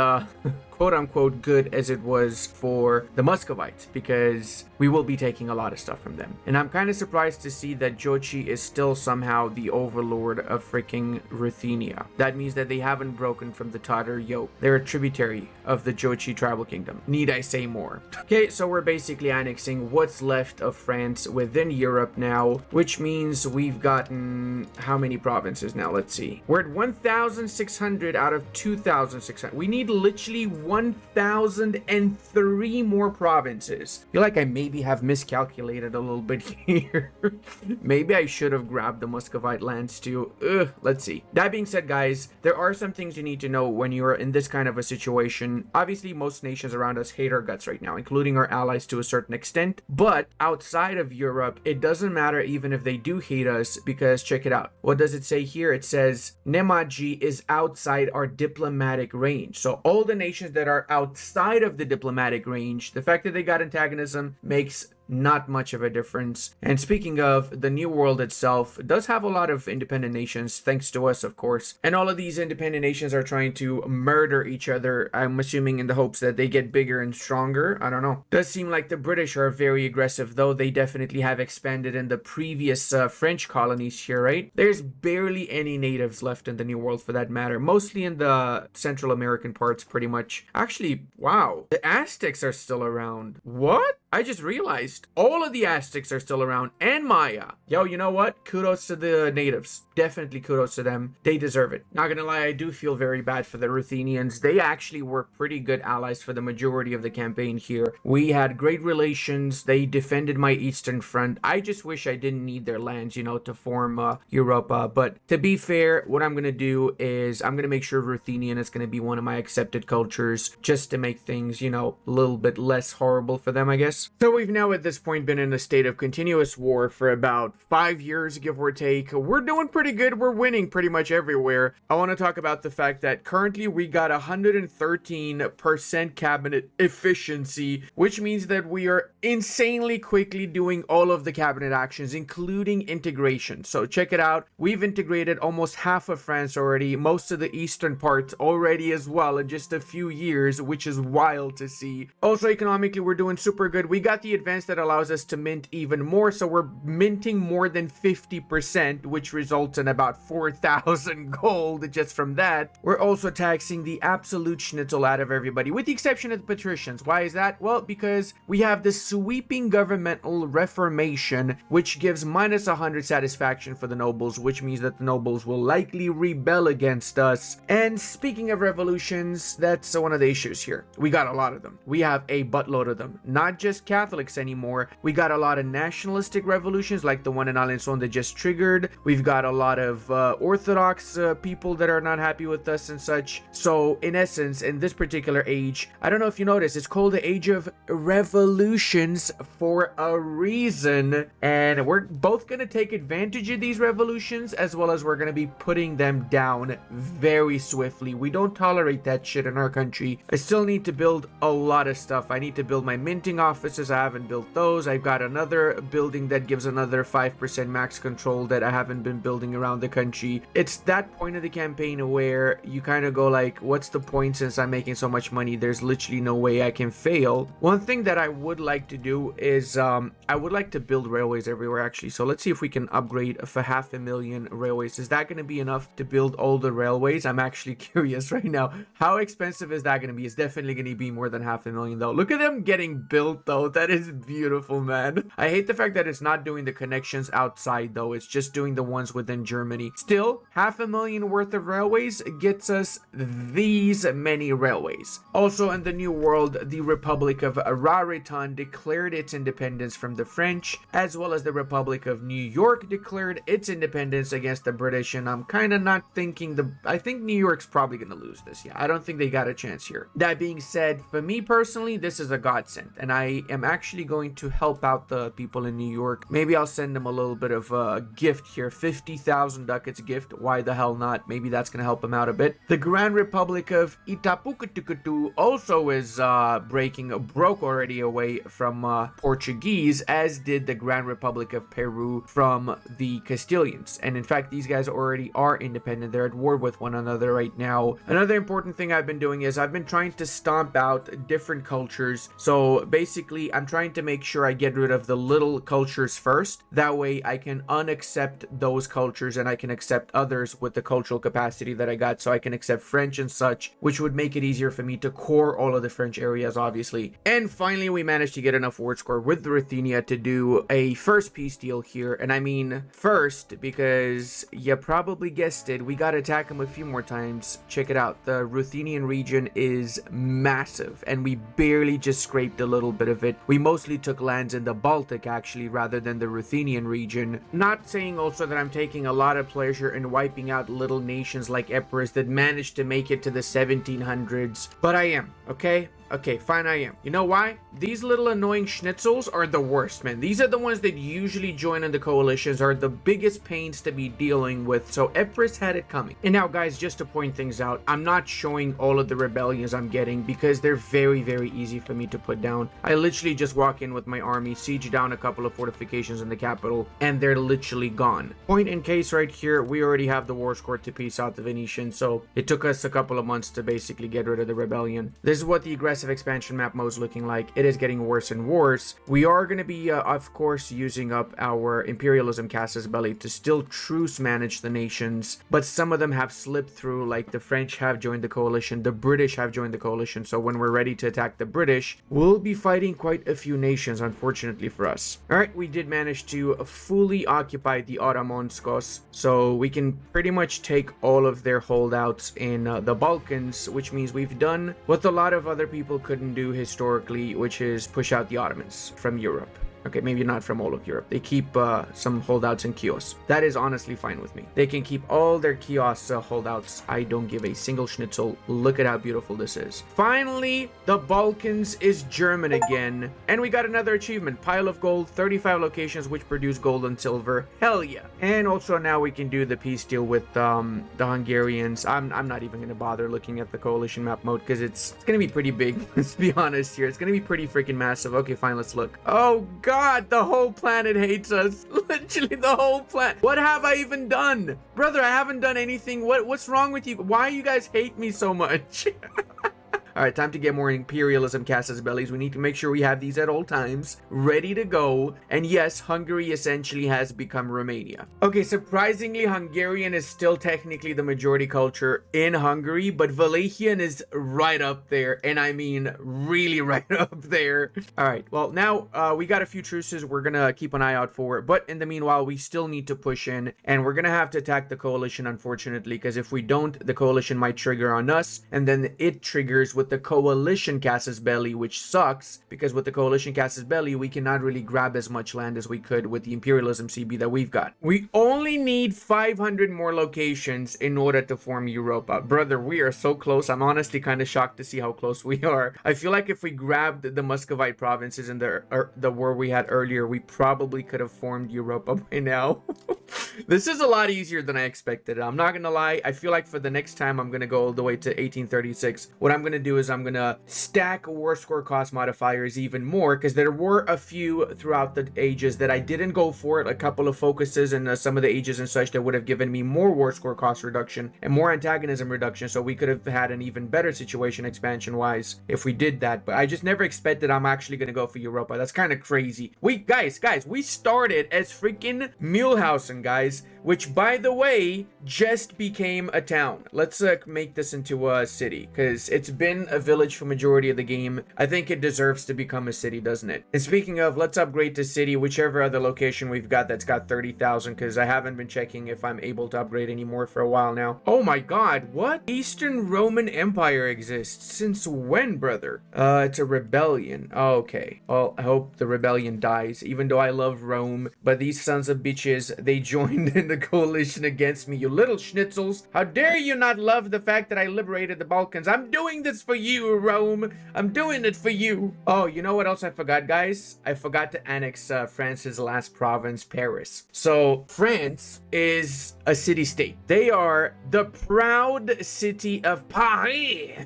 quote-unquote good as it was for the Muscovites, because we will be taking a lot of stuff from them. And I'm kind of surprised to see that Jochi is still somehow the overlord of freaking Ruthenia. That means that they haven't broken from the Tatar yoke. They're a tributary of the Jochi tribal kingdom. Need I say more? Okay, so we're basically annexing what's left of France within Europe now, which means we've gotten how many provinces now? Let's see. We're at 1,600 out of 2,600. We need literally 1,003 more provinces. I feel like I maybe have miscalculated a little bit here. Maybe I should have grabbed the Muscovite lands too. Let's see. That being said, guys, there are some things you need to know when you're in this kind of a situation. Obviously, most nations around us hate our guts right now, including our allies to a certain extent. But outside of Europe, it doesn't matter even if they do hate us, because check it out. What does it say here? It says Nemaji is outside our diplomatic range. So all the nations that are outside of the diplomatic range, the fact that they got antagonism makes not much of a difference. And speaking of, the New World itself does have a lot of independent nations, thanks to us, of course. And all of these independent nations are trying to murder each other, I'm assuming in the hopes that they get bigger and stronger. I don't know. Does seem like the British are very aggressive, though. They definitely have expanded in the previous French colonies here, right? There's barely any natives left in the New World, for that matter. Mostly in the Central American parts, pretty much. Actually, wow. The Aztecs are still around. What? I just realized all of the Aztecs are still around, and Maya. Yo, you know what? Kudos to the natives. Definitely kudos to them. They deserve it. Not gonna lie, I do feel very bad for the Ruthenians. They actually were pretty good allies for the majority of the campaign here. We had great relations. They defended my eastern front. I just wish I didn't need their lands, you know, to form Europa. But to be fair, what I'm gonna do is I'm gonna make sure Ruthenian is gonna be one of my accepted cultures, just to make things, you know, a little bit less horrible for them, I guess. So we've now at this point been in a state of continuous war for about 5 years, give or take. We're doing pretty good. We're winning pretty much everywhere. I want to talk about the fact that currently we got 113% cabinet efficiency, which means that we are insanely quickly doing all of the cabinet actions, including integration. So check it out. We've integrated almost half of France already, most of the eastern parts already as well in just a few years, which is wild to see. Also, economically, we're doing super good. We got the advance that allows us to mint even more, so we're minting more than 50%, which results in about 4,000 gold just from that. We're also taxing the absolute schnitzel out of everybody, with the exception of the patricians. Why is that? Well, because we have this sweeping governmental reformation, which gives minus 100 satisfaction for the nobles, which means that the nobles will likely rebel against us. And speaking of revolutions, that's one of the issues here. We got a lot of them. We have a buttload of them. Not just Catholics anymore. We got a lot of nationalistic revolutions like the one in Alençon that just triggered. We've got a lot of Orthodox people that are not happy with us and such. So in essence, in this particular age, I don't know if you noticed, it's called the age of revolutions for a reason. And we're both going to take advantage of these revolutions, as well as we're going to be putting them down very swiftly. We don't tolerate that shit in our country. I still need to build a lot of stuff. I need to build my minting offices. I haven't built those. I've got another building that gives another 5% max control that I haven't been building around the country. It's that point of the campaign where you kind of go like, what's the point since I'm making so much money? There's literally no way I can fail. One thing that I would like to do is I would like to build railways everywhere actually. So let's see if we can upgrade for 500,000 railways. Is that going to be enough to build all the railways? I'm actually curious right now. How expensive is that going to be? It's definitely going to be more than 500,000 though. Look at them getting built though. That is beautiful, man. I hate the fact that it's not doing the connections outside though. It's just doing the ones within Germany. Still, 500,000 worth of railways gets us these many railways. Also in the New World, the Republic of Raritan declared its independence from the French, as well as the Republic of New York declared its independence against the British, and I'm kind of not thinking I think New York's probably going to lose this. Yeah, I don't think they got a chance here. That being said, for me personally, this is a godsend, and I am actually going to help out the people in New York. Maybe I'll send them a little bit of a gift here, 50,000 ducats gift. Why the hell not? Maybe that's going to help them out a bit. The Grand Republic of Itapucutucutu also is broke already away from Portuguese, as did the Grand Republic of Peru from the Castilians. And in fact, these guys already are independent. They're at war with one another right now. Another important thing I've been doing is I've been trying to stomp out different cultures. So basically, I'm trying to make sure I get rid of the little cultures first. That way I can unaccept those cultures and I can accept others with the cultural capacity that I got. So I can accept French and such, which would make it easier for me to core all of the French areas, obviously. And finally, we managed to get enough ward score with the Ruthenia to do a first peace deal here. And I mean first because you probably guessed it, we got to attack them a few more times. Check it out. The Ruthenian region is massive and we barely just scraped a little bit of it. We mostly took lands in the Baltic actually rather than the Ruthenian region. Not saying also that I'm taking a lot of pleasure in wiping out little nations like Epirus that managed to make it to the 1700s, but I am, okay? Okay, fine, I am. You know why? These little annoying schnitzels are the worst, man. These are the ones that usually join in the coalitions, are the biggest pains to be dealing with, so Epirus had it coming. And now, guys, just to point things out, I'm not showing all of the rebellions I'm getting because they're very, very easy for me to put down. I literally just walk in with my army, siege down a couple of fortifications in the capital, and they're literally gone. Point in case right here, we already have the war score to peace out the Venetians, so it took us a couple of months to basically get rid of the rebellion. This is what the aggressive expansion map mode is looking like. It is getting worse and worse. We are going to be, of course, using up our imperialism casus belli to still truce manage the nations, but some of them have slipped through, like the French have joined the coalition, the British have joined the coalition, so when we're ready to attack the British, we'll be fighting quite a few nations, unfortunately for us. All right, we did manage to fully occupy the Ottomanskos, so we can pretty much take all of their holdouts in the Balkans, which means we've done what a lot of other people couldn't do historically, which is push out the Ottomans from Europe. Okay, maybe not from all of Europe. They keep some holdouts in Chios. That is honestly fine with me. They can keep all their Chios holdouts. I don't give a single schnitzel. Look at how beautiful this is. Finally, the Balkans is German again. And we got another achievement. Pile of gold, 35 locations which produce gold and silver. Hell yeah. And also now we can do the peace deal with the Hungarians. I'm not even going to bother looking at the coalition map mode because it's going to be pretty big. Let's be honest here. It's going to be pretty freaking massive. Okay, fine. Let's look. Oh, God, the whole planet hates us. Literally the whole planet. What have I even done? Brother, I haven't done anything. What's wrong with you? Why you guys hate me so much? All right, time to get more imperialism casus bellis. We need to make sure we have these at all times, ready to go. And yes, Hungary essentially has become Romania. Okay, surprisingly, Hungarian is still technically the majority culture in Hungary, but Wallachian is right up there. And I mean, really right up there. All right, well, now we got a few truces we're going to keep an eye out for. But in the meanwhile, we still need to push in. And we're going to have to attack the coalition, unfortunately, because if we don't, the coalition might trigger on us. And then it triggers with the coalition casus belli, which sucks because with the coalition casus belli we cannot really grab as much land as we could with the imperialism CB that we've got. We only need 500 more locations in order to form Europa. Brother, we are so close. I'm honestly kind of shocked to see how close we are. I feel like if we grabbed the Muscovite provinces in the war we had earlier, we probably could have formed Europa by now. This is a lot easier than I expected. I'm not gonna lie. I feel like for the next time I'm gonna go all the way to 1836. What I'm gonna do is I'm gonna stack war score cost modifiers even more, because there were a few throughout the ages that I didn't go for it. A couple of focuses and some of the ages and such that would have given me more war score cost reduction and more antagonism reduction, so we could have had an even better situation expansion wise if we did that. But I just never expected I'm actually gonna go for Europa. That's kind of crazy. Guys, we started as freaking Mühlhausen, guys, which by the way just became a town. Let's make this into a city, because it's been a village for majority of the game. I think it deserves to become a city, doesn't it? And speaking of, let's upgrade to city, whichever other location we've got that's got 30,000, because I haven't been checking if I'm able to upgrade anymore for a while now. Oh my god, what? Eastern Roman Empire exists. Since when, brother? It's a rebellion. Oh, okay. Well, I hope the rebellion dies, even though I love Rome. But these sons of bitches, they joined in the coalition against me, you little schnitzels. How dare you not love the fact that I liberated the Balkans? I'm doing this for you, Rome. I'm doing it for you. Oh, you know what else I forgot, guys? I forgot to annex France's last province, Paris. So France is a city-state. They are the proud city of Paris.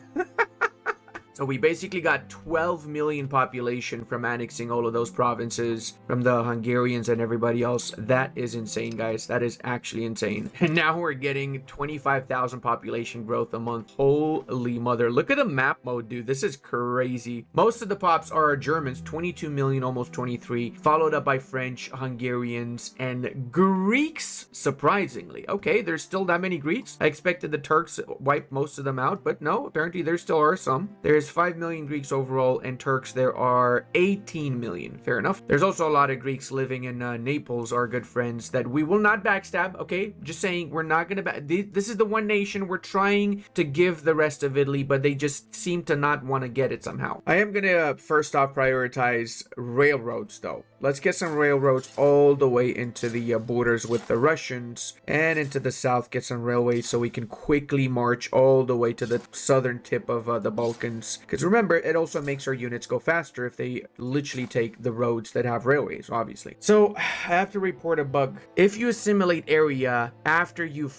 So we basically got 12 million population from annexing all of those provinces from the Hungarians and everybody else. That is insane, guys. That is actually insane. And now we're getting 25,000 population growth a month. Holy mother. Look at the map mode, dude. This is crazy. Most of the pops are Germans, 22 million, almost 23, followed up by French, Hungarians, and Greeks, surprisingly. Okay, there's still that many Greeks. I expected the Turks wiped most of them out, but no, apparently there still are some. There's 5 million Greeks overall, and Turks there are 18 million. Fair enough. There's also a lot of Greeks living in Naples, our good friends, that we will not backstab. Okay, just saying, we're not gonna this is the one nation we're trying to give the rest of Italy, but they just seem to not want to get it somehow. I am gonna first off prioritize railroads though. Let's get some railroads all the way into the borders with the Russians, and into the south get some railways so we can quickly march all the way to the southern tip of the Balkans. Because remember, it also makes our units go faster if they literally take the roads that have railways, obviously. So I have to report a bug. If you assimilate area after you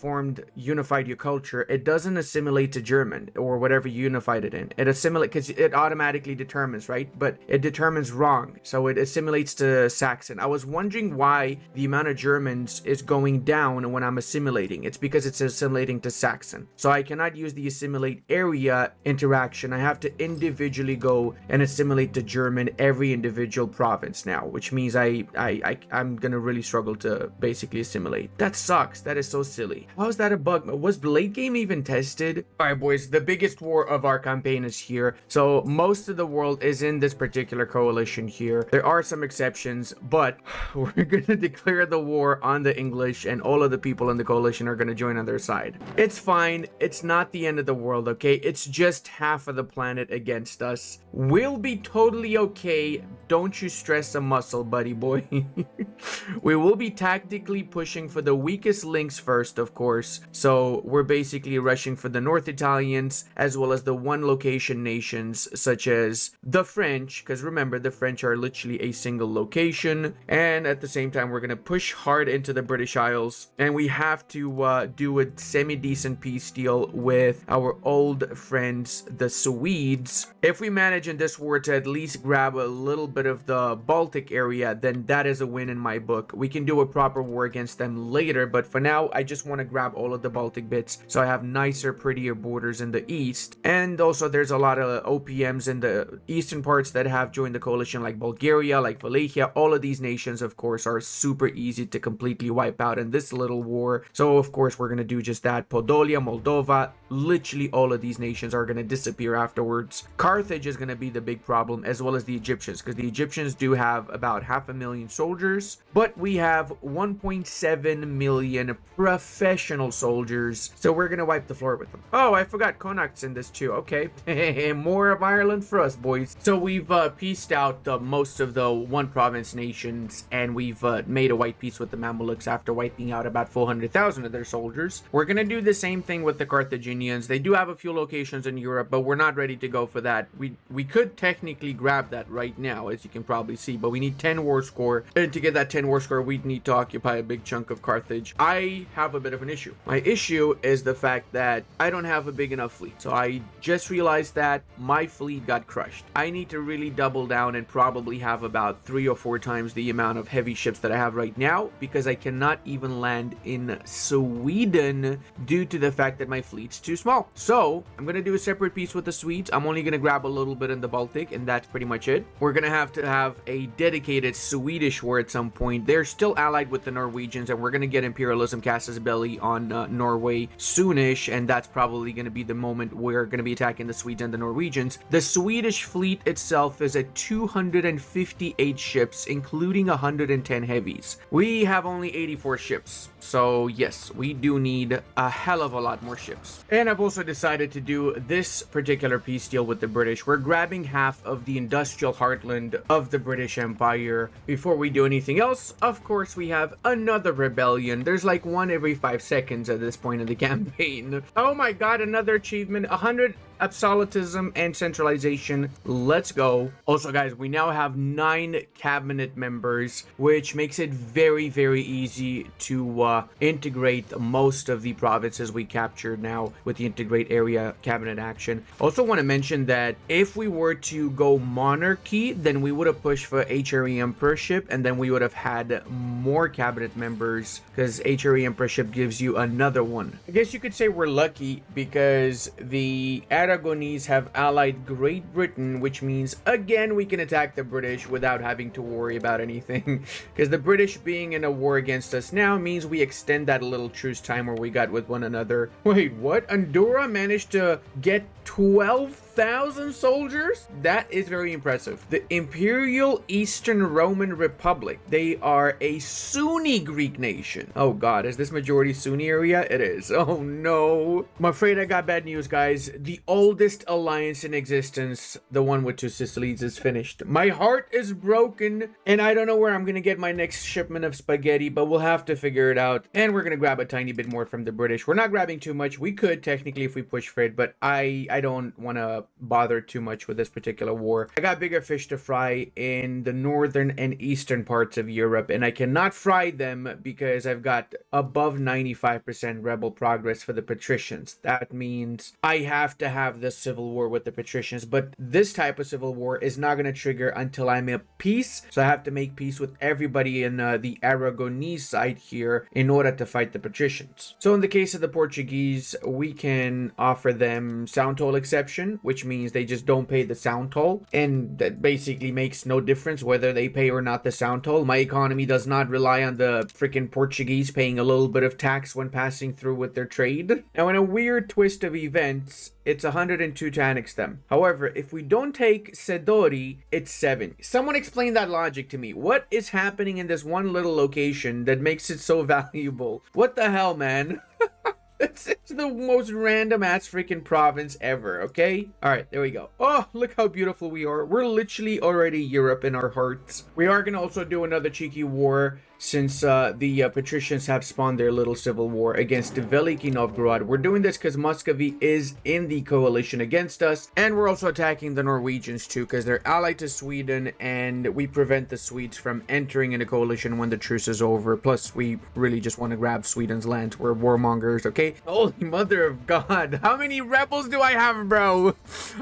unified your culture, it doesn't assimilate to German or whatever you unified it in. It assimilates because it automatically determines, right? But it determines wrong. So it assimilates to to Saxon. I was wondering why the amount of Germans is going down when I'm assimilating. It's because it's assimilating to Saxon. So I cannot use the assimilate area interaction. I have to individually go and assimilate to German every individual province now, which means I'm gonna really struggle to basically assimilate. That sucks. That is so silly. How is that a bug? Was late game even tested? All right, boys, the biggest war of our campaign is here. So most of the world is in this particular coalition here. There are some exceptions, but we're gonna declare the war on the English, and all of the people in the coalition are gonna join on their side. It's fine. It's not the end of the world, okay? It's just half of the planet against us. We'll be totally okay. Don't you stress a muscle, buddy boy. We will be tactically pushing for the weakest links first, of course. So we're basically rushing for the North Italians, as well as the one location nations, such as the French, because remember, the French are literally a single location. And at the same time, we're going to push hard into the British Isles. And we have to do a semi-decent peace deal with our old friends, the Swedes. If we manage in this war to at least grab a little bit of the Baltic area, then that is a win in my book. We can do a proper war against them later, but for now, I just want to grab all of the Baltic bits so I have nicer, prettier borders in the east. And also, there's a lot of OPMs in the eastern parts that have joined the coalition, like Bulgaria, like Wallachia. All of these nations, of course, are super easy to completely wipe out in this little war. So, of course, we're going to do just that. Podolia, Moldova, literally all of these nations are going to disappear afterwards. Carthage is going to be the big problem, as well as the Egyptians, because the Egyptians do have about 500,000 soldiers, but we have 1.7 million professional soldiers, so we're going to wipe the floor with them. Oh, I forgot Connacht's in this too. Okay. More of Ireland for us, boys. So we've pieced out most of the one province nations, and we've made a white peace with the Mamelukes after wiping out about 400,000 of their soldiers. We're going to do the same thing with the Carthaginians. They do have a few locations in Europe, but we're not ready to go for that. We could technically grab that right now, as you can probably see, but we need 10 war score, and to get that 10 war score, we'd need to occupy a big chunk of Carthage. I have a bit of an issue. My issue is the fact that I don't have a big enough fleet. So I just realized that my fleet got crushed. I need to really double down and probably have about 3 or 4 times the amount of heavy ships that I have right now, because I cannot even land in Sweden due to the fact that my fleet's too small. So I'm going to do a separate piece with the Swedes. I'm only going to grab a little bit in the Baltic, and that's pretty much it. We're going to have a dedicated Swedish war at some point. They're still allied with the Norwegians, and we're going to get imperialism Casus Belli on Norway soonish, and that's probably going to be the moment we're going to be attacking the Swedes and the Norwegians. The Swedish fleet itself is at 258 ships, including 110 heavies. We have only 84 ships, so yes, we do need a hell of a lot more ships. And I've also decided to do this particular peace deal with the British. We're grabbing half of the industrial heartland of the British Empire. Before we do anything else, of course, we have another rebellion. There's like one every 5 seconds at this point in the campaign. Oh my god, another achievement. 100 absolutism and centralization. Let's go. Also, guys, we now have 9 cabinet members, which makes it very, very easy to integrate most of the provinces we captured now with the integrate area cabinet action. Also want to mention that if we were to go monarchy, then we would have pushed for HRE emperorship, and then we would have had more cabinet members, because HRE emperorship gives you another one. I guess you could say we're lucky because the Aragonese have allied Great Britain, which means again we can attack the British without having to worry about anything, because the British being in a war against us now means we extend that little truce time where we got with one another. Wait, what? Andorra managed to get 12,000 soldiers? That is very impressive. The Imperial Eastern Roman Republic. They are a Sunni Greek nation. Oh god, is this majority Sunni area? It is. Oh no. I'm afraid I got bad news, guys. The oldest alliance in existence, the one with 2 Sicilies, is finished. My heart is broken, and I don't know where I'm gonna get my next shipment of spaghetti, but we'll have to figure it out. And we're gonna grab a tiny bit more from the British. We're not grabbing too much. We could technically if we push for it, but I don't want to bother too much with this particular war. I got bigger fish to fry in the northern and eastern parts of Europe, and I cannot fry them because I've got above 95% rebel progress for the patricians. That means I have to have this civil war with the patricians, but this type of civil war is not going to trigger until I'm at peace, so I have to make peace with everybody in the Aragonese side here in order to fight the patricians. So in the case of the Portuguese, we can offer them sound toll exception, which means they just don't pay the sound toll, and that basically makes no difference whether they pay or not the sound toll. My economy does not rely on the freaking Portuguese paying a little bit of tax when passing through with their trade. Now, in a weird twist of events, it's 102 to annex them. However, if we don't take Sedori, it's 7. Someone explain that logic to me. What is happening in this one little location that makes it so valuable? What the hell, man? It's the most random ass freaking province ever, okay? Alright, there we go. Oh, look how beautiful we are. We're literally already Europe in our hearts. We are gonna also do another cheeky war since the patricians have spawned their little civil war against Veliki Novgorod. We're doing this because Muscovy is in the coalition against us, and we're also attacking the Norwegians too because they're allied to Sweden, and we prevent the Swedes from entering in a coalition when the truce is over. Plus, we really just want to grab Sweden's land. We're warmongers, okay? Holy mother of God, how many rebels do I have, bro?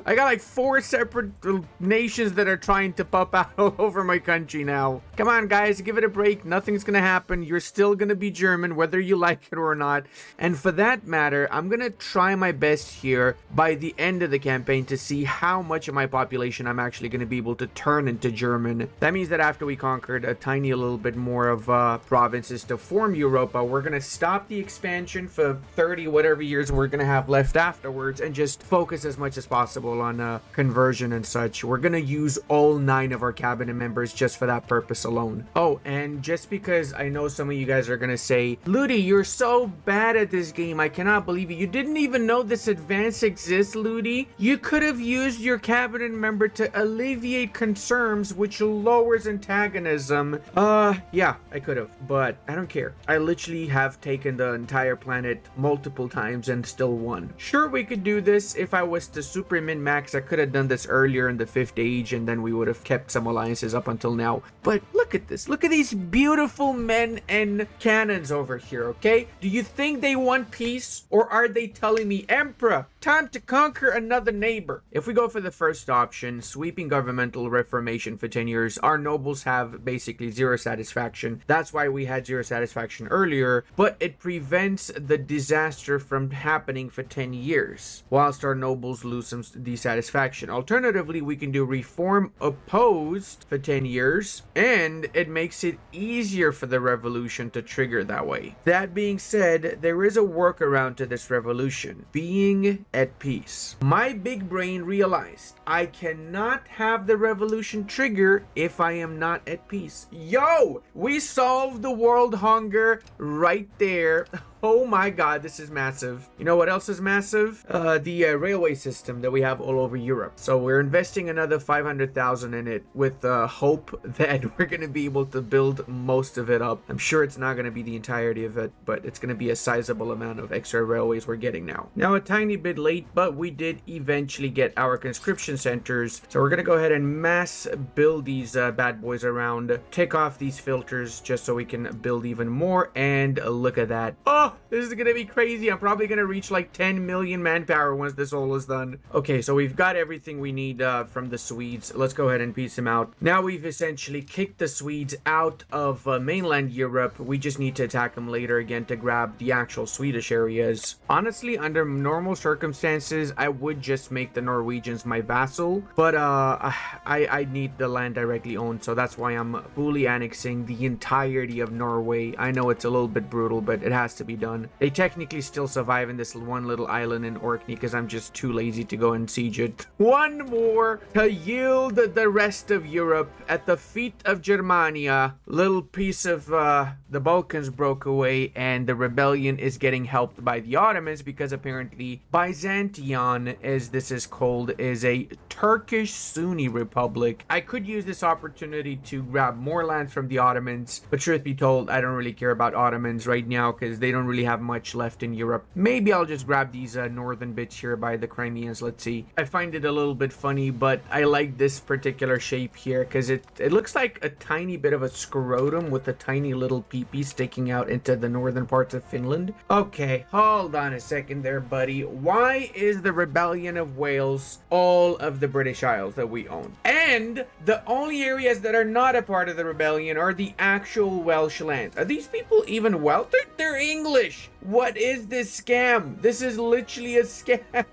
I got like 4 separate nations that are trying to pop out all over my country now. Come on, guys, give it a break. Nothing's gonna happen. You're still gonna be German whether you like it or not, and for that matter, I'm gonna try my best here by the end of the campaign to see how much of my population I'm actually gonna be able to turn into German. That means that after we conquered a tiny little bit more of provinces to form Europa, we're gonna stop the expansion for 30 whatever years we're gonna have left afterwards and just focus as much as possible on conversion and such. We're gonna use all 9 of our cabinet members just for that purpose alone. Oh, and just because I know some of you guys are gonna say, Ludi, you're so bad at this game, I cannot believe it. You didn't even know this advance exists, Ludi. You could have used your cabinet member to alleviate concerns, which lowers antagonism. Yeah, I could have, but I don't care. I literally have taken the entire planet multiple times and still won. Sure, we could do this. If I was to super min-max, I could have done this earlier in the 5th age, and then we would have kept some alliances up until now. But look at this. Look at these beautiful men and cannons over here, okay? Do you think they want peace, or are they telling me, Emperor, time to conquer another neighbor? If we go for the first option, sweeping governmental reformation for 10 years, our nobles have basically 0 satisfaction. That's why we had 0 satisfaction earlier, but it prevents the disaster from happening for 10 years, whilst our nobles lose some dissatisfaction. Alternatively, we can do reform opposed for 10 years, and it makes it easier for the revolution to trigger that way. That being said, there is a workaround to this revolution: being at peace. My big brain realized I cannot have the revolution trigger if I am not at peace. Yo, we solved the world hunger right there. Oh my God, this is massive. You know what else is massive? The railway system that we have all over Europe. So we're investing another 500,000 in it with hope that we're going to be able to build most of it up. I'm sure it's not going to be the entirety of it, but it's going to be a sizable amount of extra railways we're getting now. Now, a tiny bit late, but we did eventually get our conscription centers. So we're going to go ahead and mass build these bad boys around, take off these filters just so we can build even more. And look at that. Oh, this is gonna be crazy. I'm probably gonna reach like 10 million manpower once this all is done. Okay, so we've got everything we need from the Swedes. Let's go ahead and piece them out. Now we've essentially kicked the Swedes out of mainland Europe. We just need to attack them later again to grab the actual Swedish areas. Honestly, under normal circumstances, I would just make the Norwegians my vassal, but I need the land directly owned, so that's why I'm fully annexing the entirety of Norway. I know it's a little bit brutal, but it has to be done. They technically still survive in this one little island in Orkney because I'm just too lazy to go and siege it. One more to yield the rest of Europe at the feet of Germania. Little piece of the Balkans broke away, and the rebellion is getting helped by the Ottomans because apparently Byzantium, as this is called, is a Turkish Sunni republic. I could use this opportunity to grab more lands from the Ottomans, but truth be told, I don't really care about Ottomans right now because they don't don't really have much left in Europe. Maybe I'll just grab these northern bits here by the Crimeans. Let's see. I find it a little bit funny, but I like this particular shape here because it looks like a tiny bit of a scrotum with a tiny little pee-pee sticking out into the northern parts of Finland. Okay, hold on a second there, buddy. Why is the Rebellion of Wales all of the British Isles that we own? And the only areas that are not a part of the rebellion are the actual Welsh lands. Are these people even Welsh? They're English. What is this scam? This is literally a scam.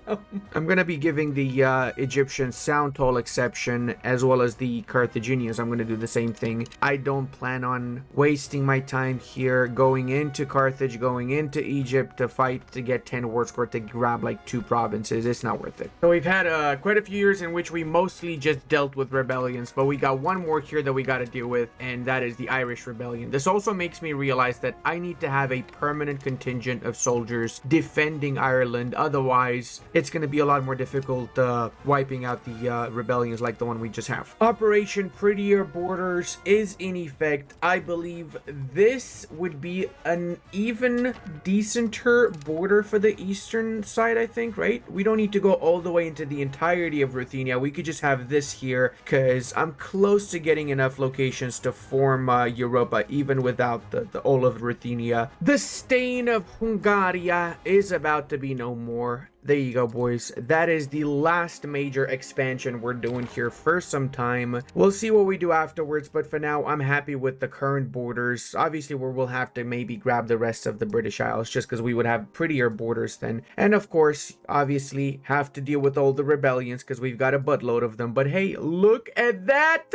I'm gonna be giving the Egyptians sound toll exception as well as the Carthaginians. I'm gonna do the same thing. I don't plan on wasting my time here going into Carthage, going into Egypt to fight to get 10 war score to grab like 2 provinces. It's not worth it. So we've had quite a few years in which we mostly just dealt with rebellions, but we got one more here that we got to deal with, and that is the Irish Rebellion. This also makes me realize that I need to have a permanent contingent of soldiers defending Ireland. Otherwise, it's going to be a lot more difficult wiping out the rebellions like the one we just have. Operation Prettier Borders is in effect. I believe this would be an even decenter border for the eastern side, I think, right? We don't need to go all the way into the entirety of Ruthenia. We could just have this here because I'm close to getting enough locations to form Europa even without the all of Ruthenia. The stain of Hungaria is about to be no more. There you go, boys. That is the last major expansion we're doing here for some time. We'll see what we do afterwards, but for now, I'm happy with the current borders. Obviously, we'll have to maybe grab the rest of the British Isles just because we would have prettier borders then. And of course, obviously, have to deal with all the rebellions because we've got a buttload of them. But hey, look at that!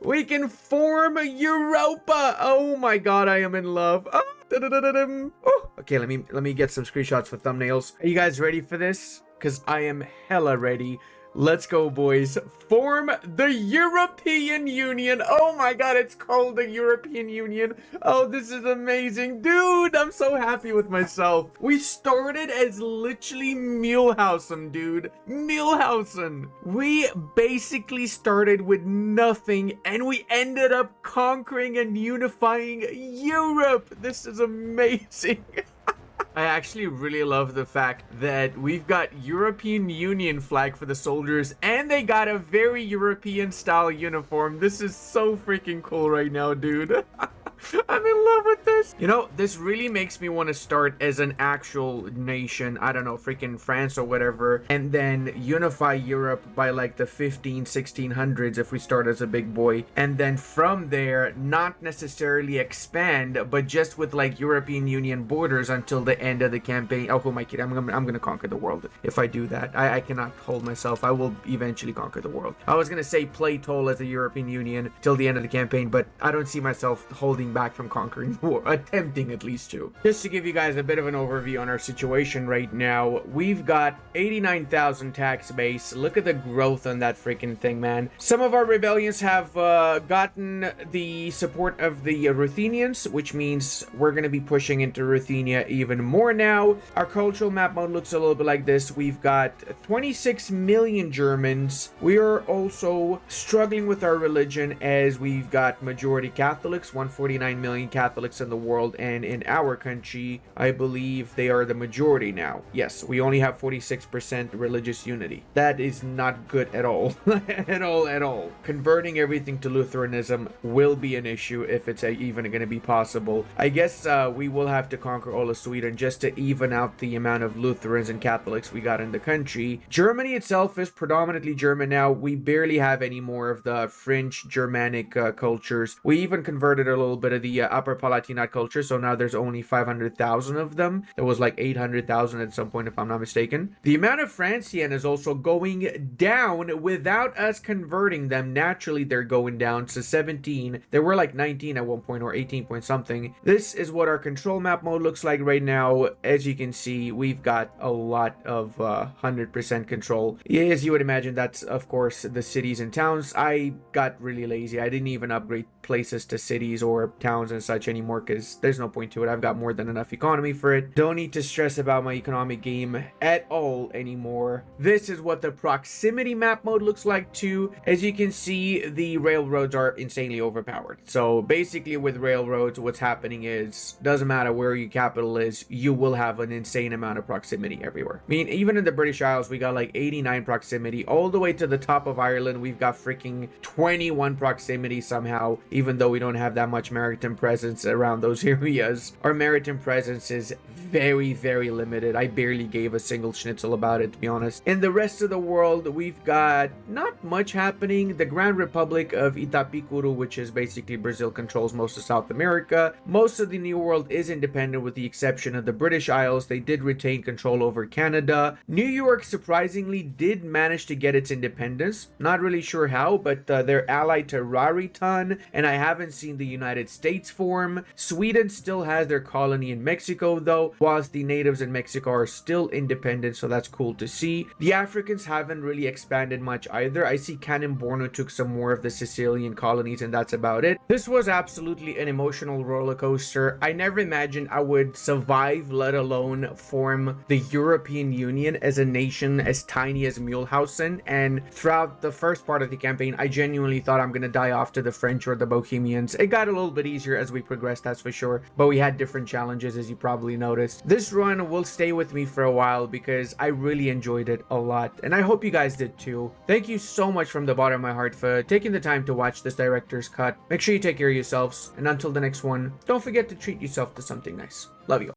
We can form Europa! Oh my god, I am in love. Oh. Oh, okay, let me get some screenshots for thumbnails. Are you guys ready for this? Because I am hella ready. Let's go, boys. Form the European Union. Oh my god, it's called the European Union. Oh, this is amazing. Dude, I'm so happy with myself. We started as literally Mühlhausen, dude. Mühlhausen. We basically started with nothing and we ended up conquering and unifying Europe. This is amazing. I actually really love the fact that we've got European Union flag for the soldiers and they got a very European style uniform. This is so freaking cool right now, dude. I'm in love with this. You know, this really makes me want to start as an actual nation. I don't know, freaking France or whatever. And then unify Europe by like the 1600s if we start as a big boy. And then from there, not necessarily expand, but just with like European Union borders until the end of the campaign. Oh, who am I kidding? I'm gonna conquer the world if I do that. I cannot hold myself. I will eventually conquer the world. I was gonna say play toll as the European Union till the end of the campaign, but I don't see myself holding back from conquering the war, attempting at least to. Just to give you guys a bit of an overview on our situation right now, we've got 89,000 tax base. Look at the growth on that freaking thing, man. Some of our rebellions have gotten the support of the Ruthenians, which means we're going to be pushing into Ruthenia even more now. Our cultural map mode looks a little bit like this. We've got 26 million Germans. We are also struggling with our religion as we've got majority Catholics, 149 million Catholics in the world, and in our country, I believe they are the majority now. Yes, we only have 46% religious unity. That is not good at all. at all. Converting everything to Lutheranism will be an issue if it's even going to be possible. I guess we will have to conquer all of Sweden just to even out the amount of Lutherans and Catholics we got in the country. Germany itself is predominantly German now. We barely have any more of the French Germanic cultures. We even converted a little bit of the Upper Palatinate culture, so now there's only 500,000 of them. There was like 800,000 at some point, if I'm not mistaken. The amount of Francian is also going down without us converting them. Naturally, they're going down to 17. There were like 19 at one point, or 18 point something. This is what our control map mode looks like right now. As you can see, we've got a lot of 100% control. As you would imagine, that's of course the cities and towns. I got really lazy. I didn't even upgrade places to cities or towns and such anymore, because there's no point to it. I've got more than enough economy for it. Don't need to stress about my economic game at all anymore. This is what the proximity map mode looks like too. As you can see, the railroads are insanely overpowered. So basically with railroads, what's happening is, doesn't matter where your capital is, you will have an insane amount of proximity everywhere. I mean, even in the British Isles, we got like 89 proximity. All the way to the top of Ireland, we've got freaking 21 proximity somehow, even though we don't have that much maritime presence around those areas. Our maritime presence is very, very limited. I barely gave a single schnitzel about it, to be honest. In the rest of the world, we've got not much happening. The Grand Republic of Itapicuru, which is basically Brazil, controls most of South America. Most of the New World is independent with the exception of the British Isles. They did retain control over Canada. New York, surprisingly, did manage to get its independence. Not really sure how, but they're allied to Raritan, and I haven't seen the United States form. Sweden still has their colony in Mexico, though, whilst the natives in Mexico are still independent, so that's cool to see. The Africans haven't really expanded much either. I see Canon Borno took some more of the Sicilian colonies, and that's about it. This was absolutely an emotional roller coaster. I never imagined I would survive, let alone form the European Union as a nation as tiny as Mühlhausen, and throughout the first part of the campaign, I genuinely thought I'm gonna die off to the French or the Bohemians. It got a little bit easier as we progressed, that's for sure, but we had different challenges, as you probably noticed. This run will stay with me for a while because I really enjoyed it a lot, and I hope you guys did too. Thank you so much from the bottom of my heart for taking the time to watch this director's cut. Make sure you take care of yourselves, and until the next one, don't forget to treat yourself to something nice. Love you.